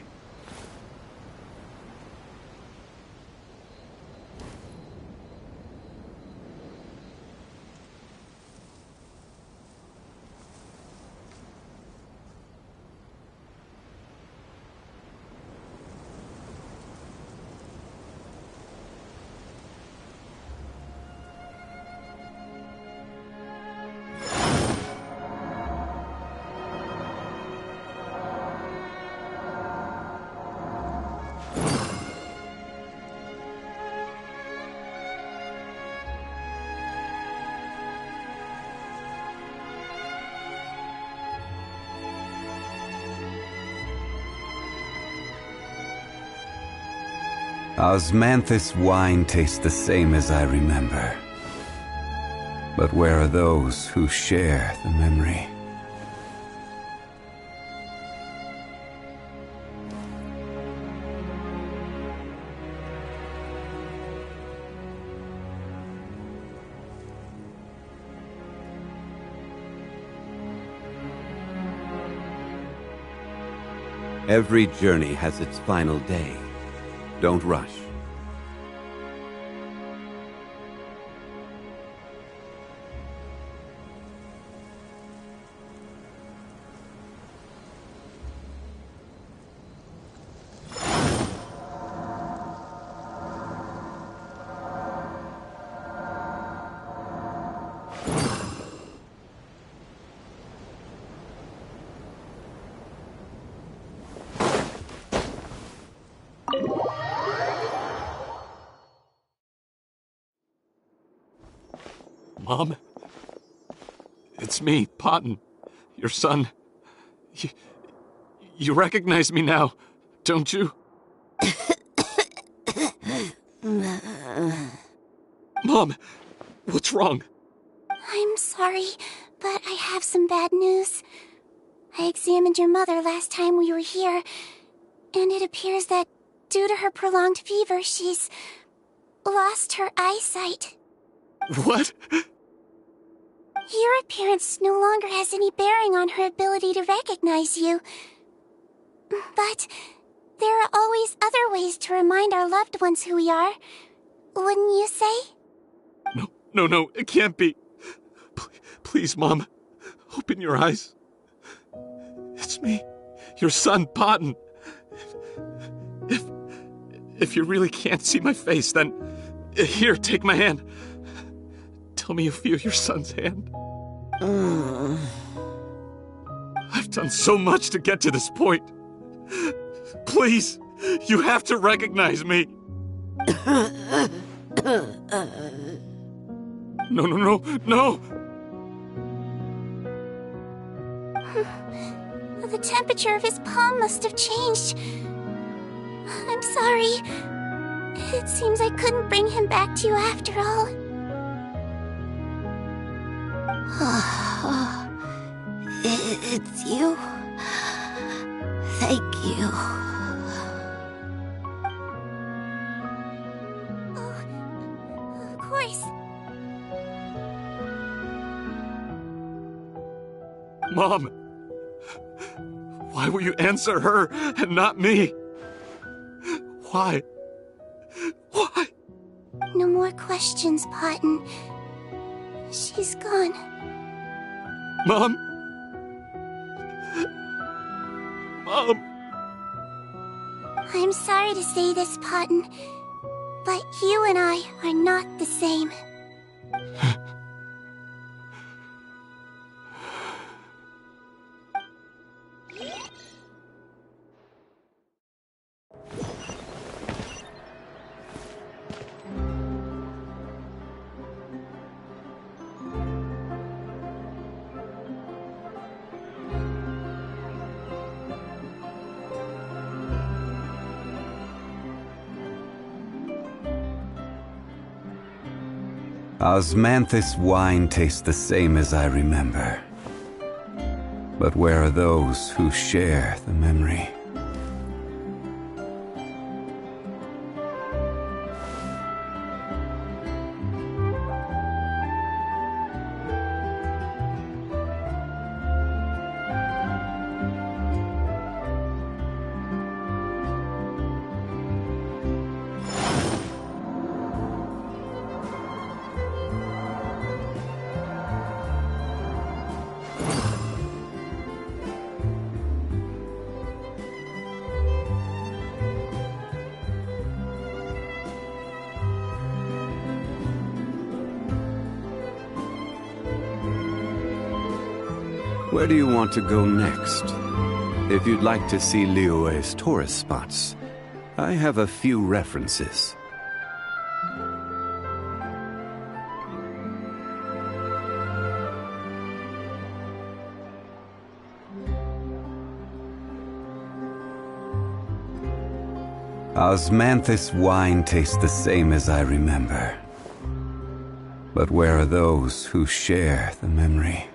Osmanthus wine tastes the same as I remember. But where are those who share the memory? Every journey has its final day. Don't rush. Mom? It's me, Potton, your son. You recognize me now, don't you? Mom, what's wrong? I'm sorry, but I have some bad news. I examined your mother last time we were here, and it appears that due to her prolonged fever, she's lost her eyesight. What? Your appearance no longer has any bearing on her ability to recognize you. But there are always other ways to remind our loved ones who we are. Wouldn't you say? No, it can't be. Please, Mom, open your eyes. It's me, your son, Potton. If you really can't see my face, then here, take my hand. Tell me you feel your son's hand. I've done so much to get to this point. Please, you have to recognize me. No. The temperature of his palm must have changed. I'm sorry. It seems I couldn't bring him back to you after all. It's you. Thank you. Oh, of course. Mom, why will you answer her and not me? Why? No more questions, Potton. She's gone. Mom? I'm sorry to say this, Potton, but you and I are not the same. Osmanthus wine tastes the same as I remember. But where are those who share the memory? Where do you want to go next? If you'd like to see Liyue's tourist spots, I have a few references. Osmanthus wine tastes the same as I remember. But where are those who share the memory?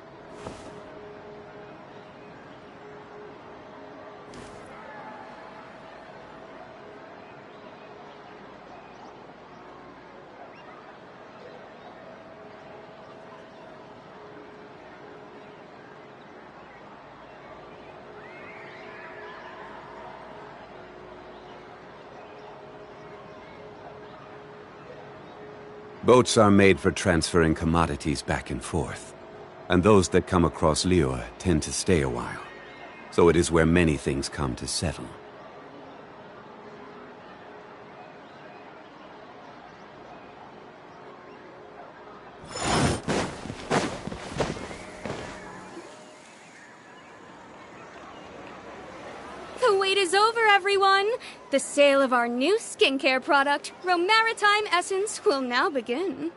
Boats are made for transferring commodities back and forth, and those that come across Liyue tend to stay a while, so it is where many things come to settle. The wait is over, everyone! The sale of our new skincare product, Romaritime Essence, will now begin.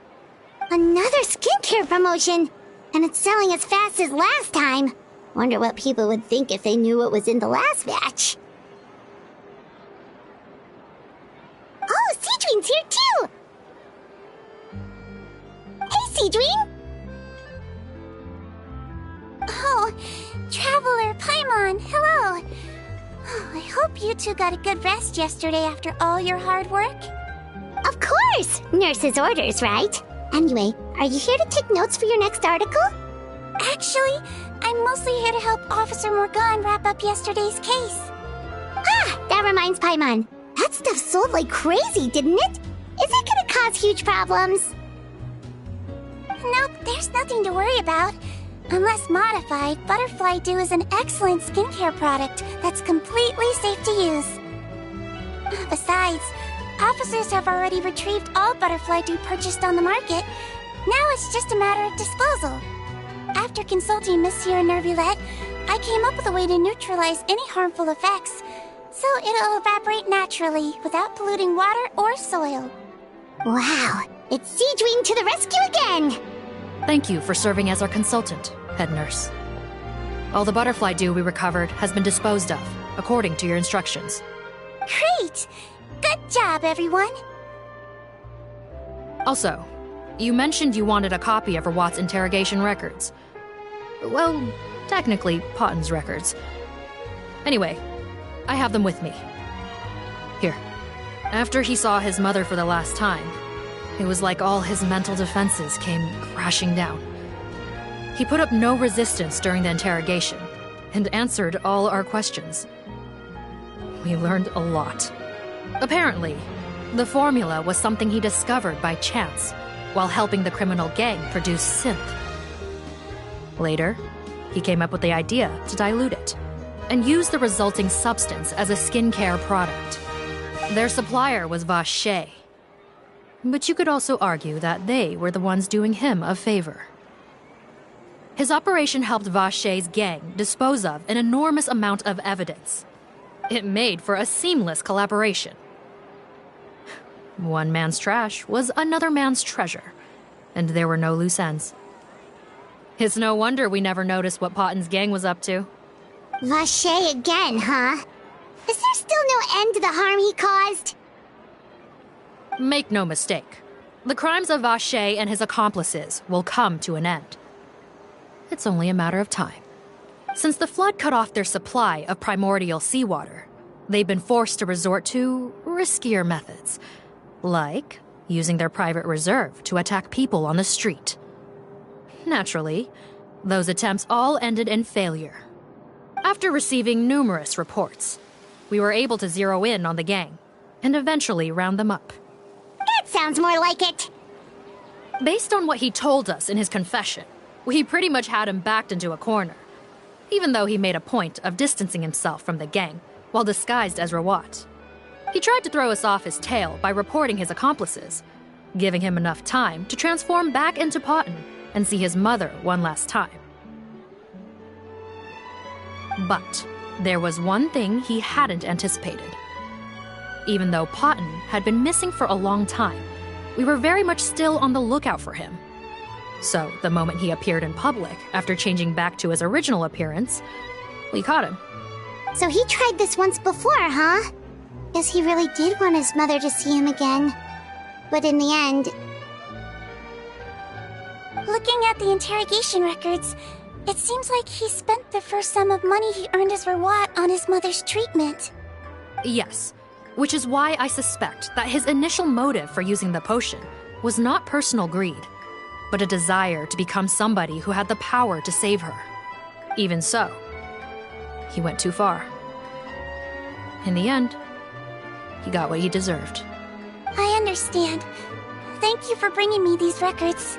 Another skincare promotion! And it's selling as fast as last time. Wonder what people would think if they knew what was in the last batch. Oh, Seedween's here too! Hey, Seedween! Oh, Traveler Paimon, hello! Oh, I hope you two got a good rest yesterday after all your hard work. Of course! Nurse's orders, right? Anyway, are you here to take notes for your next article? Actually, I'm mostly here to help Officer Morgan wrap up yesterday's case. Ah, that reminds Paimon. That stuff sold like crazy, didn't it? Is it gonna cause huge problems? Nope, there's nothing to worry about. Unless modified, Butterfly Dew is an excellent skincare product that's completely safe to use. Besides, officers have already retrieved all Butterfly Dew purchased on the market. Now it's just a matter of disposal. After consulting Monsieur Nervulette, I came up with a way to neutralize any harmful effects, so it'll evaporate naturally without polluting water or soil. Wow, it's Seedween to the rescue again! Thank you for serving as our consultant, head nurse. All the butterfly dew we recovered has been disposed of, according to your instructions. Great! Good job, everyone! Also, you mentioned you wanted a copy of Rawat's interrogation records. Well, technically, Potten's records. Anyway, I have them with me. Here. After he saw his mother for the last time, it was like all his mental defenses came crashing down. He put up no resistance during the interrogation, and answered all our questions. We learned a lot. Apparently, the formula was something he discovered by chance, while helping the criminal gang produce synth. Later, he came up with the idea to dilute it, and use the resulting substance as a skincare product. Their supplier was Vache. But you could also argue that they were the ones doing him a favor. His operation helped Vache's gang dispose of an enormous amount of evidence. It made for a seamless collaboration. One man's trash was another man's treasure, and there were no loose ends. It's no wonder we never noticed what Potten's gang was up to. Vache again, huh? Is there still no end to the harm he caused? Make no mistake. the crimes of Vache and his accomplices will come to an end. It's only a matter of time. Since the flood cut off their supply of primordial seawater, they've been forced to resort to riskier methods, like using their private reserve to attack people on the street. Naturally, those attempts all ended in failure. After receiving numerous reports, we were able to zero in on the gang and eventually round them up. That sounds more like it. Based on what he told us in his confession, we pretty much had him backed into a corner, even though he made a point of distancing himself from the gang while disguised as Rawat. He tried to throw us off his tail by reporting his accomplices, giving him enough time to transform back into Potton and see his mother one last time. But there was one thing he hadn't anticipated. Even though Potton had been missing for a long time, we were very much still on the lookout for him. So the moment he appeared in public after changing back to his original appearance, we caught him. So he tried this once before, huh? Guess he really did want his mother to see him again. But in the end... Looking at the interrogation records, it seems like he spent the first sum of money he earned as Rawat on his mother's treatment. Yes, which is why I suspect that his initial motive for using the potion was not personal greed, but a desire to become somebody who had the power to save her. Even so, he went too far. In the end, he got what he deserved. I understand. Thank you for bringing me these records.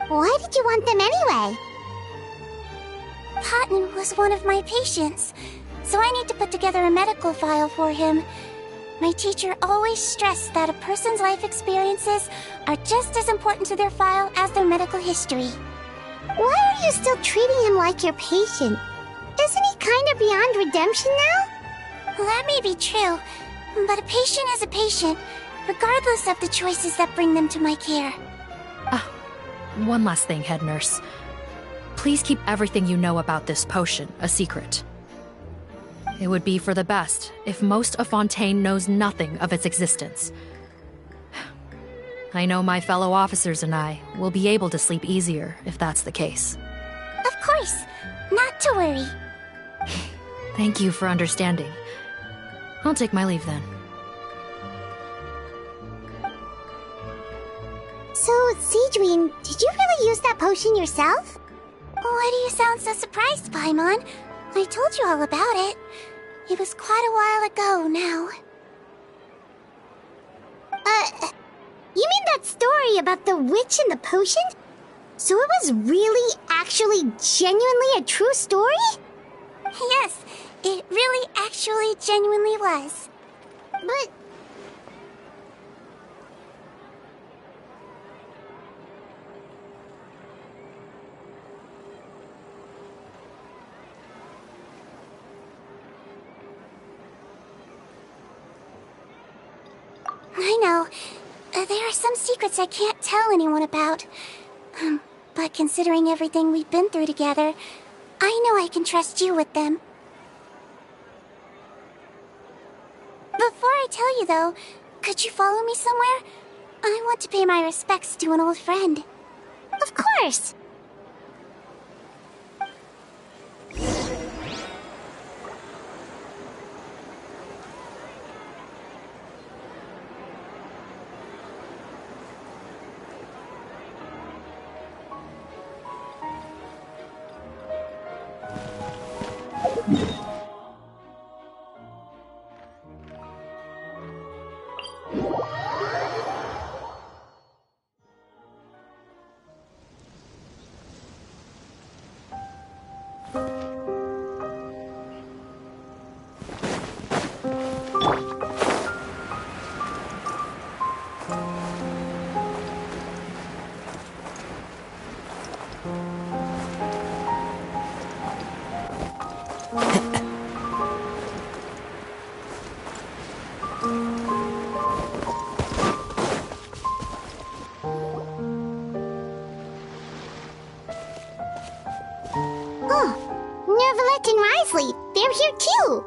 Why did you want them anyway? Potton was one of my patients, so I need to put together a medical file for him. My teacher always stressed that a person's life experiences are just as important to their file as their medical history. Why are you still treating him like your patient? Isn't he kind of beyond redemption now? Well, that may be true, but a patient is a patient, regardless of the choices that bring them to my care. One last thing, head nurse. Please keep everything you know about this potion a secret. It would be for the best if most of Fontaine knows nothing of its existence. I know my fellow officers and I will be able to sleep easier if that's the case. Of course, not to worry. Thank you for understanding. I'll take my leave then. So, Seedween, did you really use that potion yourself? Why do you sound so surprised, Paimon? I told you all about it. It was quite a while ago now. You mean that story about the witch and the potion? So it was really, actually, genuinely a true story? Yes, it really, actually, genuinely was. But... I know. There are some secrets I can't tell anyone about. But considering everything we've been through together, I know I can trust you with them. Before I tell you, though, could you follow me somewhere? I want to pay my respects to an old friend. Of course! Nervalet and Risley, they're here too!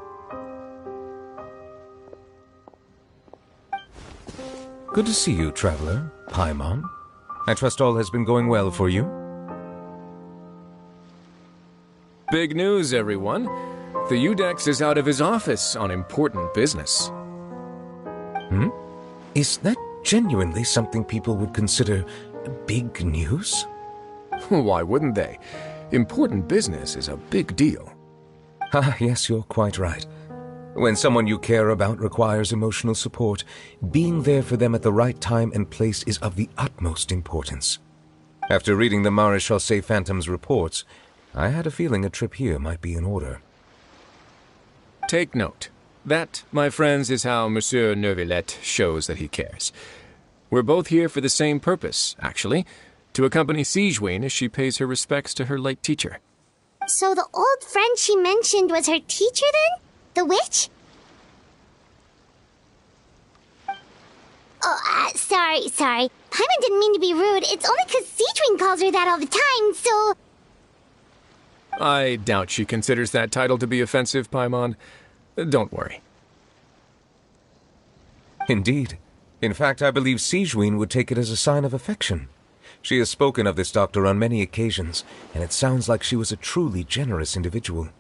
Good to see you, traveler. Paimon. I trust all has been going well for you? Big news, everyone. The Udex is out of his office on important business. Is that genuinely something people would consider big news? Why wouldn't they? Important business is a big deal. Ah, yes, you're quite right. When someone you care about requires emotional support, being there for them at the right time and place is of the utmost importance. After reading the Maréchal Phantom's reports, I had a feeling a trip here might be in order. Take note. That, my friends, is how Monsieur Neuvillette shows that he cares. We're both here for the same purpose, actually, to accompany Sigewinne as she pays her respects to her late teacher. So the old friend she mentioned was her teacher then? The witch? Oh, sorry. Paimon didn't mean to be rude. It's only 'cause Sigewinne calls her that all the time, so... I doubt she considers that title to be offensive, Paimon. Don't worry. Indeed. In fact, I believe Sigewinne would take it as a sign of affection. She has spoken of this doctor on many occasions, and it sounds like she was a truly generous individual.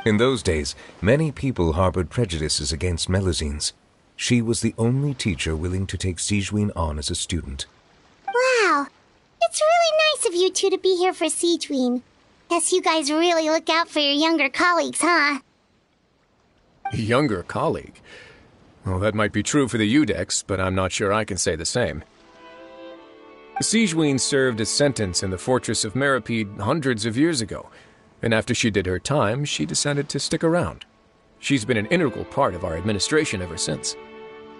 In those days, many people harbored prejudices against Melusines. She was the only teacher willing to take Sigewinne on as a student. Wow. It's really nice of you two to be here for Sigewinne. Guess you guys really look out for your younger colleagues, huh? Younger colleague? Well, that might be true for the Udex, but I'm not sure I can say the same. Sigewinne served a sentence in the fortress of Meripede hundreds of years ago, and after she did her time, she decided to stick around. She's been an integral part of our administration ever since.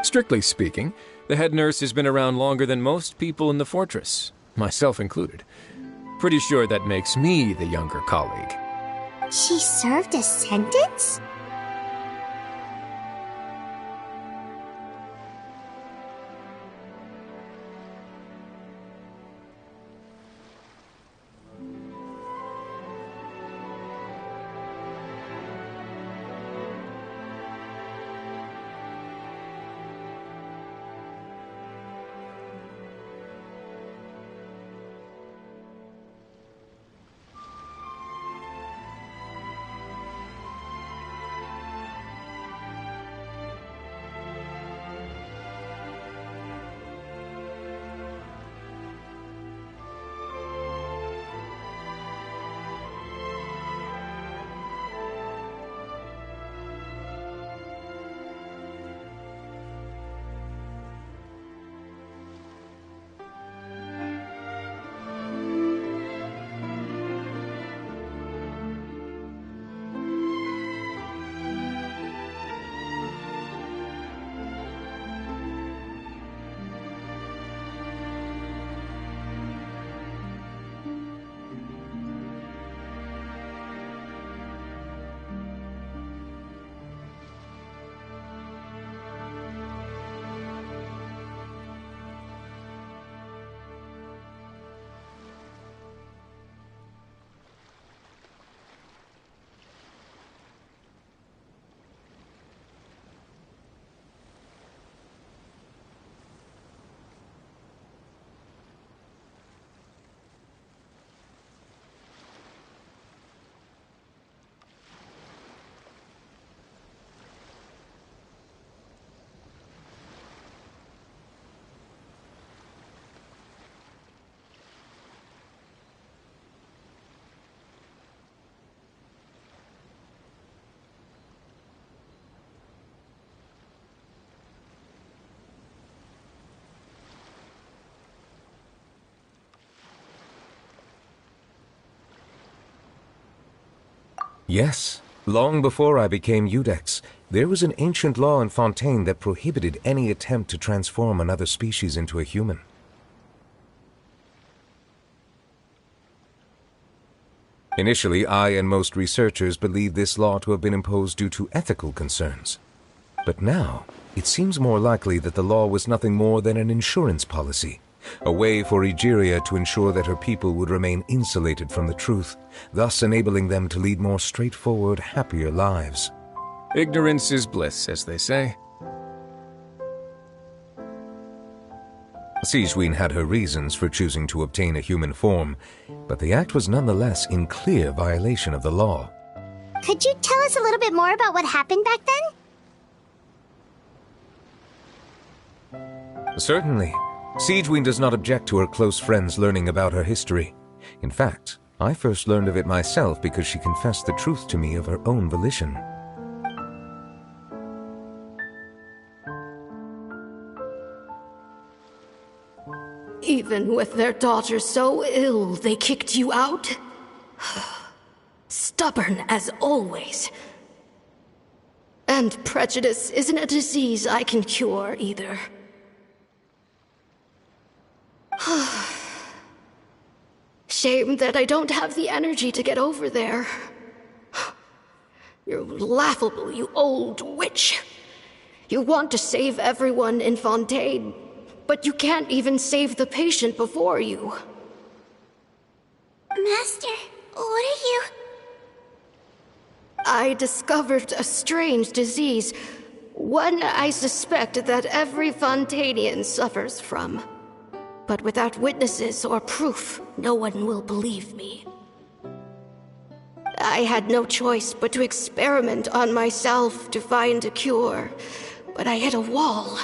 Strictly speaking, the head nurse has been around longer than most people in the fortress, myself included. Pretty sure that makes me the younger colleague. She served a sentence? Yes, long before I became Udex, there was an ancient law in Fontaine that prohibited any attempt to transform another species into a human. Initially, I and most researchers believed this law to have been imposed due to ethical concerns. But now, it seems more likely that the law was nothing more than an insurance policy, a way for Egeria to ensure that her people would remain insulated from the truth, thus enabling them to lead more straightforward, happier lives. Ignorance is bliss, as they say. Sigewinne had her reasons for choosing to obtain a human form, but the act was nonetheless in clear violation of the law. Could you tell us a little bit more about what happened back then? Certainly. Sigewinne does not object to her close friends learning about her history. In fact, I first learned of it myself because she confessed the truth to me of her own volition. Even with their daughter so ill, they kicked you out? Stubborn as always. And prejudice isn't a disease I can cure either. Shame that I don't have the energy to get over there. You're laughable, you old witch. You want to save everyone in Fontaine, but you can't even save the patient before you. Master, what are you... I discovered a strange disease, one I suspect that every Fontainian suffers from. But without witnesses or proof, no one will believe me. I had no choice but to experiment on myself to find a cure, but I hit a wall.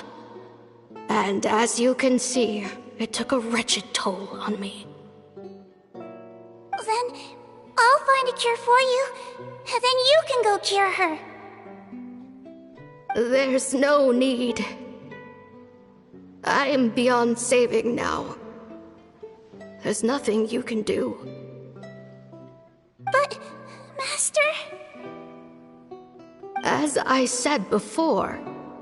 And as you can see, it took a wretched toll on me. Then I'll find a cure for you, and then you can go cure her. There's no need. I am beyond saving now. There's nothing you can do. But, Master... As I said before,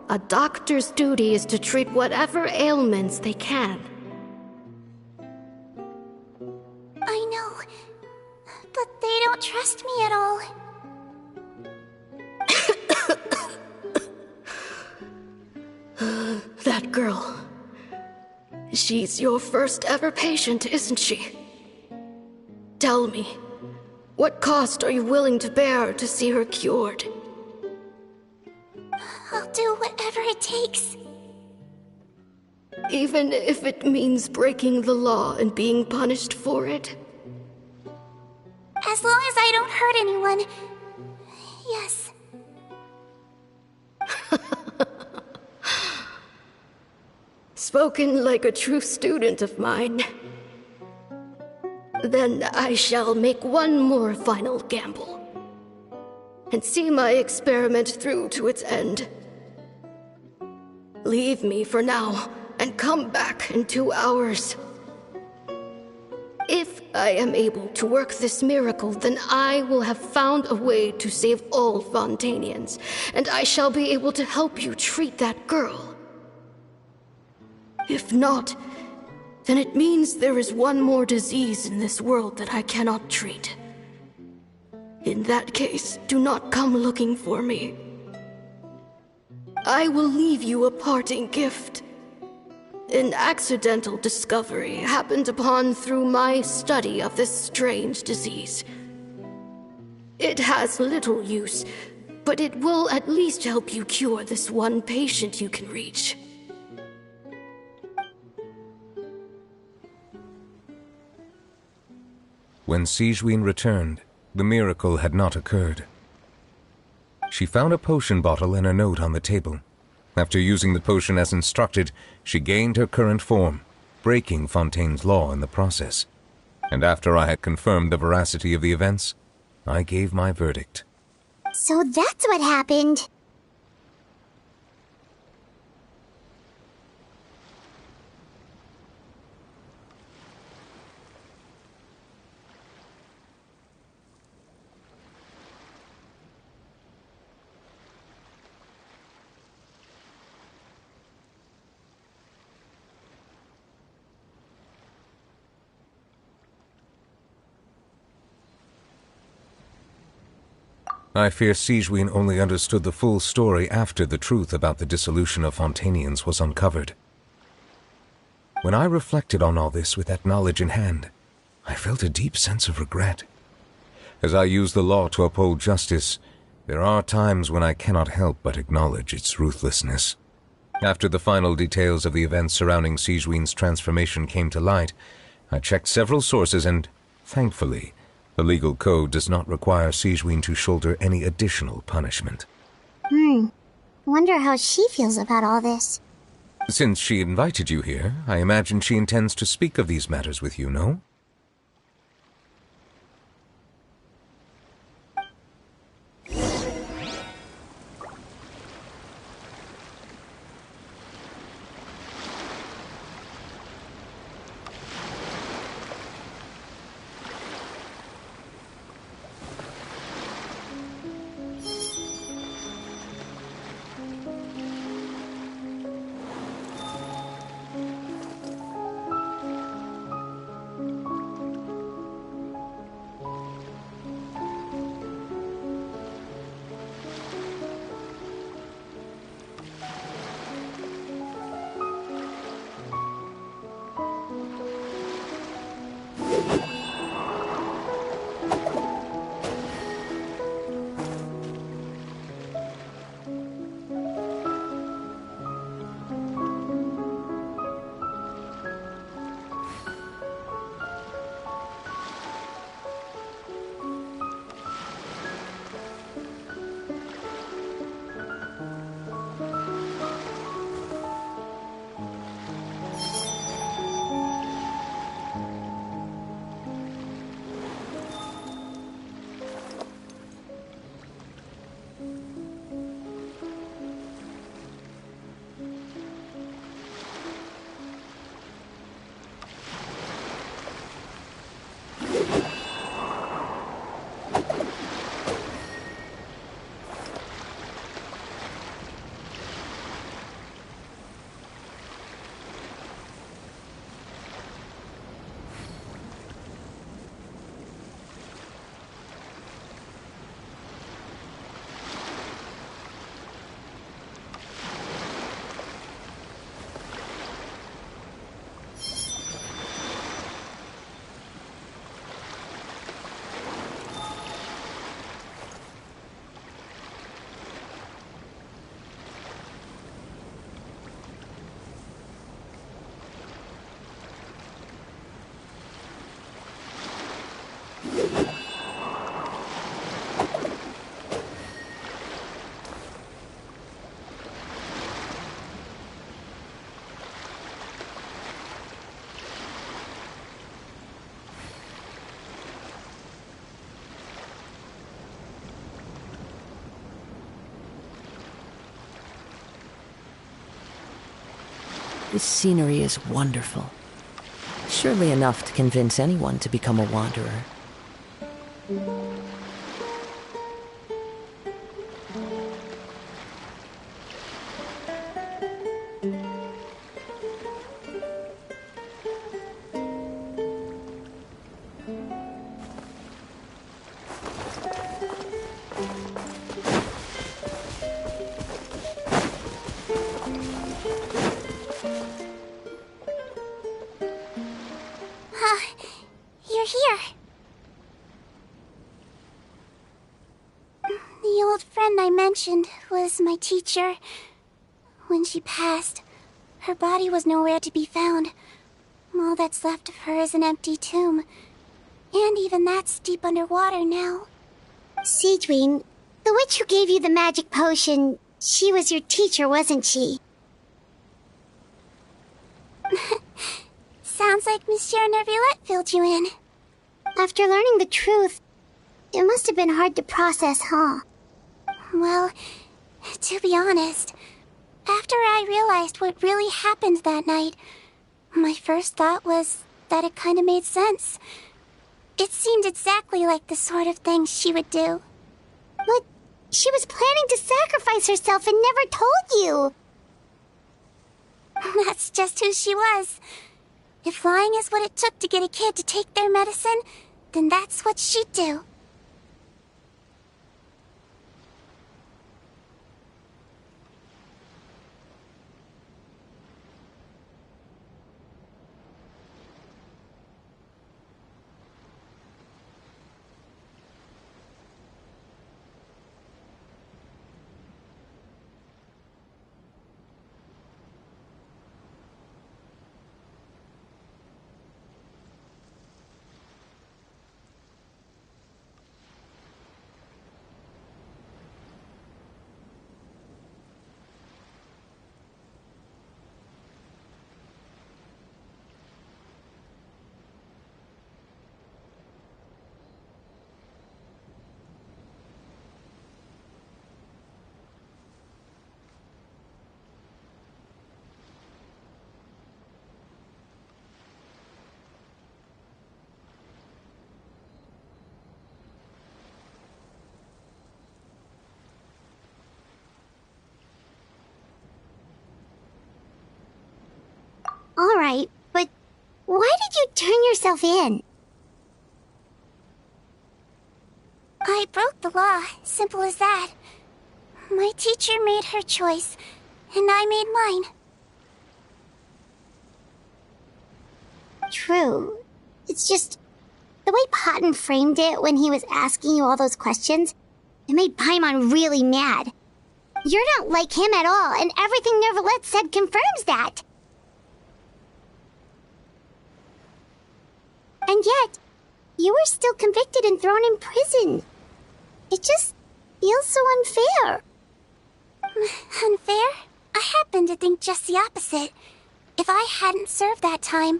a doctor's duty is to treat whatever ailments they can. I know, but they don't trust me at all. That girl. She's your first ever patient, isn't she? Tell me, what cost are you willing to bear to see her cured? I'll do whatever it takes. Even if it means breaking the law and being punished for it? As long as I don't hurt anyone. Yes. Spoken like a true student of mine. Then I shall make one more final gamble. And see my experiment through to its end. Leave me for now, and come back in 2 hours. If I am able to work this miracle, then I will have found a way to save all Fontainians, and I shall be able to help you treat that girl. If not, then it means there is one more disease in this world that I cannot treat. In that case, do not come looking for me. I will leave you a parting gift. An accidental discovery happened upon through my study of this strange disease. It has little use, but it will at least help you cure this one patient you can reach. When Sigewinne returned, the miracle had not occurred. She found a potion bottle and a note on the table. After using the potion as instructed, she gained her current form, breaking Fontaine's law in the process. And after I had confirmed the veracity of the events, I gave my verdict. So that's what happened. I fear Sigewinne only understood the full story after the truth about the dissolution of Fontainians was uncovered. When I reflected on all this with that knowledge in hand, I felt a deep sense of regret. As I use the law to uphold justice, there are times when I cannot help but acknowledge its ruthlessness. After the final details of the events surrounding Sigewin's transformation came to light, I checked several sources and, thankfully, the legal code does not require Sigewin to shoulder any additional punishment. Wonder how she feels about all this. Since she invited you here, I imagine she intends to speak of these matters with you, no? This scenery is wonderful. Surely enough to convince anyone to become a wanderer. You're here. The old friend I mentioned was my teacher. When she passed, her body was nowhere to be found. All that's left of her is an empty tomb. And even that's deep underwater now. Sigewin, the witch who gave you the magic potion, she was your teacher, wasn't she? Sounds like Monsieur Neuvillette filled you in. After learning the truth, it must have been hard to process, huh? Well, to be honest, after I realized what really happened that night, my first thought was that it kind of made sense. It seemed exactly like the sort of thing she would do. But she was planning to sacrifice herself and never told you. That's just who she was. If lying is what it took to get a kid to take their medicine, then that's what she'd do. Why did you turn yourself in? I broke the law, simple as that. My teacher made her choice, and I made mine. True. It's just the way Potton framed it when he was asking you all those questions, it made Paimon really mad. You're not like him at all, and everything Neverlet said confirms that. And yet, you were still convicted and thrown in prison. It just feels so unfair. Unfair? I happen to think just the opposite. If I hadn't served that time,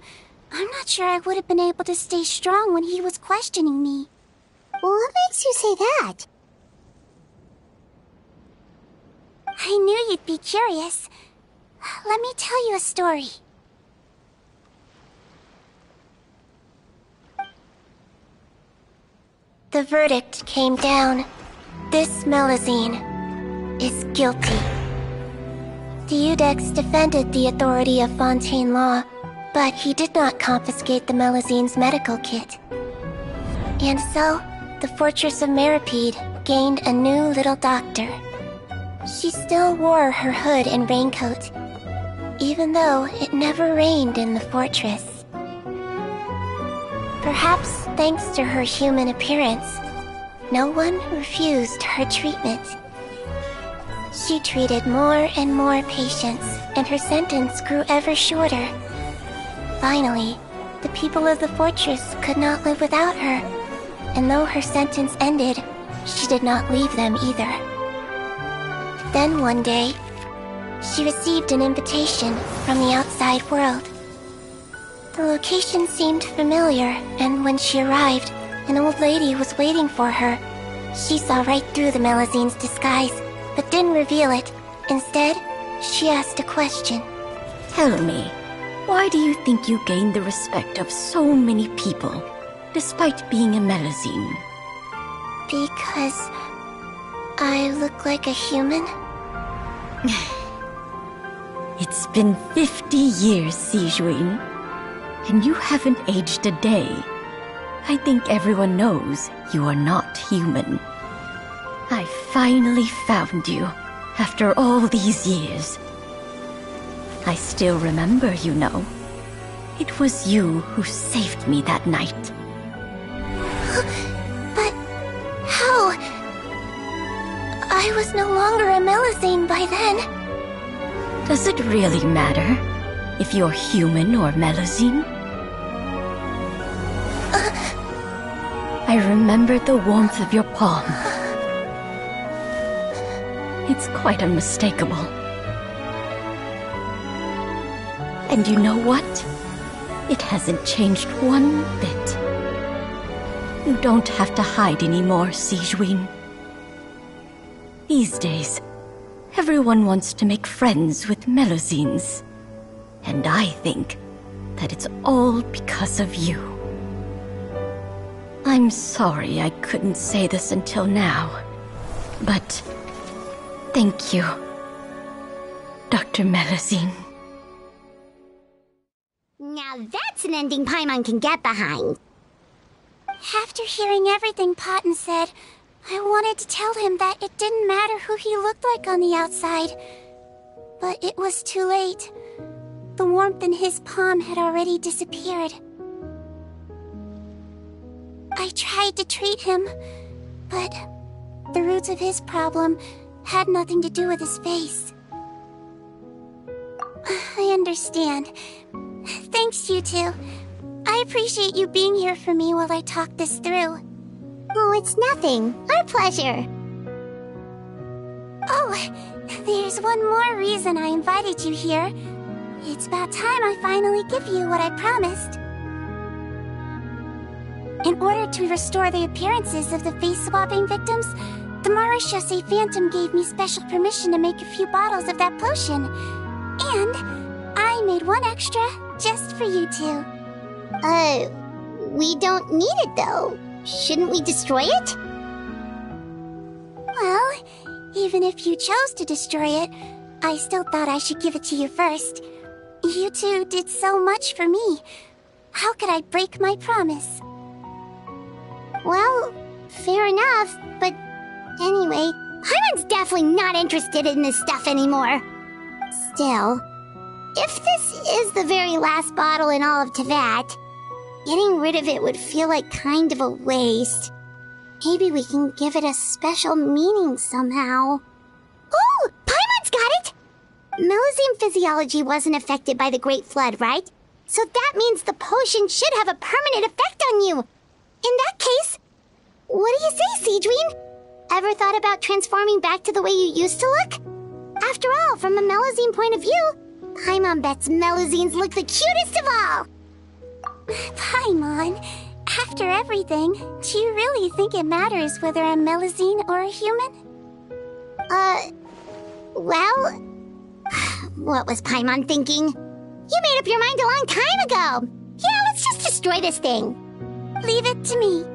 I'm not sure I would have been able to stay strong when he was questioning me. What makes you say that? I knew you'd be curious. Let me tell you a story. The verdict came down. This Melazine is guilty. The Iudex defended the authority of Fontaine law, but he did not confiscate the Melazine's medical kit. And so, the Fortress of Meripede gained a new little doctor. She still wore her hood and raincoat, even though it never rained in the fortress. Perhaps thanks to her human appearance, no one refused her treatment. She treated more and more patients, and her sentence grew ever shorter. Finally, the people of the fortress could not live without her, and though her sentence ended, she did not leave them either. Then one day, she received an invitation from the outside world. The location seemed familiar, and when she arrived, an old lady was waiting for her. She saw right through the Melazine's disguise, but didn't reveal it. Instead, she asked a question. Tell me, why do you think you gained the respect of so many people, despite being a Melazine? Because I look like a human? It's been 50 years, Sijuin, and you haven't aged a day. I think everyone knows you are not human. I finally found you, after all these years. I still remember, you know. It was you who saved me that night. But how? I was no longer a Melazine by then. Does it really matter if you're human or Melazine? I remember the warmth of your palm. It's quite unmistakable. And you know what? It hasn't changed one bit. You don't have to hide anymore, Sijuin. These days, everyone wants to make friends with Melazines. And I think that it's all because of you. I'm sorry I couldn't say this until now, but thank you, Dr. Melazine. Now that's an ending Paimon can get behind. After hearing everything Potton said, I wanted to tell him that it didn't matter who he looked like on the outside. But it was too late. The warmth in his palm had already disappeared. I tried to treat him, but the roots of his problem had nothing to do with his face. I understand. Thanks, you two. I appreciate you being here for me while I talk this through. Oh, it's nothing. Our pleasure. Oh, there's one more reason I invited you here. It's about time I finally give you what I promised. In order to restore the appearances of the face-swapping victims, the Marechaussee Phantom gave me special permission to make a few bottles of that potion. And I made one extra just for you two. We don't need it though. Shouldn't we destroy it? Well, even if you chose to destroy it, I still thought I should give it to you first. You two did so much for me. How could I break my promise? Well, fair enough, but anyway, Paimon's definitely not interested in this stuff anymore. Still, if this is the very last bottle in all of Teyvat, getting rid of it would feel like kind of a waste. Maybe we can give it a special meaning somehow. Oh, Paimon's got it! Melusine physiology wasn't affected by the Great Flood, right? So that means the potion should have a permanent effect on you. In that case, what do you say, Seedrine? Ever thought about transforming back to the way you used to look? After all, from a Melusine point of view, Paimon bets Melusines look the cutest of all. Paimon, after everything, do you really think it matters whether I'm Melusine or a human? Well, what was Paimon thinking? You made up your mind a long time ago. Yeah, let's just destroy this thing. Leave it to me.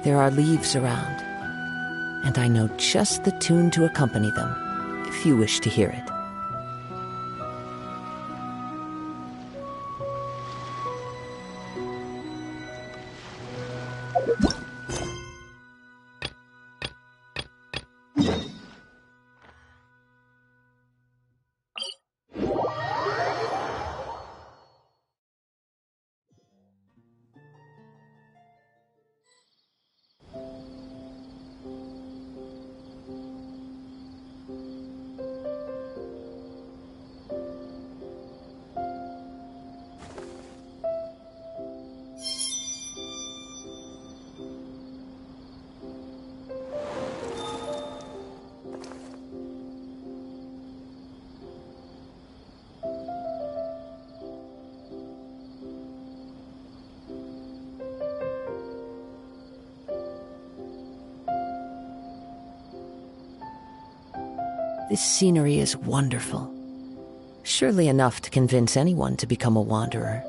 There are leaves around, and I know just the tune to accompany them, if you wish to hear it. This scenery is wonderful. Surely enough to convince anyone to become a wanderer.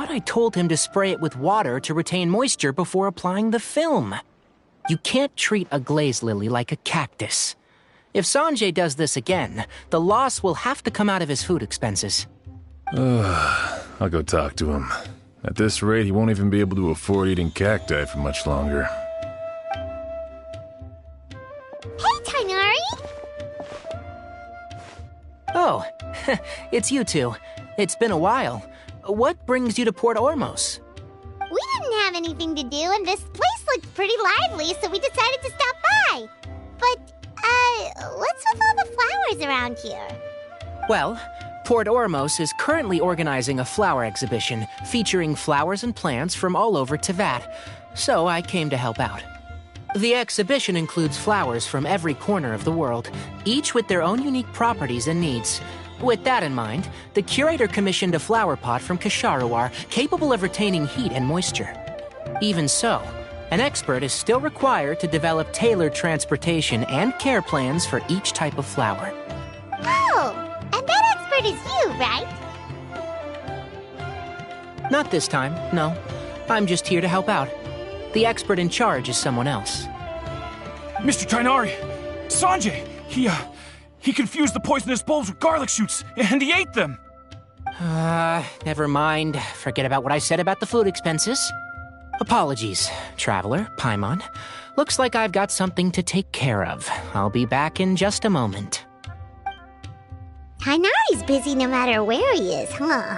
I told him to spray it with water to retain moisture before applying the film. You can't treat a glaze lily like a cactus. If Sanjay does this again, the loss will have to come out of his food expenses. I'll go talk to him. At this rate, he won't even be able to afford eating cacti for much longer. Hey, Tighnari! Oh, it's you two. It's been a while. What brings you to Port Ormos? We didn't have anything to do, and this place looked pretty lively, so we decided to stop by. But, what's with all the flowers around here? Well, Port Ormos is currently organizing a flower exhibition featuring flowers and plants from all over Teyvat, so I came to help out. The exhibition includes flowers from every corner of the world, each with their own unique properties and needs. With that in mind, the curator commissioned a flower pot from Kasharuar capable of retaining heat and moisture. Even so, an expert is still required to develop tailored transportation and care plans for each type of flower. Oh, and that expert is you, right? Not this time, no. I'm just here to help out. The expert in charge is someone else. Mr. Tainari! Sanjay! He confused the poisonous bulbs with garlic shoots, and he ate them! Never mind. Forget about what I said about the food expenses. Apologies, Traveler, Paimon. Looks like I've got something to take care of. I'll be back in just a moment. Tainari's busy no matter where he is, huh?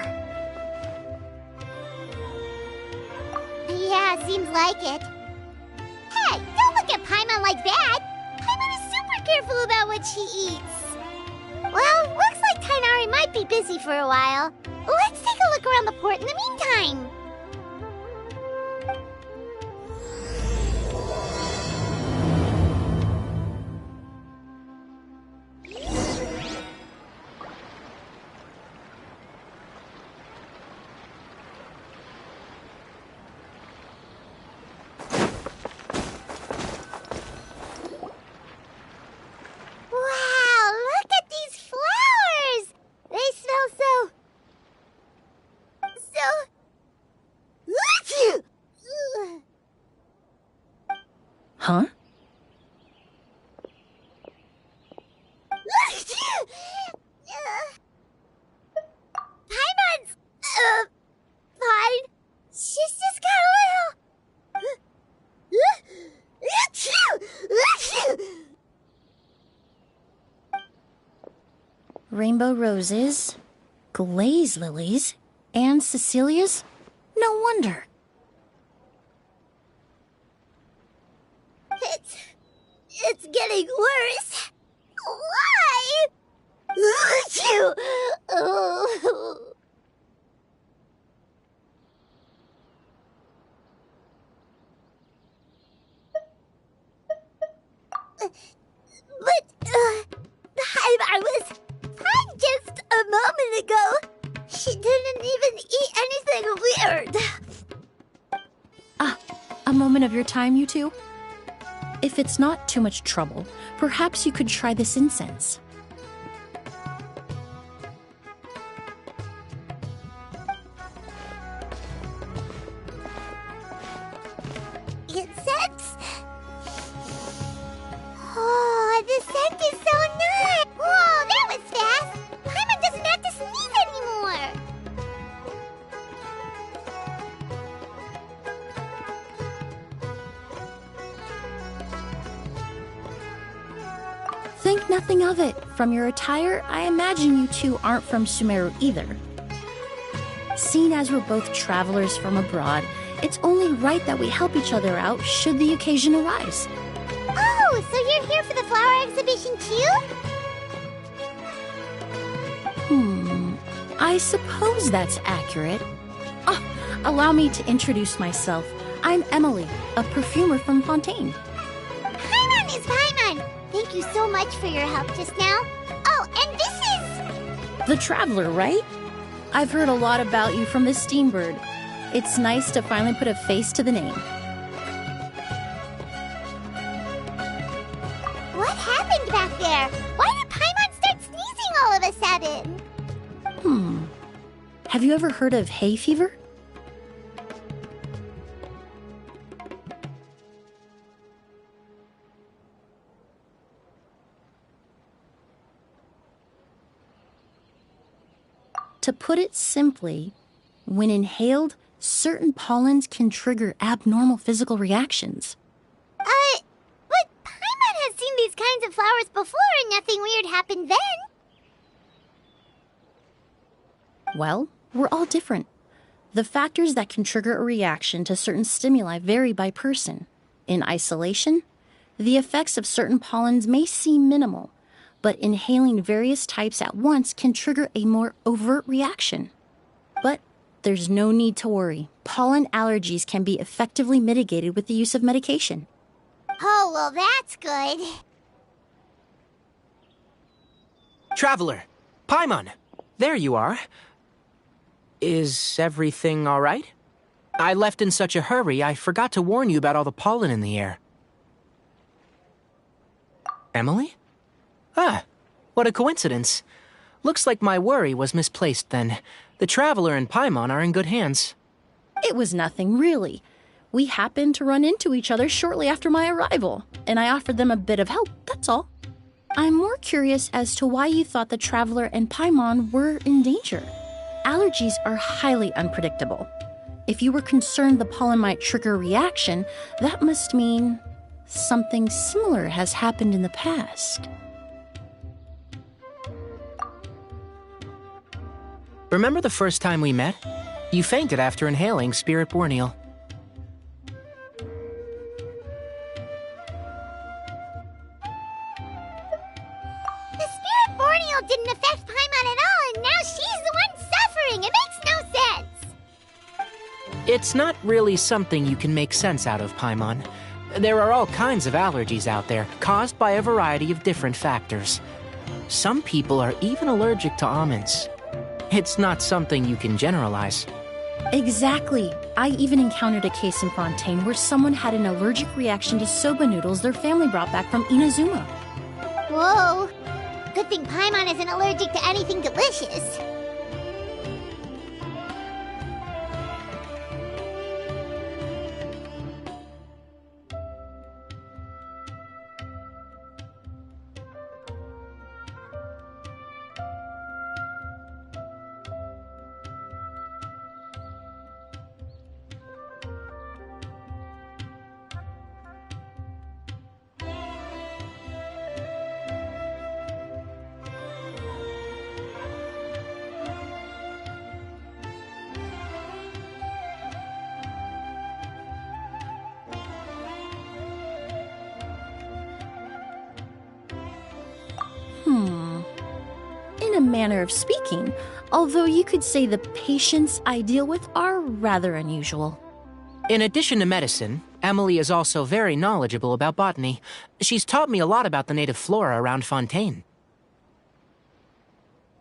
Yeah, seems like it. Hey, don't look at Paimon like that! Paimon is super careful about what she eats. Well, looks like Tainari might be busy for a while. Let's take a look around the port in the meantime. Huh? Paimon's, fine. She's just got a little... Rainbow roses, glaze lilies, and Cecilia's? No wonder. It's getting worse. Why? I was fine just a moment ago. She didn't even eat anything weird. A moment of your time, you two? If it's not too much trouble, perhaps you could try this incense. Incense? Oh, the scent is so nice! Whoa, that was fast! Paimon doesn't have to sneeze anymore! Think nothing of it. From your attire, I imagine you two aren't from Sumeru either. Seeing as we're both travelers from abroad, it's only right that we help each other out should the occasion arise. Oh, so you're here for the flower exhibition too? I suppose that's accurate. Allow me to introduce myself. I'm Emily, a perfumer from Fontaine. Paimon is Paimon! Thank you so much for your help just now. Oh, and this is... The Traveler, right? I've heard a lot about you from the Steambird. It's nice to finally put a face to the name. What happened back there? Why did Paimon start sneezing all of a sudden? Have you ever heard of hay fever? To put it simply, when inhaled, certain pollens can trigger abnormal physical reactions. But Paimon has seen these kinds of flowers before and nothing weird happened then. Well, we're all different. The factors that can trigger a reaction to certain stimuli vary by person. In isolation, the effects of certain pollens may seem minimal, but inhaling various types at once can trigger a more overt reaction. But there's no need to worry. Pollen allergies can be effectively mitigated with the use of medication. Oh, well, that's good. Traveler, Paimon, there you are. Is everything all right? I left in such a hurry, I forgot to warn you about all the pollen in the air. Emily? What a coincidence. Looks like my worry was misplaced then. The Traveler and Paimon are in good hands. It was nothing, really. We happened to run into each other shortly after my arrival, and I offered them a bit of help, that's all. I'm more curious as to why you thought the Traveler and Paimon were in danger. Allergies are highly unpredictable. If you were concerned the pollen might trigger a reaction, that must mean something similar has happened in the past. Remember the first time we met? You fainted after inhaling Spirit Borneal. The Spirit Borneal didn't affect Paimon at all, and now she's the one suffering. It makes no sense. It's not really something you can make sense out of, Paimon. There are all kinds of allergies out there, caused by a variety of different factors. Some people are even allergic to almonds. It's not something you can generalize. Exactly. I even encountered a case in Fontaine where someone had an allergic reaction to soba noodles their family brought back from Inazuma. Whoa. Good thing Paimon isn't allergic to anything delicious. In a manner of speaking, although you could say the patients I deal with are rather unusual. In addition to medicine, Emily is also very knowledgeable about botany. She's taught me a lot about the native flora around Fontaine.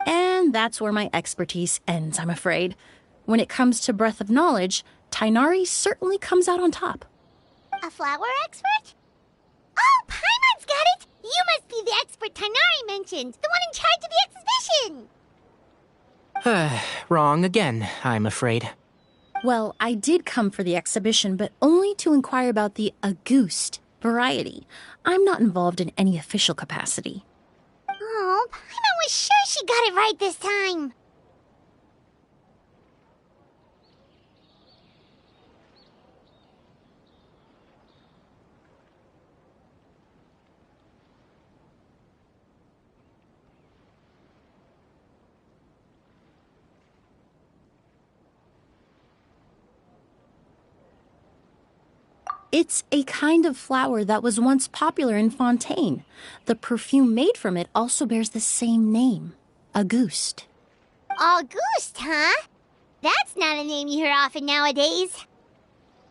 And that's where my expertise ends, I'm afraid. When it comes to breadth of knowledge, Tighnari certainly comes out on top. A flower expert? Oh, Paimon's got it! You must be the expert Tighnari mentioned, the one in charge of the exhibition! Wrong again, I'm afraid. Well, I did come for the exhibition, but only to inquire about the Auguste variety. I'm not involved in any official capacity. Oh, Paimon was sure she got it right this time! It's a kind of flower that was once popular in Fontaine. The perfume made from it also bears the same name, Auguste. Auguste, huh? That's not a name you hear often nowadays.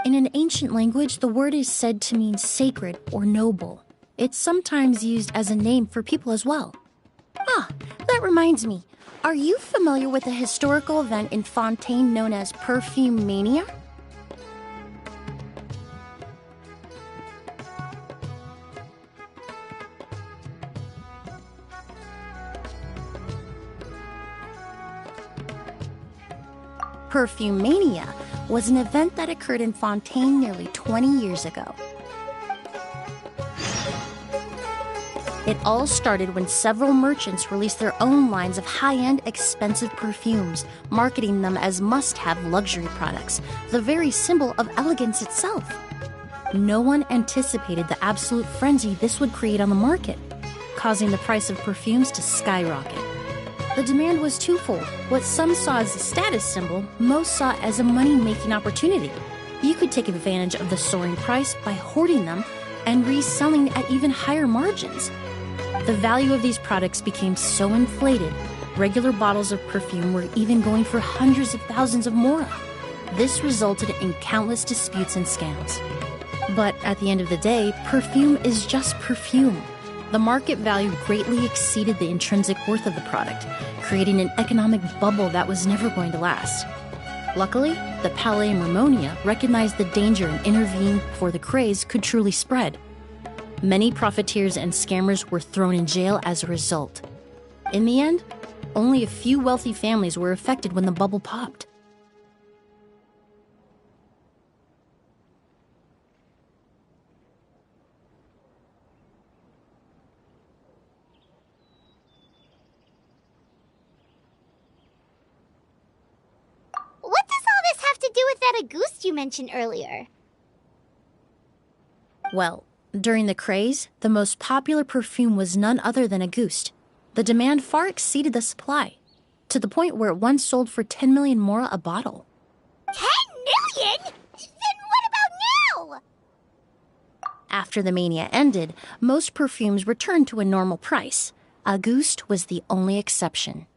In an ancient language, the word is said to mean sacred or noble. It's sometimes used as a name for people as well. Ah, that reminds me. Are you familiar with a historical event in Fontaine known as Perfume Mania? Perfume Mania was an event that occurred in Fontaine nearly 20 years ago. It all started when several merchants released their own lines of high-end, expensive perfumes, marketing them as must-have luxury products, the very symbol of elegance itself. No one anticipated the absolute frenzy this would create on the market, causing the price of perfumes to skyrocket. The demand was twofold. What some saw as a status symbol, most saw as a money-making opportunity. You could take advantage of the soaring price by hoarding them and reselling at even higher margins. The value of these products became so inflated, regular bottles of perfume were even going for hundreds of thousands of mora. This resulted in countless disputes and scams. But at the end of the day, perfume is just perfume. The market value greatly exceeded the intrinsic worth of the product, creating an economic bubble that was never going to last. Luckily, the Palais and Ramonia recognized the danger and intervened before the craze could truly spread. Many profiteers and scammers were thrown in jail as a result. In the end, only a few wealthy families were affected when the bubble popped. to do with that Auguste you mentioned earlier? Well, during the craze, the most popular perfume was none other than Auguste. The demand far exceeded the supply, to the point where it once sold for 10 million mora a bottle. 10 million? Then what about now? After the mania ended, most perfumes returned to a normal price. Auguste was the only exception.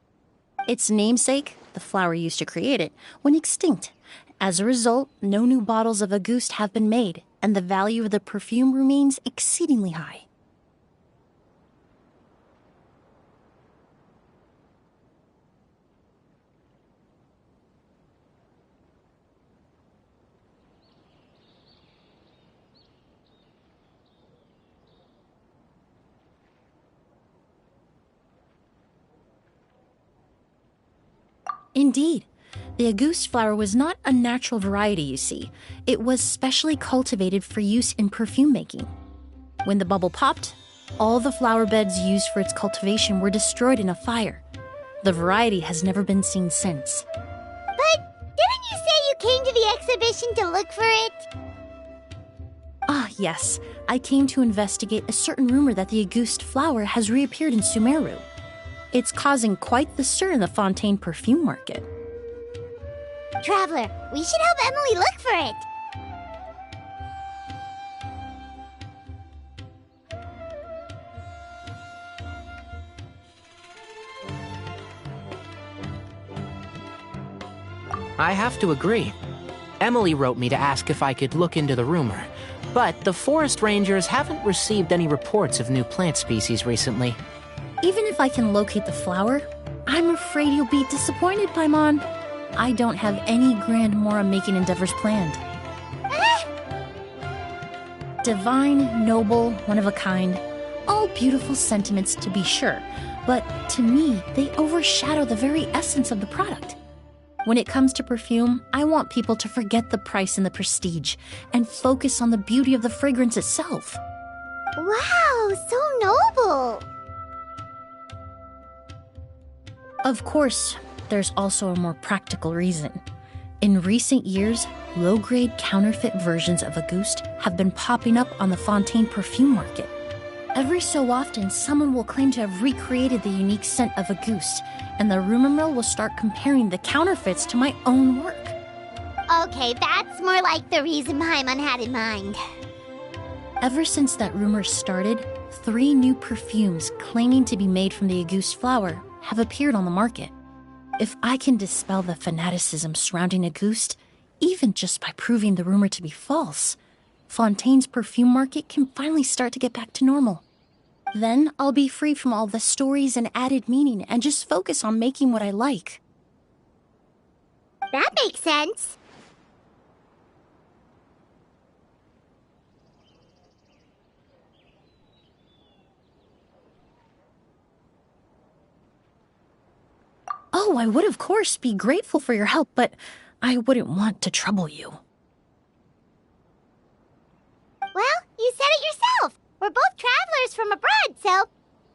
Its namesake, the flower used to create it, went extinct. As a result, no new bottles of Auguste have been made, and the value of the perfume remains exceedingly high. Indeed. The Auguste flower was not a natural variety, you see. It was specially cultivated for use in perfume making. When the bubble popped, all the flower beds used for its cultivation were destroyed in a fire. The variety has never been seen since. But didn't you say you came to the exhibition to look for it? Ah, yes. I came to investigate a certain rumor that the Auguste flower has reappeared in Sumeru. It's causing quite the stir in the Fontaine perfume market. Traveler, we should help Emily look for it. I have to agree. Emily wrote me to ask if I could look into the rumor, but the forest rangers haven't received any reports of new plant species recently. Even if I can locate the flower, I'm afraid you'll be disappointed, Paimon. I don't have any grand Mora-making endeavors planned. Divine, noble, one of a kind. All beautiful sentiments, to be sure, but to me, they overshadow the very essence of the product. When it comes to perfume, I want people to forget the price and the prestige, and focus on the beauty of the fragrance itself. Wow, so noble! Of course, there's also a more practical reason. In recent years, low-grade counterfeit versions of Auguste have been popping up on the Fontaine perfume market. Every so often, someone will claim to have recreated the unique scent of Auguste, and the rumor mill will start comparing the counterfeits to my own work. Okay, that's more like the reason Paimon had in mind. Ever since that rumor started, 3 new perfumes claiming to be made from the Auguste flower have appeared on the market. If I can dispel the fanaticism surrounding Auguste, even just by proving the rumor to be false, Fontaine's perfume market can finally start to get back to normal. Then I'll be free from all the stories and added meaning and just focus on making what I like. That makes sense. Oh, I would of course be grateful for your help, but I wouldn't want to trouble you. Well, you said it yourself. We're both travelers from abroad, so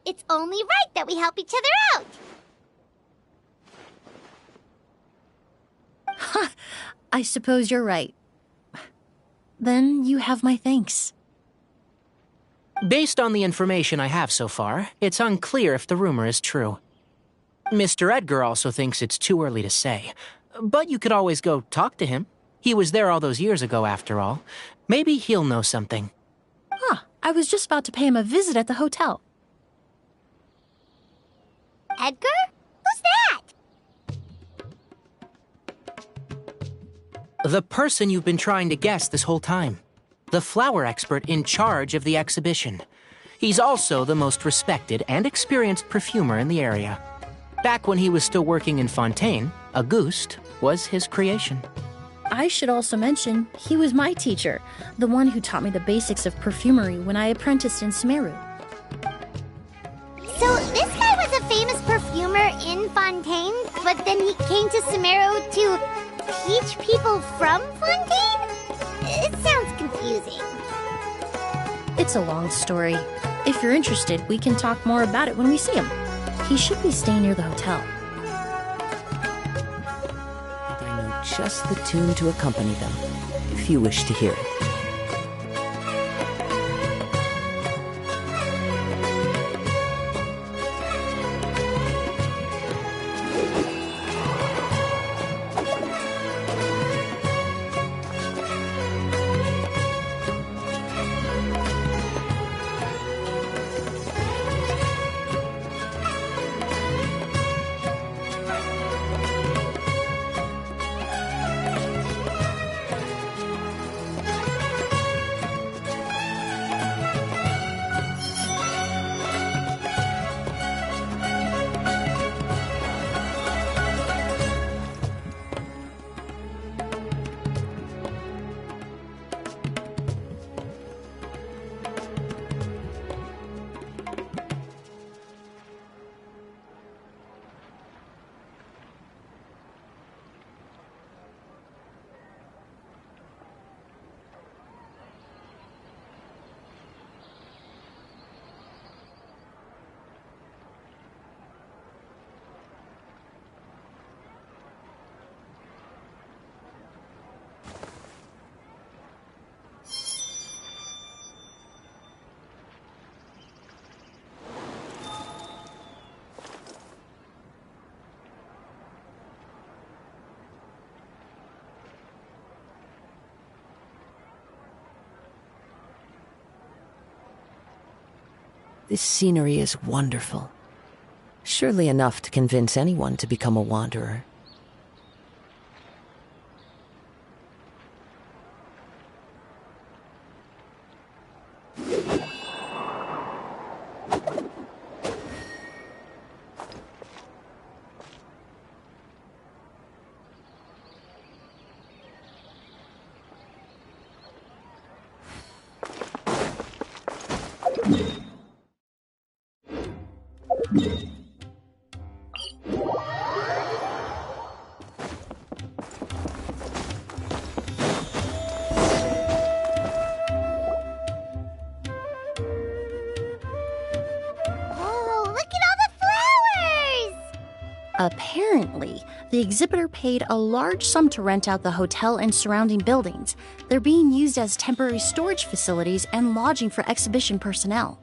it's only right that we help each other out. Ha! I suppose you're right. Then you have my thanks. Based on the information I have so far, it's unclear if the rumor is true. Mr. Edgar also thinks it's too early to say, but you could always go talk to him. He was there all those years ago, after all. Maybe he'll know something. Huh, I was just about to pay him a visit at the hotel. Edgar? Who's that? The person you've been trying to guess this whole time. The flower expert in charge of the exhibition. He's also the most respected and experienced perfumer in the area. Back when he was still working in Fontaine, Auguste was his creation. I should also mention, he was my teacher, the one who taught me the basics of perfumery when I apprenticed in Sumeru. So this guy was a famous perfumer in Fontaine, but then he came to Sumeru to teach people from Fontaine? It sounds confusing. It's a long story. If you're interested, we can talk more about it when we see him. He should be staying near the hotel. I know just the tune to accompany them, if you wish to hear it. This scenery is wonderful. Surely enough to convince anyone to become a wanderer. Apparently, the exhibitor paid a large sum to rent out the hotel and surrounding buildings. They're being used as temporary storage facilities and lodging for exhibition personnel.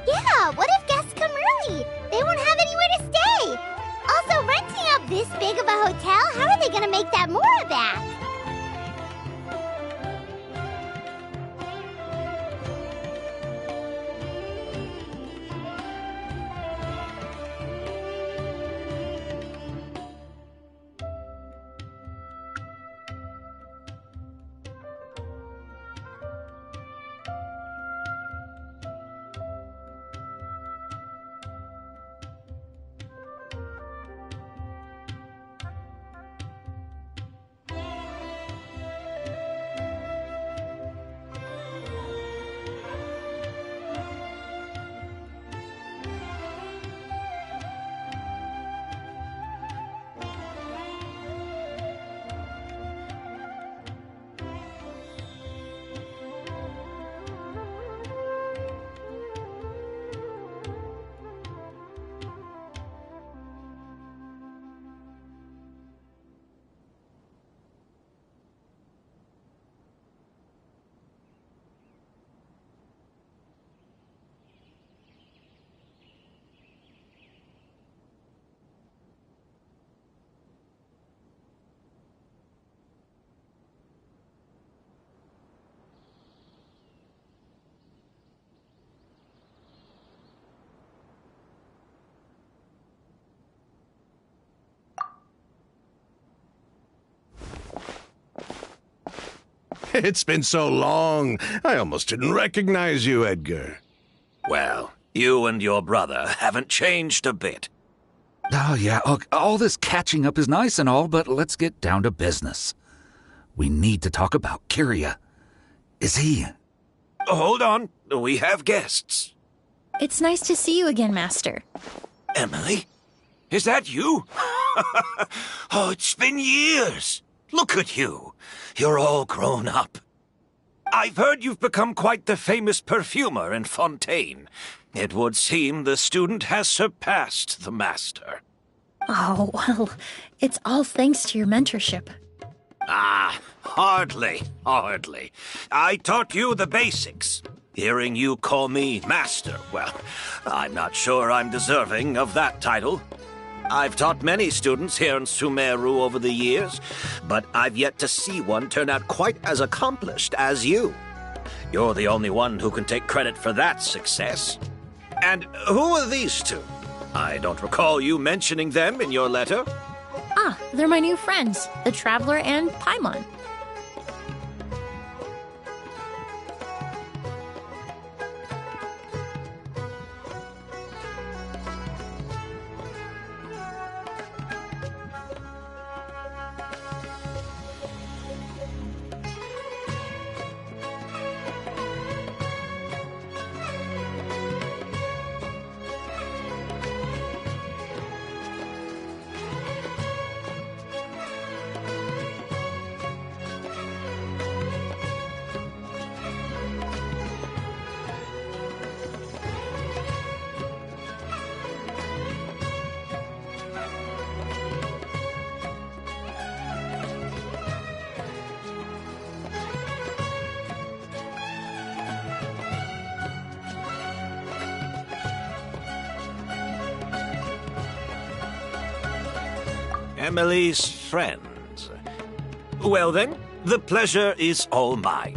Yeah, what if guests come early? They won't have anywhere to stay. Also, renting out this big of a hotel, how are they gonna make that more of that? It's been so long, I almost didn't recognize you, Edgar. Well, you and your brother haven't changed a bit. Oh, yeah, all this catching up is nice and all, but let's get down to business. We need to talk about Kyria. Is he... Hold on. We have guests. It's nice to see you again, Master. Emily? Is that you? Oh, it's been years. Look at you. You're all grown up. I've heard you've become quite the famous perfumer in Fontaine. It would seem the student has surpassed the master. Oh, well, it's all thanks to your mentorship. Ah, hardly. I taught you the basics. Hearing you call me master, well, I'm not sure I'm deserving of that title. I've taught many students here in Sumeru over the years, but I've yet to see one turn out quite as accomplished as you. You're the only one who can take credit for that success. And who are these two? I don't recall you mentioning them in your letter. Ah, they're my new friends, the Traveler and Paimon. Emily's friends. Well then, the pleasure is all mine.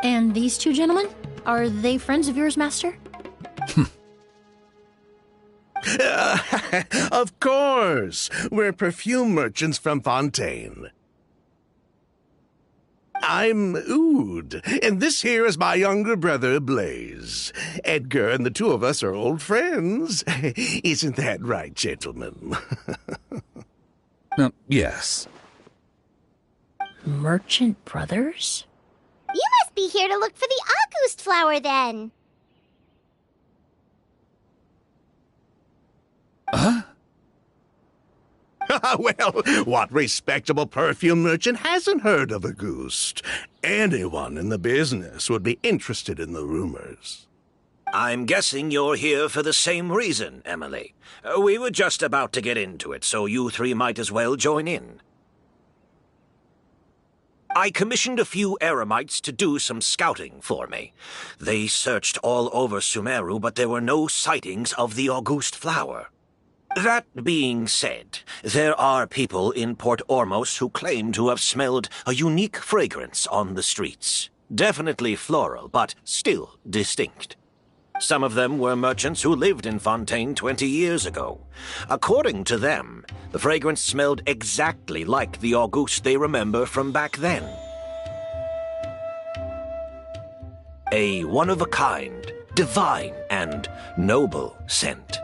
And these two gentlemen? Are they friends of yours, Master? Of course! We're perfume merchants from Fontaine. I'm Ood, and this here is my younger brother, Blaze. Edgar and the two of us are old friends. Isn't that right, gentlemen? Yes. Merchant brothers? You must be here to look for the August flower, then. Huh? Well, what respectable perfume merchant hasn't heard of Auguste? Anyone in the business would be interested in the rumors. I'm guessing you're here for the same reason, Emily. We were just about to get into it, so you three might as well join in. I commissioned a few eremites to do some scouting for me. They searched all over Sumeru, but there were no sightings of the Auguste flower. That being said, there are people in Port Ormos who claim to have smelled a unique fragrance on the streets. Definitely floral, but still distinct. Some of them were merchants who lived in Fontaine 20 years ago. According to them, the fragrance smelled exactly like the Auguste they remember from back then. A one-of-a-kind, divine, and noble scent.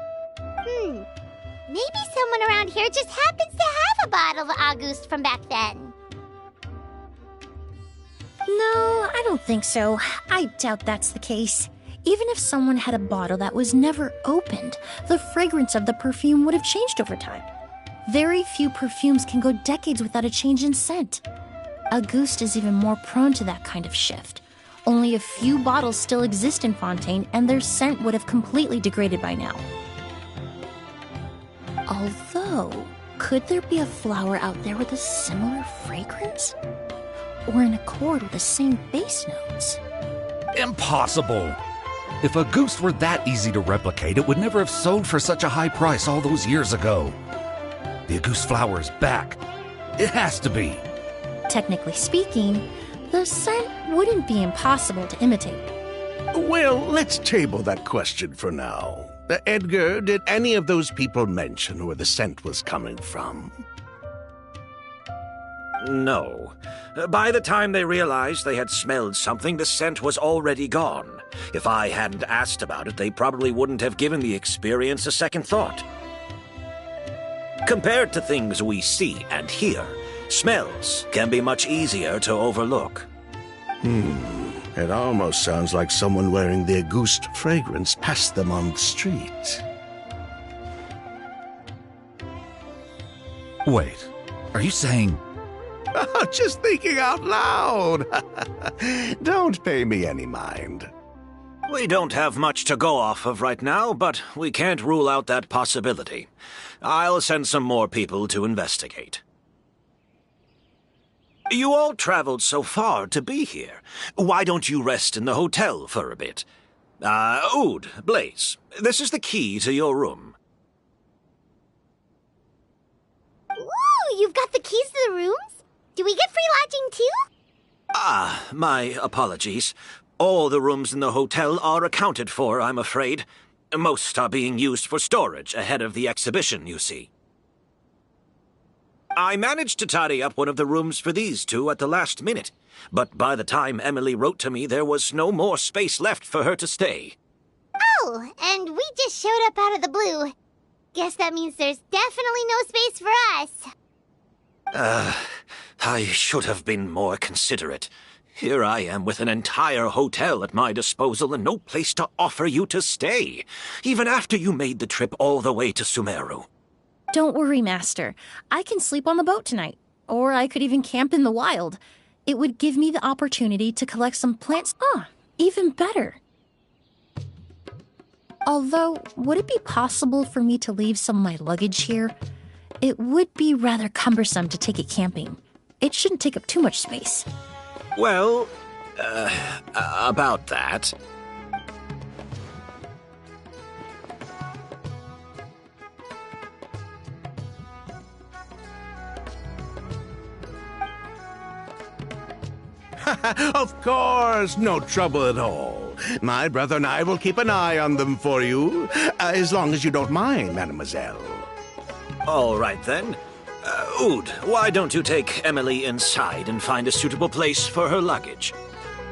Maybe someone around here just happens to have a bottle of Auguste from back then. No, I don't think so. I doubt that's the case. Even if someone had a bottle that was never opened, the fragrance of the perfume would have changed over time. Very few perfumes can go decades without a change in scent. Auguste is even more prone to that kind of shift. Only a few bottles still exist in Fontaine, and their scent would have completely degraded by now. Although, could there be a flower out there with a similar fragrance? Or in accord with the same base notes? Impossible! If Auguste were that easy to replicate, it would never have sold for such a high price all those years ago. The Auguste flower is back. It has to be. Technically speaking, the scent wouldn't be impossible to imitate. Well, let's table that question for now. Edgar, did any of those people mention where the scent was coming from? No. By the time they realized they had smelled something, the scent was already gone. If I hadn't asked about it, they probably wouldn't have given the experience a second thought. Compared to things we see and hear, smells can be much easier to overlook. It almost sounds like someone wearing the Auguste fragrance passed them on the street. Wait, are you saying... Oh, just thinking out loud. Don't pay me any mind. We don't have much to go off of right now, but we can't rule out that possibility. I'll send some more people to investigate. You all traveled so far to be here. Why don't you rest in the hotel for a bit? Oud, Blaze, this is the key to your room. Ooh, you've got the keys to the rooms? Do we get free lodging too? My apologies. All the rooms in the hotel are accounted for, I'm afraid. Most are being used for storage ahead of the exhibition, you see. I managed to tidy up one of the rooms for these two at the last minute, but by the time Emily wrote to me, there was no more space left for her to stay. Oh, and we just showed up out of the blue. Guess that means there's definitely no space for us. I should have been more considerate. Here I am with an entire hotel at my disposal and no place to offer you to stay, even after you made the trip all the way to Sumeru. Don't worry, Master. I can sleep on the boat tonight. Or I could even camp in the wild. It would give me the opportunity to collect some plants. Even better. Although, would it be possible for me to leave some of my luggage here? It would be rather cumbersome to take it camping. It shouldn't take up too much space. Well, about that... Of course, no trouble at all. My brother and I will keep an eye on them for you, as long as you don't mind, mademoiselle. All right, then. Oud, why don't you take Emily inside and find a suitable place for her luggage?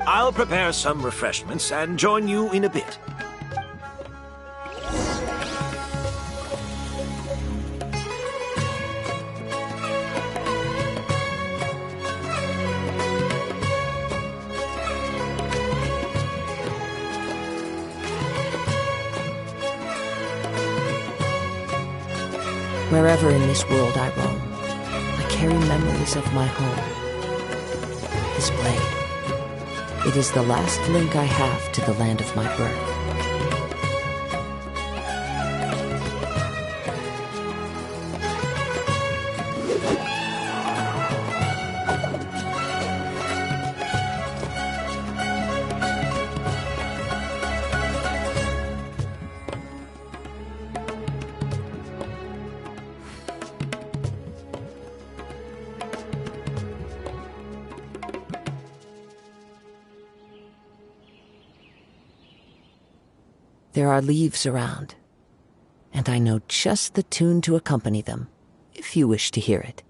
I'll prepare some refreshments and join you in a bit. Wherever in this world I roam, I carry memories of my home. This blade. It is the last link I have to the land of my birth. There are leaves around, and I know just the tune to accompany them, if you wish to hear it.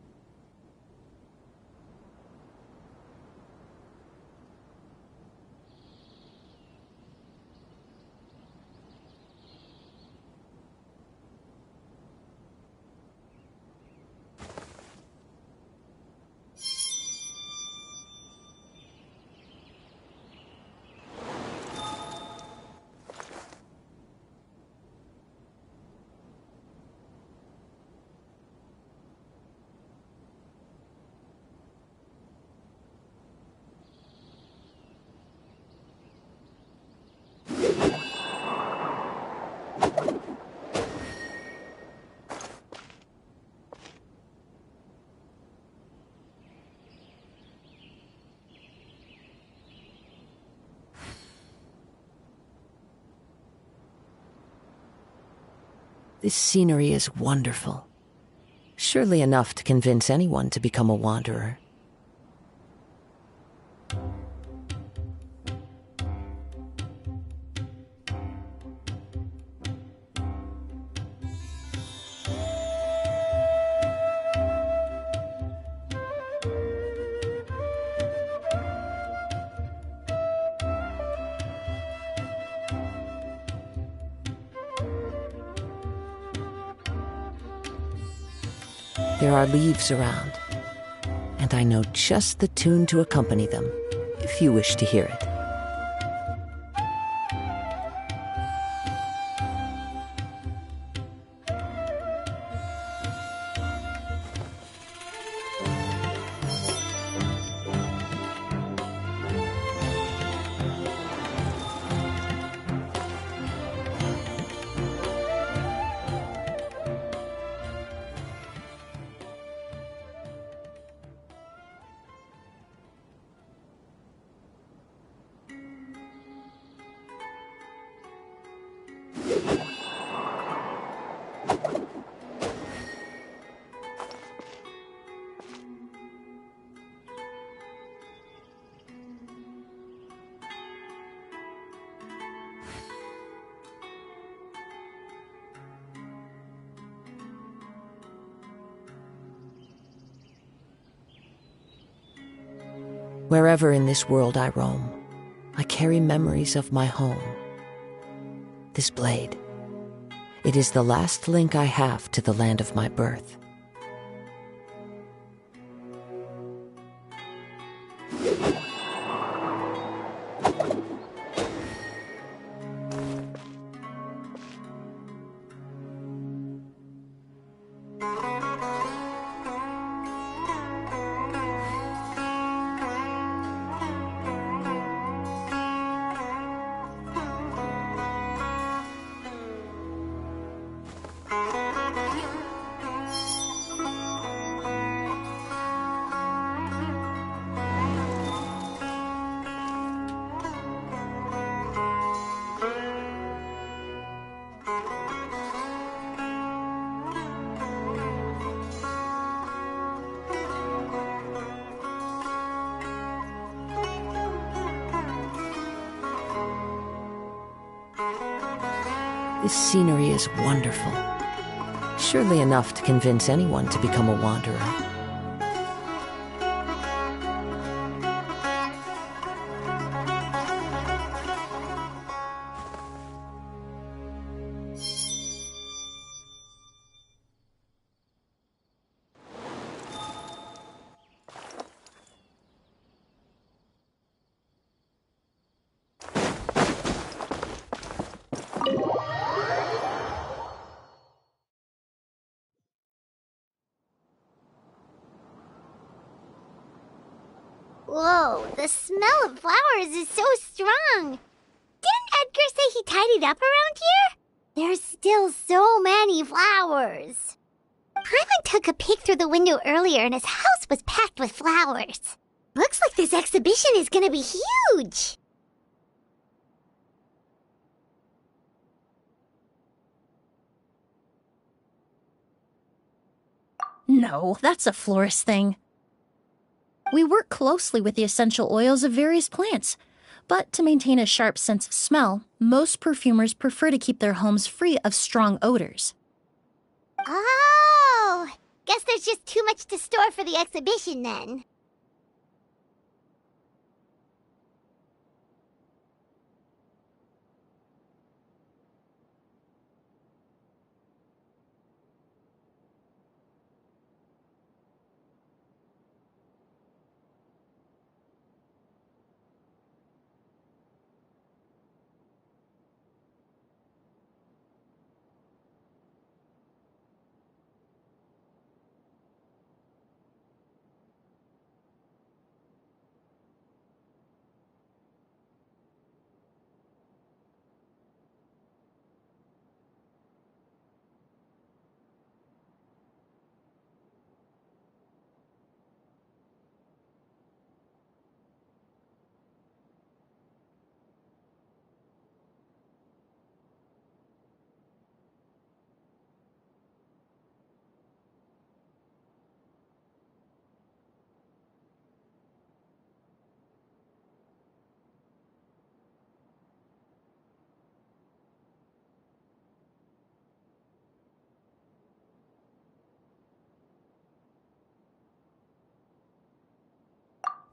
This scenery is wonderful. Surely enough to convince anyone to become a wanderer. There are leaves around, and I know just the tune to accompany them, if you wish to hear it. Wherever in this world I roam, I carry memories of my home. This blade, it is the last link I have to the land of my birth. This scenery is wonderful. Surely enough to convince anyone to become a wanderer. Whoa, the smell of flowers is so strong. Didn't Edgar say he tidied up around here? There's still so many flowers. Hyman took a peek through the window earlier and his house was packed with flowers. Looks like this exhibition is gonna be huge. No, that's a florist thing. We work closely with the essential oils of various plants, but to maintain a sharp sense of smell, most perfumers prefer to keep their homes free of strong odors. Oh, guess there's just too much to store for the exhibition then.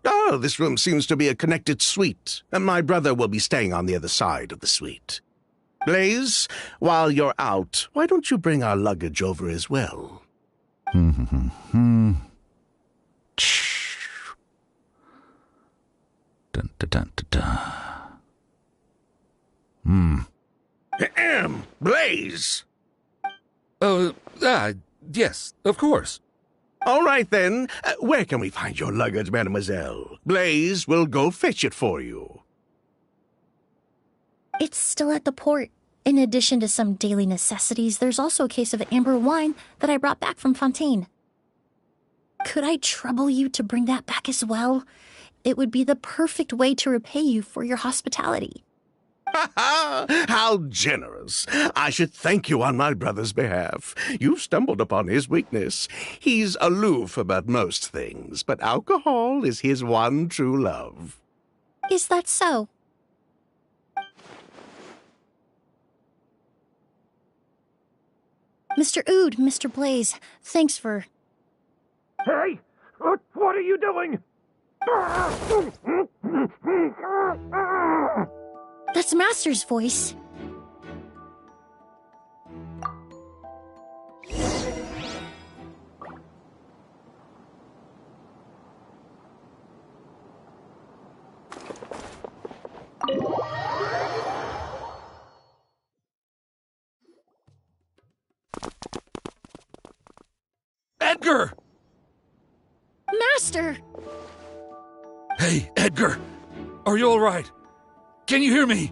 Oh, this room seems to be a connected suite, and my brother will be staying on the other side of the suite. Blaze, while you're out, why don't you bring our luggage over as well? Dun, dun, dun, dun, dun. Ahem, Blaze! Yes, of course. All right, then. Where can we find your luggage, mademoiselle? Blaze will go fetch it for you. It's still at the port. In addition to some daily necessities, there's also a case of amber wine that I brought back from Fontaine. Could I trouble you to bring that back as well? It would be the perfect way to repay you for your hospitality. Ha ha! How generous! I should thank you on my brother's behalf. You've stumbled upon his weakness. He's aloof about most things, but alcohol is his one true love. Is that so? Mr. Ood, Mr. Blaze, thanks for... Hey! What are you doing? That's Master's voice. Edgar! Master! Hey, Edgar! Are you alright? Can you hear me?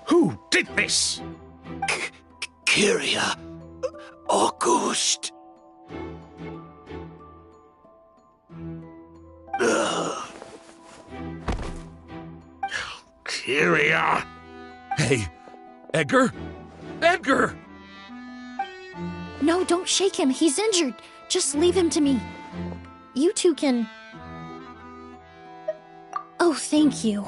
Who did this? Kyria. August. Kyria! Hey, Edgar? Edgar! No, don't shake him. He's injured. Just leave him to me. You two can... Oh, thank you.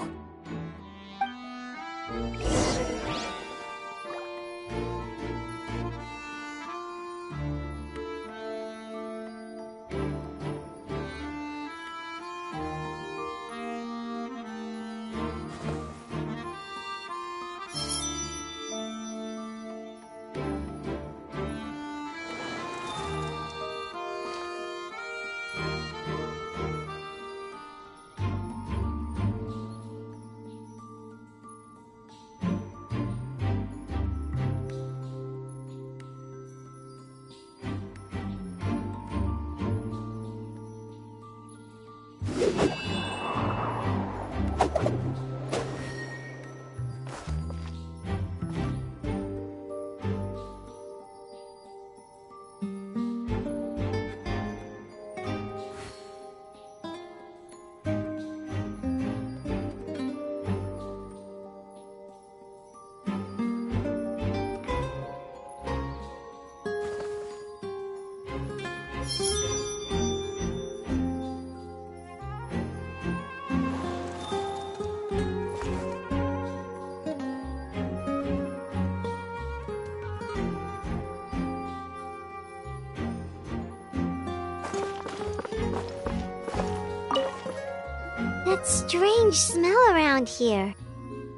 That strange smell around here.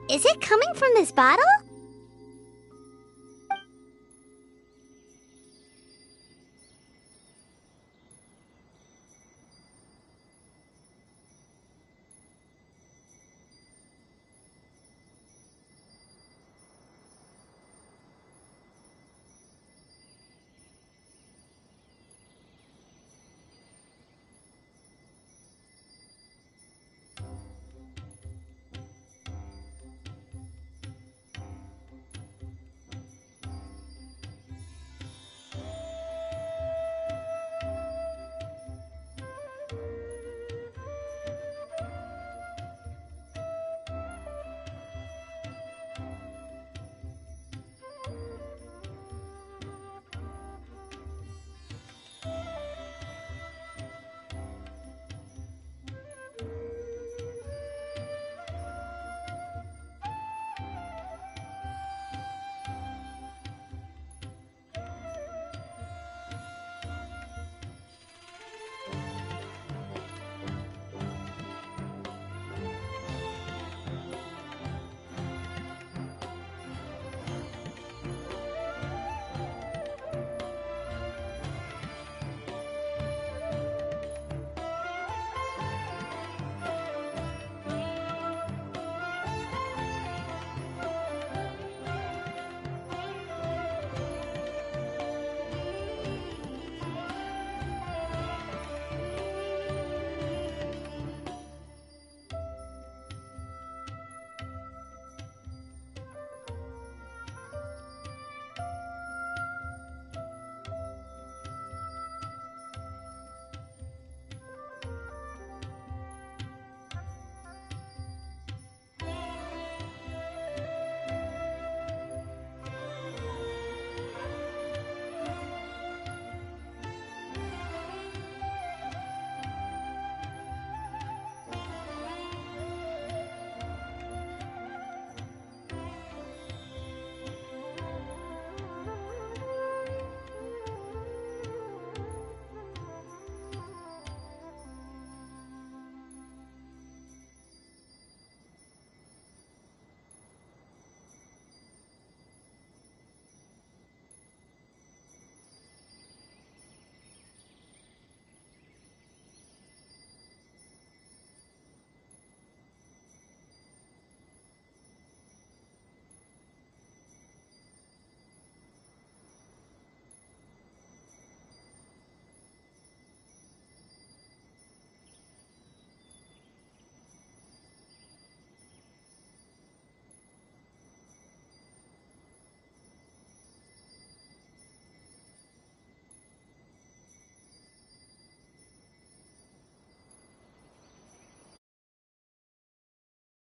Is it coming from this bottle?